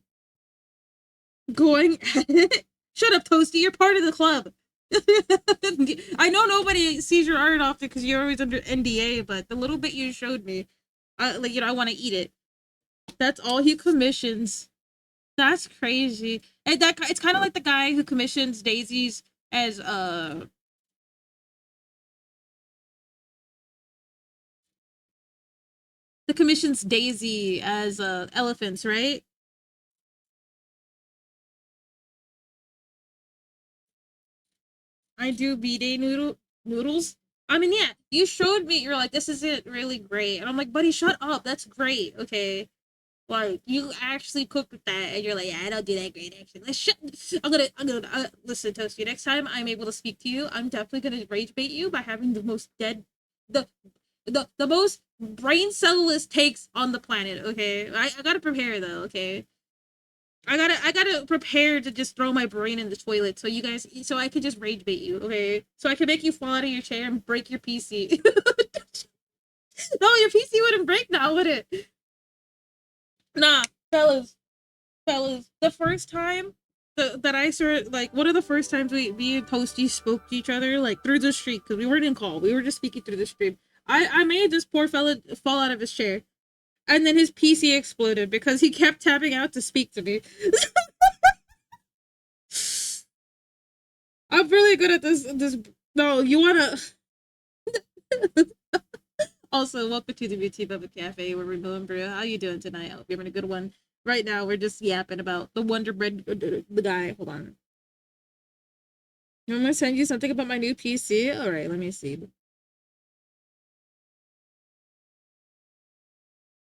Going at it? Shut up, Toasty. You're part of the club. I know nobody sees your art often because you're always under NDA, but the little bit you showed me, I want to eat it. That's all he commissions. That's crazy. And it's kind of like the guy who commissions daisies as the commissions Daisy as elephants, right? I do B-Day noodles. I mean, yeah, you showed me. You're like, this isn't really great, and I'm like, buddy, shut up. That's great. Okay, like you actually cooked with that, and you're like, yeah, I don't do that great actually. Like, shut. I'm gonna listen, Toasty. Next time I'm able to speak to you, I'm definitely gonna rage bait you by having the most the most brain cellless takes on the planet. Okay, I gotta prepare though. Okay. I gotta prepare to just throw my brain in the toilet so I could just rage bait you, okay? So I can make you fall out of your chair and break your PC. No, your PC wouldn't break now, would it? Nah, fellas, the first time that I saw, like, one of the first times me and Toasty spoke to each other, like, through the street, because we weren't in call, we were just speaking through the stream. I made this poor fella fall out of his chair. And then his PC exploded because he kept tapping out to speak to me. I'm really good at this. No, you wanna. Also, welcome to the Beauty Bubba Cafe where we're doing brew. How you doing tonight? I hope you're having a good one. Right now, we're just yapping about the Wonder Bread. The guy. Hold on. I'm gonna send you something about my new PC. All right, let me see.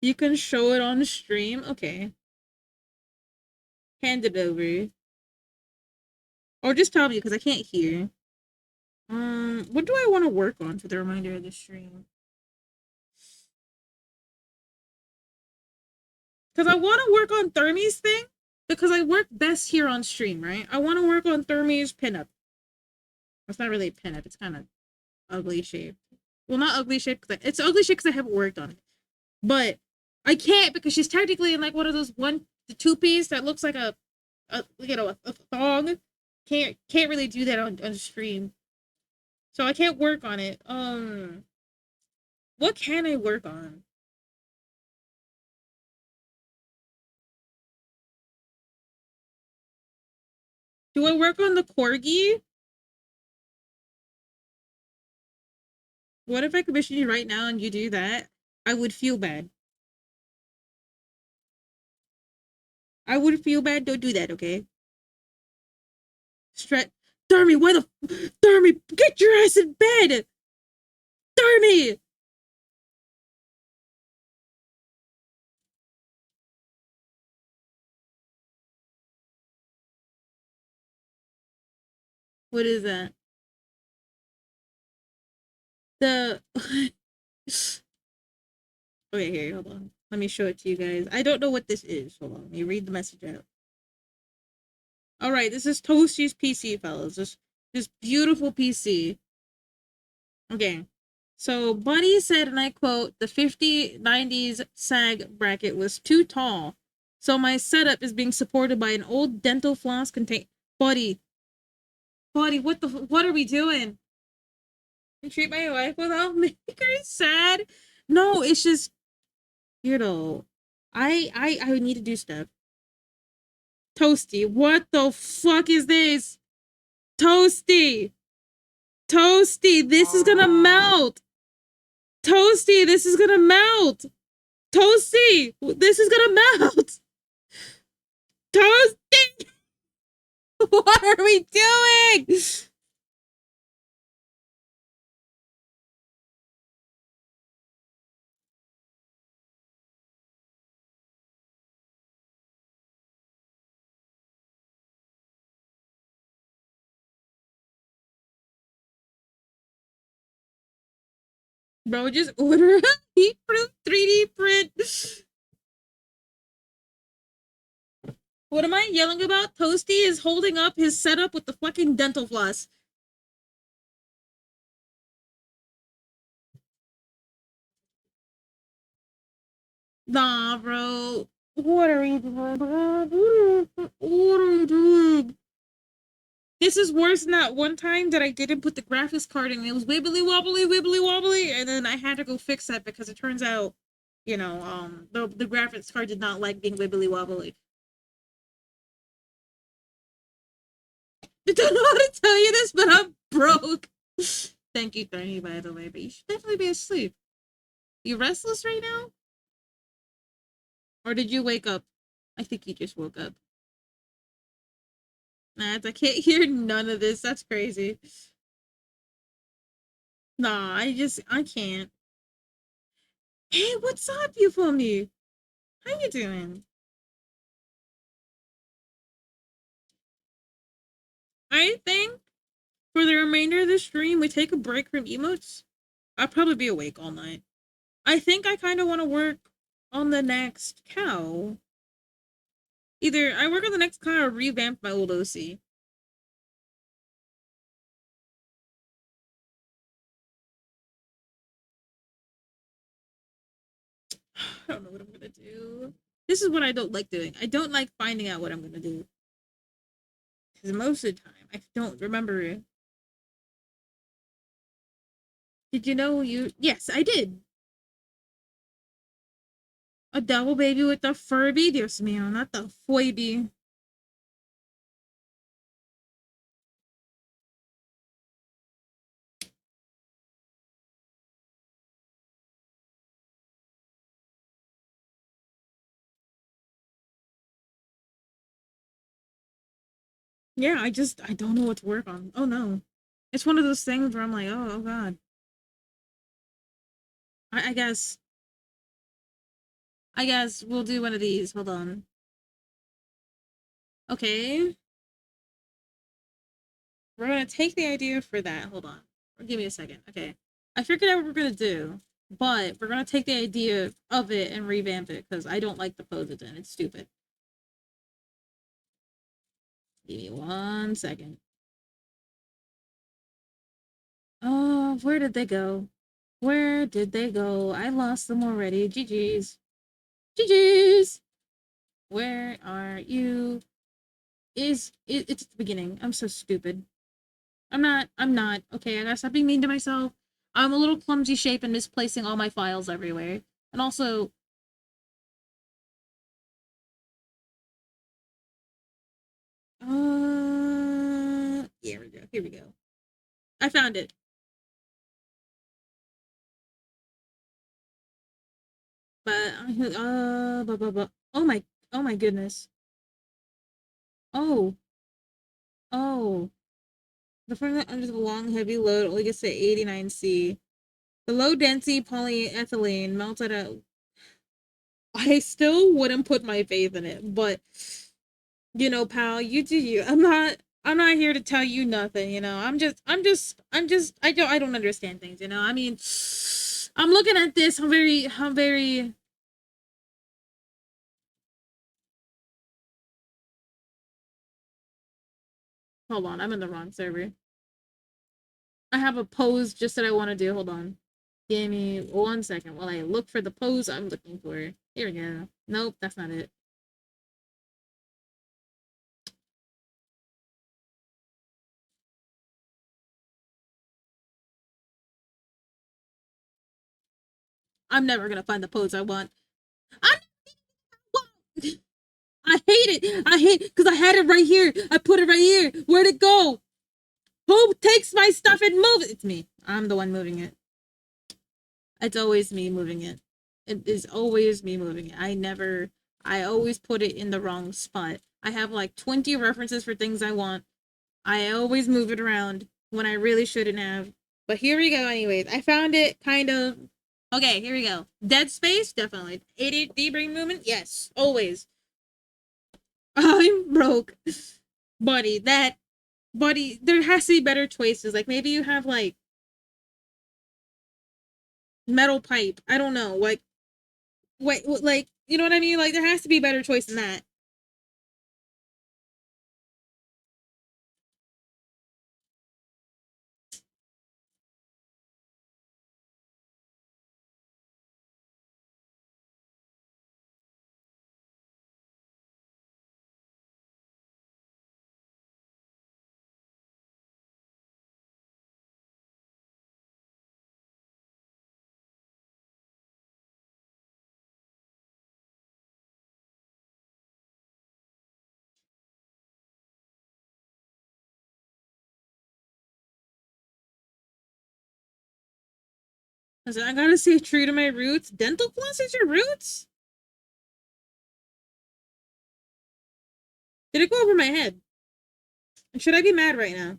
You can show it on the stream. Okay. Hand it over. Or just tell me because I can't hear. What do I want to work on for the remainder of the stream? Because I want to work on Thermie's thing because I work best here on stream, right? I want to work on Thermie's pinup. It's not really a pinup. It's kind of ugly shaped. Well, not ugly shaped because it's ugly shaped because I haven't worked on it. But I can't because she's technically in like one of those 2-piece that looks like a thong. Can't really do that on stream. So I can't work on it. What can I work on? Do I work on the corgi? What if I commission you right now and you do that? I would feel bad. I would feel bad. Don't do that, okay? Thermie, why the Thermie, get your ass in bed! Thermie! What is that? Okay, here, hold on. Let me show it to you guys. I don't know what this is. Hold on, let me read the message out. Alright, this is Toasty's PC, fellas. This beautiful PC. Okay. So, Buddy said, and I quote, the 50/90s SAG bracket was too tall. So my setup is being supported by an old dental floss contain. Buddy, what are we doing? You treat my wife without making her sad. No, it's just, I need to do stuff. Toasty, what the fuck is this? Toasty, Toasty, this is gonna melt. Toasty, this is gonna melt. Toasty, this is gonna melt. Toasty, what are we doing? Bro, just order a heat proof 3D print. What am I yelling about? Toasty is holding up his setup with the fucking dental floss. Nah, bro. What are you doing, bro? What are you doing? This is worse than that one time that I didn't put the graphics card in. It was wibbly wobbly, and then I had to go fix that because it turns out, the graphics card did not like being wibbly wobbly. I don't know how to tell you this, but I'm broke. Thank you, Tony, by the way, but you should definitely be asleep. You restless right now? Or did you wake up? I think you just woke up. Nah, I can't hear none of this. That's crazy. Nah, I can't. Hey, what's up, you me? How you doing? I think for the remainder of the stream, we take a break from emotes. I'll probably be awake all night. I think I kind of want to work on the next cow. Either I work on the next cow or revamp my old OC. I don't know what I'm gonna do. This is what I don't like doing. I don't like finding out what I'm gonna do. Because most of the time, I don't remember it. Did you know you... Yes, I did. A double baby with a Furby? Dios mío, not the Foiby. Yeah, I don't know what to work on. Oh no. It's one of those things where I'm like, oh god. I guess we'll do one of these. Hold on. Okay. We're gonna take the idea for that. Hold on. Give me a second. Okay. I figured out what we're gonna do, but we're gonna take the idea of it and revamp it because I don't like the pose it's in. It's stupid. Give me 1 second. Oh, where did they go? Where did they go? I lost them already. GG's. GG's. Where are you? It's at the beginning. I'm so stupid. I'm not. Okay, I gotta stop being mean to myself. I'm a little clumsy shape and misplacing all my files everywhere. And also... Here we go. Here we go. I found it. But, oh my goodness. Oh. Oh. The formula under the long, heavy load only gets to 89C. The low-density polyethylene melted out. I still wouldn't put my faith in it, but pal, you do you. I'm not here to tell you nothing, I don't understand things, I mean, I'm looking at this, I'm very hold on, I'm in the wrong server. I have a pose just that I want to do. Hold on. Give me 1 second while I look for the pose I'm looking for. Here we go. Nope, that's not it. I'm never gonna find the pose I want. I hate it. I hate because I had it right here. I put it right here. Where'd it go? Who takes my stuff and moves it? It's me. I'm the one moving it. It's always me moving it. It is always me moving it. I always put it in the wrong spot. I have like 20 references for things I want. I always move it around when I really shouldn't have. But here we go anyways. I found it kind of... Okay, here we go. Dead Space, definitely. ADHD brain movement, yes, always. I'm broke. Buddy, there has to be better choices. Like, maybe you have, like, metal pipe. I don't know. Like, wait, like, you know what I mean? Like, there has to be a better choice than that. I said, I gotta stay true to my roots. Dental floss is your roots? Did it go over my head? Should I be mad right now?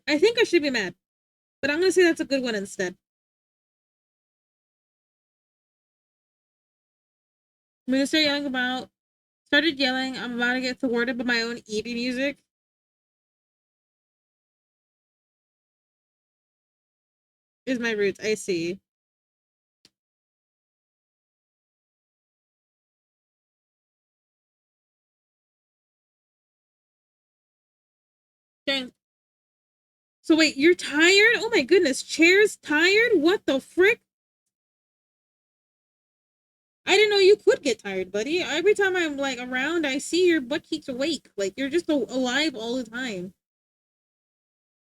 I think I should be mad. But I'm gonna say that's a good one instead. I'm gonna start yelling about... Started yelling, I'm about to get thwarted by my own Eevee music. Is my roots, I see. Dang. So wait, you're tired? Oh my goodness, Chair's tired? What the frick? I didn't know you could get tired, buddy. Every time I'm like around, I see your butt cheeks awake. Like you're just alive all the time.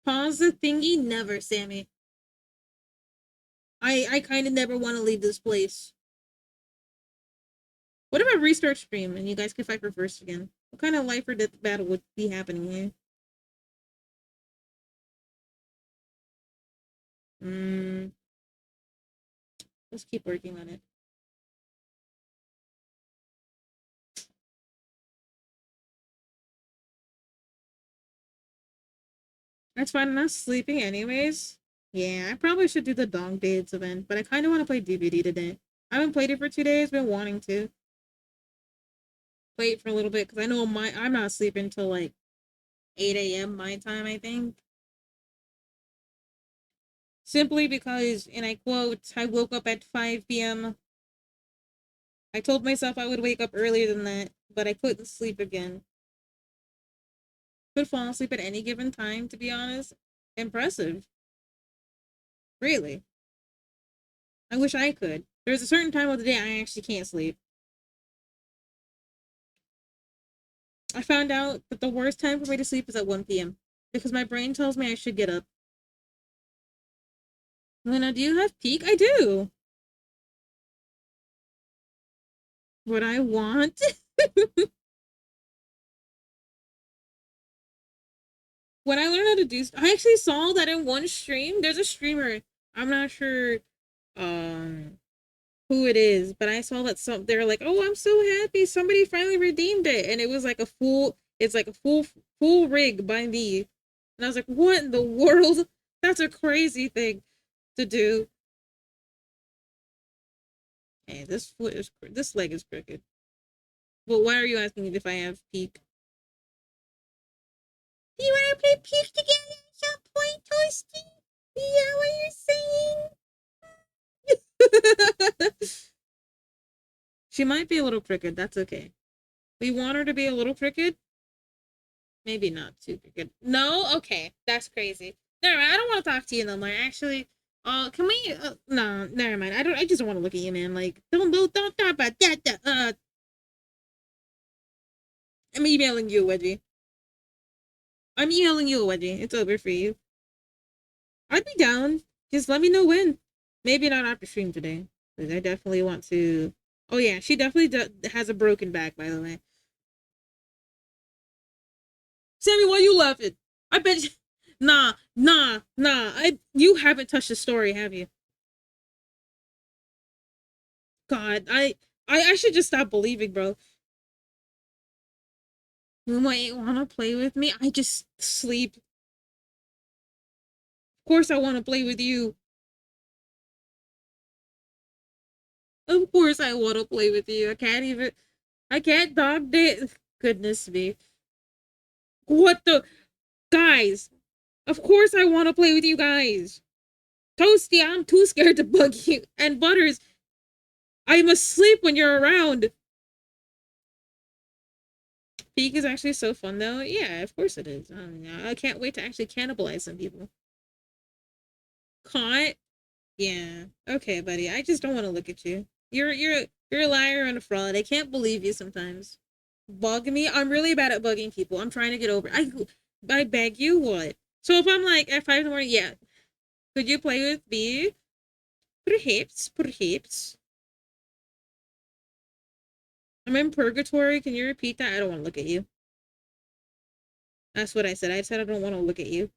Pause the thingy? Never, Sammy. I kind of never want to leave this place. What if I restart stream and you guys can fight for first again? What kind of life or death battle would be happening here? Let's keep working on it. That's fine. I'm not sleeping anyways. Yeah, I probably should do the Dong Dates event, but I kind of want to play DBD today. I haven't played it for 2 days, been wanting to. Play it for a little bit, because I know I'm not sleeping until like 8 a.m. my time, I think. Simply because, and I quote, I woke up at 5 p.m. I told myself I would wake up earlier than that, but I couldn't sleep again. Could fall asleep at any given time, to be honest. Impressive. Really. I wish I could. There's a certain time of the day I actually can't sleep. I found out that the worst time for me to sleep is at 1 p.m. because my brain tells me I should get up. Luna, do you have peak? I do. What I want? When I learned how to do... I actually saw that in one stream. There's a streamer. I'm not sure who it is, but I saw that they're like, oh, I'm so happy. Somebody finally redeemed it. And it was like a full... It's like a full rig by me. And I was like, what in the world? That's a crazy thing to do. Hey, this leg is crooked. Well, why are you asking me if I have peak? Do you want to play peak together at some point, Toasty? Yeah, what you're saying? She might be a little crooked. That's okay. We want her to be a little crooked. Maybe not too crooked. No? Okay. That's crazy. Never mind. I don't want to talk to you no more. Actually, can we? No, never mind. I just don't want to look at you, man. Like, don't talk about that. I'm emailing you, Wedgie. I'm emailing you, Wedgie. It's over for you. I'd be down Just let me know when. Maybe not after stream today. Because I definitely want to. Oh, yeah. She definitely has a broken back, by the way. Sammy, why you laughing? I bet. Nah. You haven't touched the story, have you? God, I should just stop believing, bro. You might want to play with me. I just sleep. Of course, I want to play with you. Of course, I want to play with you. I can't dog date. Goodness me. What the? Guys, of course I want to play with you guys. Toasty, I'm too scared to bug you. And Butters, I'm asleep when you're around. Peak is actually so fun, though. Yeah, of course it is. I can't wait to actually cannibalize some people. Caught? Yeah. Okay, buddy. I just don't want to look at you. You're a liar and a fraud. I can't believe you sometimes. Bug me? I'm really bad at bugging people. I'm trying to get over it. I beg you, what? So if I'm like at 5 in the morning, yeah. Could you play with me? Perhaps. I'm in purgatory. Can you repeat that? I don't want to look at you. That's what I said. I said I don't want to look at you.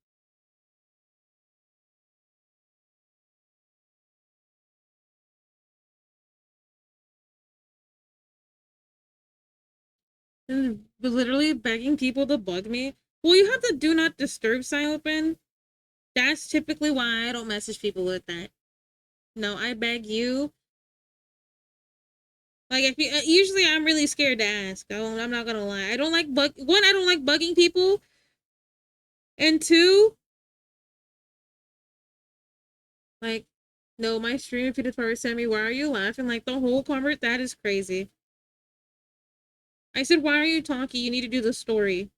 And literally begging people to bug me. Well, you have the do not disturb sign open. That's typically why I don't message people with that. No, I beg you. Like, if you usually I'm really scared to ask. I'm not gonna lie. I don't like I don't like bugging people, and two, like, no, my stream feed is Sammy. Why are you laughing? Like the whole convert. That is crazy. I said, why are you talking? You need to do the story.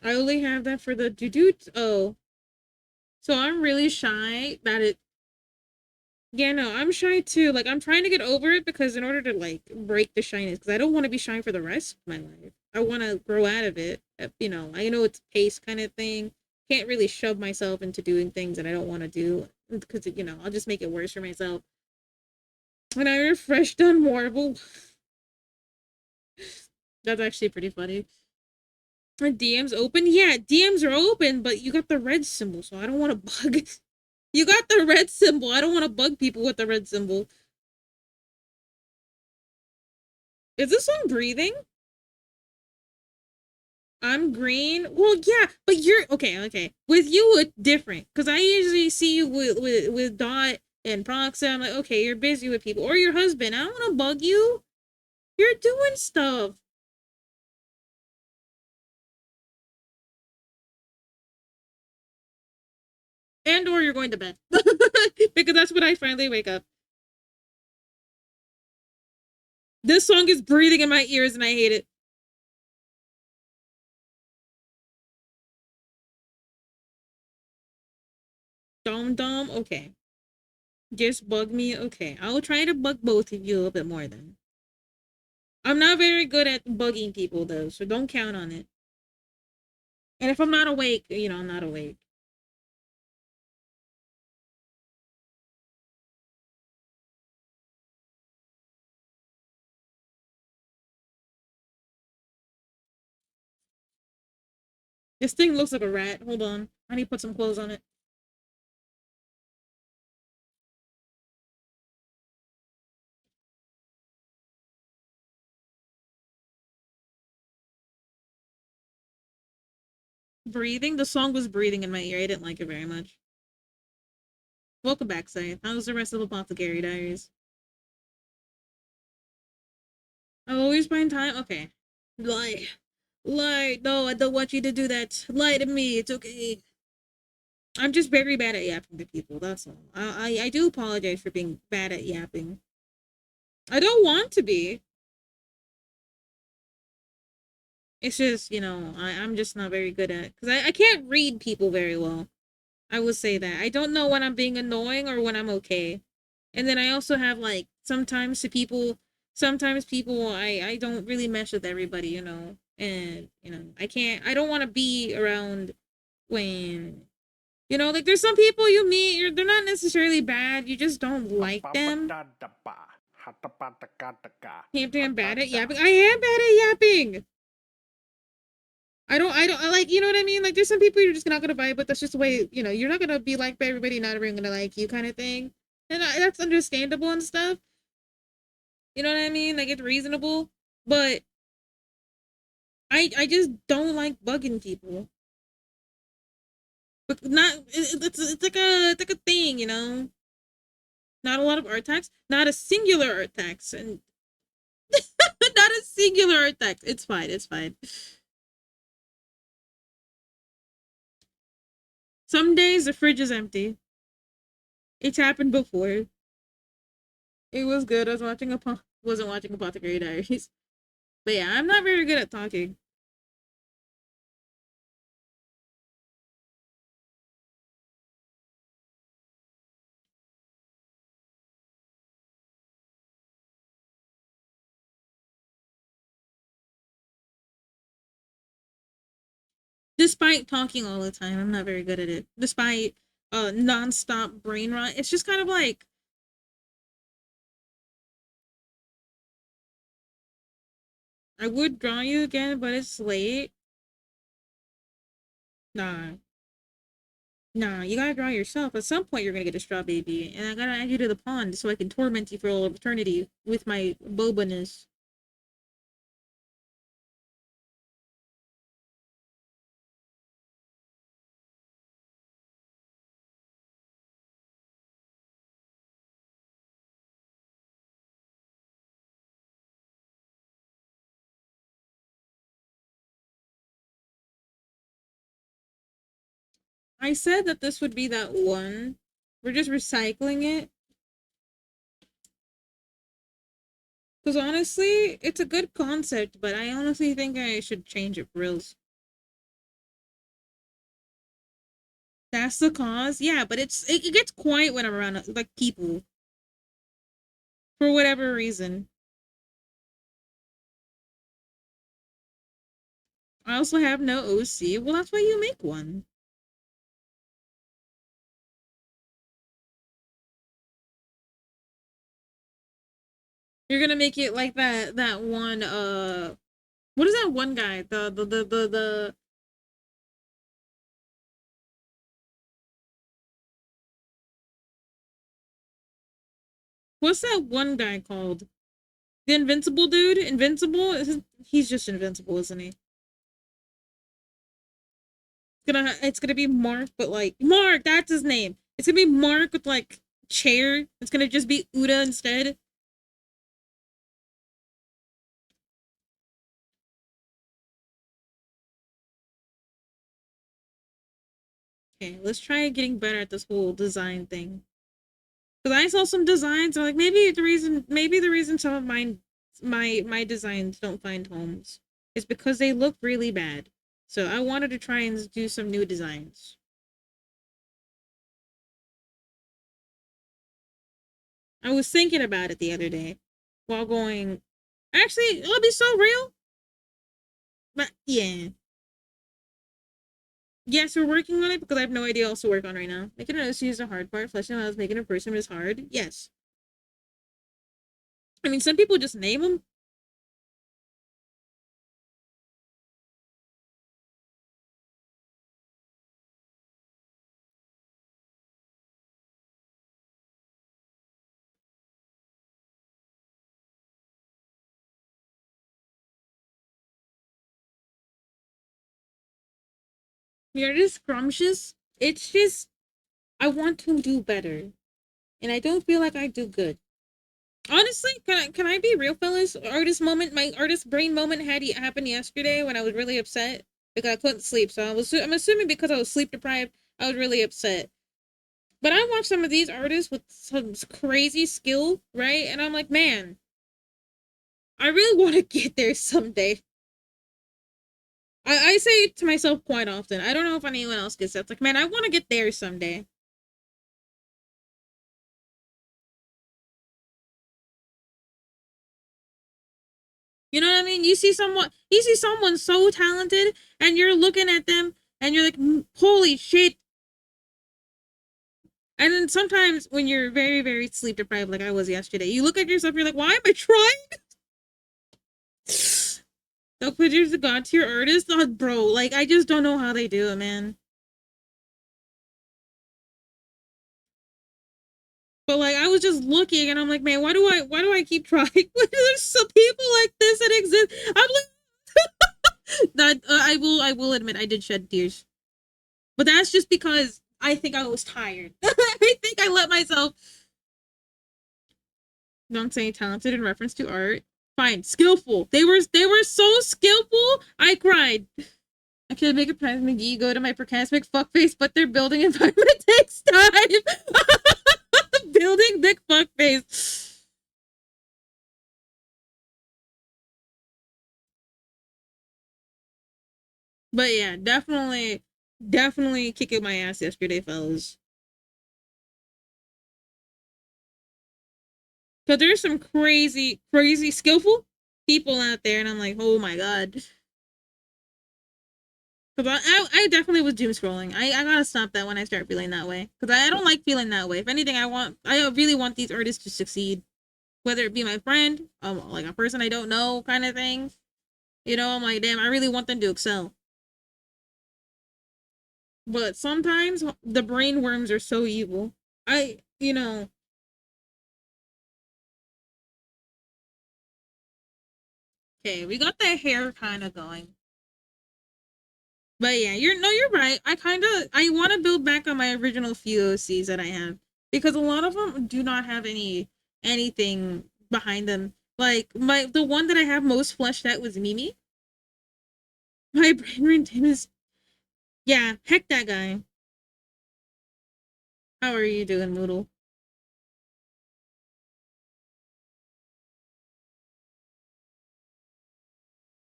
I only have that for the do. Oh, so I'm really shy that it. Yeah, no, I'm shy too. Like, I'm trying to get over it because in order to, like, break the shyness, because I don't want to be shy for the rest of my life. I want to grow out of it. You know, I know it's a pace kind of thing. Can't really shove myself into doing things that I don't want to do because, you know, I'll just make it worse for myself. When I refreshed on Marvel, that's actually pretty funny. DMs open? Yeah, DMs are open, but you got the red symbol, so I don't want to bug. You got the red symbol. I don't want to bug people with the red symbol. Is this one breathing? I'm green. Well, yeah, but you're okay. With you, it's different because I usually see you with Dot and Proxa. I'm like, okay, you're busy with people or your husband. I don't want to bug you. You're doing stuff. And or you're going to bed because that's when I finally wake up. This song is breathing in my ears and I hate it. Dom, okay. Just bug me, okay. I will try to bug both of you a little bit more then. I'm not very good at bugging people though, so don't count on it. And if I'm not awake, you know, I'm not awake. This thing looks like a rat. Hold on. I need to put some clothes on it. Breathing? The song was breathing in my ear. I didn't like it very much. Welcome back, Scythe. How's the rest of Apothecary Diaries? I'll always find time? Okay. Lie. No, I don't want you to do that. Lie to me. It's okay. I'm just very bad at yapping to people, that's all. I do apologize for being bad at yapping. I don't want to be. It's just, you know, I'm just not very good at it. Because I can't read people very well. I would say that. I don't know when I'm being annoying or when I'm okay. And then I also have, like, sometimes people, I don't really mesh with everybody, you know. And, you know, I don't want to be around when, you know, like there's some people you meet, they're not necessarily bad, you just don't like them. Hampton, I'm bad at yapping. I am bad at yapping. I don't, like, you know what I mean? Like, there's some people you're just not gonna vibe with. That's just the way, you know, you're not gonna be liked by everybody, not everyone gonna like you, kind of thing. And that's understandable and stuff. You know what I mean? Like, it's reasonable. But I just don't like bugging people. But not, it's like a thing, you know? Not a lot of art tax, not a singular art tax, and not a singular art tax. It's fine, it's fine. Some days the fridge is empty. It's happened before. It was good. I was wasn't watching Apothecary Diaries. But yeah, I'm not very good at talking. Despite talking all the time, I'm not very good at it. Despite non-stop brain rot, it's just kind of like, I would draw you again, but it's late. Nah. Nah, you gotta draw yourself. At some point, you're gonna get a straw baby, and I gotta add you to the pond so I can torment you for all of eternity with my boba-ness. I said that this would be that one. We're just recycling it. Because honestly, it's a good concept, but I honestly think I should change it for reals. That's the cause? Yeah, but it gets quiet when I'm around, like, people. For whatever reason. I also have no OC. Well, that's why you make one. You're gonna make it like that one, what is that one guy? The what's that one guy called? The Invincible dude? Invincible? He's just invincible, isn't he? It's gonna be Mark, but like Mark, that's his name. It's gonna be Mark with like chair. It's gonna just be Uda instead. Okay, let's try getting better at this whole design thing. Because I saw some designs, and like maybe the reason some of my designs don't find homes is because they look really bad. So I wanted to try and do some new designs. I was thinking about it the other day while going, actually, it'll be so real. But yeah. Yes, we're working on it because I have no idea what else to work on right now. Making an OC is the hard part. Fleshing out making a person is hard. Yes. I mean, some people just name them. You're just scrumptious. It's just, I want to do better. And I don't feel like I do good. Honestly, can I be real, fellas? My artist brain moment happened yesterday when I was really upset because I couldn't sleep. So I'm assuming because I was sleep deprived, I was really upset. But I watch some of these artists with some crazy skill, right? And I'm like, man, I really want to get there someday. I say it to myself quite often. I don't know if anyone else gets that. It's like, man, I want to get there someday. You know what I mean? You see someone so talented, and you're looking at them, And you're like, holy shit. And then sometimes when you're very, very sleep deprived, like I was yesterday, you look at yourself, you're like, why am I trying? Don't put your God to your artist, oh, bro. Like, I just don't know how they do it, man. But like, I was just looking, and I'm like, man, why do I keep trying? There's some people like this that exist. I'm like, that I will admit, I did shed tears, but that's just because I think I was tired. I think I let myself. Don't say talented in reference to art. Fine, skillful. They were so skillful. I cried. I could make a Prince McGee go to my Procasmic fuckface, but their building environment takes time. Building Dick fuckface. But yeah, definitely kicking my ass yesterday, fellas. Cause there's some crazy, crazy skillful people out there, and I'm like, oh my god. Cause I definitely was doom scrolling. I gotta stop that when I start feeling that way. Cause I don't like feeling that way. If anything, I really want these artists to succeed. Whether it be my friend, like a person I don't know kind of thing. You know, I'm like, damn, I really want them to excel. But sometimes the brain worms are so evil. You know, okay, we got the hair kind of going. But yeah, you're right. I want to build back on my original few OCs that I have because a lot of them do not have anything behind them. Like the one that I have most fleshed out was Mimi. My brain is yeah, heck that guy. How are you doing, Moodle?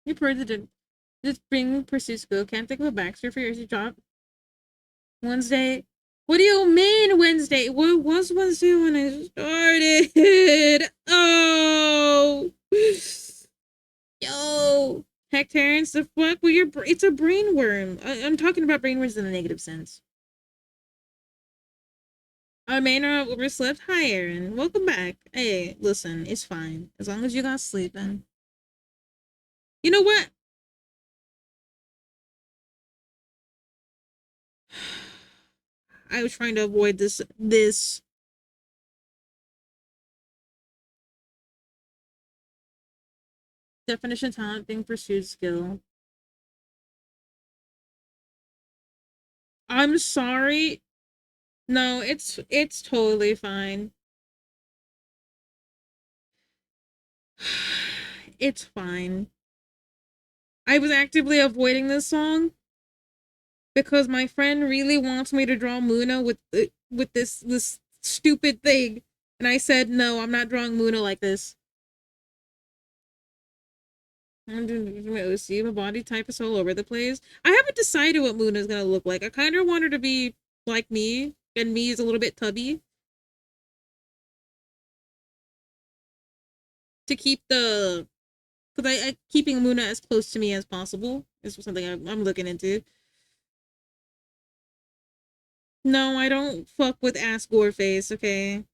You've heard that this bring pursuits go. Can't think of a Baxter for yours to drop Wednesday. What do you mean Wednesday? What was Wednesday when I started? Oh, yo, heck, Terrence, the fuck? Well, it's a brain worm. I'm talking about brain worms in a negative sense. Maynard overslept. Hi, Aaron. Welcome back. Hey, listen, it's fine as long as you got sleeping. You know what? I was trying to avoid this definition talent being pursued skill. I'm sorry. No, it's totally fine. It's fine. I was actively avoiding this song because my friend really wants me to draw Muna with this stupid thing, and I said no, I'm not drawing Muna like this. I'm doing my OC. My body type is all over the place. I haven't decided what Muna is gonna look like. I kind of want her to be like me, and me is a little bit tubby to keep the because I keeping Muna as close to me as possible is something I'm looking into. No, I don't fuck with ass gore face, okay?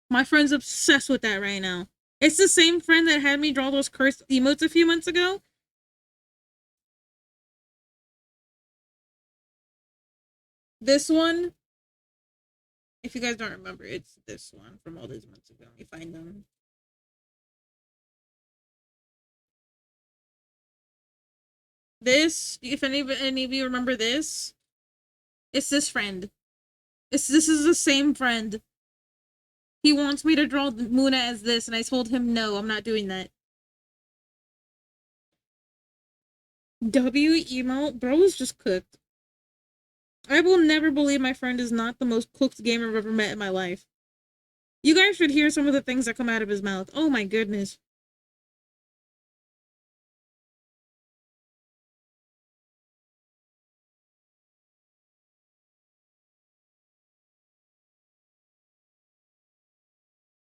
My friend's obsessed with that right now. It's the same friend that had me draw those cursed emotes a few months ago. This one, if you guys don't remember, it's this one from all those months ago. Let me find them. This, if any of you remember this, it's this friend. This is the same friend. He wants me to draw Muna as this, and I told him no, I'm not doing that. W emo, bro is just cooked. I will never believe my friend is not the most cooked gamer I've ever met in my life. You guys should hear some of the things that come out of his mouth. Oh my goodness.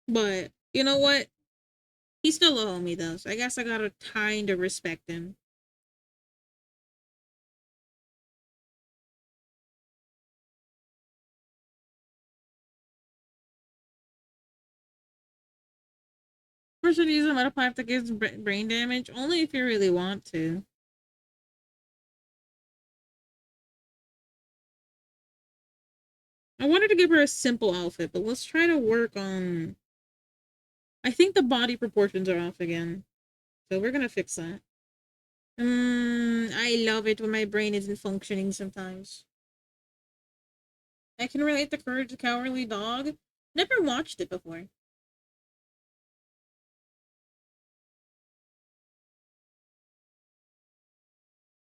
But you know what? He's still a homie though, so I guess I gotta kind of respect him. person use a metal pipe that gives brain damage? Only if you really want to. I wanted to give her a simple outfit, but let's try to work on... I think the body proportions are off again. So we're gonna fix that. I love it when my brain isn't functioning sometimes. I can relate to Courage the Cowardly Dog. Never watched it before.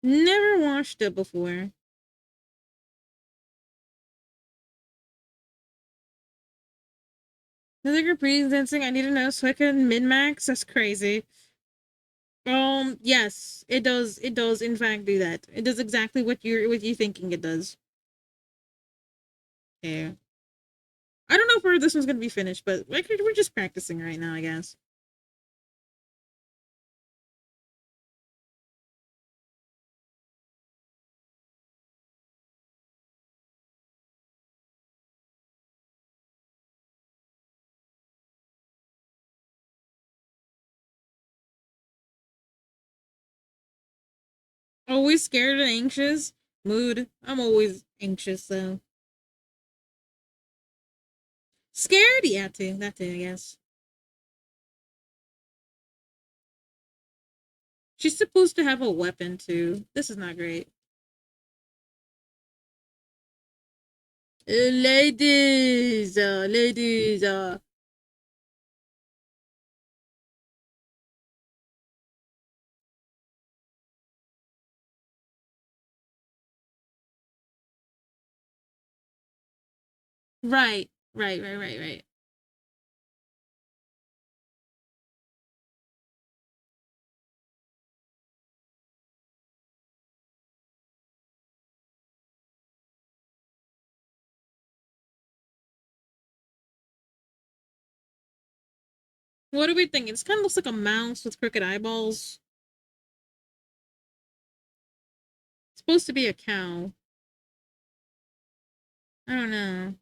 Never watched it before. Another group dancing. I need to know so I can min-max. That's crazy. Yes, it does. It does, in fact, do that. It does exactly what you thinking it does. Yeah. I don't know if this one's gonna be finished, but we're just practicing right now, I guess. Always scared and anxious. Mood. I'm always anxious, though. Scared? Yeah, too. That too, I guess. She's supposed to have a weapon, too. This is not great. Ladies! Ladies! Right. Right. What are we thinking? This kind of looks like a mouse with crooked eyeballs. It's supposed to be a cow. I don't know.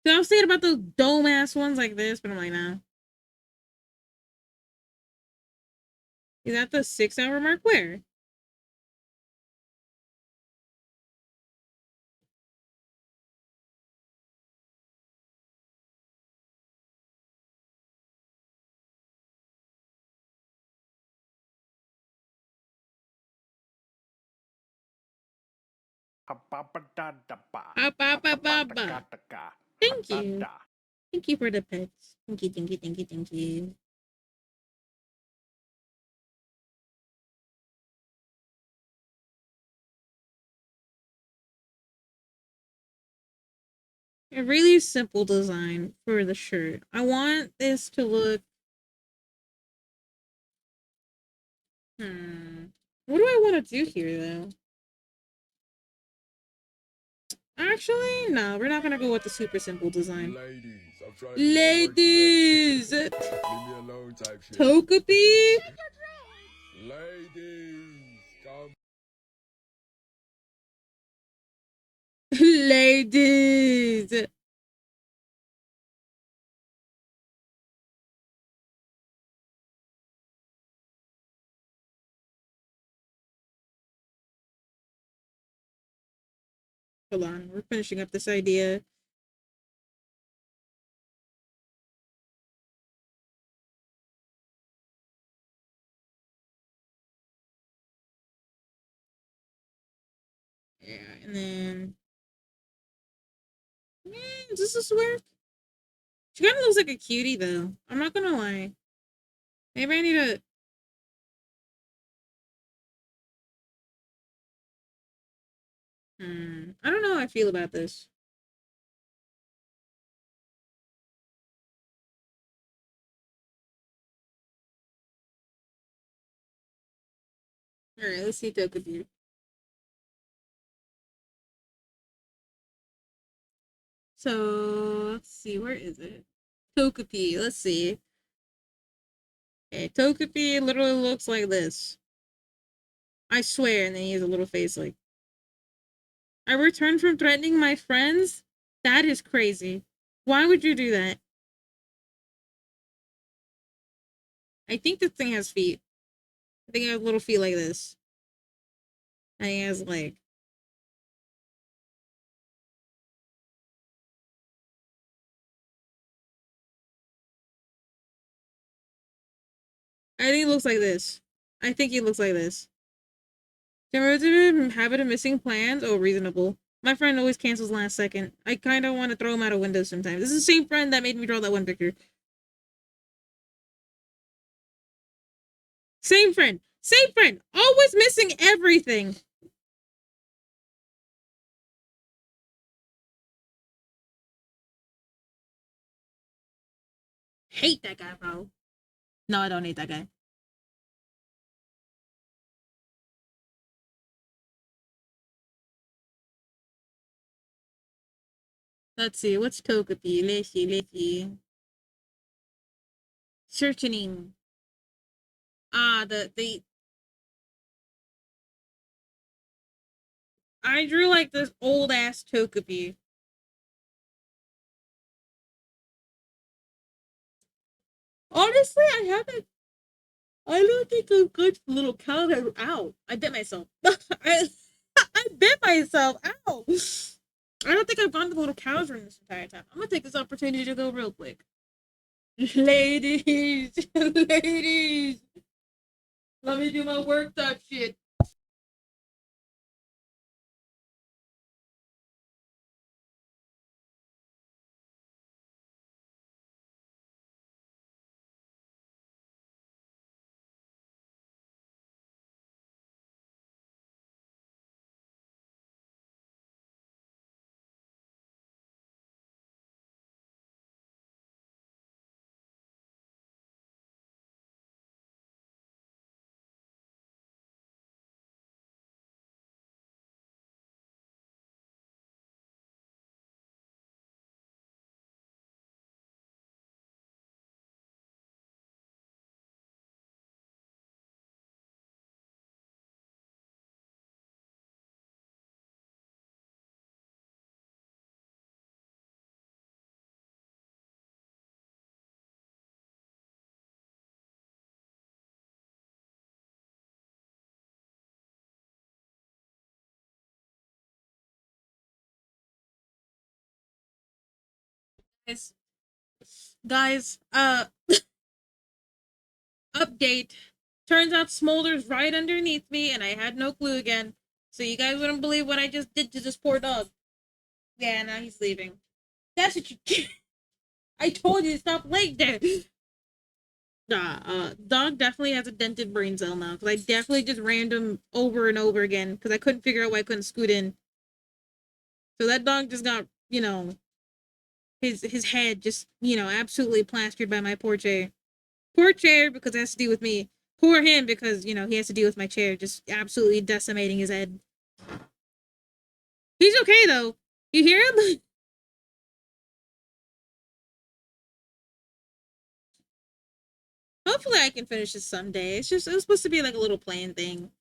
So I was thinking about those dome ass ones like this, but I'm like, nah. Is that the 6-hour mark? Where? Thank you. Thank you for the pets. Thank you. A really simple design for the shirt. I want this to look... What do I want to do here, though? Actually, no. We're not going to go with the super simple design. Ladies, I'm trying to Ladies! leave me alone type shit. Togepi? Ladies, come. Ladies! Hold on, we're finishing up this idea. Yeah, and then... does this work? She kind of looks like a cutie, though. I'm not gonna lie. Maybe I need to... I don't know how I feel about this. Alright, let's see Togepi. So, let's see, where is it? Togepi, let's see. Okay, Togepi literally looks like this. I swear, and then he has a little face like... I returned from threatening my friends? That is crazy. Why would you do that? I think this thing has feet. I think it has little feet like this. And it has like. I think it looks like this. I think he looks like this. Habit of missing plans? Oh, reasonable. My friend always cancels last second. I kind of want to throw him out a window sometimes. This is the same friend that made me draw that one picture. Same friend. Same friend. Always missing everything. Hate that guy, bro. No, I don't hate that guy. Let's see. What's Togepi? Let's see. Searching. Ah, the I drew like this old ass Togepi. Honestly, I haven't. I don't think I'm good for little counter. Ow! I bit myself. I bit myself. Ow! I don't think I've gone to the little cows room this entire time. I'm gonna take this opportunity to go real quick. Ladies, ladies, let me do my work type shit. Guys, update. Turns out Smolder's right underneath me, and I had no clue again. So you guys wouldn't believe what I just did to this poor dog. Yeah, now he's leaving. That's what you. I told you to stop laying there. Nah, dog definitely has a dented brain cell now because I definitely just rammed him over and over again because I couldn't figure out why I couldn't scoot in. So that dog just got, his head just, absolutely plastered by my poor chair. Poor chair because it has to do with me. Poor him because, he has to deal with my chair just absolutely decimating his head. He's okay though. You hear him? Hopefully I can finish this someday. It was supposed to be like a little playing thing.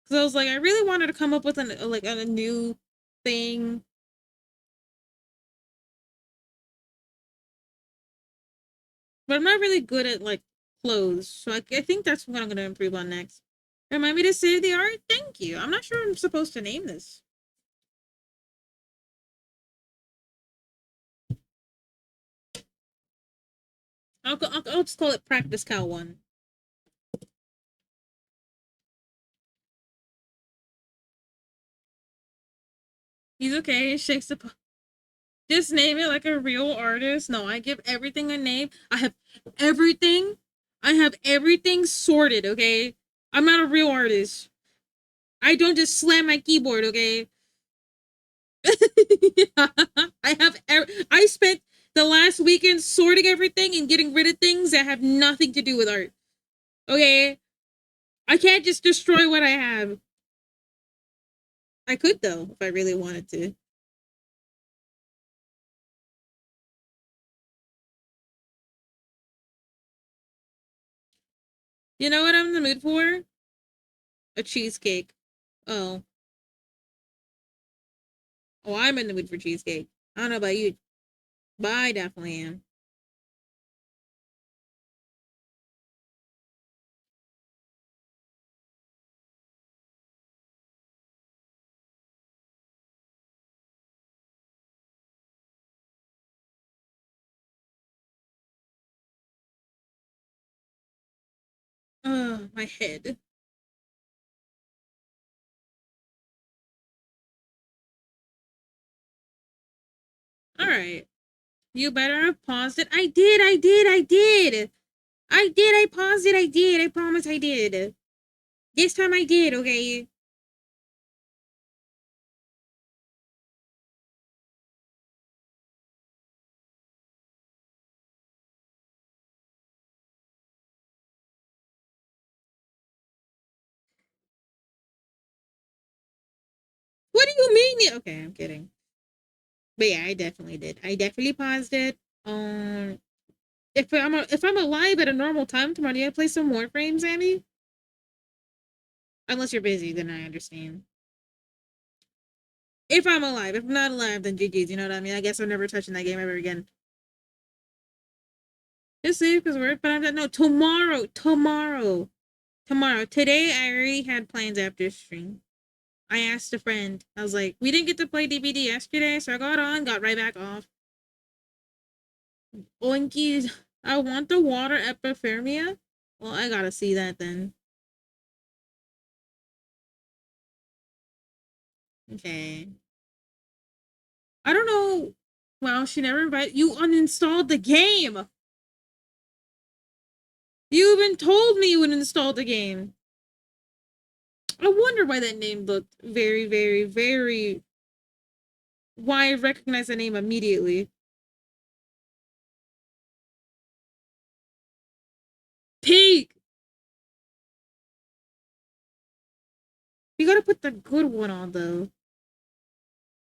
Cause I was like, I really wanted to come up with a new thing. But I'm not really good at like clothes. So I think that's what I'm gonna improve on next. Remind me to save the art? Thank you. I'm not sure I'm supposed to name this. I'll just call it Practice Cow 1. He's okay. He shakes the. Just name it like a real artist. No, I give everything a name. I have everything. I have everything sorted, okay? I'm not a real artist. I don't just slam my keyboard, okay? I spent the last weekend sorting everything and getting rid of things that have nothing to do with art. Okay? I can't just destroy what I have. I could though, if I really wanted to. You know what I'm in the mood for? A cheesecake. Oh. Oh, I'm in the mood for cheesecake. I don't know about you, but I definitely am. My head. All right. You better have paused it. I did. I did. I did. I did. I paused it. I did. I promise I did. This time I did, okay? What do you mean? Okay, I'm kidding. But yeah, I definitely did. I definitely paused it. If I'm alive at a normal time tomorrow, do you play some Warframe, Sammy? Unless you're busy, then I understand. If I'm alive, if I'm not alive, then GG's. You know what I mean? I guess I'm never touching that game ever again. Just leave because we're. But I'm no tomorrow. Today, I already had plans after stream. I asked a friend. I was like, we didn't get to play DBD yesterday, so I got on, got right back off. Oinkies, I want the water epithermia. Well, I gotta see that then. Okay. I don't know. Well, she never invited you. Uninstalled the game. You even told me you would install the game. I wonder why that name looked very, very, very. Why I recognize the name immediately. Peak. You gotta put the good one on though.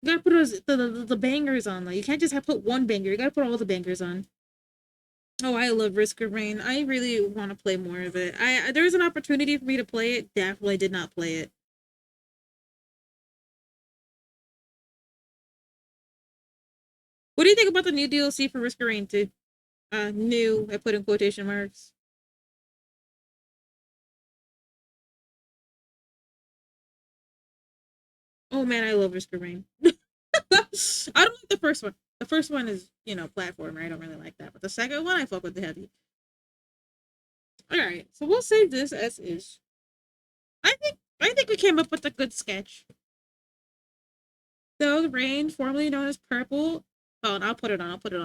You gotta put the bangers on though. You can't just put one banger. You gotta put all the bangers on. Oh, I love Risk of Rain. I really want to play more of it. There was an opportunity for me to play it. Definitely did not play it. What do you think about the new DLC for Risk of Rain 2? New. I put in quotation marks. Oh man, I love Risk of Rain. I don't like the first one. The first one is, platformer. I don't really like that. But the second one, I fuck with the heavy. Alright, so we'll save this as is. I think we came up with a good sketch. So the rain, formerly known as purple. Oh, and I'll put it on. I'll put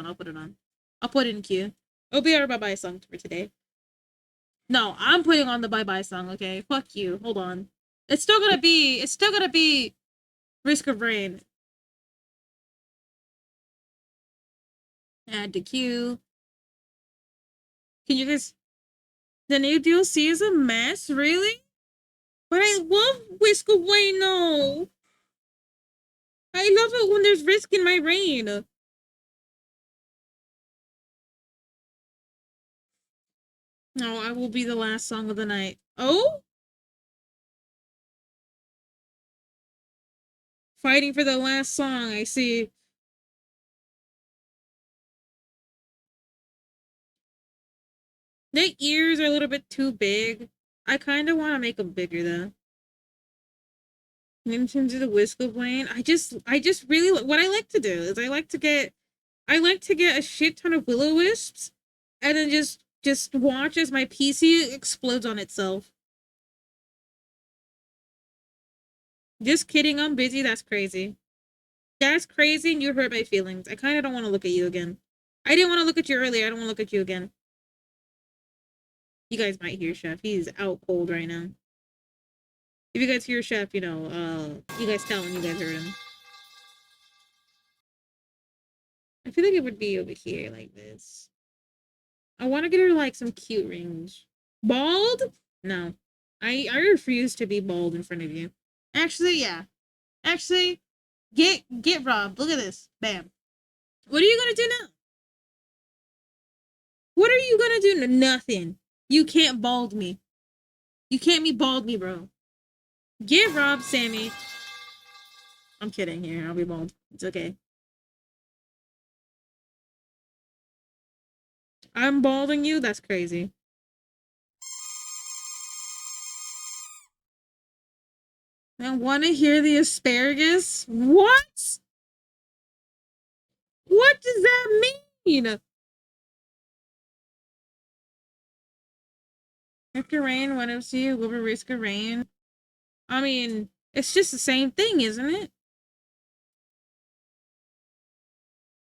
it in queue. It'll be our bye-bye song for today. No, I'm putting on the bye-bye song, okay? Fuck you. Hold on. It's still gonna be Risk of Rain. Add to queue. Can you guys... The new DLC is a mess? Really? But I love Risk of Rain, no! I love it when there's risk in my rain. No, I will be the last song of the night. Oh? Fighting for the last song, I see. The ears are a little bit too big. I kind of want to make them bigger, though. In terms of the Whisk of Rain, I just really, what I like to do is I like to get a shit ton of will-o-wisps and then just watch as my PC explodes on itself. Just kidding, I'm busy. That's crazy. That's crazy, and you hurt my feelings. I kind of don't want to look at you again. I didn't want to look at you earlier. I don't want to look at you again. You guys might hear Chef. He's out cold right now. If you guys hear Chef, you guys tell him you guys heard him. I feel like it would be over here like this. I want to get her like some cute rings. Bald? No. I refuse to be bald in front of you. Actually, yeah. Actually, get Rob. Look at this. Bam. What are you gonna do now? What are you gonna do? Nothing. You can't bald me. You can't bald me, bro. Get Rob, Sammy. I'm kidding here. I'll be bald. It's okay. I'm balding you? That's crazy. I want to hear the asparagus? What? What does that mean? After rain, what else do you? Will risk of rain? I mean, it's just the same thing, isn't it?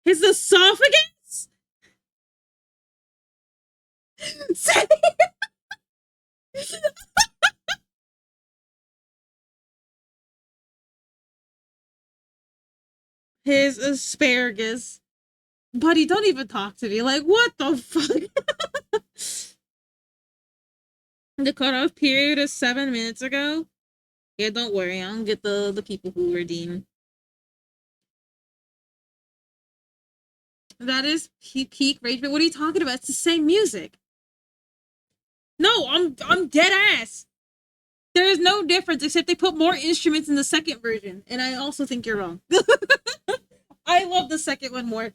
His esophagus? His asparagus. Buddy, don't even talk to me. Like, what the fuck? The cutoff period is 7 minutes ago. Yeah, don't worry. I'll get the people who redeem. That is peak rage. But what are you talking about? It's the same music. No, I'm dead ass. There is no difference except they put more instruments in the second version, and I also think you're wrong. I love the second one more.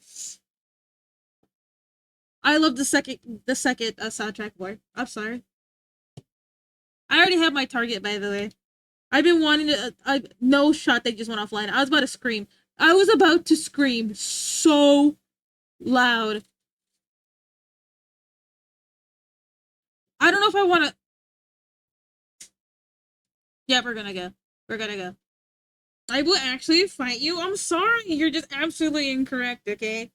I love the second soundtrack more. I'm sorry. I already have my target, by the way. I've been wanting to. No shot. They just went offline. I was about to scream. I was about to scream so loud. I don't know if I want to. Yeah, we're gonna go. We're gonna go. I will actually fight you. I'm sorry. You're just absolutely incorrect, okay?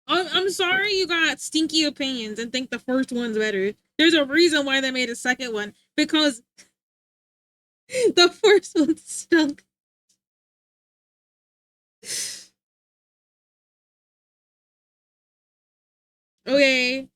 I'm sorry you got stinky opinions and think the first one's better. There's a reason why they made a second one. Because the first one stunk. Okay.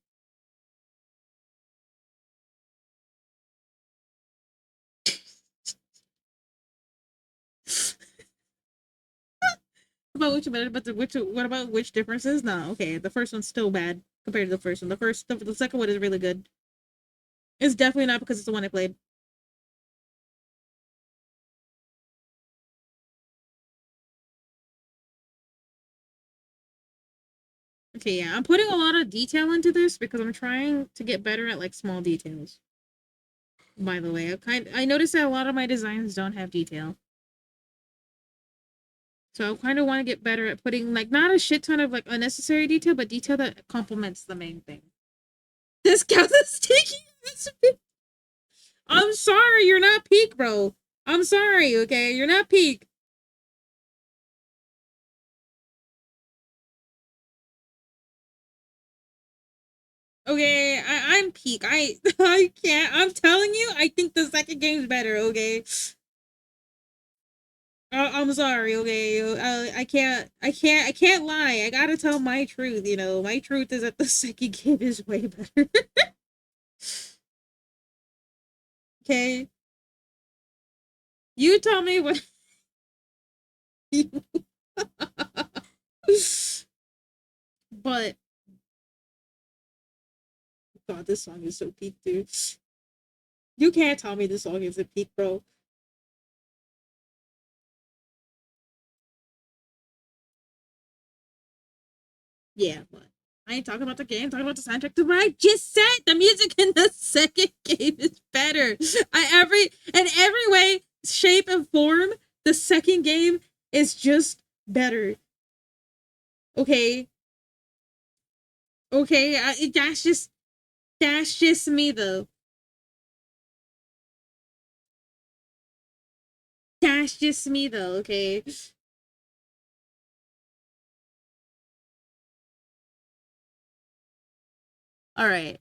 About which better, but what about which differences? No, okay. The first one's still bad compared to the first one. The second one is really good. It's definitely not because it's the one I played. Okay, yeah, I'm putting a lot of detail into this because I'm trying to get better at like small details. By the way, I noticed that a lot of my designs don't have detail. So I kind of want to get better at putting like not a shit ton of like unnecessary detail, but detail that complements the main thing. This cows is taking this. I'm sorry, you're not peak, bro. I'm sorry, okay? You're not peak. Okay, I'm peak. I can't. I'm telling you, I think the second game's better, okay? I'm sorry, okay? I can't lie. I gotta tell my truth, you know? My truth is that the second game is way better. Okay? You tell me what... But... God, this song is so peak, dude. You can't tell me this song isn't peak, bro. Yeah, but I ain't talking about the game, I'm talking about the soundtrack. To what I just said, the music in the second game is better. In every way, shape, and form, the second game is just better. Okay. Okay, that's just me though. That's just me though, okay? Alright.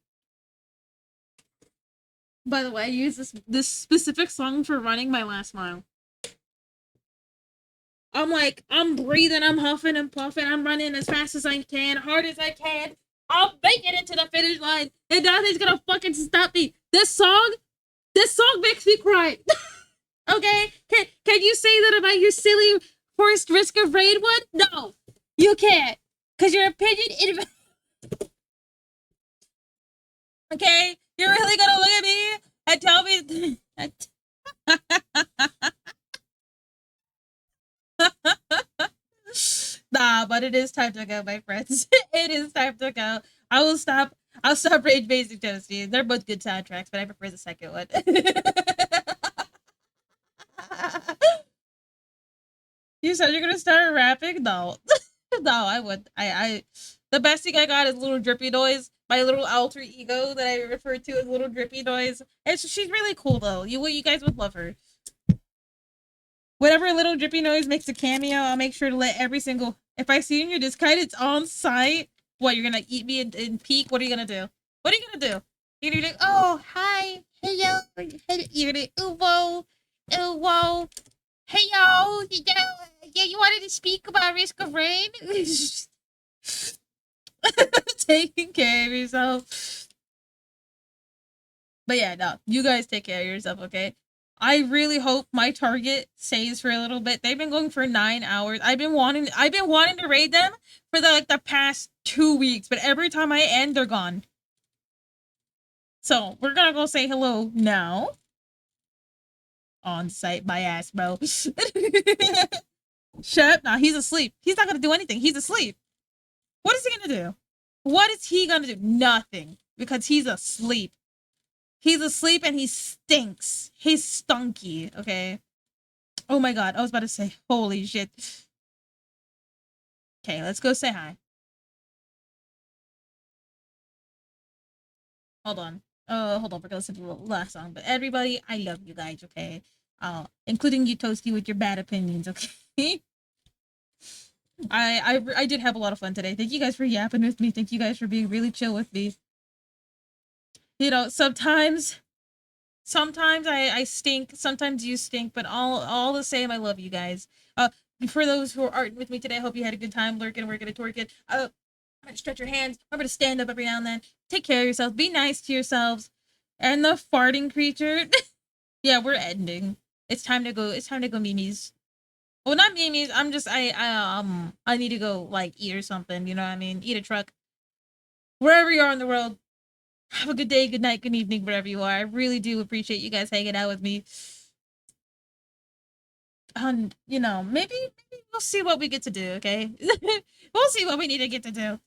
By the way, I use this specific song for running my last mile. I'm like, I'm breathing, I'm huffing and puffing, I'm running as fast as I can, hard as I can. I'll make it into the finish line, and nothing's gonna fucking stop me. This song makes me cry. Okay? Can you say that about your silly Forced Risk of Rain one? No, you can't. Cause your opinion okay? You're really gonna look at me And tell me. Nah, but it is time to go, my friends. It is time to go. I will stop. I'll stop Rage Basic Toasty. They're both good soundtracks, but I prefer the second one. You said you're gonna start rapping? No. No, I would. The best thing I got is Little Drippy Noise, my little alter ego that I refer to as Little Drippy Noise. And she's really cool though. You guys would love her. Whenever Little Drippy Noise makes a cameo, I'll make sure to let every single. If I see in your Discord it's on site, what, you're gonna eat me in peak? What are you gonna do? What are you gonna do? You're gonna be like, oh hi, hello, you're gonna whoa, whoa, hey yo, yeah, you wanted to speak about Risk of Rain? Taking care of yourself. But yeah, no, you guys take care of yourself, okay? I really hope my target stays for a little bit. They've been going for 9 hours. I've been wanting to raid them for the past 2 weeks, but every time I end, they're gone. So we're gonna go say hello now. On site, my ass, bro. Shep, nah, he's asleep. He's not gonna do anything. He's asleep. What is he gonna do? What is he gonna do? Nothing. Because he's asleep. He's asleep and he stinks. He's stunky, okay? Oh my god, I was about to say, holy shit. Okay, let's go say hi. Hold on. Hold on, we're gonna listen to the last song. But everybody, I love you guys, okay? Including you, Toasty, with your bad opinions, okay? I did have a lot of fun today. Thank you guys for yapping with me. Thank you guys for being really chill with me. You know, sometimes I stink, sometimes you stink, but all the same, I love you guys. For those who aren't with me today, I hope you had a good time lurking, working, and twerking. Remember to stretch your hands. Remember to stand up every now and then. Take care of yourselves. Be nice to yourselves. And the farting creature. Yeah, we're ending. It's time to go. It's time to go, Mimi's. Well, not Mimi's. I'm just I need to go like eat or something. You know what I mean? Eat a truck. Wherever you are in the world. Have a good day, good night, good evening, wherever you are. I really do appreciate you guys hanging out with me. And, you know, maybe we'll see what we get to do, okay? We'll see what we need to get to do.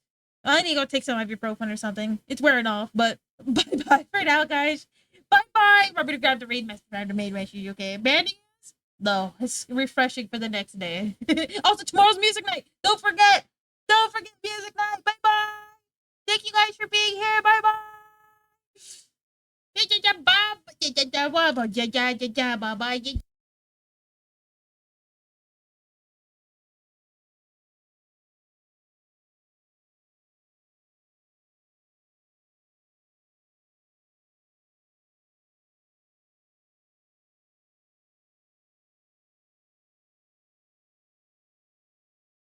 I need to go take some ibuprofen or something. It's wearing off, but bye-bye for now, guys. Bye-bye. Remember to grab the raid message, grab the maid message, okay? Bandings? No, it's refreshing for the next day. Also, tomorrow's music night. Don't forget music night. Bye-bye. Thank you guys for being here. Bye-bye. Bye bye.